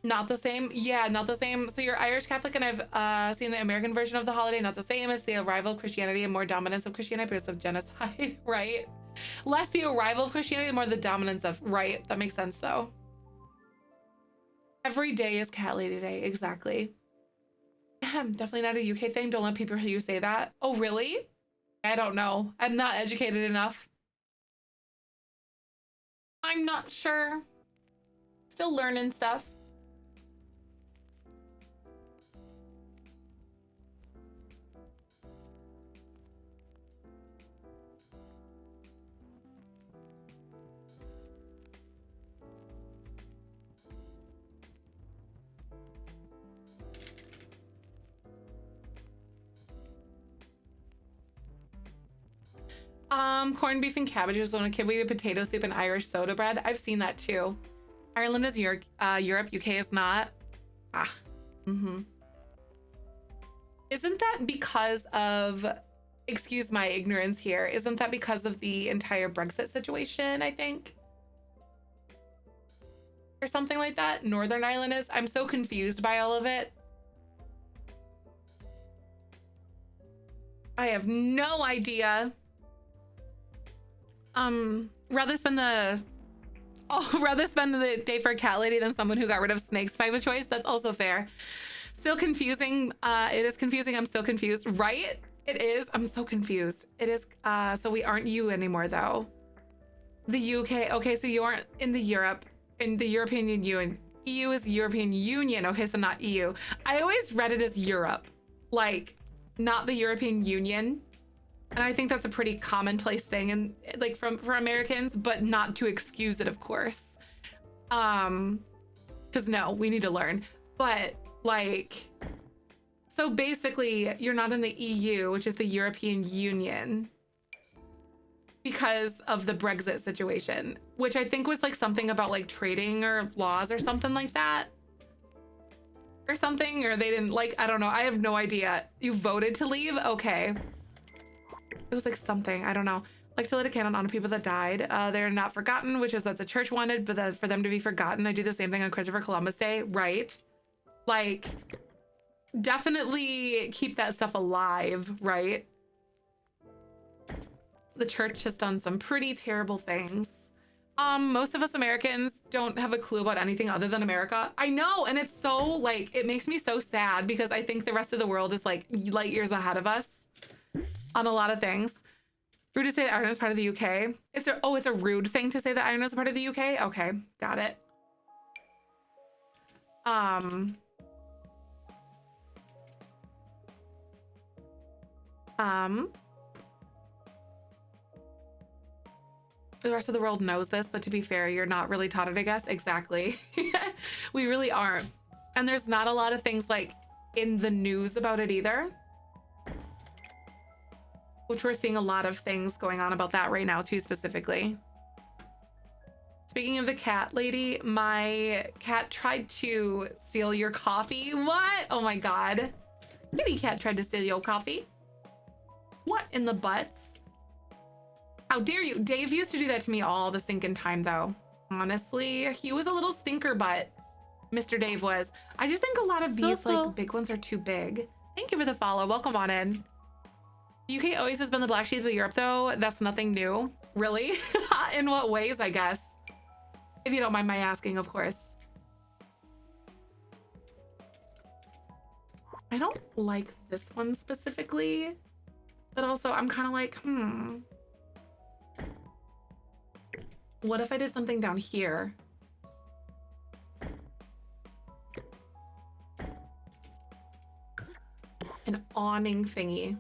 Not the same. Yeah, not the same. So you're Irish Catholic, and I've seen the American version of the holiday. Not the same. It's the arrival of Christianity and more dominance of Christianity because of genocide, right? Less the arrival of Christianity, more the dominance of, right? That makes sense though. Every day is Cat Lady Day, exactly. Definitely not a UK thing. Don't let people hear you say that. Oh, really? I don't know. I'm not educated enough. I'm not sure. Still learning stuff. Corned beef and cabbage was when a kid we did potato soup and Irish soda bread. I've seen that too. Ireland is Europe, UK is not. Isn't that because of, excuse my ignorance here, isn't that because of the entire Brexit situation, I think? Or something like that? Northern Ireland is? I'm so confused by all of it. I have no idea. Rather spend the day for a cat lady than someone who got rid of snakes type of choice. That's also fair. Still confusing. It is confusing. I'm still confused, right? It is. I'm so confused. It is. So we aren't you anymore though. The UK. Okay, so you aren't in the European Union. EU is European Union. Okay, so not EU. I always read it as Europe, like not the European Union. And I think that's a pretty commonplace thing, and like for Americans, but not to excuse it, of course. Because no, we need to learn. But like, so basically, you're not in the EU, which is the European Union, because of the Brexit situation, which I think was like something about like trading or laws or something like that. Or something, or they didn't like, I don't know. I have no idea. You voted to leave? Okay. It was like something, I don't know. Like to light a candle on people that died. They're not forgotten, which is that the church wanted, but for them to be forgotten. I do the same thing on Christopher Columbus Day, right? Like, definitely keep that stuff alive, right? The church has done some pretty terrible things. Most of us Americans don't have a clue about anything other than America. I know, and it's so like, it makes me so sad because I think the rest of the world is like light years ahead of us on a lot of things. Rude to say that Ireland is part of the UK. It's a rude thing to say that Ireland is part of the UK? Okay, got it. The rest of the world knows this, but to be fair, you're not really taught it, I guess. Exactly. We really aren't. And there's not a lot of things like in the news about it either. Which we're seeing a lot of things going on about that right now too, specifically. Speaking of the cat lady, my cat tried to steal your coffee. What? Oh my God. Kitty cat tried to steal your coffee. What in the butts? How dare you? Dave used to do that to me all the stinking time though. Honestly, he was a little stinker butt. Mr. Dave was. I just think a lot of these like big ones are too big. Thank you for the follow. Welcome on in. UK always has been the black sheep of Europe though. That's nothing new. Really? In what ways, I guess? If you don't mind my asking, of course. I don't like this one specifically, but also I'm kind of like, What if I did something down here? An awning thingy.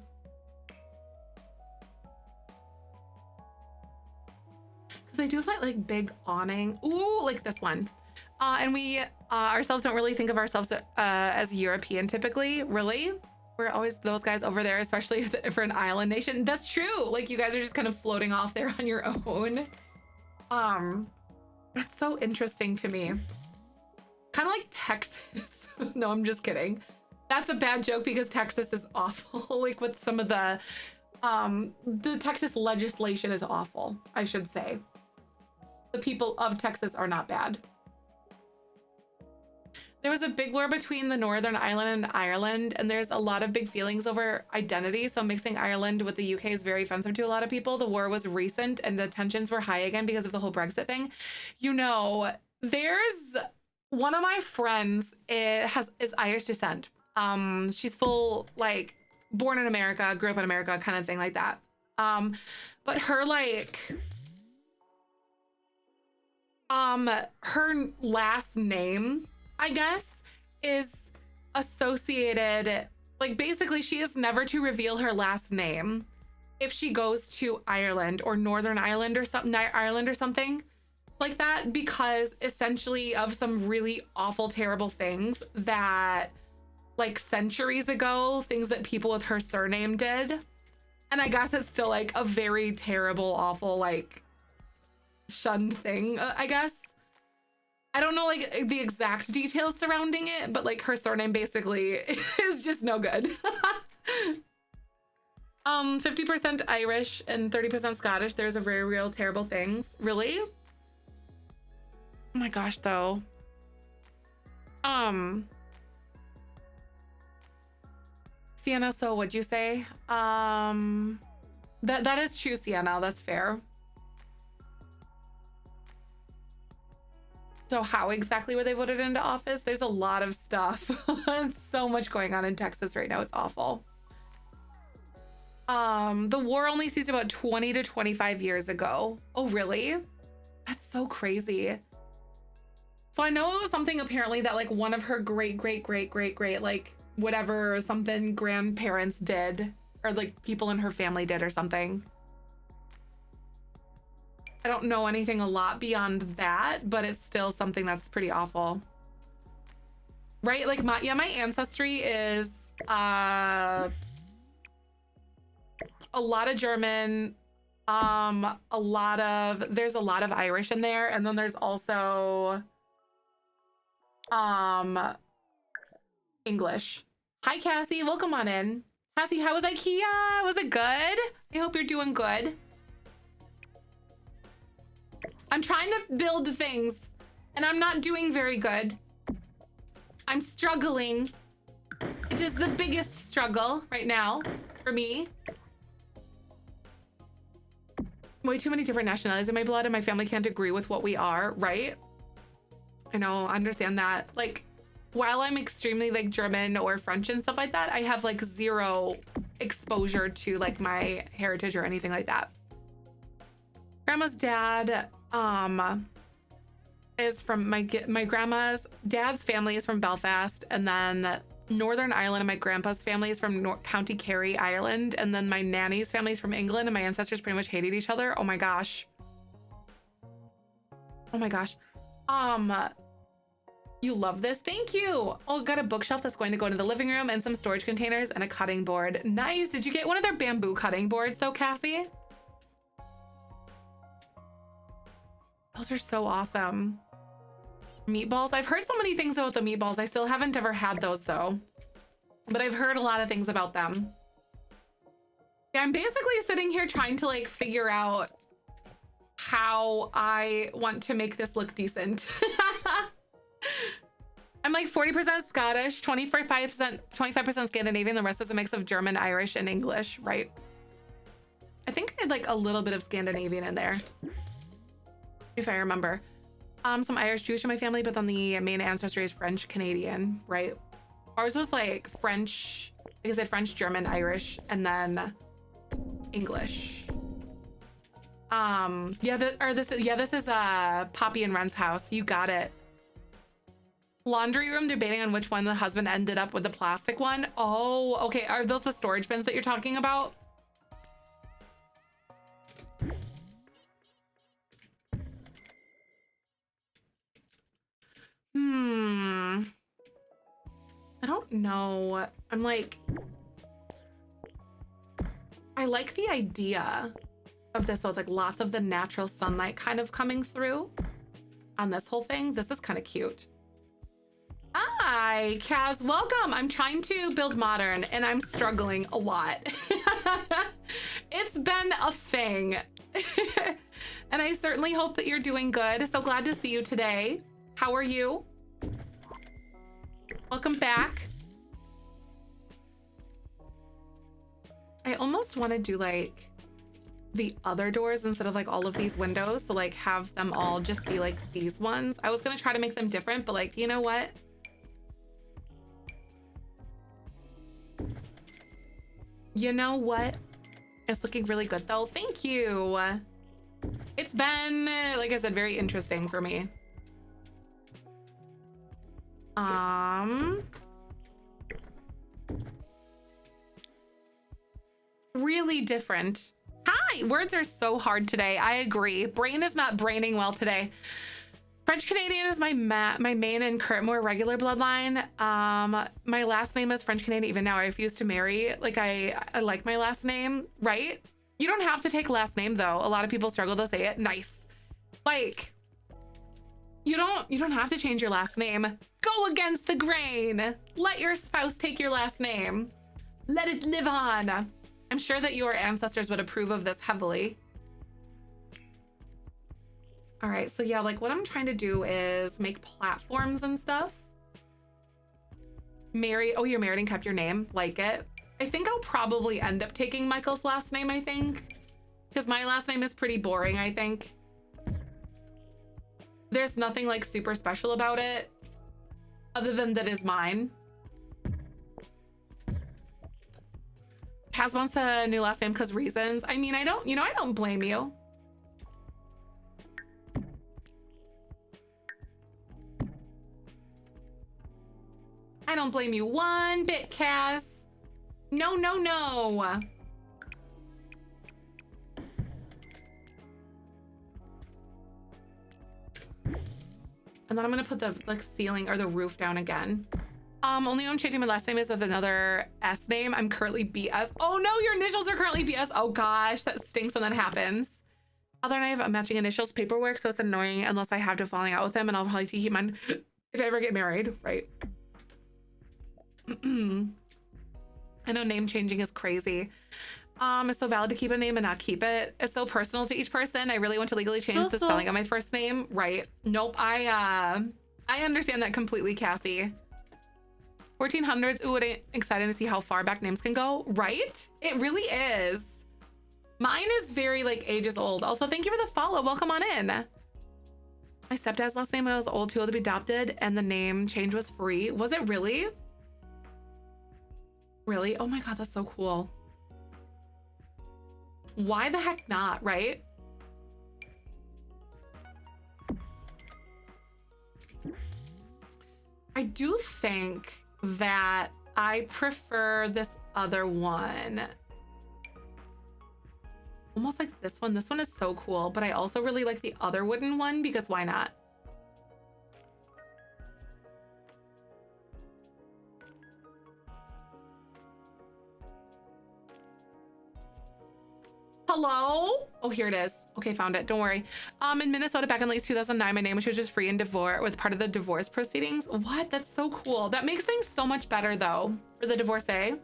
Because I do have that like big awning. Ooh, like this one. And we ourselves don't really think of ourselves as European typically, really. We're always those guys over there, especially for an island nation. That's true. Like you guys are just kind of floating off there on your own. That's so interesting to me. Kind of like Texas. No, I'm just kidding. That's a bad joke because Texas is awful. Like with some of the Texas legislation is awful, I should say. The people of Texas are not bad. There was a big war between the Northern Ireland and Ireland, and there's a lot of big feelings over identity. So mixing Ireland with the UK is very offensive to a lot of people. The war was recent and the tensions were high again because of the whole Brexit thing. You know, there's one of my friends is Irish descent. She's full, like, born in America, grew up in America, kind of thing like that. But her, like, her last name, I guess, is associated, like, basically she is never to reveal her last name if she goes to Ireland or Northern Ireland or something like that, because essentially of some really awful, terrible things that, like, centuries ago, things that people with her surname did. And I guess it's still like a very terrible, awful, like, shunned thing, I guess. I don't know, like, the exact details surrounding it, but, like, her surname basically is just no good. 50% Irish and 30% Scottish. There's a very real terrible things. Really? Oh my gosh, though. Sienna, so what'd you say? That is true, Sienna. That's fair. So how exactly were they voted into office? There's a lot of stuff. So much going on in Texas right now. It's awful. The war only ceased about 20 to 25 years ago. Oh, really? That's so crazy. So I know it was something apparently that, like, one of her great, like, whatever, something grandparents did, or, like, people in her family did or something. I don't know anything a lot beyond that, but it's still something that's pretty awful. Right? Like, my ancestry is a lot of German, there's a lot of Irish in there, and then there's also English. Hi, Cassie. Welcome on in. Cassie, how was IKEA? Was it good? I hope you're doing good. I'm trying to build things, and I'm not doing very good. I'm struggling. It is the biggest struggle right now for me. Way too many different nationalities in my blood, and my family can't agree with what we are, right? I know, I understand that. Like, while I'm extremely, like, German or French and stuff like that, I have, like, zero exposure to, like, my heritage or anything like that. Grandma's dad is from my grandma's dad's family is from Belfast, and then Northern Ireland, and my grandpa's family is from County Kerry, Ireland, and then my nanny's family is from England, and my ancestors pretty much hated each other. Oh my gosh. Oh my gosh. You love this? Thank you. Oh, got a bookshelf that's going to go into the living room, and some storage containers, and a cutting board. Nice. Did you get one of their bamboo cutting boards though, Cassie? Those are so awesome. Meatballs. I've heard so many things about the meatballs. I still haven't ever had those though, but I've heard a lot of things about them. Yeah, I'm basically sitting here trying to, like, figure out how I want to make this look decent. I'm like 40% Scottish, 25% Scandinavian. The rest is a mix of German, Irish, and English, right? I think I had, like, a little bit of Scandinavian in there, if I remember. Some Irish Jewish in my family, but then the main ancestry is French Canadian, right? Ours was like French, like I said, French, German, Irish, and then English. This is Poppy and Ren's house. You got it. Laundry room, debating on which one the husband ended up with, the plastic one. Oh, okay. Are those the storage bins that you're talking about? I don't know. I'm like, I like the idea of this with like lots of the natural sunlight kind of coming through on this whole thing. This is kind of cute. Hi, Kaz, welcome. I'm trying to build modern and I'm struggling a lot. It's been a thing. And I certainly hope that you're doing good. So glad to see you today. How are you? Welcome back. I almost want to do like the other doors instead of like all of these windows. So like have them all just be like these ones. I was going to try to make them different, but like, you know what? You know what? It's looking really good though. Thank you. It's been, like I said, very interesting for me. Really different. Hi, words are so hard today. I agree. Brain is not braining well today. French Canadian is my main and current more regular bloodline. My last name is French Canadian. Even now, I refuse to marry. Like I like my last name, right? You don't have to take last name though. A lot of people struggle to say it. Nice. Like you don't have to change your last name. Go against the grain. Let your spouse take your last name. Let it live on. I'm sure that your ancestors would approve of this heavily. All right, so yeah, like what I'm trying to do is make platforms and stuff. Mary, oh, you're married and kept your name. Like it. I think I'll probably end up taking Michael's last name, I think. Because my last name is pretty boring, I think. There's nothing like super special about it. Other than that is mine. Kaz wants a new last name because reasons. I mean, I don't blame you. I don't blame you one bit, Kaz. No, no, no. And then I'm gonna put the like ceiling or the roof down again. Only I'm changing my last name is with another S name. I'm currently BS. Oh no, your initials are currently BS. Oh gosh, that stinks when that happens. Other than I have matching initials paperwork, so it's annoying unless I have to falling out with him, and I'll probably keep mine if I ever get married, right? I know name changing is crazy. It's so valid to keep a name and not keep it. It's so personal to each person. I really want to legally change the spelling of my first name. Right. Nope. I understand that completely, Cassie. 1400s. Ooh, it's exciting to see how far back names can go. Right? It really is. Mine is very like ages old. Also, thank you for the follow. Welcome on in. My stepdad's last name when I was old, too old to be adopted, and the name change was free. Was it really? Really? Oh my God, that's so cool. Why the heck not, right? I do think that I prefer this other one. Almost like this one. This one is so cool, but I also really like the other wooden one because why not? Hello? Oh, here it is. Okay, found it. Don't worry. In Minnesota back in like 2009, my name was just free and divorce with part of the divorce proceedings. What? That's so cool. That makes things so much better though for the divorcee.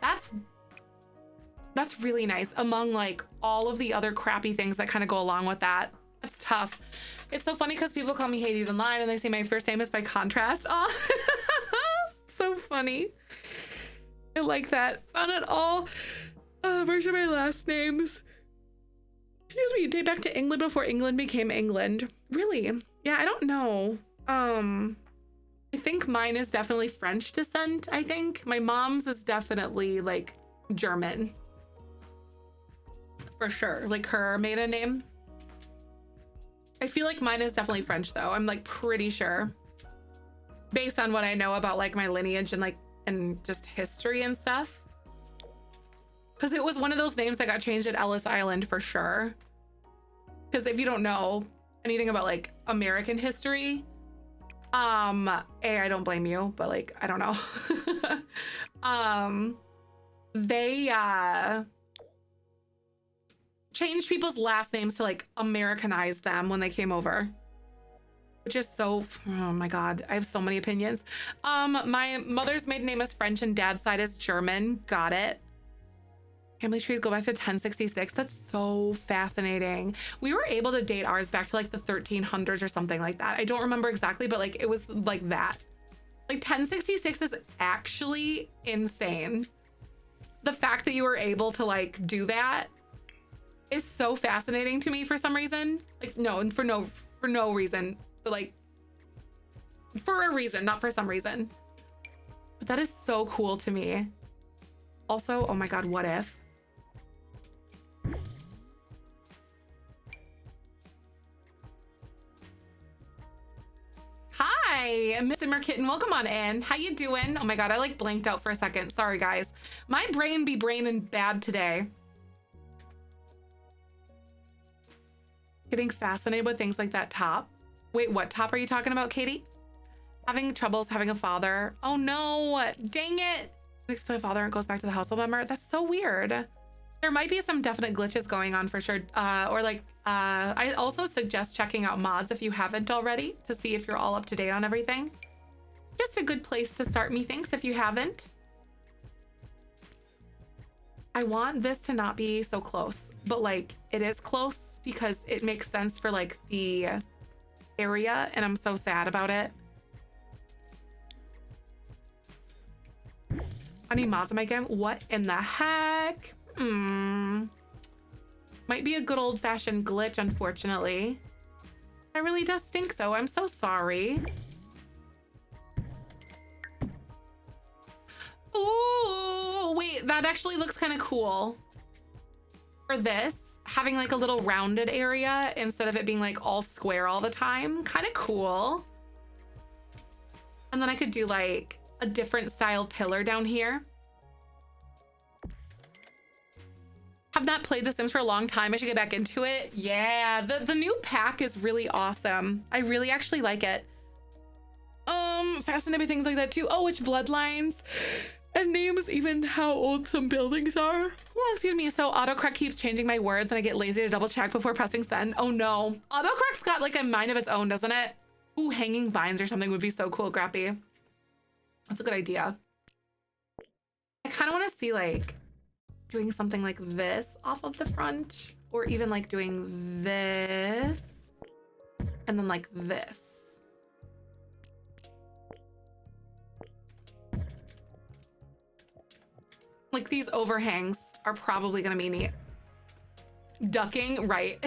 That's really nice among like all of the other crappy things that kind of go along with that. That's tough. It's so funny because people call me Hades online and they say my first name is by contrast. Oh, so funny. I like that. Found it all. Version of my last names. Excuse me, date back to England before England became England. Really? Yeah, I don't know. I think mine is definitely French descent, I think. My mom's is definitely like German. for sure. Like her maiden name. I feel like mine is definitely French though. I'm like pretty sure. Based on what I know about like my lineage and like and just history and stuff. Because it was one of those names that got changed at Ellis Island for sure. Because if you don't know anything about like American history, I don't blame you, but like I don't know. They changed people's last names to like Americanize them when they came over, which is so, oh my god, I have so many opinions. My mother's maiden name is French and dad's side is German. Got it. Family trees go back to 1066. That's so fascinating. We were able to date ours back to like the 1300s or something like that. I don't remember exactly, but like it was like that. Like 1066 is actually insane. The fact that you were able to like do that is so fascinating to me for some reason. Like no, for no reason, but like for a reason, not for some reason. But that is so cool to me. Also, oh my god, what if? Hi, Miss Simmer Kitten, welcome on in. How you doing? Oh my god, I like blanked out for a second. Sorry guys. My brain be braining bad today. Getting fascinated with things like that top. Wait, what top are you talking about, Katie? Having troubles having a father. Oh no, dang it. If my father goes back to the household member, that's so weird. There might be some definite glitches going on for sure. Or like, I also suggest checking out mods if you haven't already to see if you're all up to date on everything. Just a good place to start, methinks, if you haven't. I want this to not be so close, but like it is close because it makes sense for like the area and I'm so sad about it. I need mods in my game. What in the heck? Might be a good old-fashioned glitch, unfortunately. That really does stink, though. I'm so sorry. Ooh, wait, that actually looks kind of cool. For this, having like a little rounded area instead of it being like all square all the time. Kind of cool. And then I could do like a different style pillar down here. Have not played The Sims for a long time. I should get back into it. Yeah, the new pack is really awesome. I really actually like it. Fascinating things like that too. Oh, which bloodlines and names, even how old some buildings are. Oh, excuse me. So autocorrect keeps changing my words and I get lazy to double check before pressing send. Oh no. Autocorrect's got like a mind of its own, doesn't it? Ooh, hanging vines or something would be so cool, Grappy. That's a good idea. I kind of want to see like doing something like this off of the front, or even like doing this and then like this. Like these overhangs are probably gonna be neat. Ducking, right.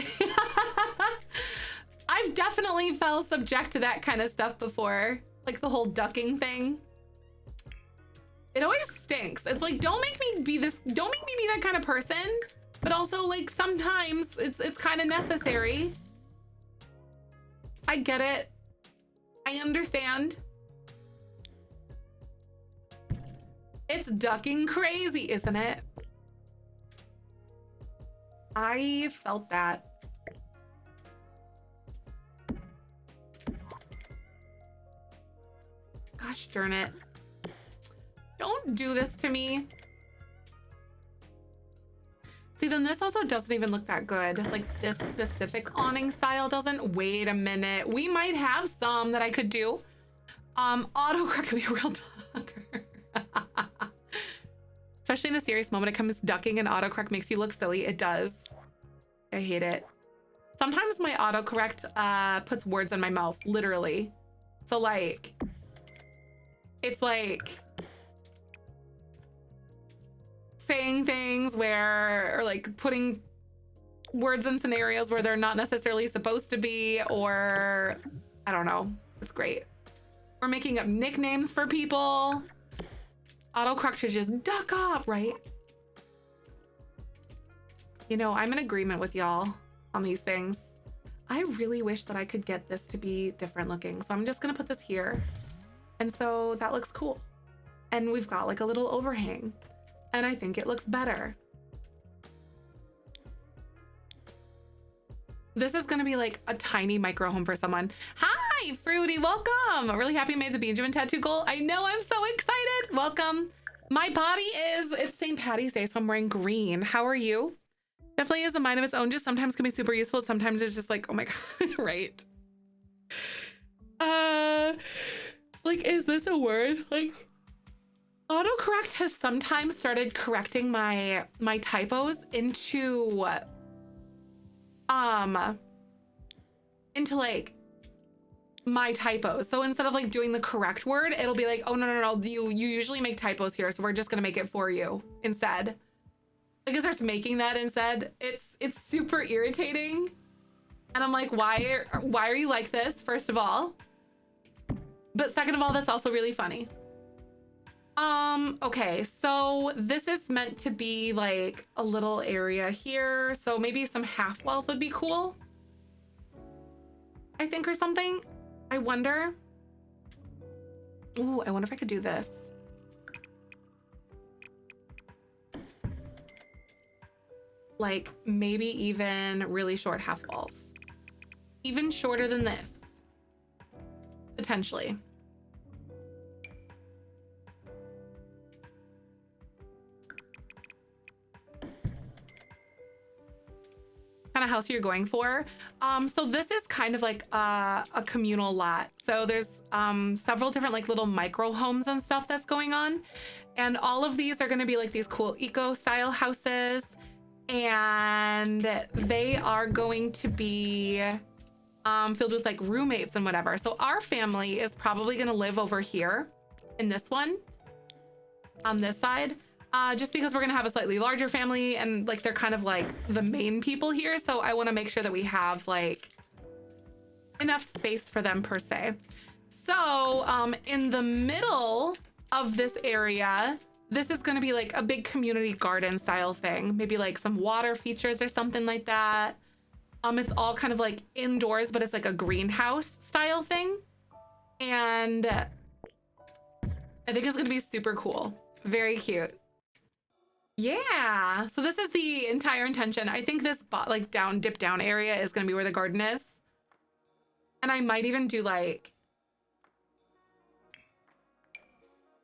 I've definitely felt subject to that kind of stuff before, like the whole ducking thing. It always stinks. It's like, don't make me be that kind of person, but also like sometimes it's kind of necessary. I get it. I understand. It's ducking crazy, isn't it? I felt that. Gosh darn it. Don't do this to me. See, then this also doesn't even look that good. Like this specific awning style doesn't. Wait a minute. We might have some that I could do. Autocorrect could be a real dogger. Especially in a serious moment, it comes ducking and autocorrect makes you look silly. It does. I hate it. Sometimes my autocorrect puts words in my mouth, literally. So like, it's like saying things where, or like putting words in scenarios where they're not necessarily supposed to be, or I don't know. It's great. We're making up nicknames for people. Autocorrect should just duck off, right? You know, I'm in agreement with y'all on these things. I really wish that I could get this to be different looking. So I'm just gonna put this here. And so that looks cool. And we've got like a little overhang. And I think it looks better. This is gonna be like a tiny micro home for someone. Hi, Fruity, welcome. I'm really happy you made the Benjamin tattoo goal. I know, I'm so excited. Welcome. My body it's St. Patty's Day, so I'm wearing green. How are you? Definitely is a mind of its own. Just sometimes can be super useful. Sometimes it's just like, oh my God, right. Like, is this a word? Like, autocorrect has sometimes started correcting my typos into like my typos. So instead of like doing the correct word, it'll be like, oh no, you usually make typos here, so we're just gonna make it for you instead. Like it starts making that instead. It's super irritating. And I'm like, why are you like this, first of all? But second of all, that's also really funny. Okay, so this is meant to be like a little area here. So maybe some half walls would be cool, I think, or something. I wonder. Ooh, I wonder if I could do this. Like maybe even really short half walls. Even shorter than this, potentially. Kind of house you're going for. So this is kind of like a communal lot. So there's several different like little micro homes and stuff that's going on. And all of these are gonna be like these cool eco style houses. And they are going to be filled with like roommates and whatever. So our family is probably gonna live over here in this one, on this side. Just because we're gonna have a slightly larger family and like they're kind of like the main people here. So I wanna make sure that we have like enough space for them per se. So in the middle of this area, this is gonna be like a big community garden style thing. Maybe like some water features or something like that. It's all kind of like indoors, but it's like a greenhouse style thing. And I think it's gonna be super cool. Very cute. Yeah, so this is the entire intention. I think this like dip down area is gonna be where the garden is. And I might even do like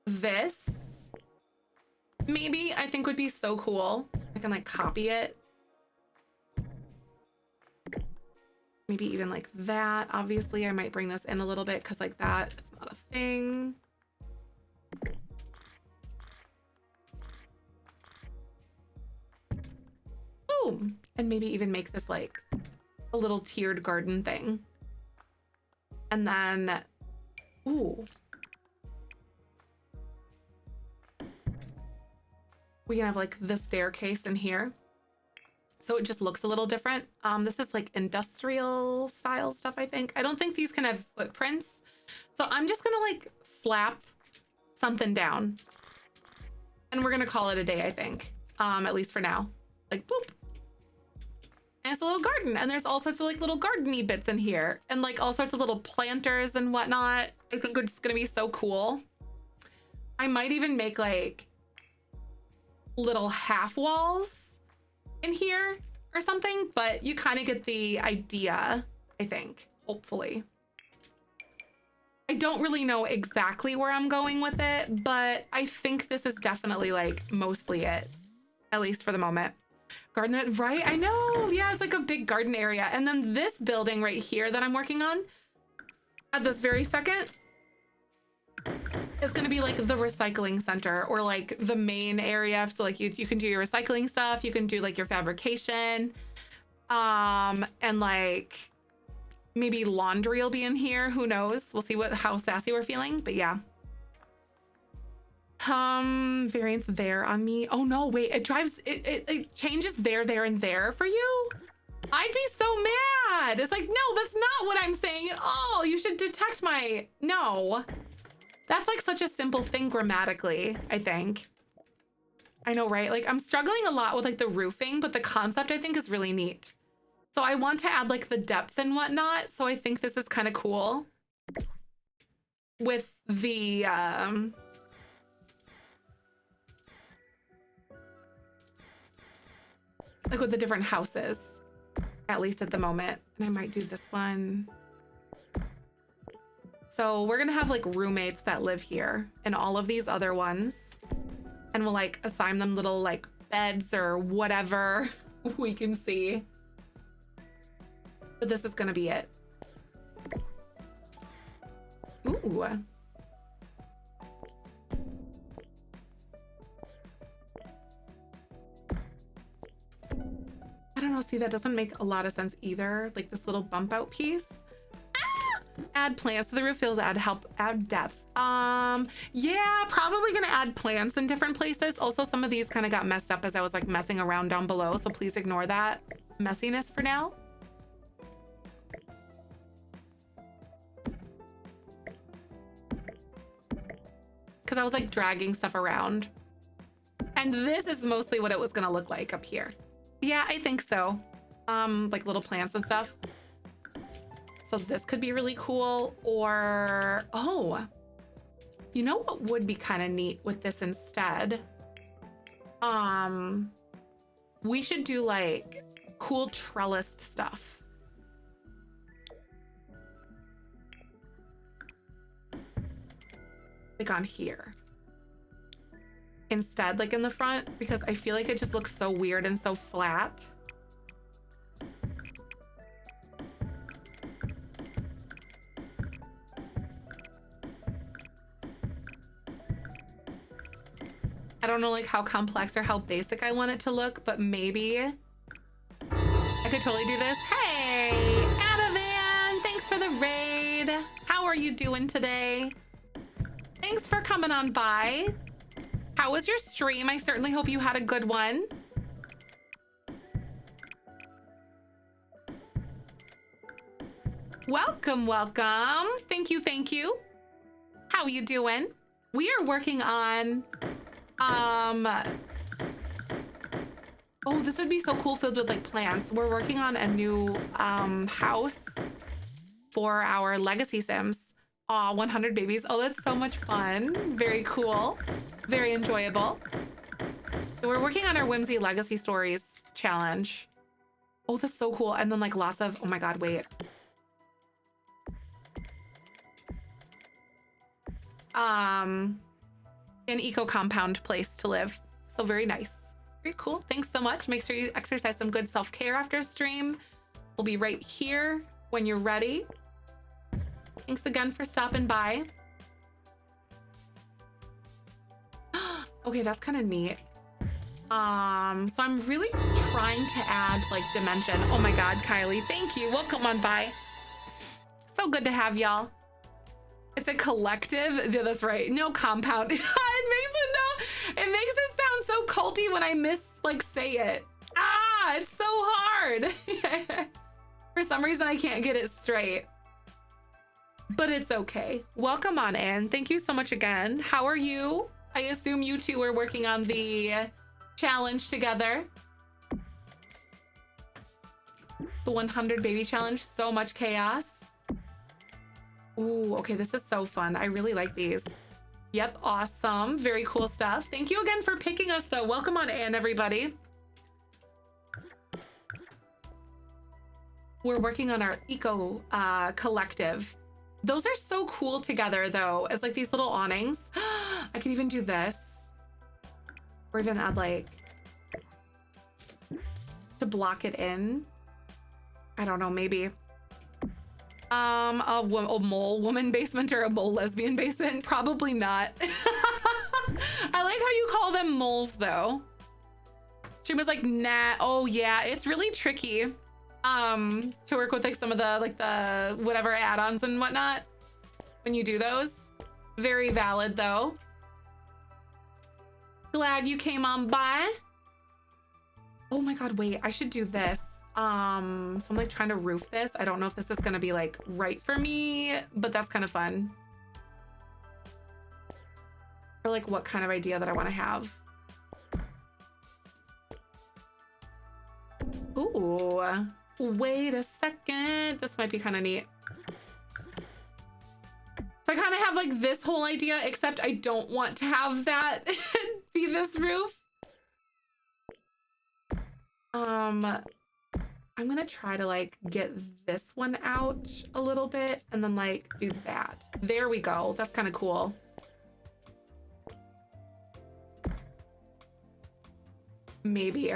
this. Maybe, I think would be so cool. I can like copy it. Maybe even like that. Obviously, I might bring this in a little bit because like that is not a thing. Boom. And maybe even make this like a little tiered garden thing. And then, ooh. We can have like the staircase in here. So it just looks a little different. This is like industrial style stuff, I think. I don't think these can have footprints. So I'm just gonna like slap something down. And we're gonna call it a day, I think. At least for now. Like boop. And it's a little garden. And there's all sorts of like little garden-y bits in here. And like all sorts of little planters and whatnot. I think it's gonna be so cool. I might even make like little half walls in here or something, but you kind of get the idea, I think, hopefully. I don't really know exactly where I'm going with it, but I think this is definitely like mostly it, at least for the moment. Garden, right? I know, yeah, it's like a big garden area. And then this building right here that I'm working on at this very second, it's gonna be like the recycling center or like the main area. So like you can do your recycling stuff, you can do like your fabrication, and like maybe laundry will be in here. Who knows? We'll see how sassy we're feeling, but yeah. Variance there on me. Oh no, wait, it changes there, and there for you? I'd be so mad. It's like, no, that's not what I'm saying at all. You should detect my, no. That's like such a simple thing grammatically, I think. I know, right? Like I'm struggling a lot with like the roofing, but the concept I think is really neat. So I want to add like the depth and whatnot. So I think this is kind of cool with the, like with the different houses, at least at the moment. And I might do this one. So we're gonna have like roommates that live here and all of these other ones. And we'll like assign them little like beds or whatever we can see. But this is gonna be it. Ooh. I don't know, see, that doesn't make a lot of sense either. Like this little bump out piece. Ah! Add plants so the roof feels add depth. Yeah, probably gonna add plants in different places. Also, some of these kind of got messed up as I was like messing around down below. So please ignore that messiness for now. Because I was like dragging stuff around. And this is mostly what it was gonna look like up here. Yeah, I think so. Like little plants and stuff. So this could be really cool. Or, oh, you know what would be kind of neat with this instead? We should do like cool trellised stuff. Like on here. Instead, like in the front, because I feel like it just looks so weird and so flat. I don't know like how complex or how basic I want it to look, but maybe I could totally do this. Hey, Adavan, thanks for the raid. How are you doing today? Thanks for coming on by. How was your stream? I certainly hope you had a good one. Welcome, welcome. Thank you, thank you. How you doing? We are working on, oh, this would be so cool filled with like plants. We're working on a new house for our legacy sims. Aw, 100 babies. Oh, that's so much fun. Very cool. Very enjoyable. So we're working on our Whimsy Legacy Stories challenge. Oh, that's so cool. And then like lots of, oh my God, wait. An eco compound place to live. So very nice. Very cool. Thanks so much. Make sure you exercise some good self-care after stream. We'll be right here when you're ready. Thanks again for stopping by. Okay, that's kind of neat. So I'm really trying to add like dimension. Oh my God, Kylie, thank you. Welcome on by. So good to have y'all. It's a collective. Yeah, that's right. No compound. It makes it sound so culty when I like say it. Ah, it's so hard. For some reason, I can't get it straight. But it's okay. Welcome on in. Thank you so much again. How are you? I assume you two are working on the challenge together. The 100 baby challenge. So much chaos. Ooh, okay, this is so fun. I really like these. Yep, awesome. Very cool stuff. Thank you again for picking us, though. Welcome on in, everybody. We're working on our eco collective. Those are so cool together, though, as like these little awnings. I could even do this. Or even add like, to block it in. I don't know, maybe. A mole woman basement or a mole lesbian basement? Probably not. I like how you call them moles, though. She was like, nah. Oh, yeah, it's really tricky. To work with like some of the whatever add-ons and whatnot when you do those. Very valid though. Glad you came on by. Oh my God, wait, I should do this. So I'm like trying to roof this. I don't know if this is gonna be like right for me, but that's kind of fun. Or like what kind of idea that I want to have. Ooh, wait a second. This might be kind of neat. So I kind of have like this whole idea, except I don't want to have that be this roof. I'm gonna try to like get this one out a little bit and then like do that. There we go. That's kind of cool. Maybe.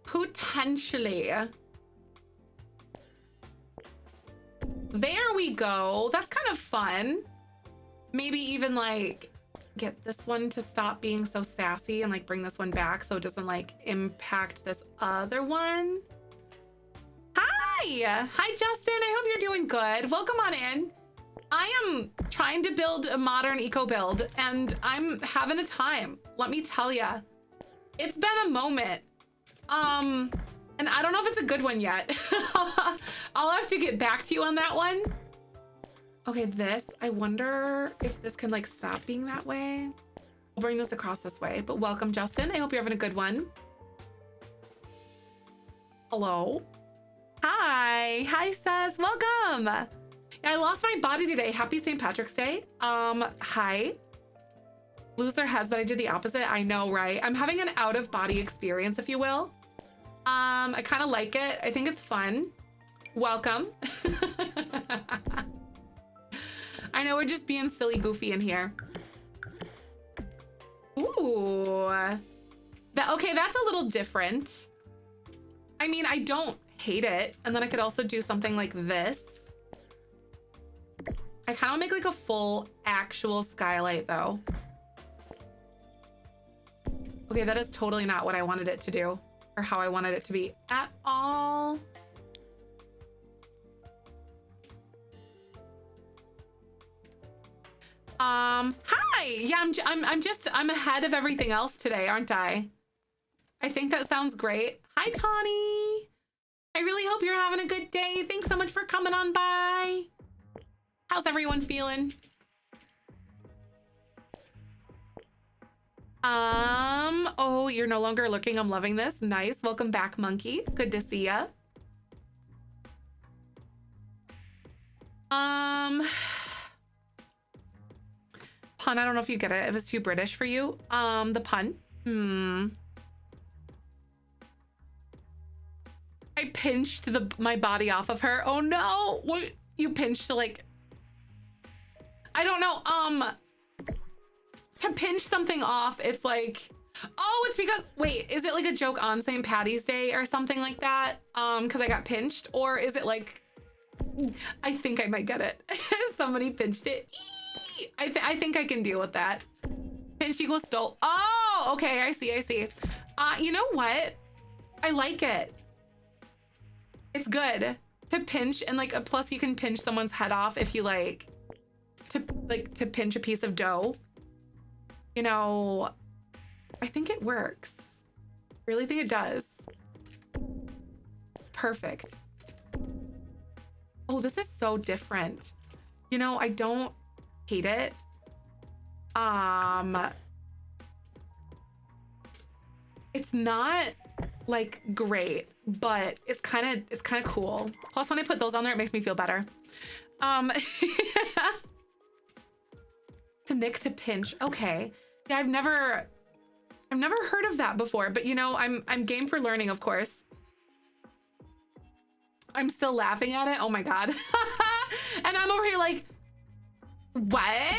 Potentially. There we go. That's kind of fun. Maybe even like get this one to stop being so sassy and like bring this one back so it doesn't like impact this other one. Hi! Hi, Justin. I hope you're doing good. Welcome on in. I am trying to build a modern eco build and I'm having a time. Let me tell ya. It's been a moment. And I don't know if it's a good one yet. I'll have to get back to you on that one. Okay, this, I wonder if this can like stop being that way. I'll bring this across this way, but welcome, Justin. I hope you're having a good one. Hello. Hi. Hi, Sez. Welcome. Yeah, I lost my body today. Happy St. Patrick's Day. Hi. Lose their heads, but I did the opposite. I know, right? I'm having an out-of-body experience, if you will. I kind of like it. I think it's fun. Welcome. I know we're just being silly goofy in here. Ooh. Okay, that's a little different. I mean, I don't hate it. And then I could also do something like this. I kind of make like a full actual skylight though. Okay, that is totally not what I wanted it to do or how I wanted it to be at all. Hi. Yeah, I'm ahead of everything else today, aren't I? I think that sounds great. Hi, Tawny. I really hope you're having a good day. Thanks so much for coming on by. How's everyone feeling? Oh, you're no longer looking. I'm loving this. Nice. Welcome back, Monkey. Good to see ya. Pun, I don't know if you get it. If it's too British for you. The pun. I pinched my body off of her. Oh no. What? You pinched to like... I don't know. To pinch something off, it's like... Oh, it's because... Wait, is it like a joke on St. Patty's Day or something like that? Because I got pinched? Or is it like... I think I might get it. Somebody pinched it. I think I can deal with that. Pinch equals stole. Oh, okay. I see. You know what? I like it. It's good to pinch, and like plus you can pinch someone's head off if you like to pinch a piece of dough. You know, I think it works. Really think it does. It's perfect. Oh, this is so different. You know, I don't hate it. It's not like great, but it's kind of cool. Plus when I put those on there, it makes me feel better. To nick, to pinch. Okay. Yeah, I've never heard of that before, but you know, I'm game for learning, of course. I'm still laughing at it. Oh my God. And I'm over here like, what?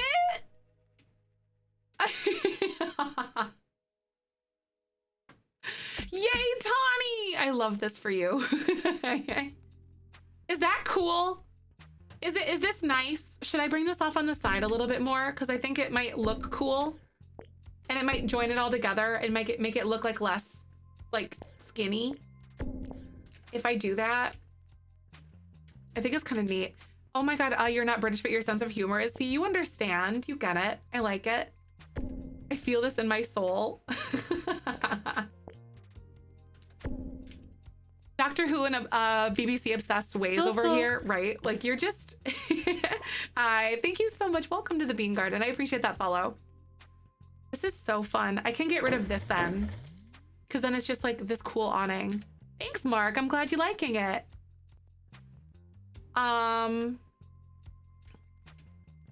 Yay, Tawny! I love this for you. Is that cool? Is this nice? Should I bring this off on the side a little bit more? Because I think it might look cool. And it might join it all together and make it look like less like skinny. If I do that, I think it's kind of neat. Oh my God, you're not British, but your sense of humor is, see, you understand, you get it. I like it. I feel this in my soul. Doctor Who in a BBC obsessed ways over here, right? Like you're just, thank you so much. Welcome to the Bean Garden. I appreciate that follow. This is so fun. I can get rid of this then. because then it's just like this cool awning. Thanks, Mark. I'm glad you're liking it.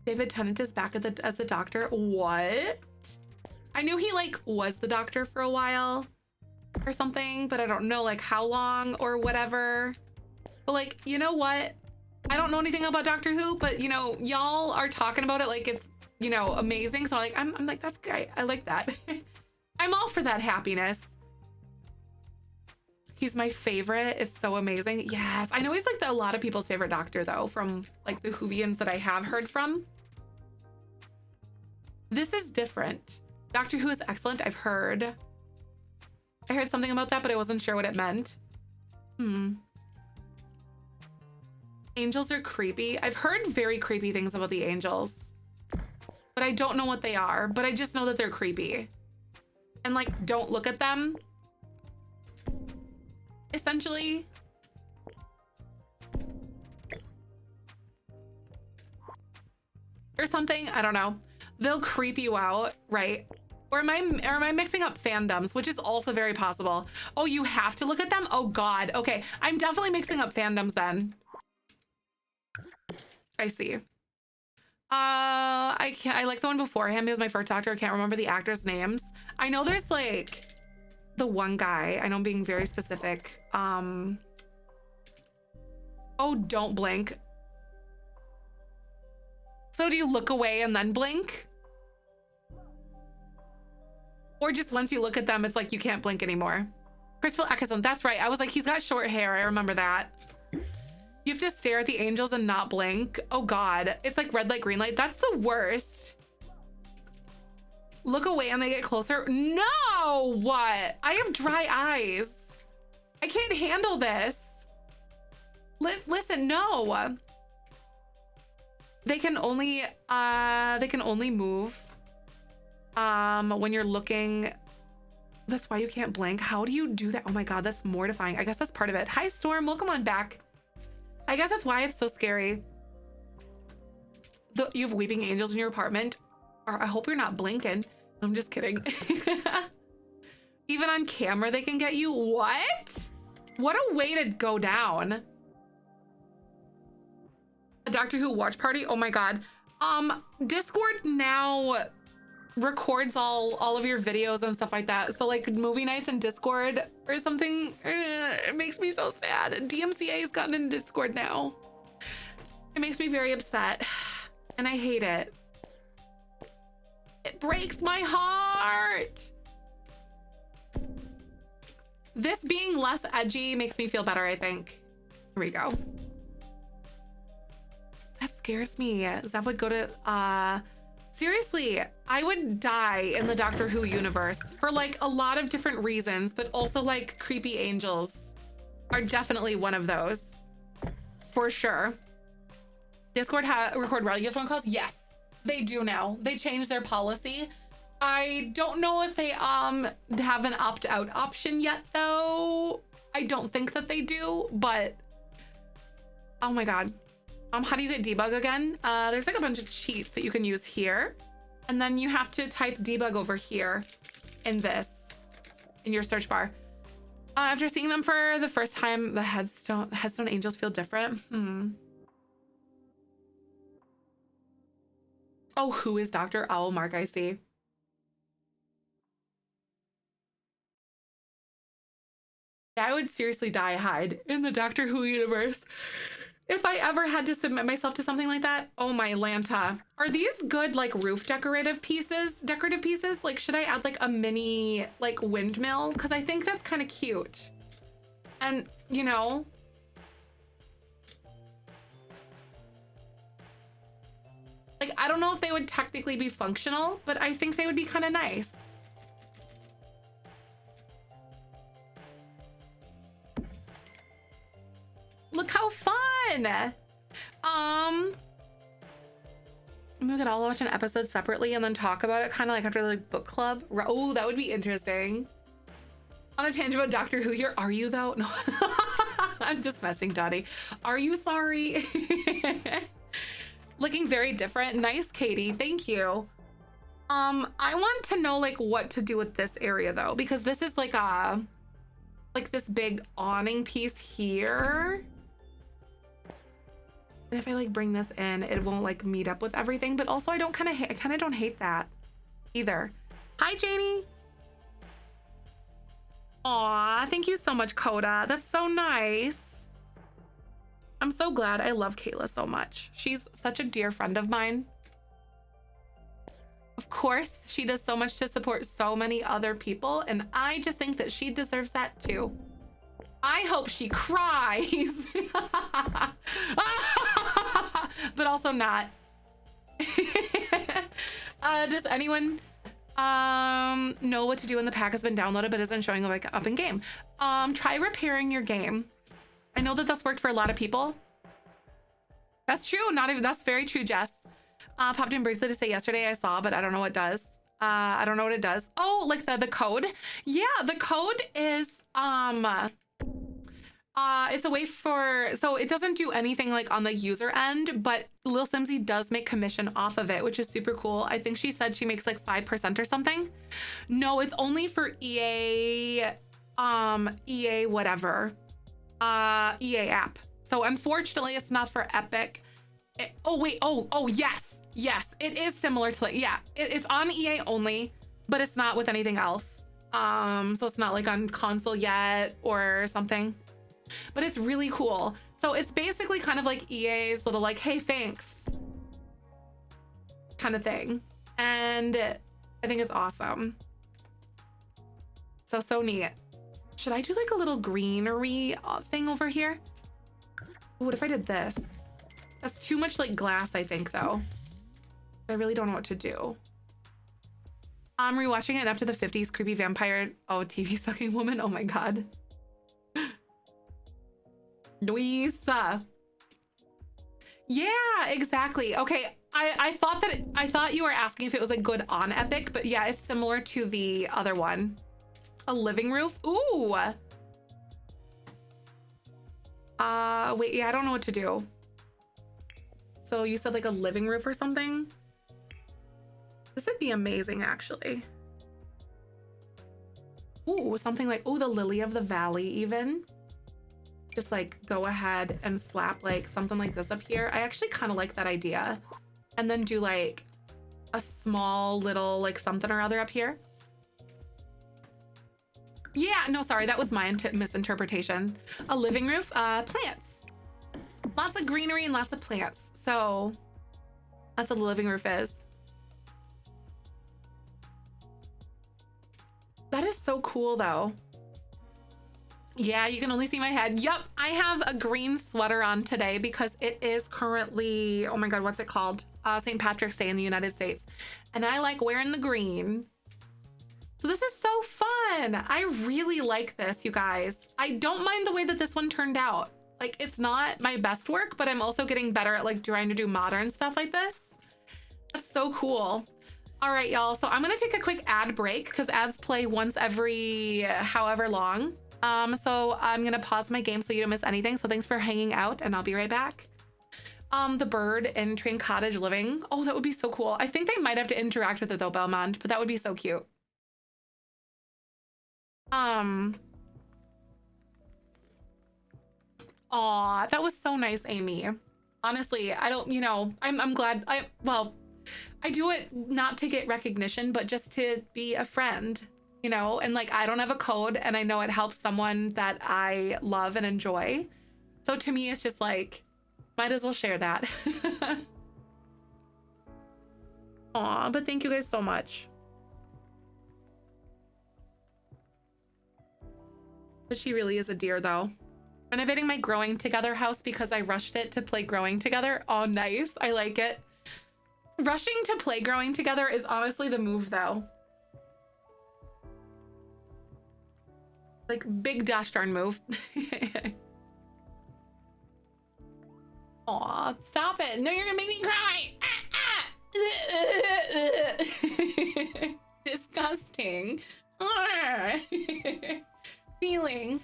David Tennant is back as the doctor. What? I knew he like was the doctor for a while or something, but I don't know like how long or whatever. But like, you know what? I don't know anything about Doctor Who, but you know, y'all are talking about it like it's, you know, amazing. So like, I'm like, that's great. I like that. I'm all for that happiness. He's my favorite. It's so amazing. Yes. I know he's like a lot of people's favorite doctor though, from like the Whovians that I have heard from. This is different. Doctor Who is excellent. I heard something about that, but I wasn't sure what it meant. Angels are creepy. I've heard very creepy things about the angels, but I don't know what they are, but I just know that they're creepy. And like, don't look at them. Essentially. Or something, I don't know. They'll creep you out, right? Or am I mixing up fandoms, which is also very possible. Oh, you have to look at them? Oh God, okay. I'm definitely mixing up fandoms then. I see. I like the one before him. He was my first doctor. I can't remember the actors' names. I know there's like the one guy. I know I'm being very specific. Oh, don't blink. So do you look away and then blink? Or just once you look at them, it's like you can't blink anymore. Christopher Eckerson, that's right. I was like, he's got short hair. I remember that. You have to stare at the angels and not blink. Oh God, it's like red light, green light. That's the worst. Look away and they get closer. No, what? I have dry eyes. I can't handle this. Listen, no. They can only move when you're looking. That's why you can't blink. How do you do that? Oh my God, that's mortifying. I guess that's part of it. Hi, Storm, welcome on back. I guess that's why it's so scary. You have weeping angels in your apartment. Or I hope you're not blinking. I'm just kidding. Even on camera, they can get you. What? What a way to go down. A Doctor Who watch party? Oh my God. Discord now records all of your videos and stuff like that. So like movie nights in Discord or something, it makes me so sad. DMCA has gotten in Discord now. It makes me very upset and I hate it. It breaks my heart. This being less edgy makes me feel better, I think. Here we go. That scares me. Zev would go to, seriously, I would die in the Doctor Who universe for like a lot of different reasons, but also like creepy angels are definitely one of those for sure. Discord record regular phone calls? Yes, they do now. They changed their policy. I don't know if they have an opt-out option yet though. I don't think that they do, but oh my God. How do you get debug again? There's like a bunch of cheats that you can use here. And then you have to type debug over here in your search bar. After seeing them for the first time, the headstone angels feel different. Oh, who is Dr. Owl Mark? I see. Yeah, I would seriously die hide in the Doctor Who universe. If I ever had to submit myself to something like that, oh my Lanta. Are these good like roof decorative pieces? Like should I add like a mini like windmill? Because I think that's kind of cute. And you know, like I don't know if they would technically be functional, but I think they would be kind of nice. Look how fun. We could all watch an episode separately and then talk about it kind of like after the like, book club. Oh, that would be interesting. On a tangent about Doctor Who here. Are you though? No, I'm just messing, Dottie. Are you sorry? Looking very different. Nice, Katie. Thank you. I want to know like what to do with this area though, because this is like this big awning piece here. And if I like bring this in, it won't like meet up with everything, but also I kind of don't hate that either. Hi, Janie. Aw, thank you so much, Coda. That's so nice. I'm so glad. I love Kayla so much. She's such a dear friend of mine. Of course, she does so much to support so many other people, and I just think that she deserves that too. I hope she cries. But also not. Does anyone know what to do when the pack has been downloaded but isn't showing like up in game? Try repairing your game. I know that that's worked for a lot of people. That's true. That's very true, Jess. Popped in briefly to say yesterday I saw, but I don't know what it does. I don't know what it does. Oh, like the code. Yeah, the code is it's a way for, so it doesn't do anything like on the user end, but Lil Simsy does make commission off of it, which is super cool. I think she said she makes like 5% or something. No, it's only for EA whatever, EA app. So unfortunately it's not for Epic. Oh wait, oh yes, it is similar to, yeah, it's on EA only, but it's not with anything else. So it's not like on console yet or something. But it's really cool. So it's basically kind of like EA's little like, hey, thanks kind of thing. And I think it's awesome. So neat. Should I do like a little greenery thing over here? What if I did this? That's too much like glass, I think, though. I really don't know what to do. I'm rewatching it up to the 50s. Creepy vampire. Oh, TV sucking woman. Oh my God. Louisa. Yeah, exactly. Okay, I thought you were asking if it was like good on Epic, but yeah, it's similar to the other one. A living roof. Ooh. Wait, yeah, I don't know what to do. So you said like a living roof or something? This would be amazing, actually. Ooh, something like, ooh, the lily of the valley even. Just like go ahead and slap like something like this up here. I actually kind of like that idea. And then do like a small little like something or other up here. Yeah, no, sorry, that was my misinterpretation. A living roof, plants. Lots of greenery and lots of plants. So that's what the living roof is. That is so cool though. Yeah, you can only see my head. Yep, I have a green sweater on today because it is currently, oh my God, what's it called? St. Patrick's Day in the United States. And I like wearing the green. So this is so fun. I really like this, you guys. I don't mind the way that this one turned out. Like, it's not my best work, but I'm also getting better at like trying to do modern stuff like this. That's so cool. All right, y'all. So I'm gonna take a quick ad break because ads play once every however long. So I'm gonna pause my game so you don't miss anything. So thanks for hanging out and I'll be right back. The bird in Train Cottage living. Oh, that would be so cool. I think they might have to interact with it though, Belmont, but that would be so cute. Aw, that was so nice, Amy. Honestly, I don't, you know, I'm glad well, I do it not to get recognition, but just to be a friend. You know, and like I don't have a code and I know it helps someone that I love and enjoy. So to me, it's just like, might as well share that. Aw, but thank you guys so much. But she really is a dear though. Renovating my Growing Together house because I rushed it to play Growing Together. Oh, nice. I like it. Rushing to play Growing Together is honestly the move though. Like big dash darn move. Aw, stop it. No, you're gonna make me cry. Disgusting. Feelings.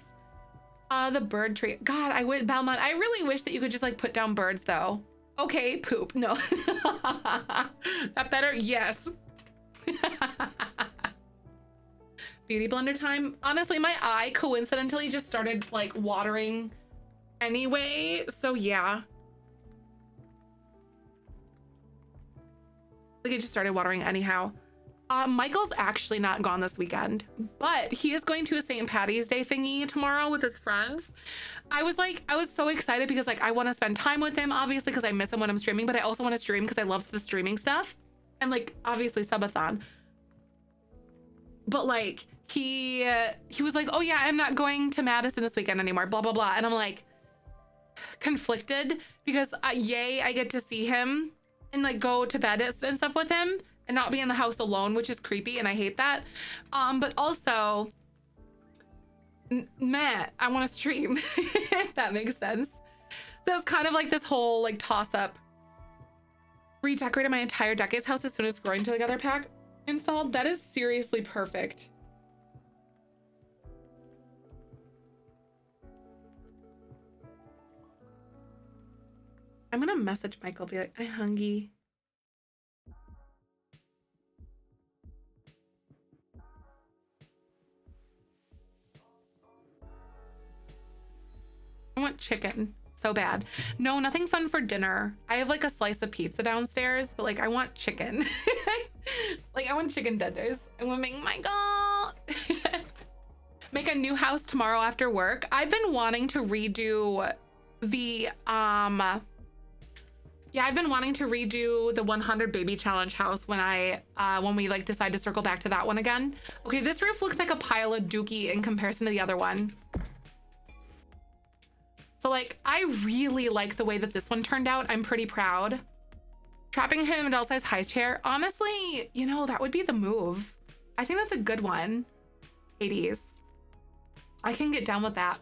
The bird tree. God, I would, Belmont, I really wish that you could just like put down birds though. Okay, poop. No. That better? Yes. Beauty blender time. Honestly, my eye coincidentally just started like watering anyway. So yeah. Like it just started watering anyhow. Michael's actually not gone this weekend, but he is going to a St. Patty's Day thingy tomorrow with his friends. I was so excited because like I want to spend time with him, obviously, because I miss him when I'm streaming, but I also want to stream because I love the streaming stuff. And like obviously subathon. But like he was like, oh yeah, I'm not going to Madison this weekend anymore, blah, blah, blah. And I'm like conflicted because yay, I get to see him and like go to bed and stuff with him and not be in the house alone, which is creepy and I hate that. But also, Matt, I want to stream, if that makes sense. So it's kind of like this whole like toss up. Redecorated my entire Decades house as soon as Growing Together pack installed. That is seriously perfect. I'm gonna message Michael, be like, I hungry. I want chicken so bad. No, nothing fun for dinner. I have like a slice of pizza downstairs, but like I want chicken. Like I want chicken tenders. I'm gonna make Michael make a new house tomorrow after work. I've been wanting to redo the yeah, I've been wanting to redo the 100 baby challenge house when we like decide to circle back to that one again. Okay, this roof looks like a pile of dookie in comparison to the other one. So like, I really like the way that this one turned out. I'm pretty proud. Trapping him in Elsa's high chair. Honestly, you know, that would be the move. I think that's a good one. Hades. I can get down with that.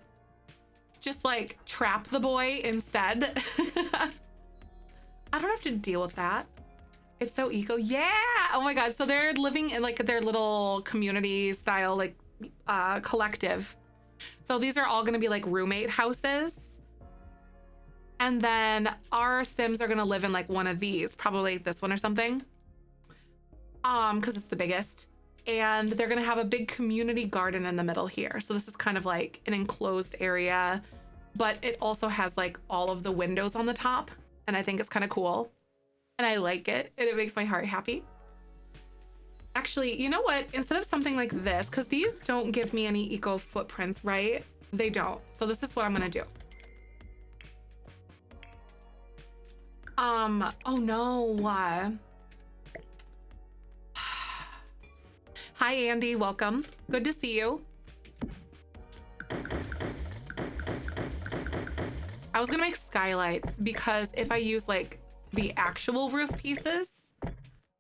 Just like trap the boy instead. I don't have to deal with that. It's so eco. Yeah. Oh my God. So they're living in like their little community style, like collective. So these are all going to be like roommate houses. And then our Sims are going to live in like one of these, probably this one or something. Because it's the biggest. And they're going to have a big community garden in the middle here. So this is kind of like an enclosed area, but it also has like all of the windows on the top. And I think it's kind of cool. And I like it. And it makes my heart happy. Actually, you know what? Instead of something like this, because these don't give me any eco footprints, right? They don't. So this is what I'm going to do. Oh no. Hi, Andy. Welcome. Good to see you. I was gonna make skylights because if I use like the actual roof pieces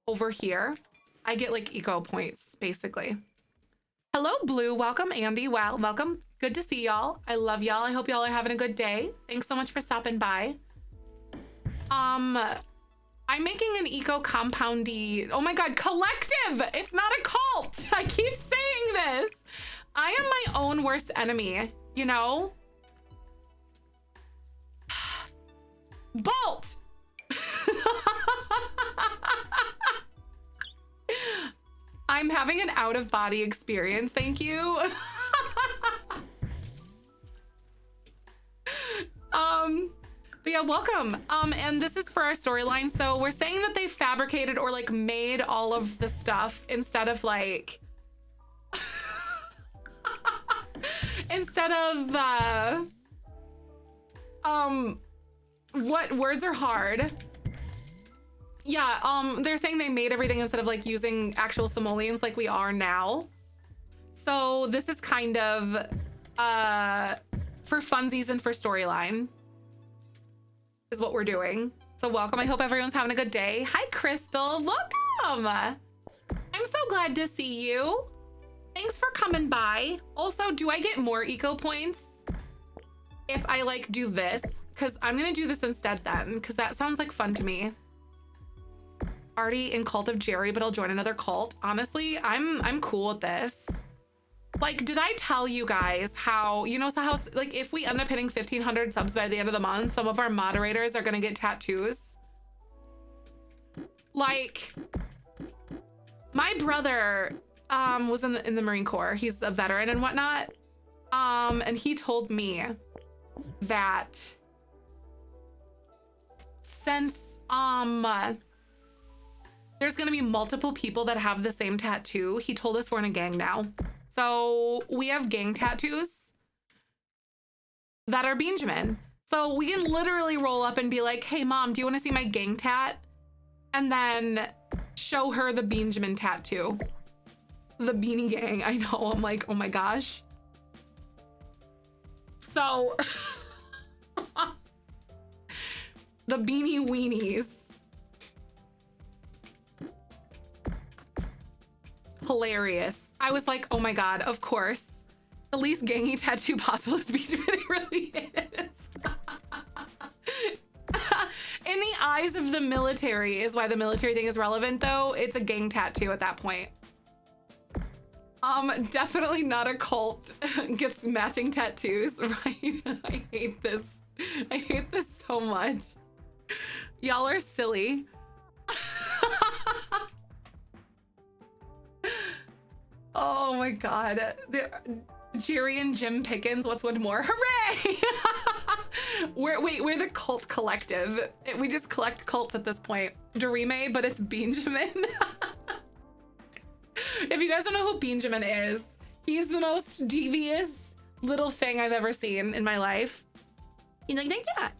over here, I get like eco points basically. Hello, Blue. Welcome, Andy. Wow, welcome. Good to see y'all. I love y'all. I hope y'all are having a good day. Thanks so much for stopping by. I'm making an eco compoundy. Oh my God, collective. It's not a cult. I keep saying this. I am my own worst enemy, you know? Bolt. I'm having an out of body experience. Thank you. But yeah, welcome. And this is for our storyline. So we're saying that they fabricated or like made all of the stuff instead of like, instead of, what words are hard? Yeah, they're saying they made everything instead of like using actual simoleons like we are now. So this is kind of, for funsies and for storyline. Is what we're doing. So welcome. I hope everyone's having a good day. Hi, Crystal. Welcome. I'm so glad to see you. Thanks for coming by. Also, do I get more eco points if I like do this? Because I'm gonna do this instead then, because that sounds like fun to me. Already in Cult of Jerry, but I'll join another cult. Honestly, I'm cool with this. Like, did I tell you guys how, you know, so how, like, if we end up hitting 1,500 subs by the end of the month, some of our moderators are gonna get tattoos? Like, My brother was in the Marine Corps. He's a veteran and whatnot. And he told me that since there's gonna be multiple people that have the same tattoo, he told us we're in a gang now. So we have gang tattoos that are Benjamin. So we can literally roll up and be like, hey mom, do you wanna see my gang tat? And then show her the Benjamin tattoo. The beanie gang, I know, I'm like, oh my gosh. So, the beanie weenies. Hilarious. I was like, oh my God, of course. The least gangy tattoo possible is Benjamin, it really is. In the eyes of the military is why the military thing is relevant though. It's a gang tattoo at that point. Definitely not a cult. Gets matching tattoos, right? I hate this. I hate this so much. Y'all are silly. Oh my God. Jerry and Jim Pickens, what's one more? Hooray! We're the cult collective. We just collect cults at this point. Dorime, but it's Benjamin. If you guys don't know who Benjamin is, he's the most devious little thing I've ever seen in my life. He's like that.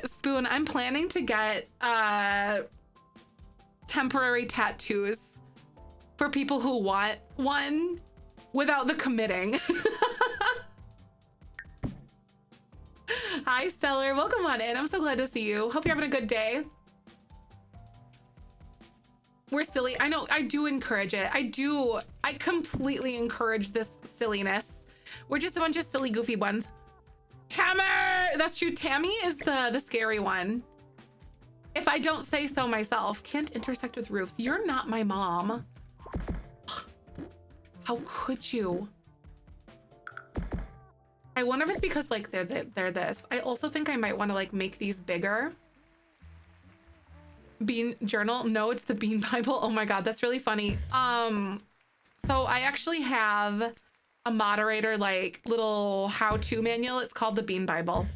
Spoon, I'm planning to get temporary tattoos for people who want one without the committing. Hi, Stellar. Welcome on in. I'm so glad to see you. Hope you're having a good day. We're silly. I know. I do encourage it. I completely encourage this silliness. We're just a bunch of silly, goofy ones. Tammer! That's true. Tammy is the scary one. If I don't say so myself. Can't intersect with roofs. You're not my mom. How could you? I wonder if it's because like they're this. I also think I might want to like make these bigger. Bean journal? No, it's the Bean Bible. Oh my God, that's really funny. So I actually have a moderator like little how-to manual. It's called the Bean Bible.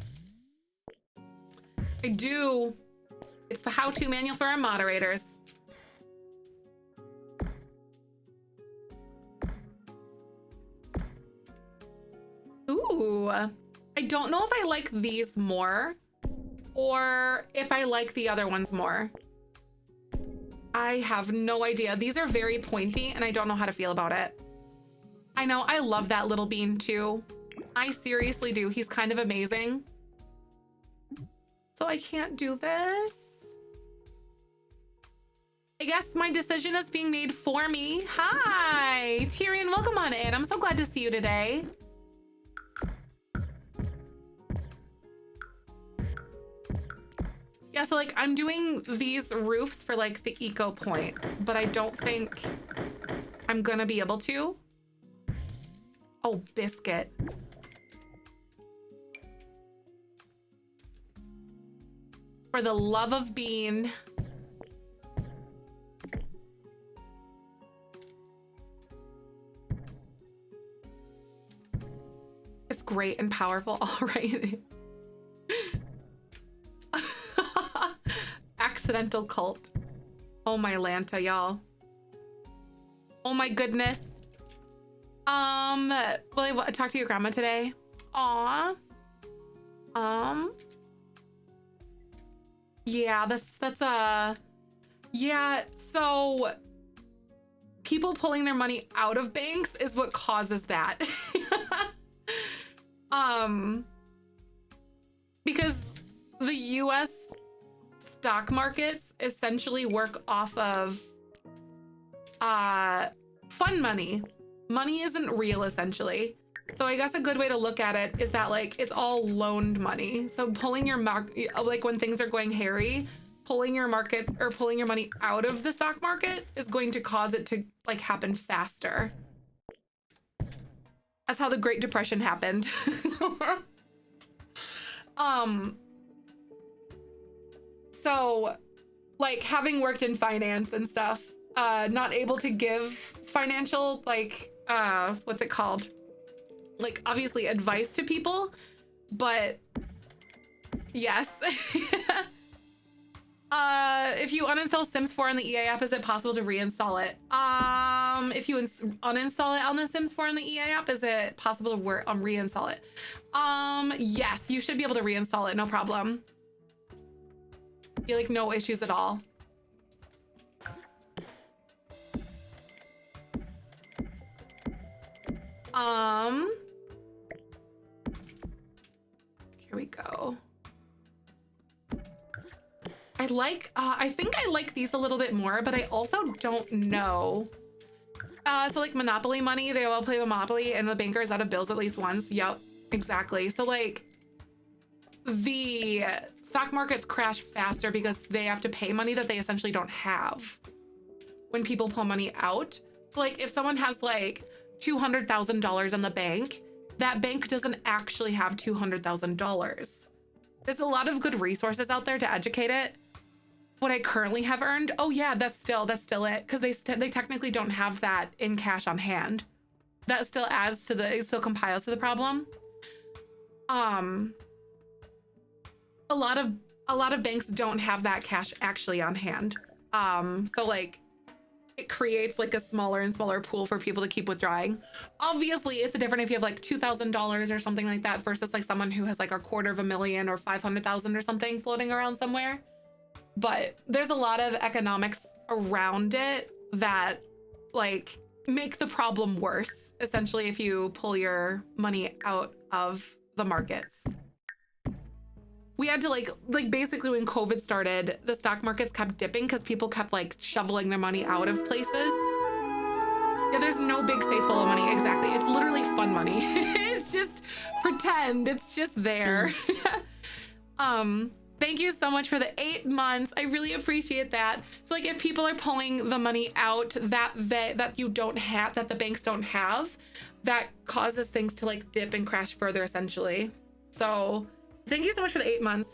I do. It's the how-to manual for our moderators. Ooh, I don't know if I like these more or if I like the other ones more. I have no idea. These are very pointy and I don't know how to feel about it. I know, I love that little bean too. I seriously do. He's kind of amazing. So I can't do this. I guess my decision is being made for me. Hi, Tyrion, welcome on in. I'm so glad to see you today. Yeah, so like I'm doing these roofs for like the eco points, but I don't think I'm gonna be able to. Oh, biscuit. For the love of Bean. It's great and powerful, all right. Accidental cult. Oh my Lanta, y'all. Oh my goodness. Will I talk to your grandma today? Aw. Yeah, that's yeah, so people pulling their money out of banks is what causes that. Because the US stock markets essentially work off of fund money. Money isn't real essentially. So I guess a good way to look at it is that like it's all loaned money. So pulling your like when things are going hairy, pulling your market or pulling your money out of the stock markets is going to cause it to like happen faster. That's how the Great Depression happened. So like having worked in finance and stuff, not able to give financial, like, what's it called? Like, obviously advice to people, but yes. If you uninstall Sims 4 on the EA app, is it possible to reinstall it? If you uninstall it on the Sims 4 on the EA app, is it possible to reinstall it? Yes, you should be able to reinstall it, no problem. Feel like no issues at all. Here we go. I think I like these a little bit more, but I also don't know. So like Monopoly money, they all play Monopoly and the banker is out of bills at least once. Yep, exactly. So like the stock markets crash faster because they have to pay money that they essentially don't have when people pull money out. So like if someone has like $200,000 in the bank, that bank doesn't actually have $200,000. There's a lot of good resources out there to educate it. What I currently have earned, oh yeah, that's still it, because they technically don't have that in cash on hand. That still adds to it still compiles to the problem. A lot of banks don't have that cash actually on hand. So like it creates like a smaller and smaller pool for people to keep withdrawing. Obviously, it's different if you have like $2,000 or something like that versus like someone who has like $250,000 or 500,000 or something floating around somewhere. But there's a lot of economics around it that like make the problem worse, essentially, if you pull your money out of the markets. We had to like basically when COVID started, the stock markets kept dipping because people kept like shoveling their money out of places. Yeah, there's no big safe full of money. Exactly. It's literally fun money. It's just pretend. It's just there. Thank you so much for the 8 months. I really appreciate that. So like if people are pulling the money out that you don't have, that the banks don't have, that causes things to like dip and crash further essentially. So thank you so much for the 8 months.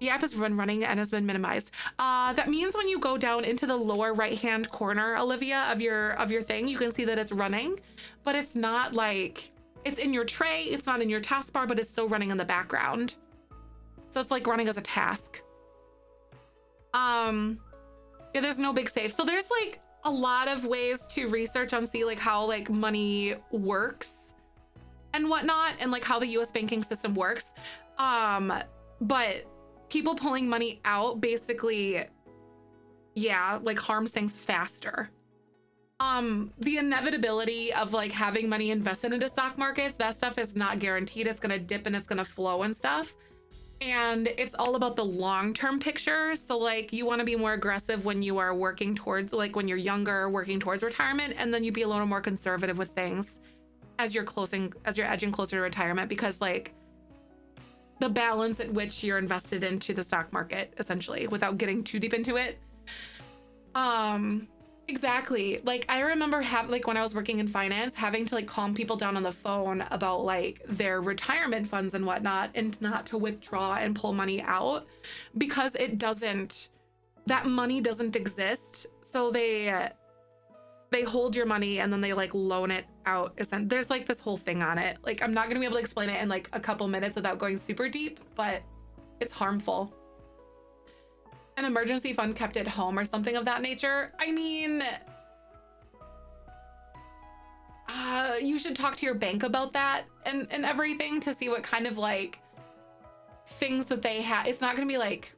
The app has been running and has been minimized. That means when you go down into the lower right-hand corner, Olivia, of your thing, you can see that it's running, but it's not like, it's in your tray, it's not in your taskbar, but it's still running in the background. So it's like running as a task. Yeah, there's no big safe. So there's like a lot of ways to research on see like how like money works and whatnot, and like how the US banking system works. But people pulling money out basically, yeah, like harms things faster. The inevitability of like having money invested into stock markets, that stuff is not guaranteed. It's gonna dip and it's gonna flow and stuff. And it's all about the long-term picture. So like you want to be more aggressive when you are working towards, like when you're younger, working towards retirement, and then you be a little more conservative with things as you're edging closer to retirement, because like the balance at which you're invested into the stock market, essentially, without getting too deep into it. Exactly. Like I remember like when I was working in finance, having to like calm people down on the phone about like their retirement funds and whatnot, and not to withdraw and pull money out because that money doesn't exist. So they hold your money and then they like loan it out. There's like this whole thing on it. Like I'm not gonna be able to explain it in like a couple minutes without going super deep, but it's harmful. An emergency fund kept at home or something of that nature. I mean, you should talk to your bank about that and everything to see what kind of like things that they have. It's not gonna be like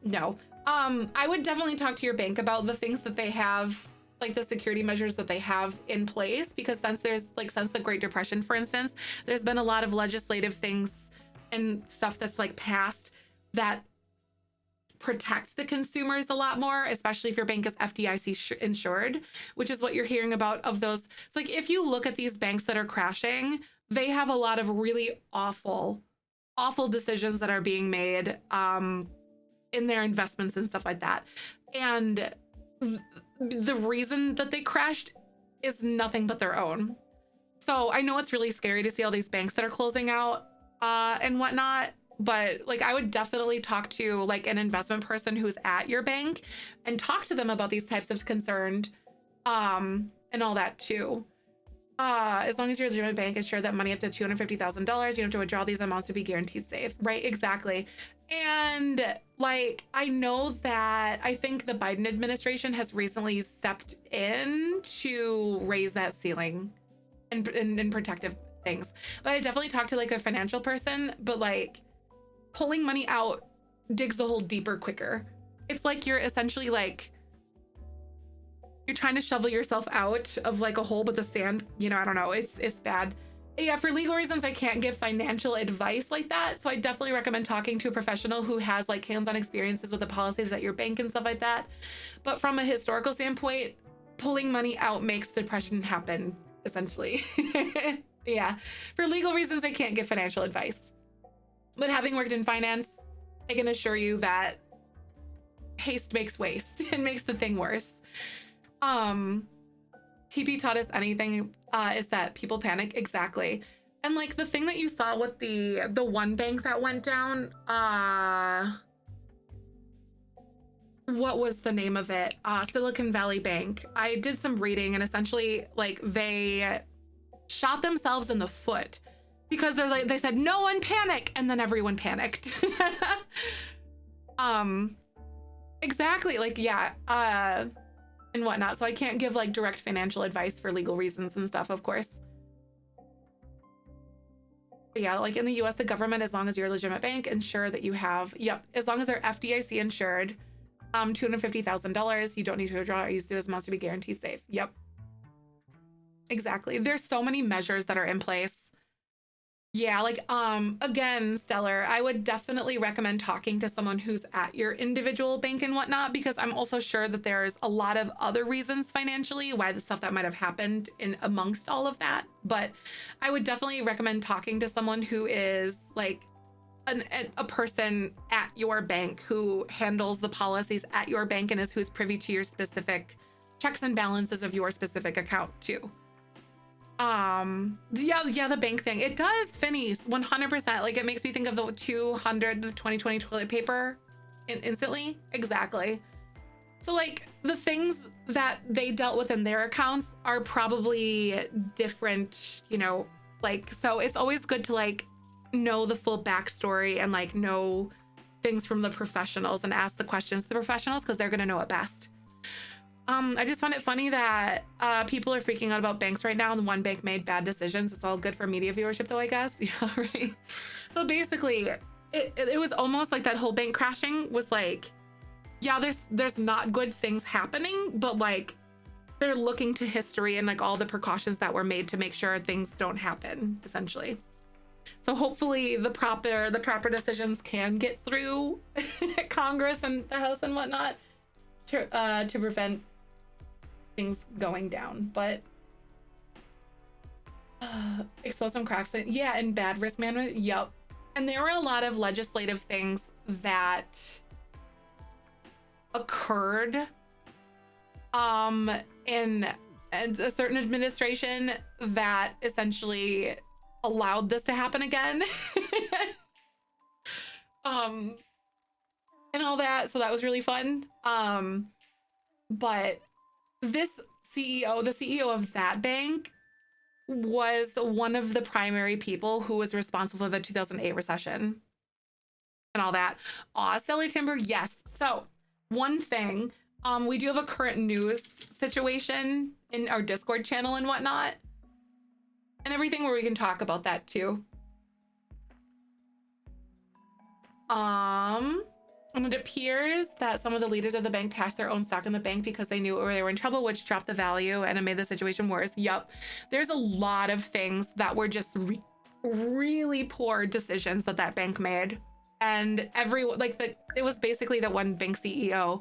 no. I would definitely talk to your bank about the things that they have, like the security measures that they have in place, because since the Great Depression, for instance, there's been a lot of legislative things and stuff that's like passed that protect the consumers a lot more, especially if your bank is FDIC insured, which is what you're hearing about of those. It's like if you look at these banks that are crashing, they have a lot of really awful decisions that are being made in their investments and stuff like that. And the reason that they crashed is nothing but their own. So I know it's really scary to see all these banks that are closing out and whatnot, but like I would definitely talk to like an investment person who's at your bank and talk to them about these types of concerns and all that too. As long as your legitimate bank is sure that money up to $250,000, you have to withdraw these amounts to be guaranteed safe, right? Exactly. And like, I know that I think the Biden administration has recently stepped in to raise that ceiling and protective things. But I definitely talked to like a financial person, but like pulling money out digs the hole deeper quicker. It's like you're essentially like, you're trying to shovel yourself out of like a hole, but the sand, you know, I don't know, it's bad. Yeah, for legal reasons, I can't give financial advice like that. So I definitely recommend talking to a professional who has like hands-on experiences with the policies at your bank and stuff like that. But from a historical standpoint, pulling money out makes depression happen, essentially. Yeah, for legal reasons, I can't give financial advice. But having worked in finance, I can assure you that haste makes waste and makes the thing worse. TP taught us anything is that people panic. Exactly. And like the thing that you saw with the one bank that went down, what was the name of it? Silicon Valley Bank. I did some reading and essentially like they shot themselves in the foot because they're like, they said, no one panic. And then everyone panicked. Exactly. Like, yeah. And whatnot. So I can't give like direct financial advice for legal reasons and stuff, of course. But yeah, like in the US, the government, as long as you're a legitimate bank, ensure that you have, yep, as long as they're FDIC insured, $250,000, you don't need to withdraw or use those amounts to be guaranteed safe. Yep. Exactly. There's so many measures that are in place. Yeah, like, again, Stellar, I would definitely recommend talking to someone who's at your individual bank and whatnot, because I'm also sure that there's a lot of other reasons financially why the stuff that might have happened in amongst all of that. But I would definitely recommend talking to someone who is like a person at your bank who handles the policies at your bank and who's privy to your specific checks and balances of your specific account too. Yeah, the bank thing. It does, Finnies, 100%. Like, it makes me think of the 2020 toilet paper instantly. Exactly. So, like, the things that they dealt with in their accounts are probably different, you know, like, so it's always good to, like, know the full backstory and, like, know things from the professionals and ask the questions to the professionals because they're going to know it best. I just find it funny that people are freaking out about banks right now and one bank made bad decisions. It's all good for media viewership though, I guess. Yeah, right. So basically, it was almost like that whole bank crashing was like, yeah, there's not good things happening, but like they're looking to history and like all the precautions that were made to make sure things don't happen, essentially. So hopefully the proper decisions can get through Congress and the House and whatnot to prevent things going down. But expose some cracks in, yeah, and bad risk management. Yep. And there were a lot of legislative things that occurred in a certain administration that essentially allowed this to happen again. And all that, so that was really fun. But this CEO, the CEO of that bank, was one of the primary people who was responsible for the 2008 recession and all that. Stellar Timber, yes. So one thing, we do have a current news situation in our Discord channel and whatnot, and everything where we can talk about that too. And it appears that some of the leaders of the bank cashed their own stock in the bank because they knew they were in trouble, which dropped the value and it made the situation worse. Yup. There's a lot of things that were just really poor decisions that bank made. And it was basically the one bank CEO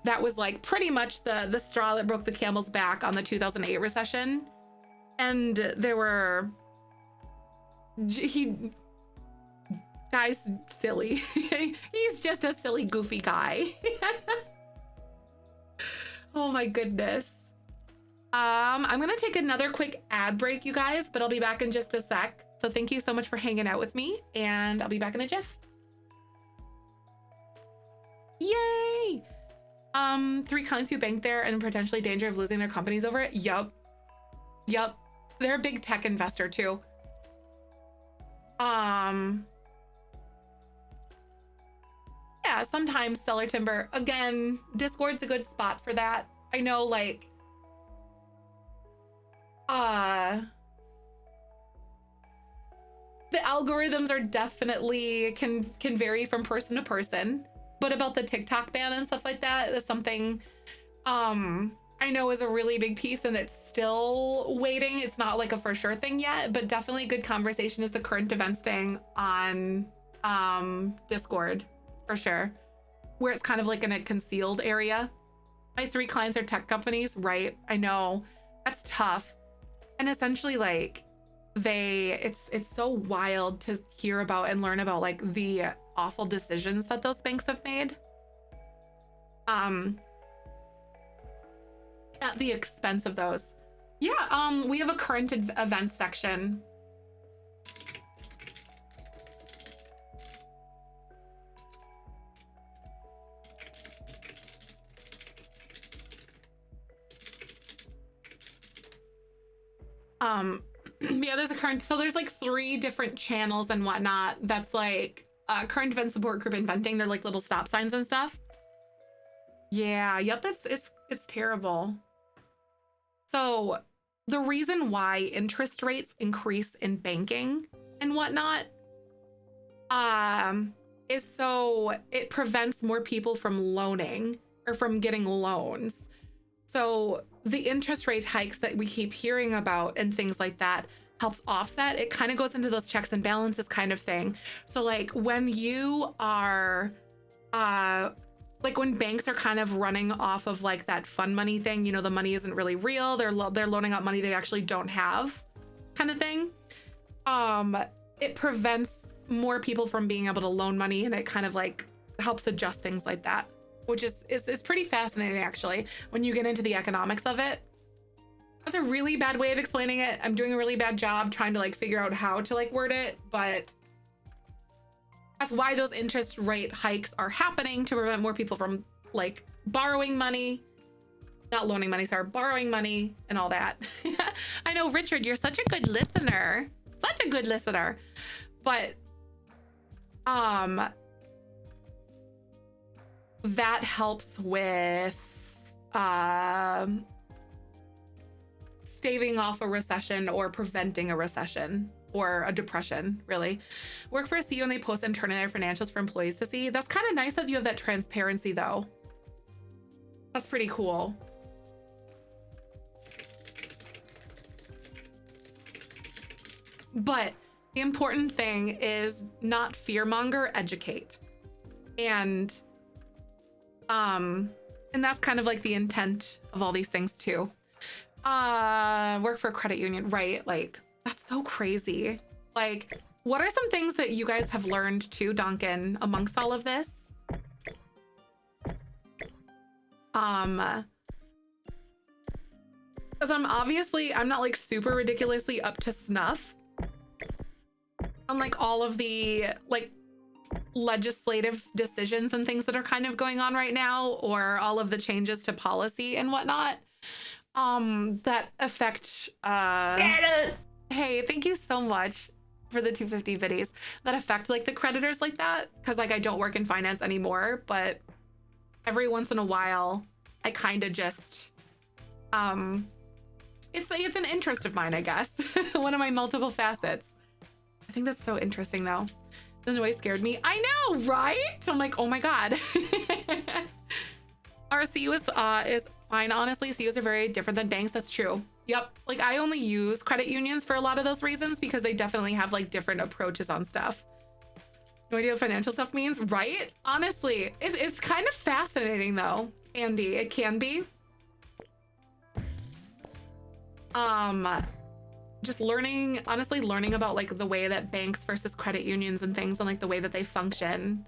that was like pretty much the straw that broke the camel's back on the 2008 recession. And there were, guy's silly. He's just a silly, goofy guy. Oh my goodness. I'm gonna take another quick ad break, you guys, but I'll be back in just a sec. So thank you so much for hanging out with me, and I'll be back in a jiff. Yay! 3 clients who bank there and potentially danger of losing their companies over it. Yup. They're a big tech investor too. Yeah, sometimes Stellar Timber. Again, Discord's a good spot for that. I know, like, the algorithms are definitely can vary from person to person, but about the TikTok ban and stuff like that is something I know is a really big piece, and it's still waiting. It's not like a for sure thing yet, but definitely a good conversation is the current events thing on Discord for sure, where it's kind of like in a concealed area. My 3 clients are tech companies, right? I know that's tough, and essentially like it's so wild to hear about and learn about like the awful decisions that those banks have made at the expense of those. Yeah, we have a current events section. Yeah, there's a current, so there's like 3 different channels and whatnot. That's like current event support group inventing. They're like little stop signs and stuff. Yeah, yep, it's terrible. So the reason why interest rates increase in banking and whatnot is so it prevents more people from loaning or from getting loans. So the interest rate hikes that we keep hearing about and things like that helps offset. It kind of goes into those checks and balances kind of thing. So like when you are like when banks are kind of running off of like that fun money thing, you know, the money isn't really real. They're loaning out money they actually don't have kind of thing. It prevents more people from being able to loan money, and it kind of like helps adjust things like that, which is pretty fascinating actually when you get into the economics of it. That's a really bad way of explaining it. I'm doing a really bad job trying to like figure out how to like word it, but that's why those interest rate hikes are happening, to prevent more people from like borrowing money, not loaning money, sorry, borrowing money and all that. I know, Richard, you're such a good listener, such a good listener, but that helps with staving off a recession or preventing a recession or a depression, really. Work for a CEO and they post and turn in their financials for employees to see. That's kind of nice that you have that transparency though. That's pretty cool. But the important thing is not fearmonger, educate. And that's kind of like the intent of all these things too. Work for a credit union, right? Like, that's so crazy. Like, what are some things that you guys have learned too, Duncan, amongst all of this? Because I'm not like super ridiculously up to snuff on like all of the like legislative decisions and things that are kind of going on right now, or all of the changes to policy and whatnot that affect hey, thank you so much for the 250 biddies, that affect like the creditors like that, because like I don't work in finance anymore, but every once in a while I kind of just it's an interest of mine, I guess. One of my multiple facets. I think that's so interesting though. The noise scared me. I know, right? So I'm like, oh my god. Our CUs is fine, honestly. CUs are very different than banks. That's true. Yep. Like I only use credit unions for a lot of those reasons, because they definitely have like different approaches on stuff. No idea what financial stuff means, right? Honestly, it's kind of fascinating though, Andy. It can be. Just learning, honestly, learning about like the way that banks versus credit unions and things, and like the way that they function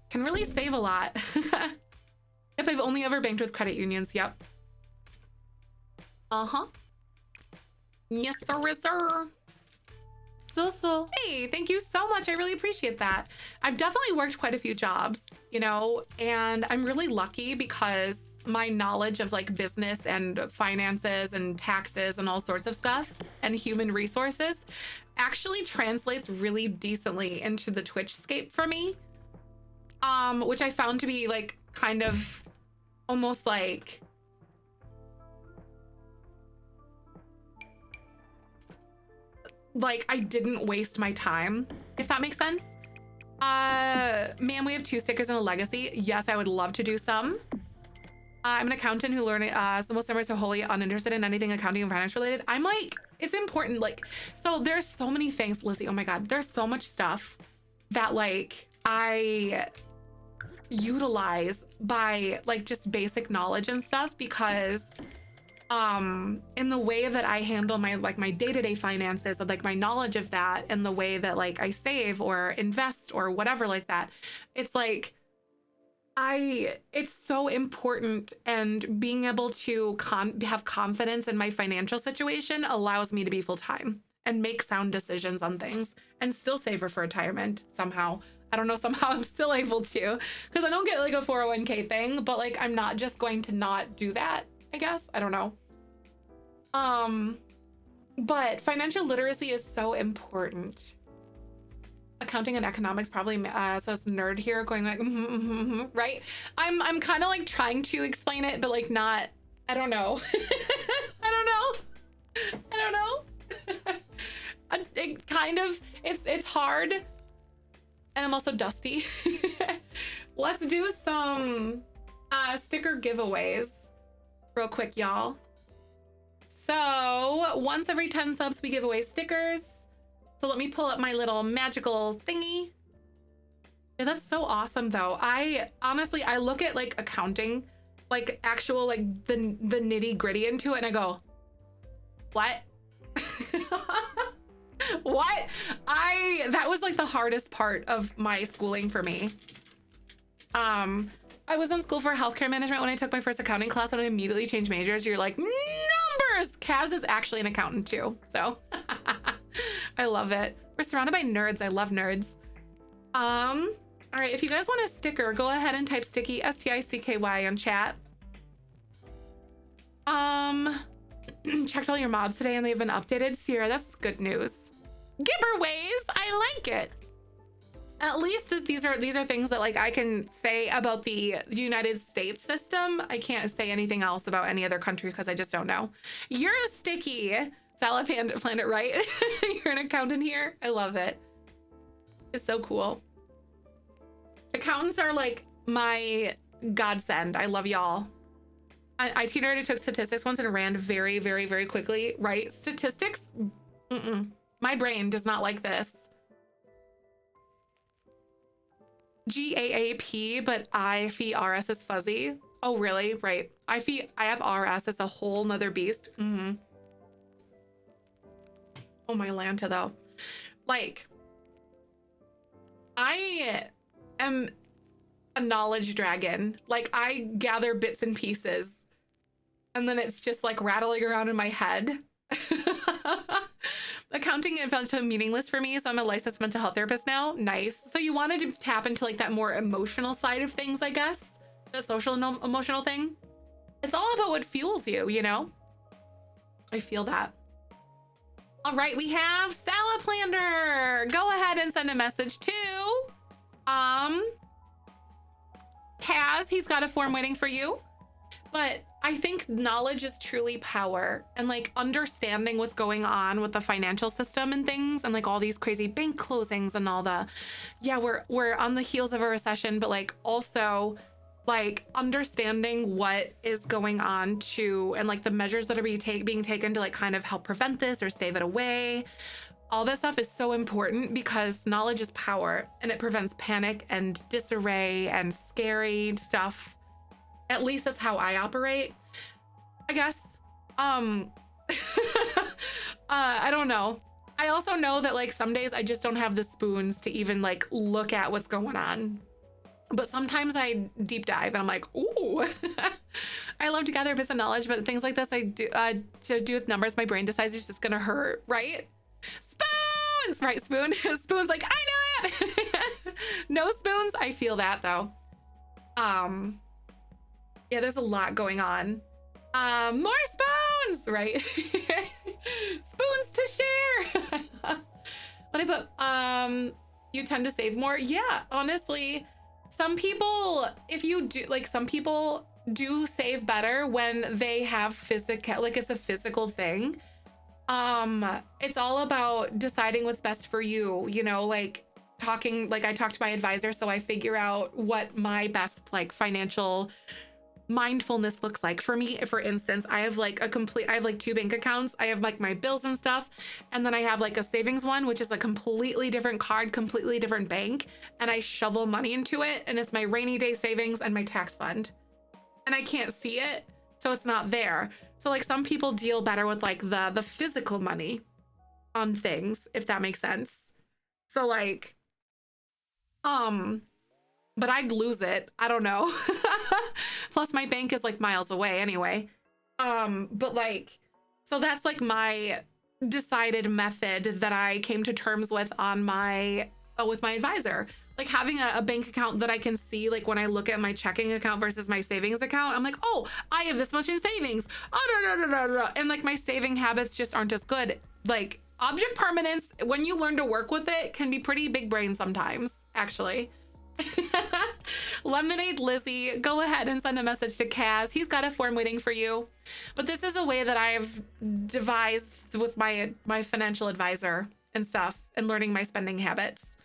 can really save a lot. Yep, I've only ever banked with credit unions. Yep. Uh-huh. Yes, sir, sir. So. Hey, thank you so much. I really appreciate that. I've definitely worked quite a few jobs, you know, and I'm really lucky because my knowledge of like business and finances and taxes and all sorts of stuff and human resources actually translates really decently into the Twitch scape for me. Which I found to be like kind of almost like I didn't waste my time, if that makes sense. Ma'am, we have 2 stickers and a legacy. Yes, I would love to do some. I'm an accountant who learned most summers so wholly uninterested in anything accounting and finance related. I'm like, it's important. Like, so there's so many things, Lizzie. Oh my God, there's so much stuff that like I utilize by like just basic knowledge and stuff because in the way that I handle my like my day-to-day finances and like my knowledge of that and the way that like I save or invest or whatever like that, it's like it's so important, and being able to have confidence in my financial situation allows me to be full-time and make sound decisions on things and still save for retirement somehow. I don't know, somehow I'm still able to, because I don't get like a 401k thing, but like I'm not just going to not do that, I guess. I don't know. But financial literacy is so important. Accounting and economics probably, so it's nerd here going like, right? I'm kind of like trying to explain it, but like not, I don't know. I don't know. It kind of, it's hard. And I'm also dusty. Let's do some sticker giveaways real quick, y'all. So once every 10 subs, we give away stickers. So let me pull up my little magical thingy. Yeah, that's so awesome though. I honestly, I look at like accounting, like actual, like the nitty gritty into it and I go, what? What? That was like the hardest part of my schooling for me. I was in school for healthcare management when I took my first accounting class and I immediately changed majors. You're like, numbers! Kaz is actually an accountant too, so I love it. We're surrounded by nerds. I love nerds. All right, if you guys want a sticker, go ahead and type sticky, S-T-I-C-K-Y on chat. Checked all your mods today and they've been updated. Sierra, that's good news. Giveaways, I like it. At least these are things that like I can say about the United States system. I can't say anything else about any other country because I just don't know. You're a sticky salad planet, right? You're an accountant here. I love it. It's so cool. Accountants are like my godsend. I love y'all. IT nerd took statistics once and ran very, very, very quickly. Right? Statistics? My brain does not like this. GAAP, but IFRS is fuzzy. Oh, really? Right. IFRS is a whole nother beast. Oh, my Lanta, though. Like, I am a knowledge dragon. Like, I gather bits and pieces, and then it's just, like, rattling around in my head. Accounting felt meaningless for me, so I'm a licensed mental health therapist now. Nice. So you wanted to tap into like that more emotional side of things, I guess? The social and emotional thing? It's all about what fuels you, you know? I feel that. All right, we have Salaplander. Go ahead and send a message to Kaz. He's got a form waiting for you. But I think knowledge is truly power, and like understanding what's going on with the financial system and things, and like all these crazy bank closings and all the, yeah, we're on the heels of a recession, but like also like understanding what is going on to, and like the measures that are being taken to like kind of help prevent this or stave it away. All this stuff is so important because knowledge is power, and it prevents panic and disarray and scary stuff. At least that's how I operate, I guess. I don't know. I also know that like some days I just don't have the spoons to even like look at what's going on. But sometimes I deep dive and I'm like, ooh. I love to gather bits of knowledge, but things like this I do to do with numbers, my brain decides it's just gonna hurt, right? Spoon! spoons, right? Spoon. Spoon's like, I know it. No spoons. I feel that though. Yeah, there's a lot going on. More spoons, right? Spoons to share. When I put, you tend to save more. Yeah, honestly, some people, if you do, like some people do save better when they have physical, like it's a physical thing. It's all about deciding what's best for you, you know, like talking, like I talk to my advisor, so I figure out what my best like financial mindfulness looks like. For me, for instance, I have like I have like 2 bank accounts. I have like my bills and stuff, and then I have like a savings one, which is a completely different card, completely different bank, and I shovel money into it, and it's my rainy day savings and my tax fund, and I can't see it, so it's not there. So like some people deal better with like the physical money on things, if that makes sense. So like but I'd lose it. I don't know. Plus my bank is like miles away anyway. But like, so that's like my decided method that I came to terms with on my, with my advisor. Like having a bank account that I can see, like when I look at my checking account versus my savings account, I'm like, oh, I have this much in savings. Oh, and like my saving habits just aren't as good. Like object permanence, when you learn to work with it, can be pretty big brain sometimes, actually. Lemonade Lizzie, go ahead and send a message to Kaz. He's got a form waiting for you. But this is a way that I've devised with my financial advisor and stuff, and learning my spending habits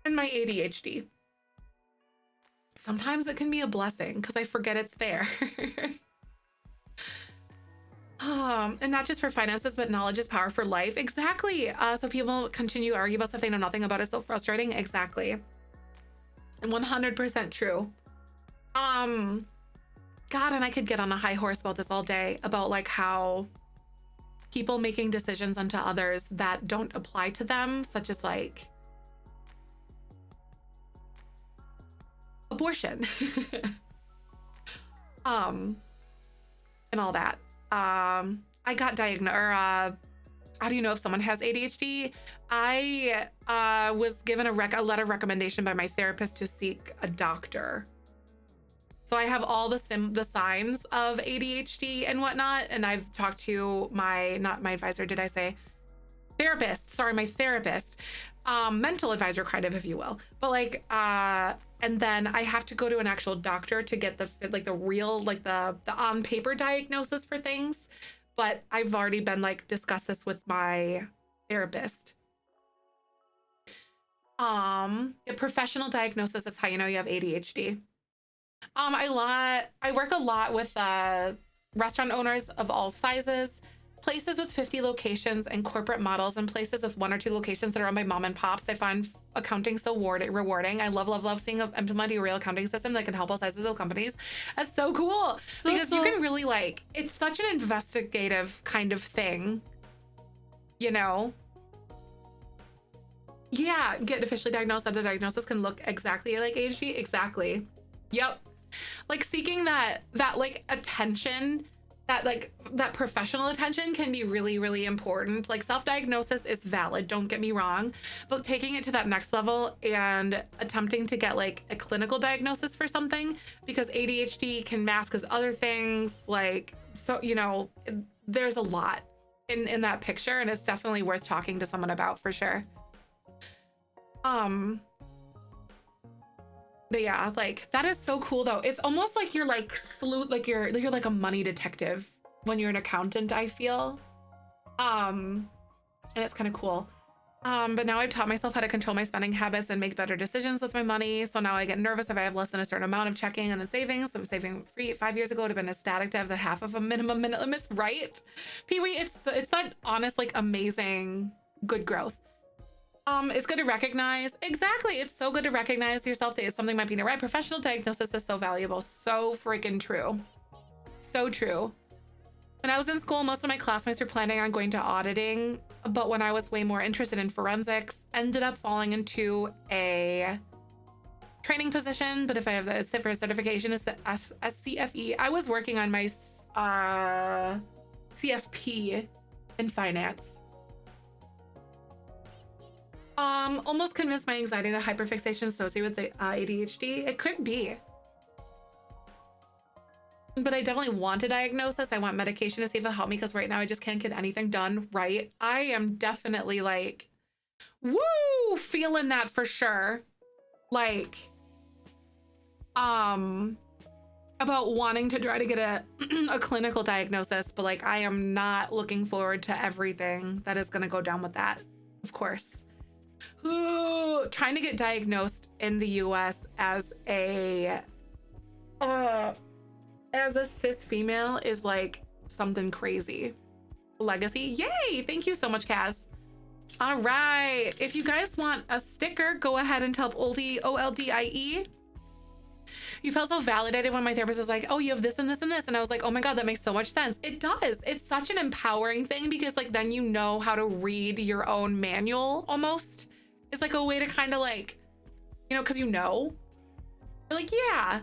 and my ADHD. Sometimes it can be a blessing because I forget it's there. And not just for finances, but knowledge is power for life. Exactly. So people continue to argue about stuff they know nothing about. It's so frustrating. Exactly. And 100% true. God, and I could get on a high horse about this all day, about like how people making decisions unto others that don't apply to them, such as like abortion, and all that. I got diagnosed, or how do you know if someone has ADHD? I was given a letter of recommendation by my therapist to seek a doctor. So I have all the signs of ADHD and whatnot, and I've talked to not my advisor, did I say? Therapist, sorry, my therapist. Mental advisor, kind of, if you will. But like, and then I have to go to an actual doctor to get the real, like the on paper diagnosis for things. But I've already been like discussed this with my therapist. A professional diagnosis is how you know you have ADHD. I work a lot with restaurant owners of all sizes, places with 50 locations, and corporate models, and places with 1 or 2 locations that are owned by mom and pops. I find accounting so rewarding. I love seeing implementing a real accounting system that can help all sizes of companies. That's so cool. Because you can really like, it's such an investigative kind of thing, you know? Yeah, get officially diagnosed. That the diagnosis can look exactly like ADHD. Exactly. Yep. Like seeking that like attention, that professional attention can be really, really important. Like self-diagnosis is valid, don't get me wrong, but taking it to that next level and attempting to get like a clinical diagnosis for something, because ADHD can mask as other things, like, so, you know, there's a lot in that picture, and it's definitely worth talking to someone about for sure. But yeah, like that is so cool though. It's almost like you're like sleuth, like you're like a money detective when you're an accountant, I feel. And it's kind of cool. But now I've taught myself how to control my spending habits and make better decisions with my money. So now I get nervous if I have less than a certain amount of checking and a savings. I'm saving 5 years ago. It would have been ecstatic to have the half of a minimum minute limits, right? Pee-wee, it's that honest, like amazing good growth. It's good to recognize. Exactly. It's so good to recognize yourself that something might be in the right. Professional diagnosis is so valuable. So freaking true. So true. When I was in school, most of my classmates were planning on going to auditing, but when I was way more interested in forensics, ended up falling into a training position. But if I have the CFR certification, it's the CFE. I was working on my CFP in finance. Almost convinced my anxiety that hyperfixation is associated with ADHD. It could be. But I definitely want a diagnosis. I want medication to see if it'll help me because right now I just can't get anything done right. I am definitely like, woo, feeling that for sure. Like, about wanting to try to get a clinical diagnosis, but like I am not looking forward to everything that is gonna go down with that, of course. Ooh, trying to get diagnosed in the US as a cis female is like something crazy. Legacy, yay! Thank you so much, Kaz. All right, if you guys want a sticker, go ahead and type oldie OLDIE. You felt so validated when my therapist was like, oh, you have this and this and this. And I was like, oh my God, that makes so much sense. It does. It's such an empowering thing because like then you know how to read your own manual almost. It's like a way to kind of like, you know, because you know. You're like, yeah,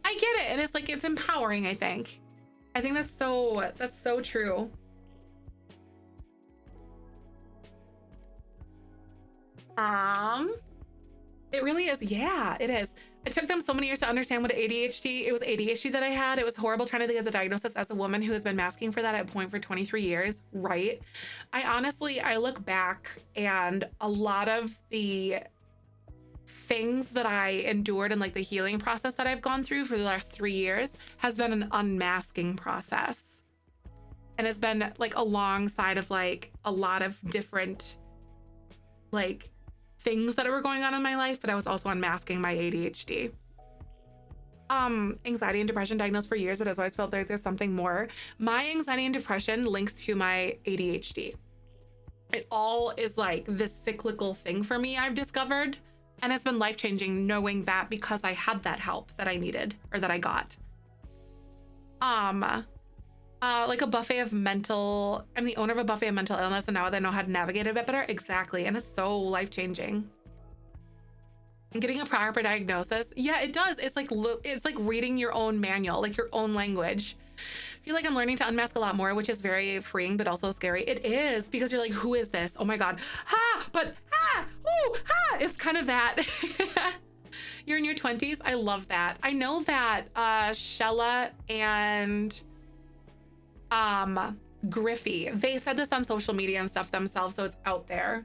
I get it. And it's like, it's empowering, I think. I think that's so true. It really is. Yeah, it is. It took them so many years to understand what ADHD, it was ADHD that I had. It was horrible trying to get the diagnosis as a woman who has been masking for that at point for 23 years, right? I look back and a lot of the things that I endured and like the healing process that I've gone through for the last 3 years has been an unmasking process. And it's been like alongside of like a lot of different like things that were going on in my life, but I was also unmasking my ADHD. Anxiety and depression diagnosed for years, but I've always felt like there's something more. My anxiety and depression links to my ADHD. It all is like this cyclical thing for me, I've discovered. And it's been life-changing knowing that because I had that help that I needed or that I got. Like a buffet of mental, I'm the owner of a buffet of mental illness and now I know how to navigate it a bit better. Exactly. And it's so life-changing. Getting a proper diagnosis. Yeah, it does. It's like reading your own manual, like your own language. I feel like I'm learning to unmask a lot more, which is very freeing, but also scary. It is because you're like, who is this? Oh my God. Ha, but ha, ooh, ha. It's kind of that. You're in your 20s. I love that. I know that Shella and Griffey, they said this on social media and stuff themselves, so it's out there.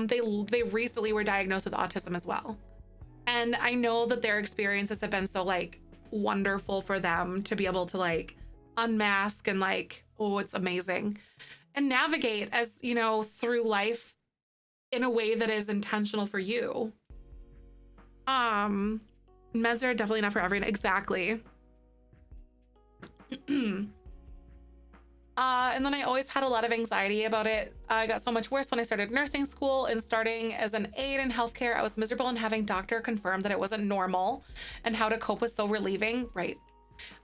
They recently were diagnosed with autism as well. And I know that their experiences have been so like wonderful for them to be able to like unmask and like, oh, it's amazing. And navigate as, you know, through life in a way that is intentional for you. Meds are definitely not for everyone. Exactly. And then I always had a lot of anxiety about it. I got so much worse when I started nursing school and starting as an aide in healthcare. I was miserable and having doctor confirm that it wasn't normal and how to cope was so relieving. Right.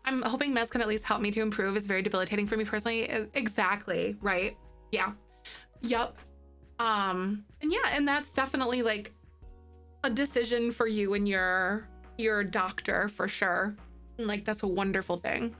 I'm hoping meds can at least help me to improve. It's very debilitating for me personally. Exactly. Right. Yeah. Yep. And yeah, and that's definitely like a decision for you and your doctor for sure. And like, that's a wonderful thing.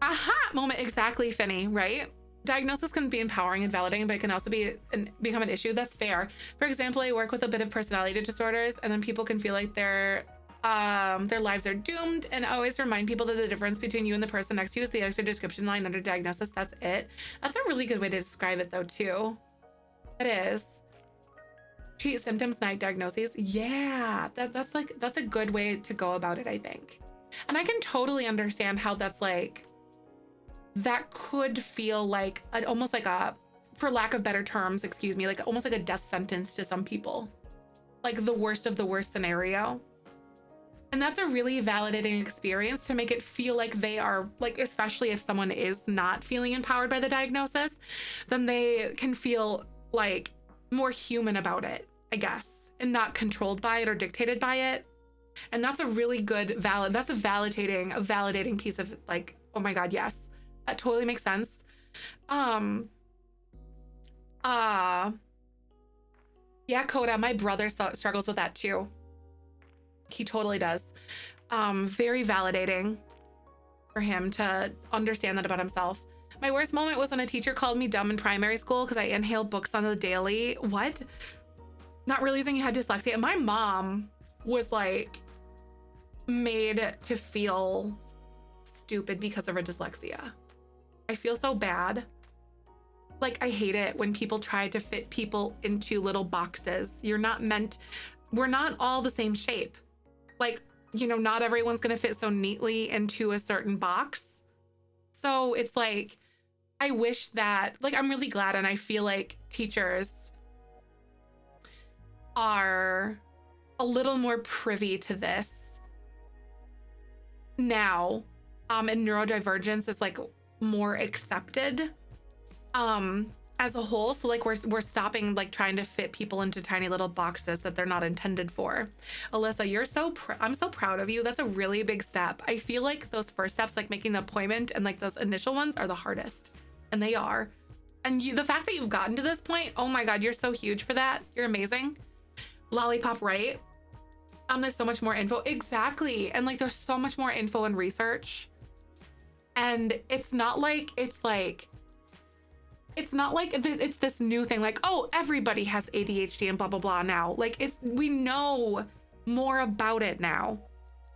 Aha moment. Exactly, Finny, right? Diagnosis can be empowering and validating, but it can also become an issue. That's fair. For example, I work with a bit of personality disorders, and then people can feel like their lives are doomed. And I always remind people that the difference between you and the person next to you is the extra description line under diagnosis. That's it. That's a really good way to describe it, though, too. It is. Treat symptoms, not diagnoses. Yeah, that's a good way to go about it, I think. And I can totally understand how that's like. That could feel like almost like a, for lack of better terms, excuse me, like almost like a death sentence to some people, like the worst of the worst scenario. And that's a really validating experience to make it feel like they are like, especially if someone is not feeling empowered by the diagnosis, then they can feel like more human about it, I guess, and not controlled by it or dictated by it. And that's a really good that's a validating piece of like, oh my God, yes. That totally makes sense. Yeah, Coda, my brother struggles with that too. He totally does. Very validating for him to understand that about himself. My worst moment was when a teacher called me dumb in primary school because I inhaled books on the daily. What? Not realizing you had dyslexia. My mom was like made to feel stupid because of her dyslexia. I feel so bad. Like, I hate it when people try to fit people into little boxes. We're not all the same shape. Like, you know, not everyone's gonna fit so neatly into a certain box. So it's like, I wish that, like, I'm really glad, and I feel like teachers are a little more privy to this now, and neurodivergence is like more accepted as a whole. So like we're stopping like trying to fit people into tiny little boxes that they're not intended for. Alyssa, you're I'm so proud of you. That's a really big step. I feel like those first steps, like making the appointment and like those initial ones, are the hardest, and they are. And the fact that you've gotten to this point, oh my God, you're so huge for that. You're amazing. Lollipop, right? There's so much more info. Exactly. And like there's so much more info and research. And it's not like it's this new thing like, oh, everybody has ADHD and blah blah blah now. Like we know more about it now.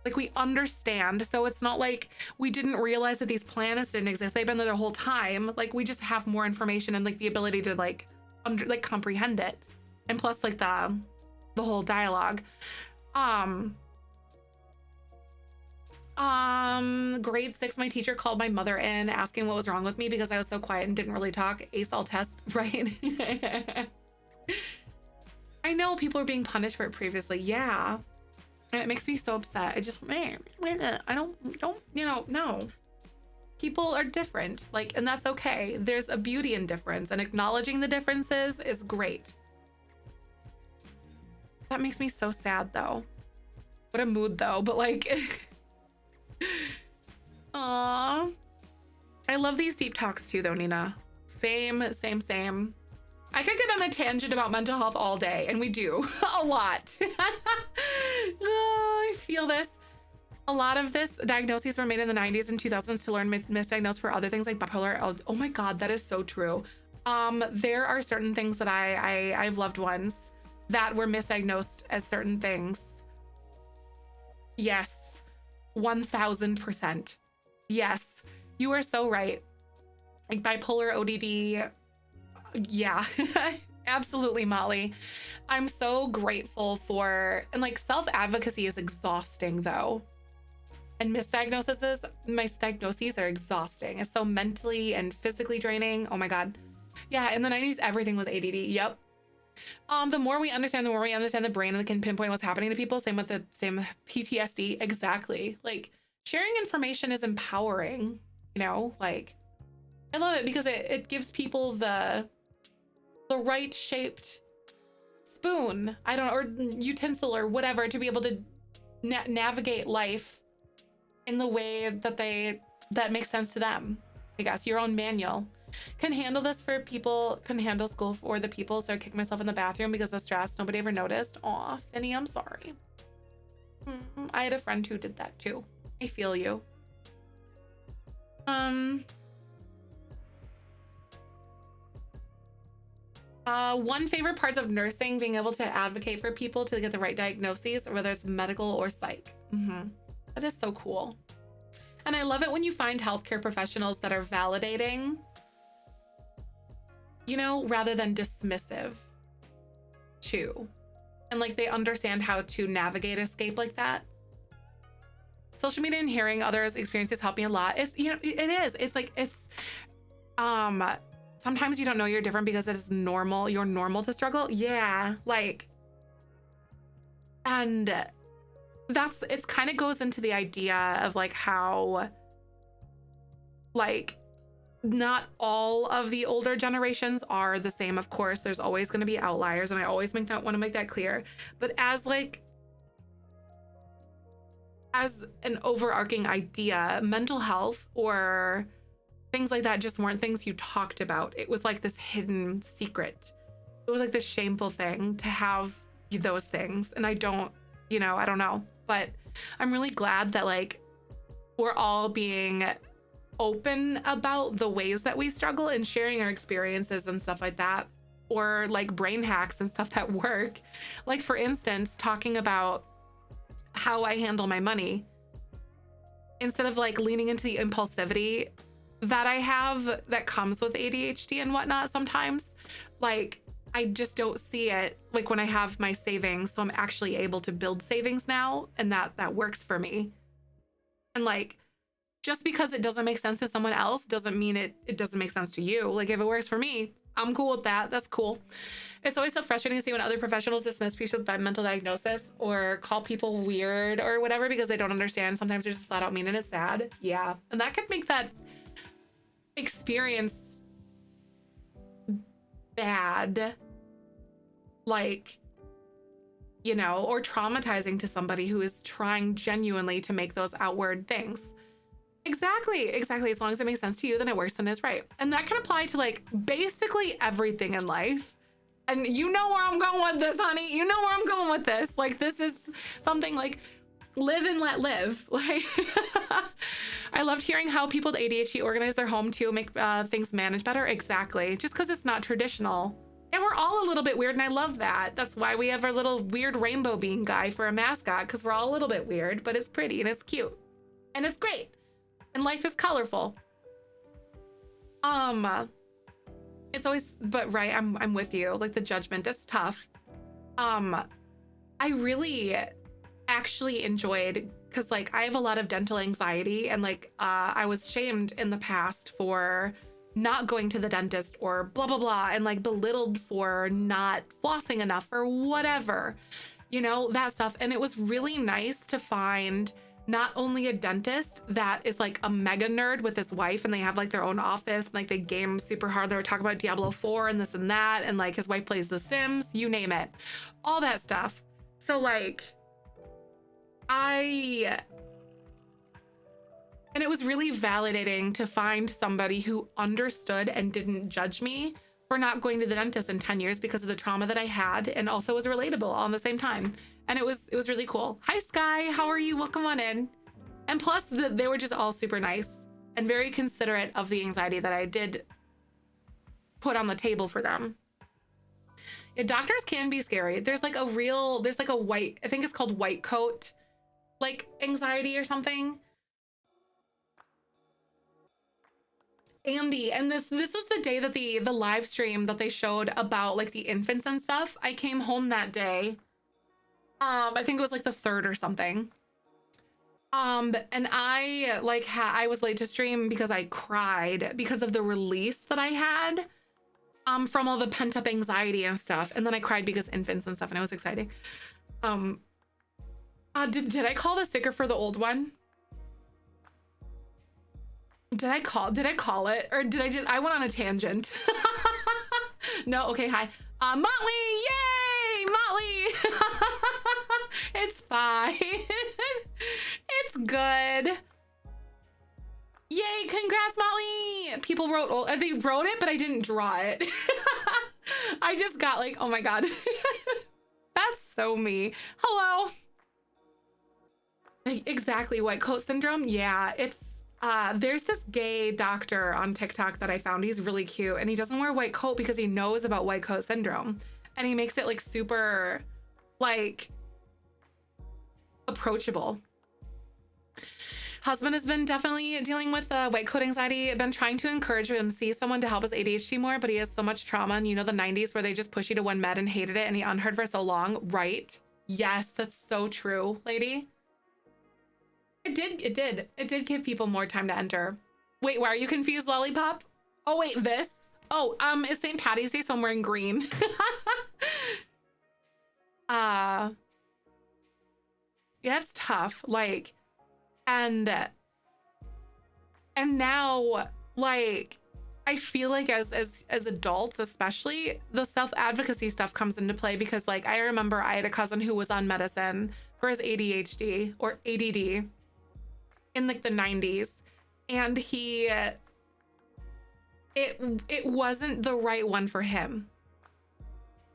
Like we understand. So it's not like we didn't realize that these planets didn't exist. They've been there the whole time. Like we just have more information and like the ability to like comprehend it. And plus like the whole dialogue. Grade 6, my teacher called my mother in asking what was wrong with me because I was so quiet and didn't really talk. Ace all test, right? I know people are being punished for it previously. Yeah. And it makes me so upset. I just, I don't, you know, no. People are different, like, and that's okay. There's a beauty in difference, and acknowledging the differences is great. That makes me so sad though. What a mood though, but like, aw. I love these deep talks too though, Nina. Same. I could get on a tangent about mental health all day, and we do a lot. Oh, I feel this. A lot of this diagnoses were made in the 90s and 2000s to learn misdiagnosed for other things like bipolar. Oh my God, that is so true. There are certain things that I have loved ones that were misdiagnosed as certain things. Yes, 1000%. Yes, you are so right. Like bipolar, ODD. Yeah, absolutely, Molly. I'm so grateful for, and like self-advocacy is exhausting though. And misdiagnoses are exhausting. It's so mentally and physically draining. Oh my God. Yeah, in the 90s, everything was ADD. Yep. The more we understand the brain and can pinpoint what's happening to people. Same with PTSD. Exactly. Like sharing information is empowering, you know, like I love it because it gives people the right shaped spoon, I don't know, or utensil or whatever to be able to navigate life in the way that makes sense to them. I guess your own manual. Can handle this for people, can handle school for the people, so I kicked myself in the bathroom because of the stress. Nobody ever noticed. Aw, Finny, I'm sorry. I had a friend who did that too. I feel you. One favorite parts of nursing, being able to advocate for people to get the right diagnoses, whether it's medical or psych. That is so cool. And I love it when you find healthcare professionals that are validating, you know, rather than dismissive too. And like they understand how to navigate escape like that. Social media and hearing others' experiences help me a lot. It's, you know, it is. It's like, sometimes you don't know you're different because it is normal. You're normal to struggle. Yeah. Like, and it's kind of goes into the idea of like how, like, not all of the older generations are the same. Of course, there's always going to be outliers, and I always want to make that clear. But as an overarching idea, mental health or things like that just weren't things you talked about. It was like this hidden secret. It was like this shameful thing to have those things. And I don't know, but I'm really glad that like we're all being open about the ways that we struggle and sharing our experiences and stuff like that, or like brain hacks and stuff that work. Like for instance, talking about how I handle my money instead of like leaning into the impulsivity that I have that comes with ADHD and whatnot sometimes. Like I just don't see it like when I have my savings. So I'm actually able to build savings now, and that works for me. And like, just because it doesn't make sense to someone else doesn't mean it doesn't make sense to you. Like if it works for me, I'm cool with that. That's cool. It's always so frustrating to see when other professionals dismiss people by mental diagnosis or call people weird or whatever because they don't understand. Sometimes they're just flat out mean, and it's sad. Yeah. And that could make that experience bad, like, you know, or traumatizing to somebody who is trying genuinely to make those outward things. Exactly. As long as it makes sense to you, then it works and is right. And that can apply to like basically everything in life. And you know where I'm going with this, honey. You know where I'm going with this. Like this is something like live and let live. Like I loved hearing how people with ADHD organize their home to make things manage better. Exactly. Just because it's not traditional. And we're all a little bit weird, and I love that. That's why we have our little weird rainbow bean guy for a mascot, because we're all a little bit weird, but it's pretty and it's cute. And it's great. And life is colorful. It's always, but right, I'm with you. Like the judgment, it's tough. I really actually enjoyed, because like I have a lot of dental anxiety, and like I was shamed in the past for not going to the dentist or blah blah blah, and like belittled for not flossing enough or whatever, you know, that stuff. And it was really nice to find not only a dentist that is like a mega nerd with his wife, and they have like their own office, and like they game super hard. They were talking about Diablo 4 and this and that, and like his wife plays The Sims, you name it, all that stuff. So like and it was really validating to find somebody who understood and didn't judge me for not going to the dentist in 10 years because of the trauma that I had, and also was relatable all in the same time. And it was really cool. Hi, Sky. How are you? Welcome on in. And plus, they were just all super nice and very considerate of the anxiety that I did put on the table for them. Yeah, doctors can be scary. There's like a white, I think it's called white coat, like anxiety or something. Andy, and this was the day that the live stream that they showed about like the infants and stuff. I came home that day. I think it was like the 3rd or something. And I like I was late to stream because I cried because of the release that I had from all the pent-up anxiety and stuff. And then I cried because infants and stuff, and it was exciting. Did I call the sticker for the old one? Did I call it, or did I went on a tangent? No, okay, hi. Motley, yay, Motley. It's fine. It's good. Yay, congrats, Motley. People wrote, they wrote it, but I didn't draw it. I just got like, oh my God. That's so me. Hello. Exactly, white coat syndrome. Yeah, it's, there's this gay doctor on TikTok that I found. He's really cute, and he doesn't wear a white coat because he knows about white coat syndrome, and he makes it like super like approachable. Husband has been definitely dealing with white coat anxiety. I've been trying to encourage him to see someone to help his ADHD more, but he has so much trauma, and you know the 90s where they just push you to one med and hated it, and he unheard for so long, right? Yes, that's so true, lady. It did give people more time to enter. Wait, why are you confused, Lollipop? Oh, wait, this? Oh, it's St. Patty's Day, so I'm wearing green. Yeah, it's tough. Like, and now, like, I feel like as adults, especially, the self-advocacy stuff comes into play, because like, I remember I had a cousin who was on medicine for his ADHD or ADD in like the 90s, and it wasn't the right one for him.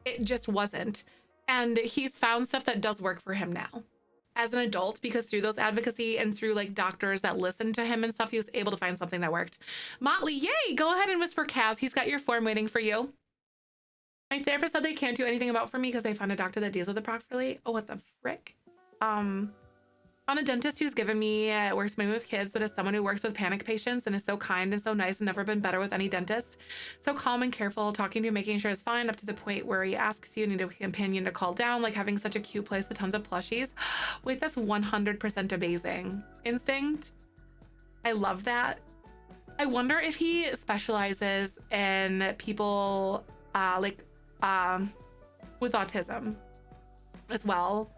It just wasn't. And he's found stuff that does work for him now. as an adult, because through those advocacy and through like doctors that listened to him and stuff, he was able to find something that worked. Motley, yay! Go ahead and whisper Kaz. He's got your form waiting for you. My therapist said they can't do anything about for me because they found a doctor that deals with it properly. Oh, what the frick? On a dentist who's given me, works mainly with kids, but as someone who works with panic patients and is so kind and so nice and never been better with any dentist. So calm and careful, talking to you, making sure it's fine, up to the point where he asks you, need a companion to call down, like having such a cute place with tons of plushies. Wait, that's 100% amazing. Instinct. I love that. I wonder if he specializes in people with autism as well.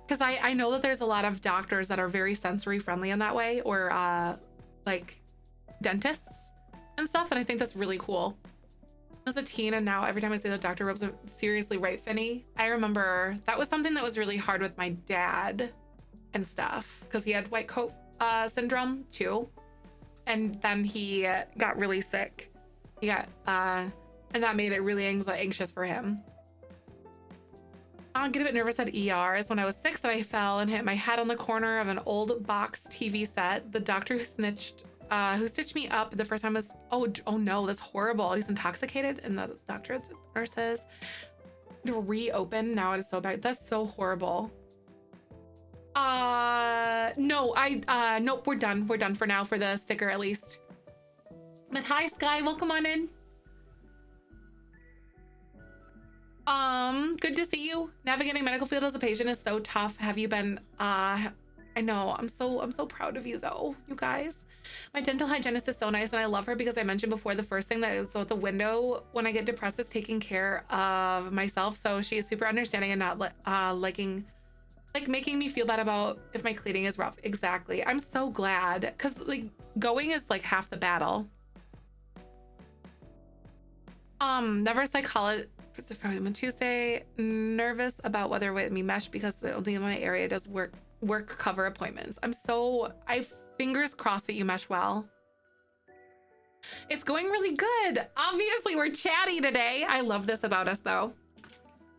Because I know that there's a lot of doctors that are very sensory friendly in that way, or like dentists and stuff. And I think that's really cool. As a teen, and now every time I see the doctor robes, seriously, right, Finny? I remember that was something that was really hard with my dad and stuff, because he had white coat syndrome too. And then he got really sick. He got, and that made it really anxious for him. I'll get a bit nervous at ERs. When I was 6 and I fell and hit my head on the corner of an old box TV set. The doctor who stitched me up the first time was, oh no, that's horrible. He's intoxicated, and the doctor, nurse says, to reopen. Now it is so bad. That's so horrible. No, nope, we're done. We're done for now for the sticker at least. But hi, Sky, welcome on in. Good to see you. Navigating medical field as a patient is so tough. Have you been, I know, I'm so proud of you though, you guys. My dental hygienist is so nice, and I love her because I mentioned before the first thing that is out the window when I get depressed is taking care of myself. So she is super understanding and not making me feel bad about if my cleaning is rough. Exactly. I'm so glad, because like going is like half the battle. Never psychologist. On Tuesday, nervous about whether it me mesh because the only my area does work cover appointments. I fingers crossed that you mesh well. It's going really good. Obviously, we're chatty today. I love this about us though.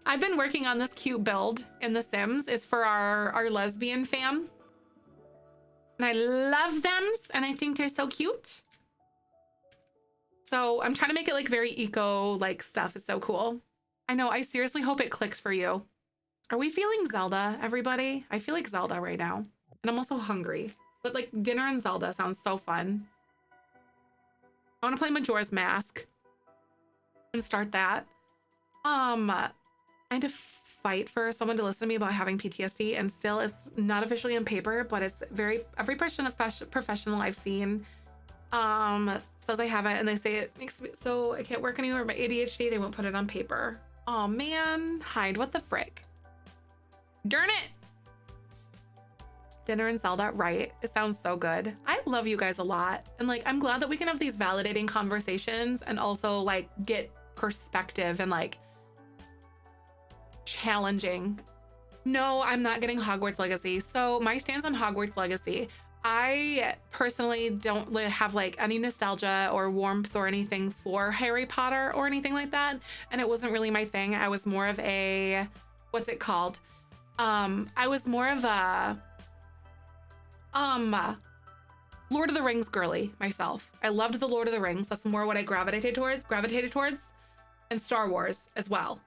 I've been working on this cute build in The Sims. It's for our lesbian fam. And I love them, and I think they're so cute. So I'm trying to make it like very eco like stuff. It's so cool. I know, I seriously hope it clicks for you. Are we feeling Zelda, everybody? I feel like Zelda right now. And I'm also hungry. But like dinner and Zelda sounds so fun. I want to play Majora's Mask and start that. I had to fight for someone to listen to me about having PTSD, and still it's not officially on paper, but it's every professional I've seen says I have it, and they say it makes me so I can't work anymore. My ADHD, they won't put it on paper. Oh man, hide, what the frick? Darn it. Dinner and Zelda, right? It sounds so good. I love you guys a lot, and like I'm glad that we can have these validating conversations and also like get perspective and like challenging. No, I'm not getting Hogwarts Legacy. So my stance on Hogwarts Legacy, I personally don't have like any nostalgia or warmth or anything for Harry Potter or anything like that. And it wasn't really my thing. I was more of a, what's it called? I was more of a, Lord of the Rings girly myself. I loved the Lord of the Rings. That's more what I gravitated towards, and Star Wars as well.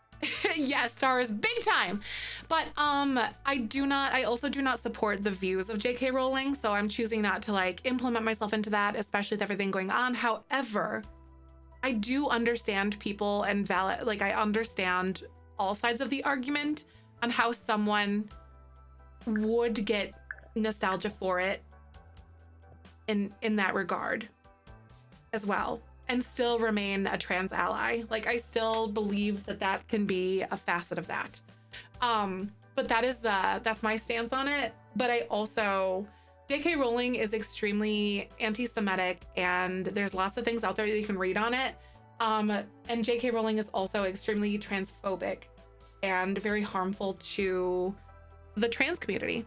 Yes, Star Wars big time. But I also do not support the views of JK Rowling, so I'm choosing not to like implement myself into that, especially with everything going on. However, I do understand people and I understand all sides of the argument on how someone would get nostalgia for it in that regard as well, and still remain a trans ally. Like I still believe that can be a facet of that. But that's my stance on it. But I also, JK Rowling is extremely anti-Semitic, and there's lots of things out there that you can read on it. And JK Rowling is also extremely transphobic and very harmful to the trans community.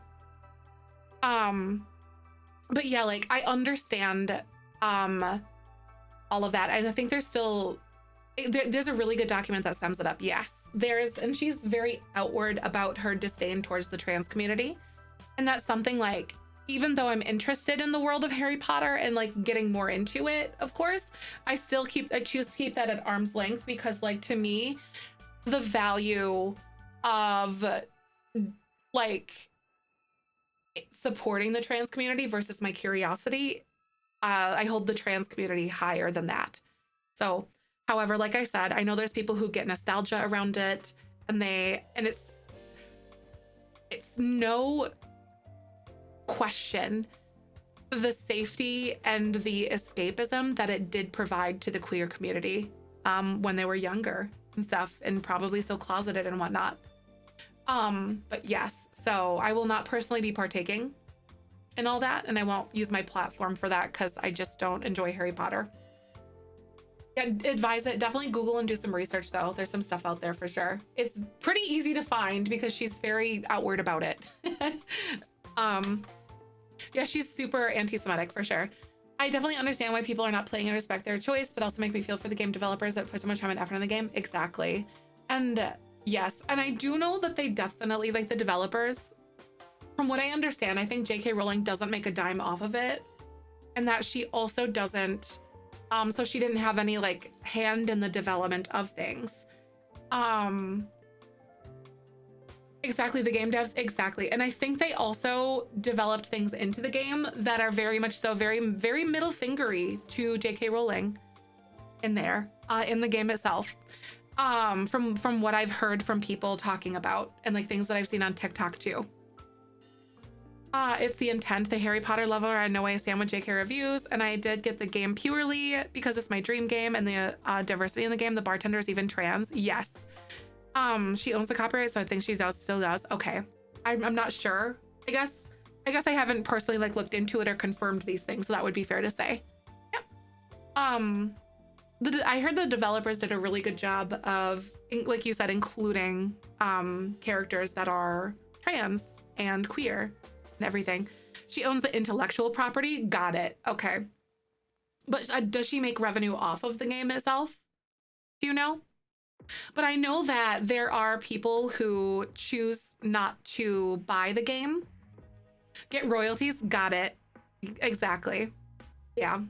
But yeah, like I understand all of that, and I think there's still There's a really good document that sums it up. Yes, and she's very outward about her disdain towards the trans community. And that's something like, even though I'm interested in the world of Harry Potter and like getting more into it, of course, I choose to keep that at arm's length because like to me, the value of like supporting the trans community versus my curiosity, I hold the trans community higher than that. So, however, like I said, I know there's people who get nostalgia around it and it's no question the safety and the escapism that it did provide to the queer community when they were younger and stuff, and probably so closeted and whatnot. But yes, so I will not personally be partaking in all that, and I won't use my platform for that because I just don't enjoy Harry Potter. Yeah, advise it. Definitely Google and do some research though. There's some stuff out there for sure. It's pretty easy to find because she's very outward about it. Yeah, she's super anti-Semitic for sure. I definitely understand why people are not playing and respect their choice, but also make me feel for the game developers that put so much time and effort in the game. Exactly. And yes, and I do know that they definitely, like the developers, from what I understand, I think J.K. Rowling doesn't make a dime off of it, and that she also doesn't, so she didn't have any like hand in the development of things. Exactly, the game devs, exactly. And I think they also developed things into the game that are very much so very, very middle fingery to J.K. Rowling in there, in the game itself. From what I've heard from people talking about and like things that I've seen on TikTok too. It's the intent, the Harry Potter lover. I know I stand with JK reviews, and I did get the game purely because it's my dream game, and the diversity in the game, the bartender is even trans. Yes. She owns the copyright, so I think she still does. Okay. I'm not sure. I guess I haven't personally like looked into it or confirmed these things, so that would be fair to say. Yep. I heard the developers did a really good job of, like you said, including characters that are trans and queer and everything. She owns the intellectual property. Got it. Okay. But does she make revenue off of the game itself? Do you know? But I know that there are people who choose not to buy the game, get royalties. Got it. Exactly. Yeah.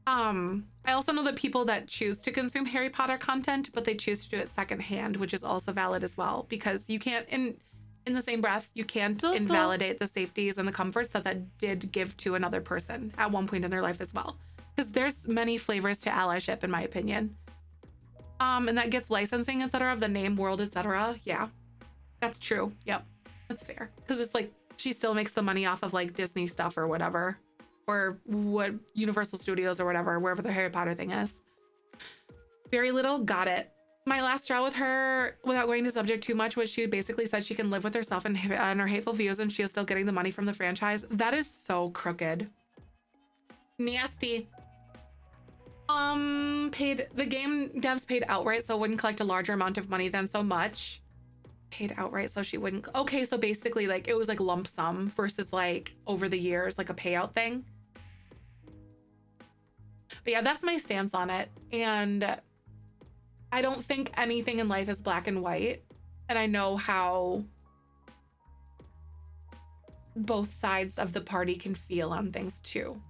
I also know that people that choose to consume Harry Potter content, but they choose to do it secondhand, which is also valid as well, because you can't, in the same breath, you can't invalidate the safeties and the comforts that did give to another person at one point in their life as well. Because there's many flavors to allyship, in my opinion. And that gets licensing, etc., of the name, world, etc. Yeah, that's true. Yep, that's fair. Because it's like she still makes the money off of like Disney stuff or whatever, or what Universal Studios or whatever, wherever the Harry Potter thing is. Very little. Got it. My last straw with her, without going to subject too much, was she basically said she can live with herself and her hateful views, and she is still getting the money from the franchise. That is so crooked. Nasty. The game devs paid outright, so wouldn't collect a larger amount of money than so much. Paid outright, so she wouldn't. Okay, so basically, like, it was like lump sum versus like over the years, like a payout thing. But yeah, that's my stance on it. And I don't think anything in life is black and white. And I know how both sides of the party can feel on things too.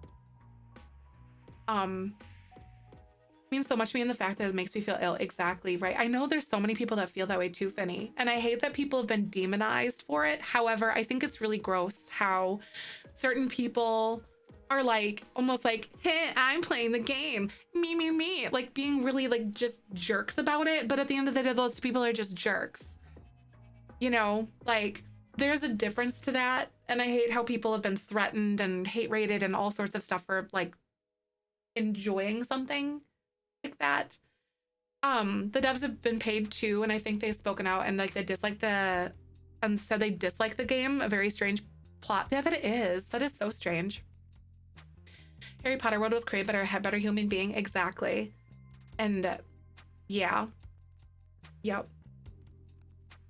Means so much to me, in the fact that it makes me feel ill. Exactly, right? I know there's so many people that feel that way too, Finny. And I hate that people have been demonized for it. However, I think it's really gross how certain people are like, almost like, hey, I'm playing the game. Me, me, me. Like being really like just jerks about it. But at the end of the day, those people are just jerks. You know, like there's a difference to that. And I hate how people have been threatened and hate rated and all sorts of stuff for like enjoying something like that. The devs have been paid too, and I think they've spoken out and like they dislike and said they dislike the game. A very strange plot. Yeah, that is so strange. Harry Potter world was created better, had better human being. Exactly. And yeah. Yep.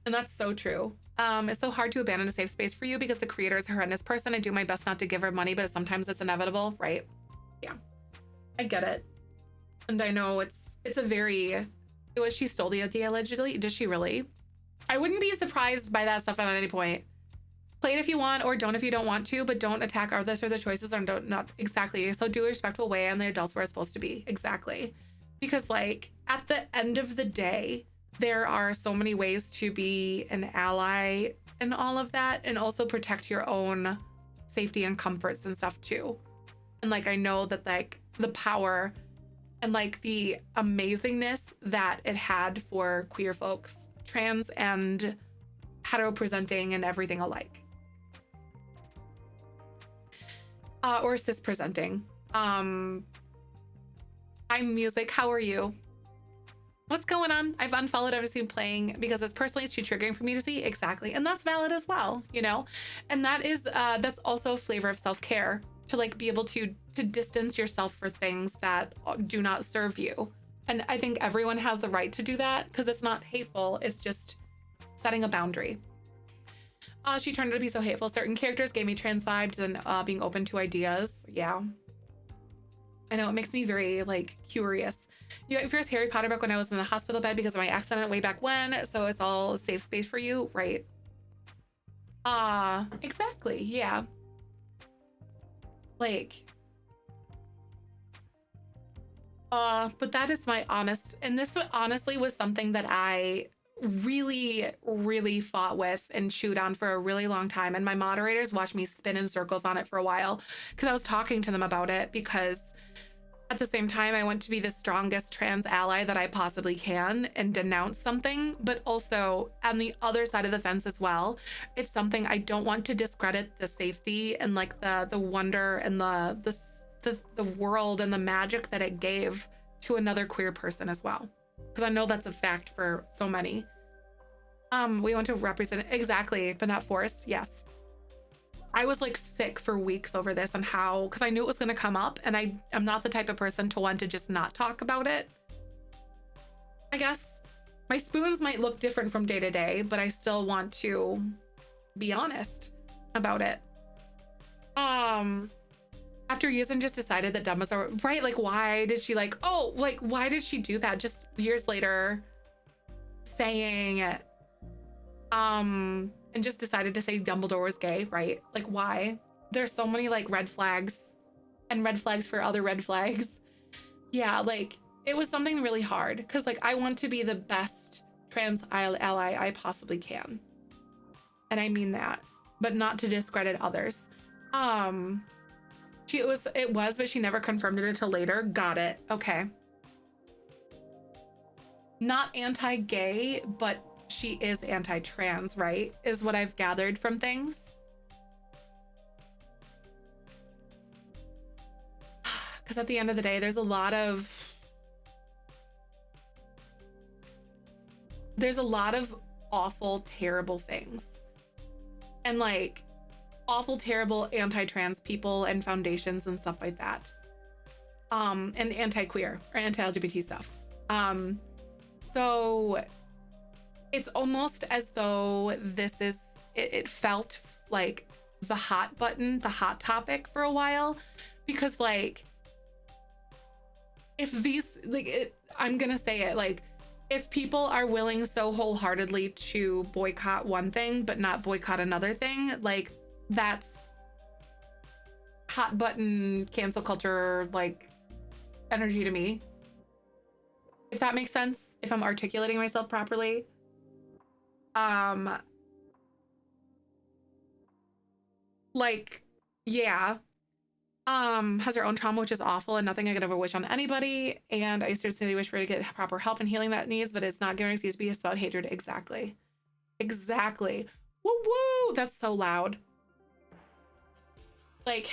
And that's so true. It's so hard to abandon a safe space for you because the creator is a horrendous person. I do my best not to give her money, but sometimes it's inevitable, right? Yeah. I get it. And I know it's it's a very, was she stole the idea allegedly? Did she really? I wouldn't be surprised by that stuff at any point. Play it if you want, or don't if you don't want to, but don't attack others or their choices, or don't, not exactly. So do a respectful way, and the adults where it's supposed to be. Exactly. Because like at the end of the day, there are so many ways to be an ally and all of that, and also protect your own safety and comforts and stuff too. And like, I know that like the power and like the amazingness that it had for queer folks, trans and hetero presenting and everything alike. Or cis presenting. I'm Music, how are you? What's going on? I've unfollowed everything playing because it's personally it's too triggering for me to see. Exactly. And that's valid as well, you know? And that is, that's also a flavor of self-care, to like be able to distance yourself for things that do not serve you. And I think everyone has the right to do that because it's not hateful. It's just setting a boundary. She turned out to be so hateful. Certain characters gave me trans vibes and being open to ideas. Yeah. I know, it makes me very like curious. You got your first Harry Potter book when I was in the hospital bed because of my accident way back when. So it's all safe space for you, right? Exactly. Yeah. Like, but that is my honest, and this honestly was something that I really fought with and chewed on for a really long time. And my moderators watched me spin in circles on it for a while because I was talking to them about it, because at the same time, I want to be the strongest trans ally that I possibly can and denounce something, but also on the other side of the fence as well, it's something I don't want to discredit the safety and like the wonder and the world and the magic that it gave to another queer person as well. Because I know that's a fact for so many. We want to represent exactly, but not forced. Yes. I was like sick for weeks over this and how, because I knew it was going to come up, and I'm not the type of person to want to just not talk about it. I guess my spoons might look different from day to day, but I still want to be honest about it. After years and just decided that dumb was right. Like, why did she like, oh, like, why did she do that? Just years later saying, and just decided to say Dumbledore was gay, right? Like, why? There's so many like red flags and red flags for other red flags. Yeah, like it was something really hard because like I want to be the best trans ally I possibly can. And I mean that, but not to discredit others. It was, but she never confirmed it until later. Got it. Okay. Not anti-gay, but she is anti-trans, right? Is what I've gathered from things. Because at the end of the day, there's a lot of awful, terrible things. And like awful, terrible anti-trans people and foundations and stuff like that. And anti-queer or anti-LGBT stuff. So it's almost as though this is, it felt like the hot button, the hot topic for a while, because like, if these, like, I'm gonna say it, like, if people are willing so wholeheartedly to boycott one thing, but not boycott another thing, like, that's hot button cancel culture, like, energy to me. If that makes sense, if I'm articulating myself properly. Like, yeah. Has her own trauma, which is awful and nothing I could ever wish on anybody. And I seriously wish for her to get proper help and healing that needs, but it's not giving an excuse to be about hatred. Exactly. Exactly. Woo woo! That's so loud. Like,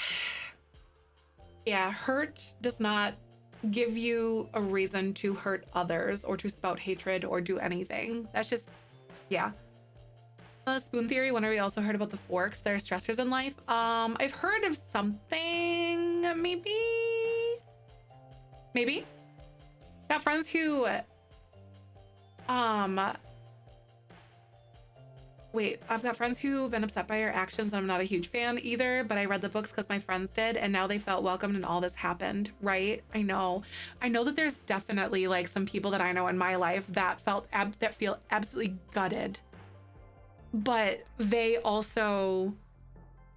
yeah, hurt does not give you a reason to hurt others or to spout hatred or do anything. That's just, yeah. Spoon theory, when have we also heard about the forks? There are stressors in life. I've heard of something, maybe. Got friends who, Wait, I've got friends who've been upset by your actions, and I'm not a huge fan either, but I read the books because my friends did, and now they felt welcomed and all this happened, right? I know that there's definitely like some people that I know in my life that that feel absolutely gutted, but they also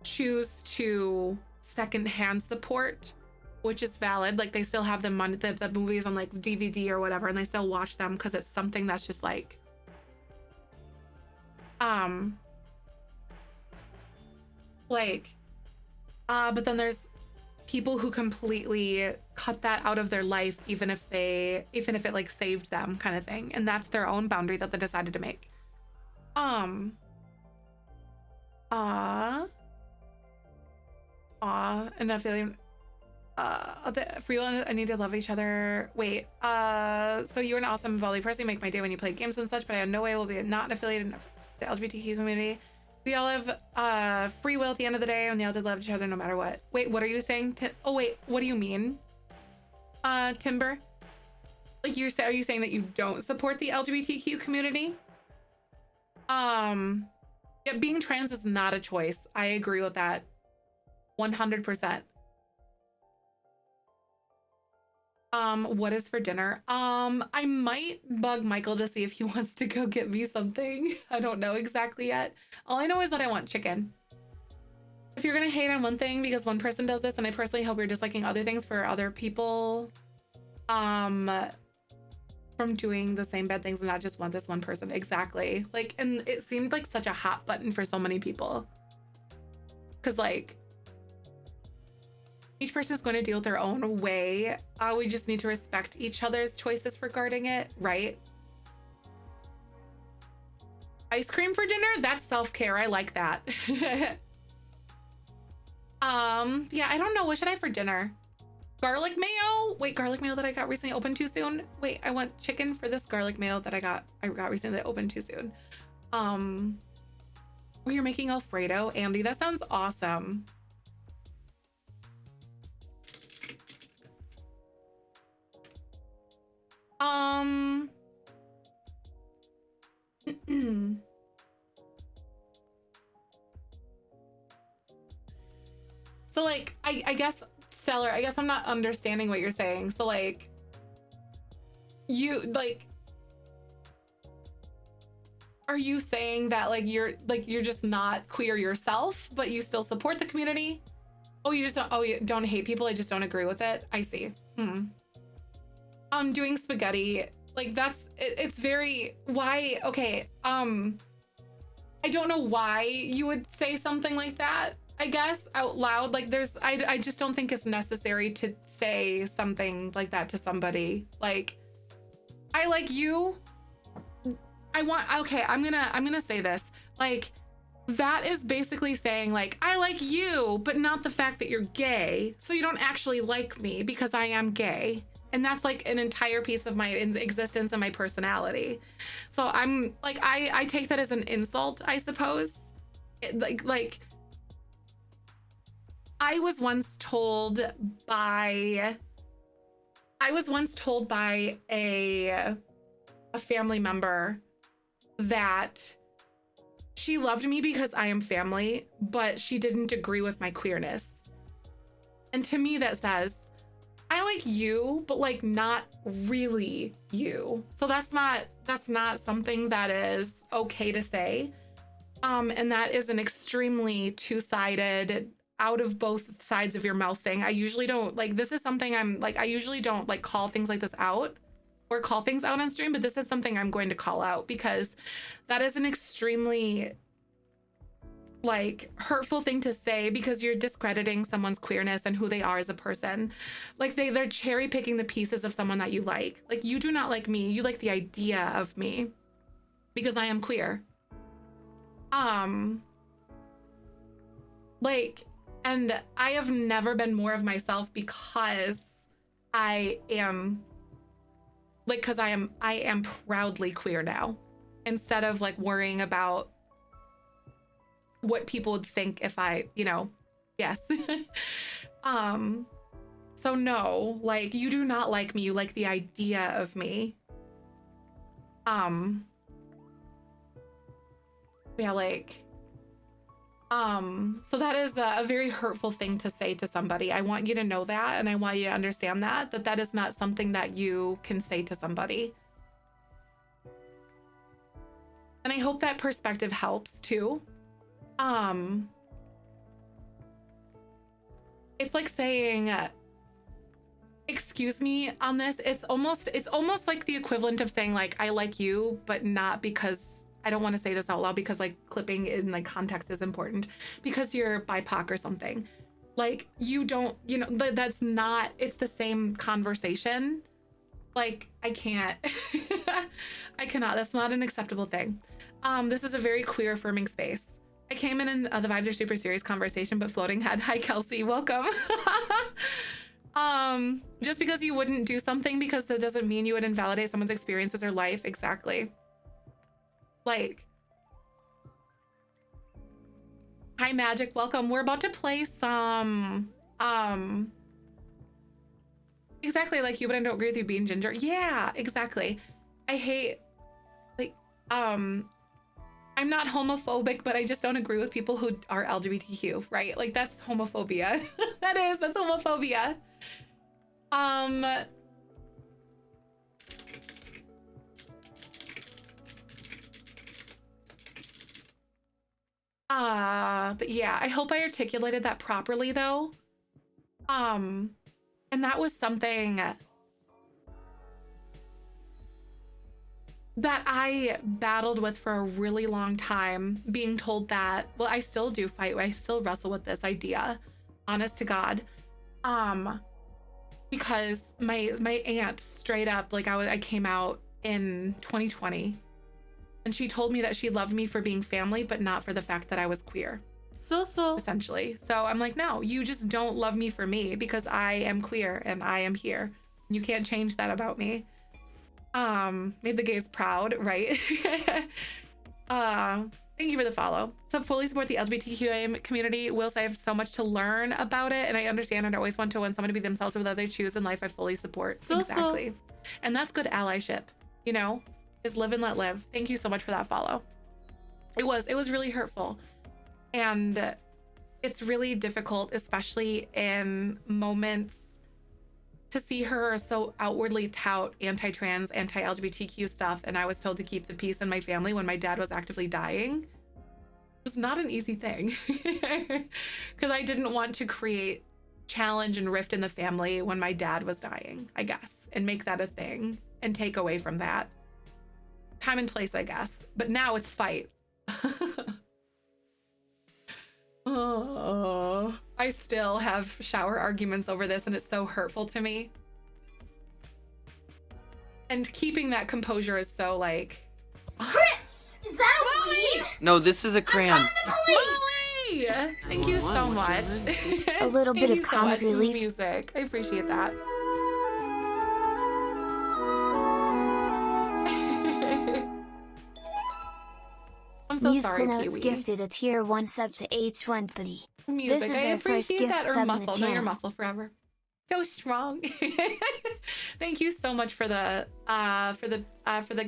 choose to secondhand support, which is valid. Like they still have the money, the movies on like DVD or whatever, and they still watch them because it's something that's just like but then there's people who completely cut that out of their life, even if it like saved them, kind of thing, and that's their own boundary that they decided to make. And I feeling for you, I need to love each other. Wait, so you're an awesome volley person. You make my day when you play games and such, but I have no way will be not affiliated in the LGBTQ community. We all have free will at the end of the day, and we all did love each other no matter what. Wait, what are you saying? Oh wait, what do you mean, Timber? Like are you saying that you don't support the LGBTQ community? Yeah, being trans is not a choice. I agree with that 100%. What is for dinner? I might bug Michael to see if he wants to go get me something. I don't know exactly yet. All I know is that I want chicken. If you're gonna hate on one thing because one person does this, and I personally hope you're disliking other things for other people, from doing the same bad things and not just want this one person. Exactly. Like, and it seemed like such a hot button for so many people. Cause like, each person is going to deal with their own way. We just need to respect each other's choices regarding it, right? Ice cream for dinner? That's self-care. I like that. Yeah, I don't know. What should I have for dinner? Garlic mayo? Wait, garlic mayo that I got recently opened too soon? Wait, I want chicken for this garlic mayo that I got recently that opened too soon. Oh, you're making Alfredo? Andy, that sounds awesome. So like, I guess, Stellar, I guess I'm not understanding what you're saying. So like, are you saying that like you're just not queer yourself, but you still support the community? Oh, you just don't, oh, you don't hate people, I just don't agree with it. I see. Doing spaghetti, like it's very, why? Okay, I don't know why you would say something like that, I guess, out loud. Like I just don't think it's necessary to say something like that to somebody. Like, I like you. Okay, I'm gonna say this. Like, that is basically saying like, I like you, but not the fact that you're gay. So you don't actually like me because I am gay. And that's like an entire piece of my existence and my personality. So I'm like, I take that as an insult, I suppose. I was once told by a family member that she loved me because I am family, but she didn't agree with my queerness. And to me that says, I like you, but like not really you. So that's not something that is okay to say. And that is an extremely two-sided, out of both sides of your mouth thing. I usually don't like, this is something I usually don't like call things like this out or call things out on stream, but this is something I'm going to call out because that is an extremely like hurtful thing to say, because you're discrediting someone's queerness and who they are as a person. Like they're cherry picking the pieces of someone that you like. Like, you do not like me, you like the idea of me because I am queer. Like, and I have never been more of myself because I am like, because I am proudly queer now, instead of like worrying about what people would think if I, yes. So no, like, you do not like me, you like the idea of me. Yeah, like, so that is a very hurtful thing to say to somebody. I want you to know that, and I want you to understand that that is not something that you can say to somebody. And I hope that perspective helps too. It's like saying, excuse me on this. It's almost like the equivalent of saying like, I like you, but not because, I don't want to say this out loud because like clipping in like context is important, because you're BIPOC or something. Like you don't, you know, that's not, it's the same conversation. Like I can't, I cannot, that's not an acceptable thing. This is a very queer affirming space. I came in the vibes are super serious conversation, but floating head. Hi, Kelsey, welcome. Just because you wouldn't do something because that doesn't mean you would invalidate someone's experiences or life. Exactly. Like, hi, Magic, welcome. We're about to play some, exactly like you, but I don't agree with you being ginger. Yeah, exactly. I hate, like, I'm not homophobic, but I just don't agree with people who are LGBTQ, right? Like that's homophobia. That's homophobia. But yeah, I hope I articulated that properly though. And that was something that I battled with for a really long time, being told that, well, I still do fight, I still wrestle with this idea, honest to God. Because my aunt straight up, like I came out in 2020 and she told me that she loved me for being family, but not for the fact that I was queer. So essentially. So I'm like, no, you just don't love me for me because I am queer and I am here. You can't change that about me. Made the gays proud, right? Thank you for the follow. So fully support the LGBTQIA community. Will say I have so much to learn about it, and I understand and I always want someone to be themselves with whatever they choose in life. I fully support. Exactly. And that's good allyship, you know, is live and let live. Thank you so much for that follow. It was really hurtful. And it's really difficult, especially in moments, to see her so outwardly tout anti-trans, anti-LGBTQ stuff, and I was told to keep the peace in my family when my dad was actively dying. It was not an easy thing because I didn't want to create challenge and rift in the family when my dad was dying, I guess, and make that a thing and take away from that. Time and place, I guess. But now it's fight. Oh, I still have shower arguments over this and it's so hurtful to me. And keeping that composure is so like... Chris! Is that a weed? No, this is a crayon. Molly! Thank you so much. A little bit of comic relief. Music. I appreciate that. I'm so Musical sorry, Notes Kiwi. gifted a tier 1 sub to H1 Buddy. Music. This is I their first appreciate gift that. Or sub in the muscle. No, your channel. muscle forever. So strong. Thank you so much for the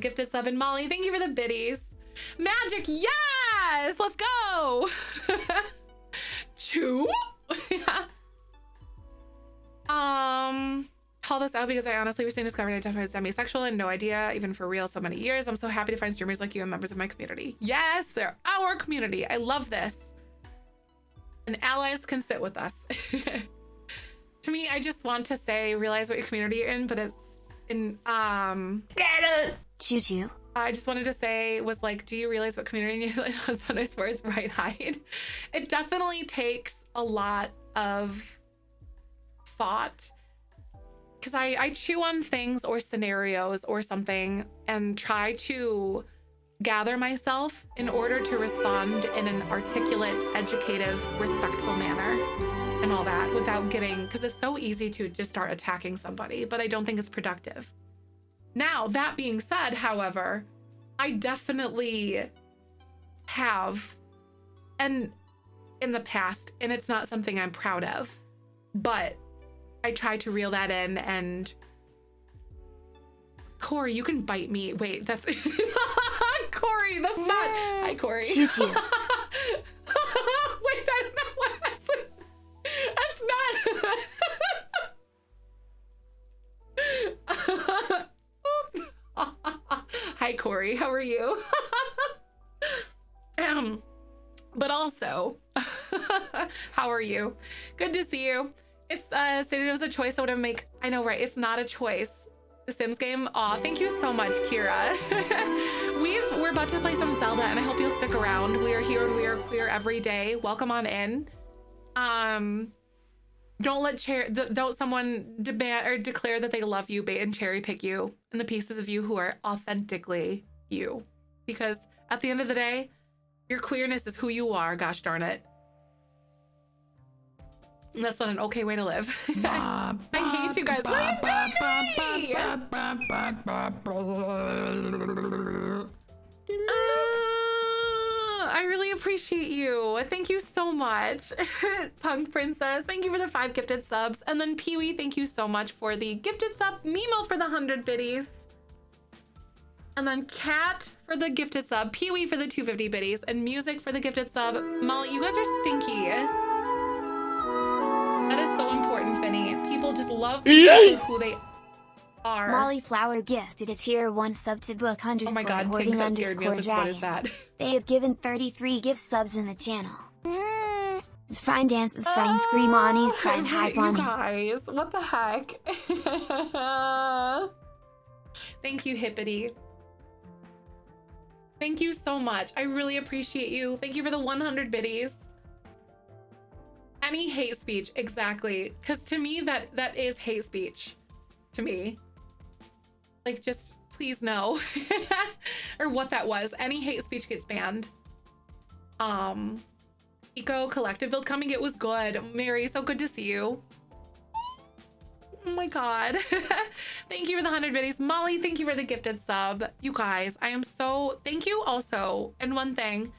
gifted sub. And Molly, thank you for the biddies. Magic, yes! Let's go! Chew? Call this out because I honestly recently discovered I identify as demisexual and no idea, even for real, so many years. I'm so happy to find streamers like you and members of my community. Yes, they're our community. I love this. And allies can sit with us. To me, I just want to say, realize what your community you're in, but it's in, Choo-choo. I just wanted to say was like, do you realize what community you're in? So nice words, right, hide. It definitely takes a lot of thought because I chew on things or scenarios or something and try to gather myself in order to respond in an articulate, educative, respectful manner and all that without getting, because it's so easy to just start attacking somebody, but I don't think it's productive. Now, that being said, however, I definitely have, and in the past, and it's not something I'm proud of, but I try to reel that in and Corey, you can bite me. Wait, that's Corey. That's not. Hi, Corey. Shoot you. Wait, I don't know what that's not. Hi, Corey. How are you? But also, how are you? Good to see you. It's stated it was a choice I would have make. I know, right? It's not a choice. The Sims game. Aw, thank you so much, Kira. We're about to play some Zelda, and I hope you'll stick around. We are here and we are queer every day. Welcome on in. Don't someone demand or declare that they love you, bait and cherry pick you and the pieces of you who are authentically you. Because at the end of the day, your queerness is who you are, gosh darn it. And that's not an okay way to live. I hate you guys. What are you doing to me? I really appreciate you. Thank you so much. Punk Princess, thank you for the 5 gifted subs. And then Pee-wee, thank you so much for the gifted sub. Mimo for the 100 biddies. And then Kat for the gifted sub. Pee-wee for the 250 biddies. And Music for the gifted sub. Molly, you guys are stinky. That is so important, Finny. People just love people who they are. Molly Flower gifted a tier 1 sub to book _ Oh my god, hoarding Tink, that scared me. _ What is dragon. that? They have given 33 gift subs in the channel. Zefrine dance, Zefrine scream on, Zefrine hype on. You guys, what the heck? Thank you, Hippity. Thank you so much. I really appreciate you. Thank you for the 100 biddies. Any hate speech, exactly. Because to me, that is hate speech. To me. Like, just please no. Or what that was. Any hate speech gets banned. Eco collective build coming. It was good. Mary, so good to see you. Oh my god. Thank you for the 100 biddies. Molly, thank you for the gifted sub. You guys, I am so... Thank you also. And one thing.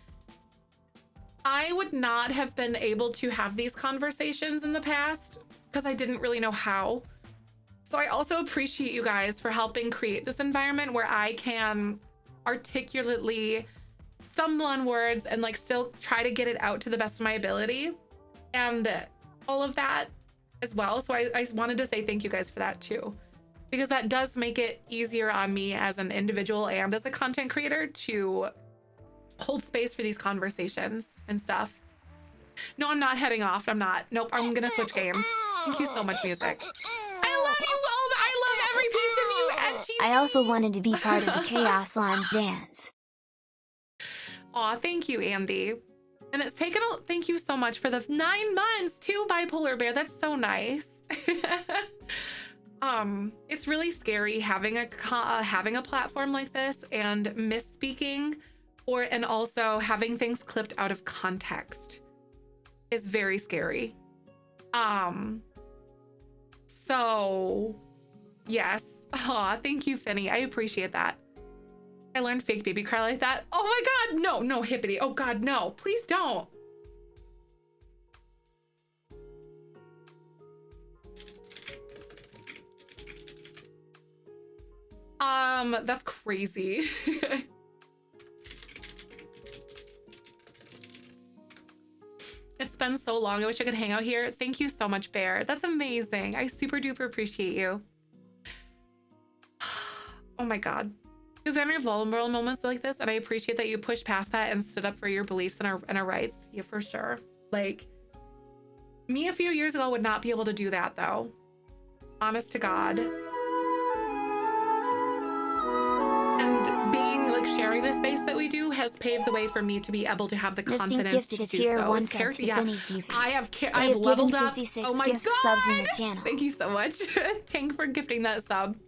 I would not have been able to have these conversations in the past because I didn't really know how. So I also appreciate you guys for helping create this environment where I can articulately stumble on words and like still try to get it out to the best of my ability and all of that as well. So I wanted to say thank you guys for that too, because that does make it easier on me as an individual and as a content creator to hold space for these conversations and stuff. No, I'm not heading off. I'm not. Nope, I'm gonna switch games. Thank you so much, Music. I love you all. I love every piece of you, and I also wanted to be part of the Chaos Limes dance. Aw, thank you, Andy. And it's taken a... Thank you so much for the 9 months too, Bipolar Bear. That's so nice. It's really scary having a platform like this and misspeaking and also having things clipped out of context is very scary. So yes. Aw, thank you, Finny. I appreciate that. I learned fake baby cry like that. Oh my god, no, Hippity. Oh god, no, please don't. That's crazy. It's been so long. I wish I could hang out here. Thank you so much, Bear. That's amazing. I super duper appreciate you. Oh my god. You've had your vulnerable moments like this, and I appreciate that you pushed past that and stood up for your beliefs and our rights. Yeah, for sure. Like, me a few years ago would not be able to do that, though. Honest to God. And being, like, sharing the space that we do has paved the way for me to be able to have the confidence to do so. Yeah, I've leveled up. Oh my god! Subs in the channel. Thank you so much, Tank, for gifting that sub.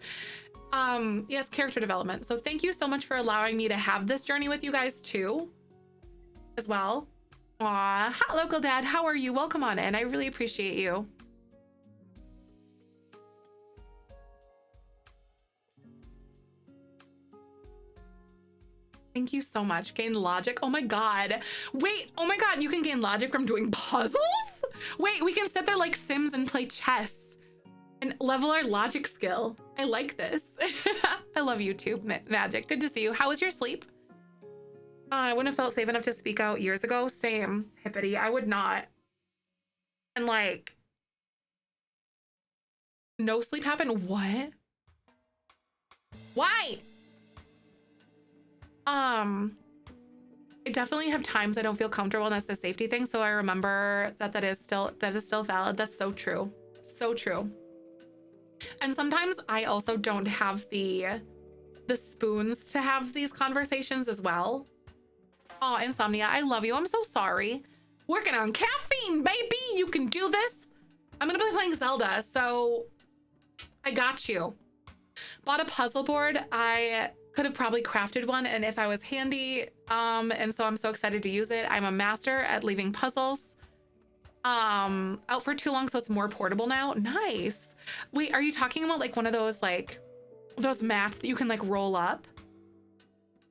Yes, character development. So thank you so much for allowing me to have this journey with you guys too, as well. Aw, hi, local dad. How are you? Welcome on in. I really appreciate you. Thank you so much. Gain logic. Oh my god. Wait. Oh my god. You can gain logic from doing puzzles? Wait, we can sit there like Sims and play chess and level our logic skill. I like this. I love YouTube Magic. Good to see you. How was your sleep? I wouldn't have felt safe enough to speak out years ago. Same, hippity. I would not. And like, no sleep happened. What? Why? I definitely have times I don't feel comfortable, and that's the safety thing. So I remember that is still valid. That's so true. So true. And sometimes I also don't have the spoons to have these conversations as well. Oh, Insomnia, I love you. I'm so sorry. Working on caffeine, baby. You can do this. I'm gonna be playing Zelda, so I got you. Bought a puzzle board. I could have probably crafted one, and if I was handy, and so I'm so excited to use it. I'm a master at leaving puzzles. Out for too long, so it's more portable now. Nice. Wait, are you talking about like one of those like those mats that you can like roll up?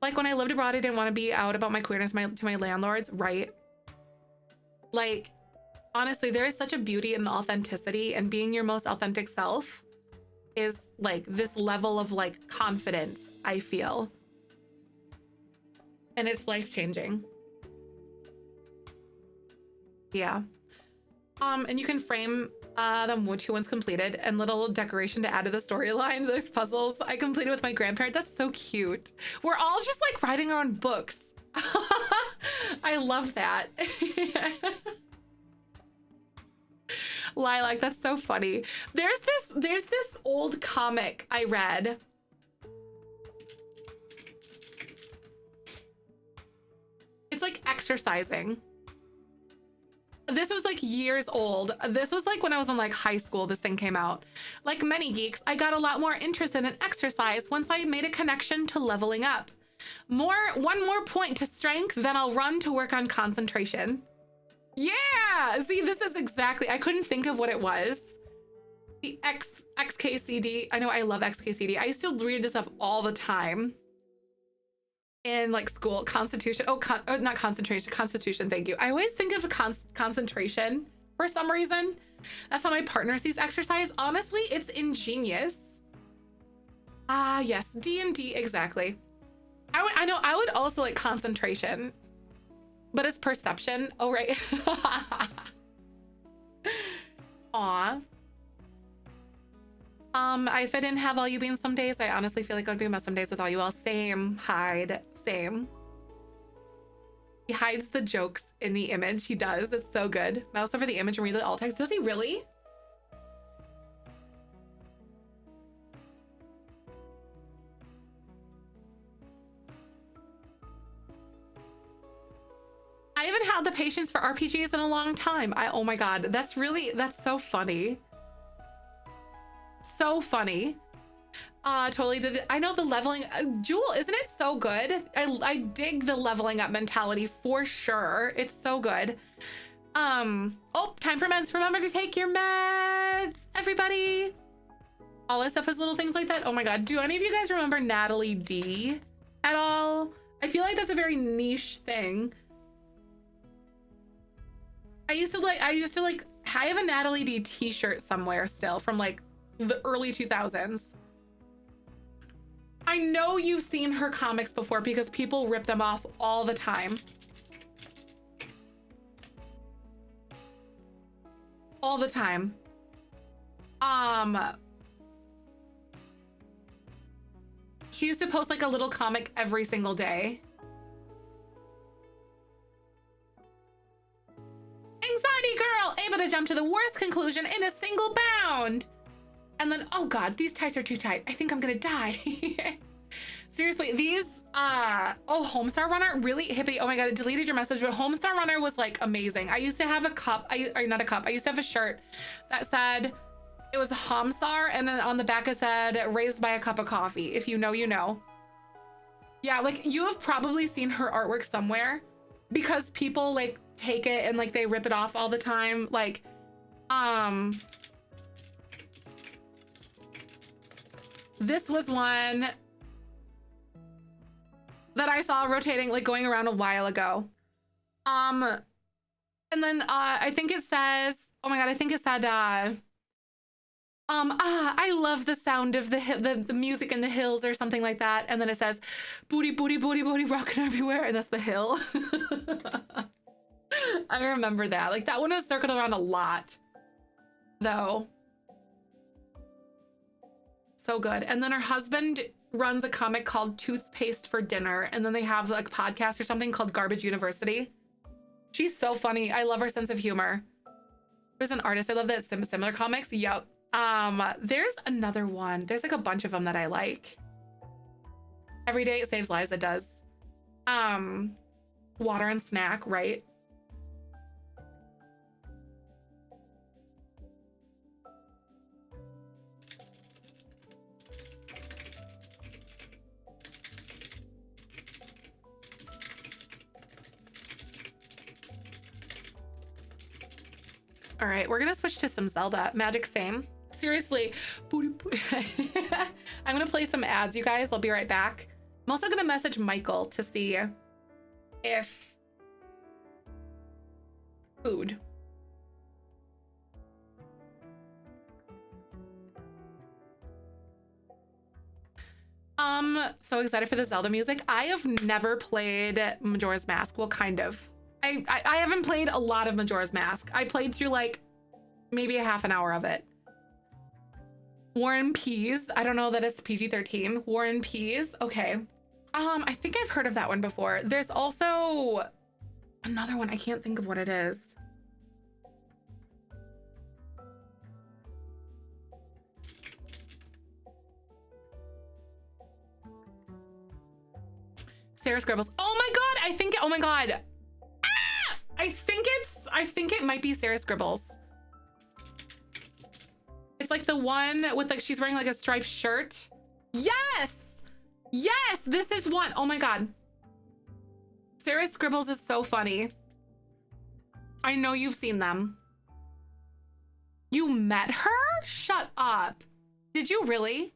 Like when I lived abroad, I didn't want to be out about my queerness to my landlords, right? Like, honestly, there is such a beauty in authenticity, and being your most authentic self is like this level of like confidence, I feel. And it's life-changing. Yeah. And you can frame them once completed, and little decoration to add to the storyline. Those puzzles I completed with my grandparents. That's so cute. We're all just like writing our own books. I love that. Lilac, that's so funny. There's this old comic I read. It's like exercising. This was like years old. This was like when I was in like high school, this thing came out. Like many geeks, I got a lot more interested in exercise once I made a connection to leveling up. One more point to strength, then I'll run to work on concentration. Yeah, see, this is exactly, I couldn't think of what it was. The XKCD, I know I love XKCD. I used to read this stuff all the time. In like school, constitution, not concentration, constitution, thank you. I always think of concentration for some reason. That's how my partner sees exercise. Honestly, it's ingenious. Yes, D&D, exactly. I know, I would also like concentration, but it's perception. Oh, right. Aw. If I didn't have all you beans some days, I honestly feel like I would be a mess some days with all you all. Same, hide, same. He hides the jokes in the image. He does. It's so good. Mouse over the image and read the alt text. Does he really? I haven't had the patience for RPGs in a long time. Oh my God, that's so funny. So funny. Totally did it. I know the leveling, Jewel, isn't it so good? I dig the leveling up mentality for sure. It's so good. Oh, time for meds. Remember to take your meds, everybody. All this stuff is little things like that. Oh my God. Do any of you guys remember Natalie D at all? I feel like that's a very niche thing. I have a Natalie D t-shirt somewhere still from like the early 2000s. I know you've seen her comics before because people rip them off all the time. All the time. She used to post like a little comic every single day. Anxiety girl, able to jump to the worst conclusion in a single bound. And then, oh God, these tights are too tight. I think I'm gonna die. Seriously, these, Homestar Runner, really hippie. Oh my God, it deleted your message, but Homestar Runner was like amazing. I used to have a cup, not a cup, I used to have a shirt that said, it was Homstar, and then on the back it said, raised by a cup of coffee. If you know, you know. Yeah, like you have probably seen her artwork somewhere because people like take it and like they rip it off all the time. Like, this was one that I saw rotating, like going around a while ago. And then I think it says, oh my God, I think it said, I love the sound of the music in the hills or something like that. And then it says, booty, booty, booty, booty, rocking everywhere. And that's the hill. I remember that. Like that one has circled around a lot, though. So good. And then her husband runs a comic called Toothpaste for Dinner. And then they have like a podcast or something called Garbage University. She's so funny. I love her sense of humor. There's an artist I love that similar comics. Yep. There's another one. There's like a bunch of them that I like. Every day it saves lives. It does. Water and Snack, right? All right, we're gonna switch to some Zelda. Magic same. Seriously. I'm gonna play some ads, you guys. I'll be right back. I'm also gonna message Michael to see if food. So excited for the Zelda music. I have never played Majora's Mask. Well, kind of. I haven't played a lot of Majora's Mask. I played through like maybe a half an hour of it. War and Peas. I don't know that it's PG-13. War and Peas. Okay. I think I've heard of that one before. There's also another one. I can't think of what it is. Sarah Scribbles. Oh my God. Oh my God. I think it might be Sarah Scribbles. It's like the one with like, she's wearing like a striped shirt. Yes. Yes, this is one. Oh my God. Sarah Scribbles is so funny. I know you've seen them. You met her? Shut up. Did you really?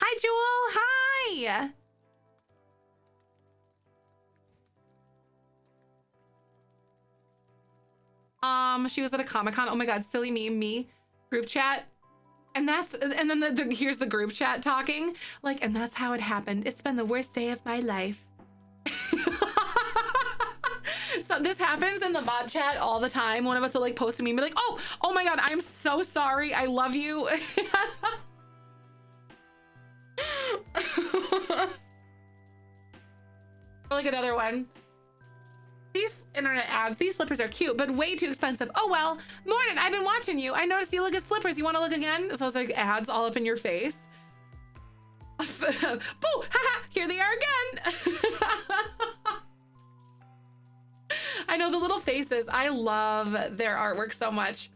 Hi, Jewel. Hi. She was at a Comic-Con. Oh my God, silly me, group chat. And then here's the group chat talking. Like, and that's how it happened. It's been the worst day of my life. So this happens in the mod chat all the time. One of us will like post to me and be like, oh my God, I'm so sorry. I love you. Or like another one. These internet ads, these slippers are cute, but way too expensive. Oh, well, Morning, I've been watching you. I noticed you look at slippers. You want to look again? So it's like ads all up in your face. Boo, haha, here they are again. I know the little faces. I love their artwork so much.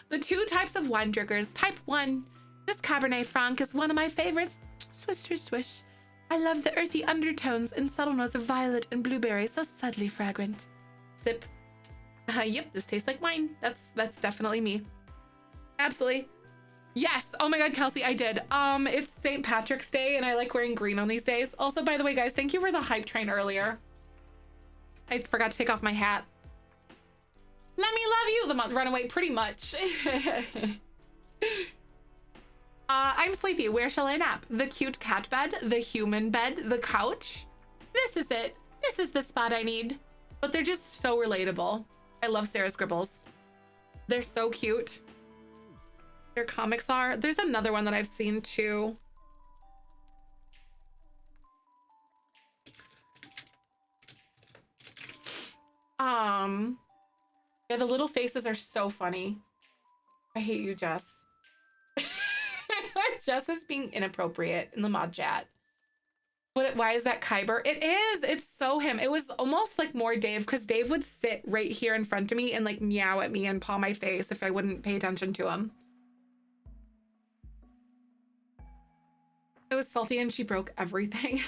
The two types of wine drinkers. Type 1, this Cabernet Franc is one of my favorites. Swish, swish, swish. I love the earthy undertones and subtle notes of violet and blueberry, so subtly fragrant. Sip. Yep, this tastes like wine. That's definitely me. Absolutely. Yes. Oh my God, Kelsey, I did. It's St. Patrick's Day and I like wearing green on these days. Also, by the way, guys, thank you for the hype train earlier. I forgot to take off my hat. Let me love you. The month runaway, pretty much. I'm sleepy. Where shall I nap? The cute cat bed, the human bed, the couch. This is it. This is the spot I need. But they're just so relatable. I love Sarah Scribbles. They're so cute. Their comics are. There's another one that I've seen too. Yeah, the little faces are so funny. I hate you, Jess. Jess is being inappropriate in the mod chat. Why is that Kyber? It is. It's so him. It was almost like more Dave because Dave would sit right here in front of me and like meow at me and paw my face if I wouldn't pay attention to him. It was salty and she broke everything.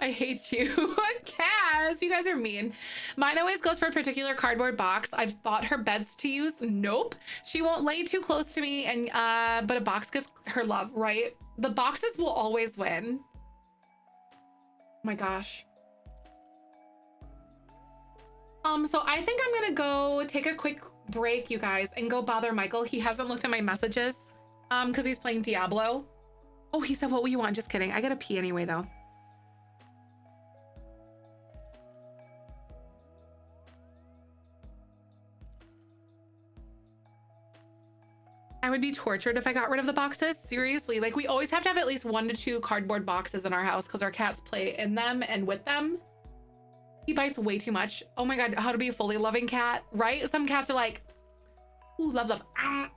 I hate you. Kaz, you guys are mean. Mine always goes for a particular cardboard box. I've bought her beds to use. Nope. She won't lay too close to me and but a box gets her love, right? The boxes will always win. Oh my gosh. So I think I'm gonna go take a quick break, you guys, and go bother Michael. He hasn't looked at my messages because he's playing Diablo. Oh, he said, what will you want? Just kidding. I gotta pee anyway, though. I would be tortured if I got rid of the boxes. Seriously, like we always have to have at least 1 to 2 cardboard boxes in our house because our cats play in them and with them. He bites way too much. Oh my God, how to be a fully loving cat, right? Some cats are like, ooh, love, love. Ah.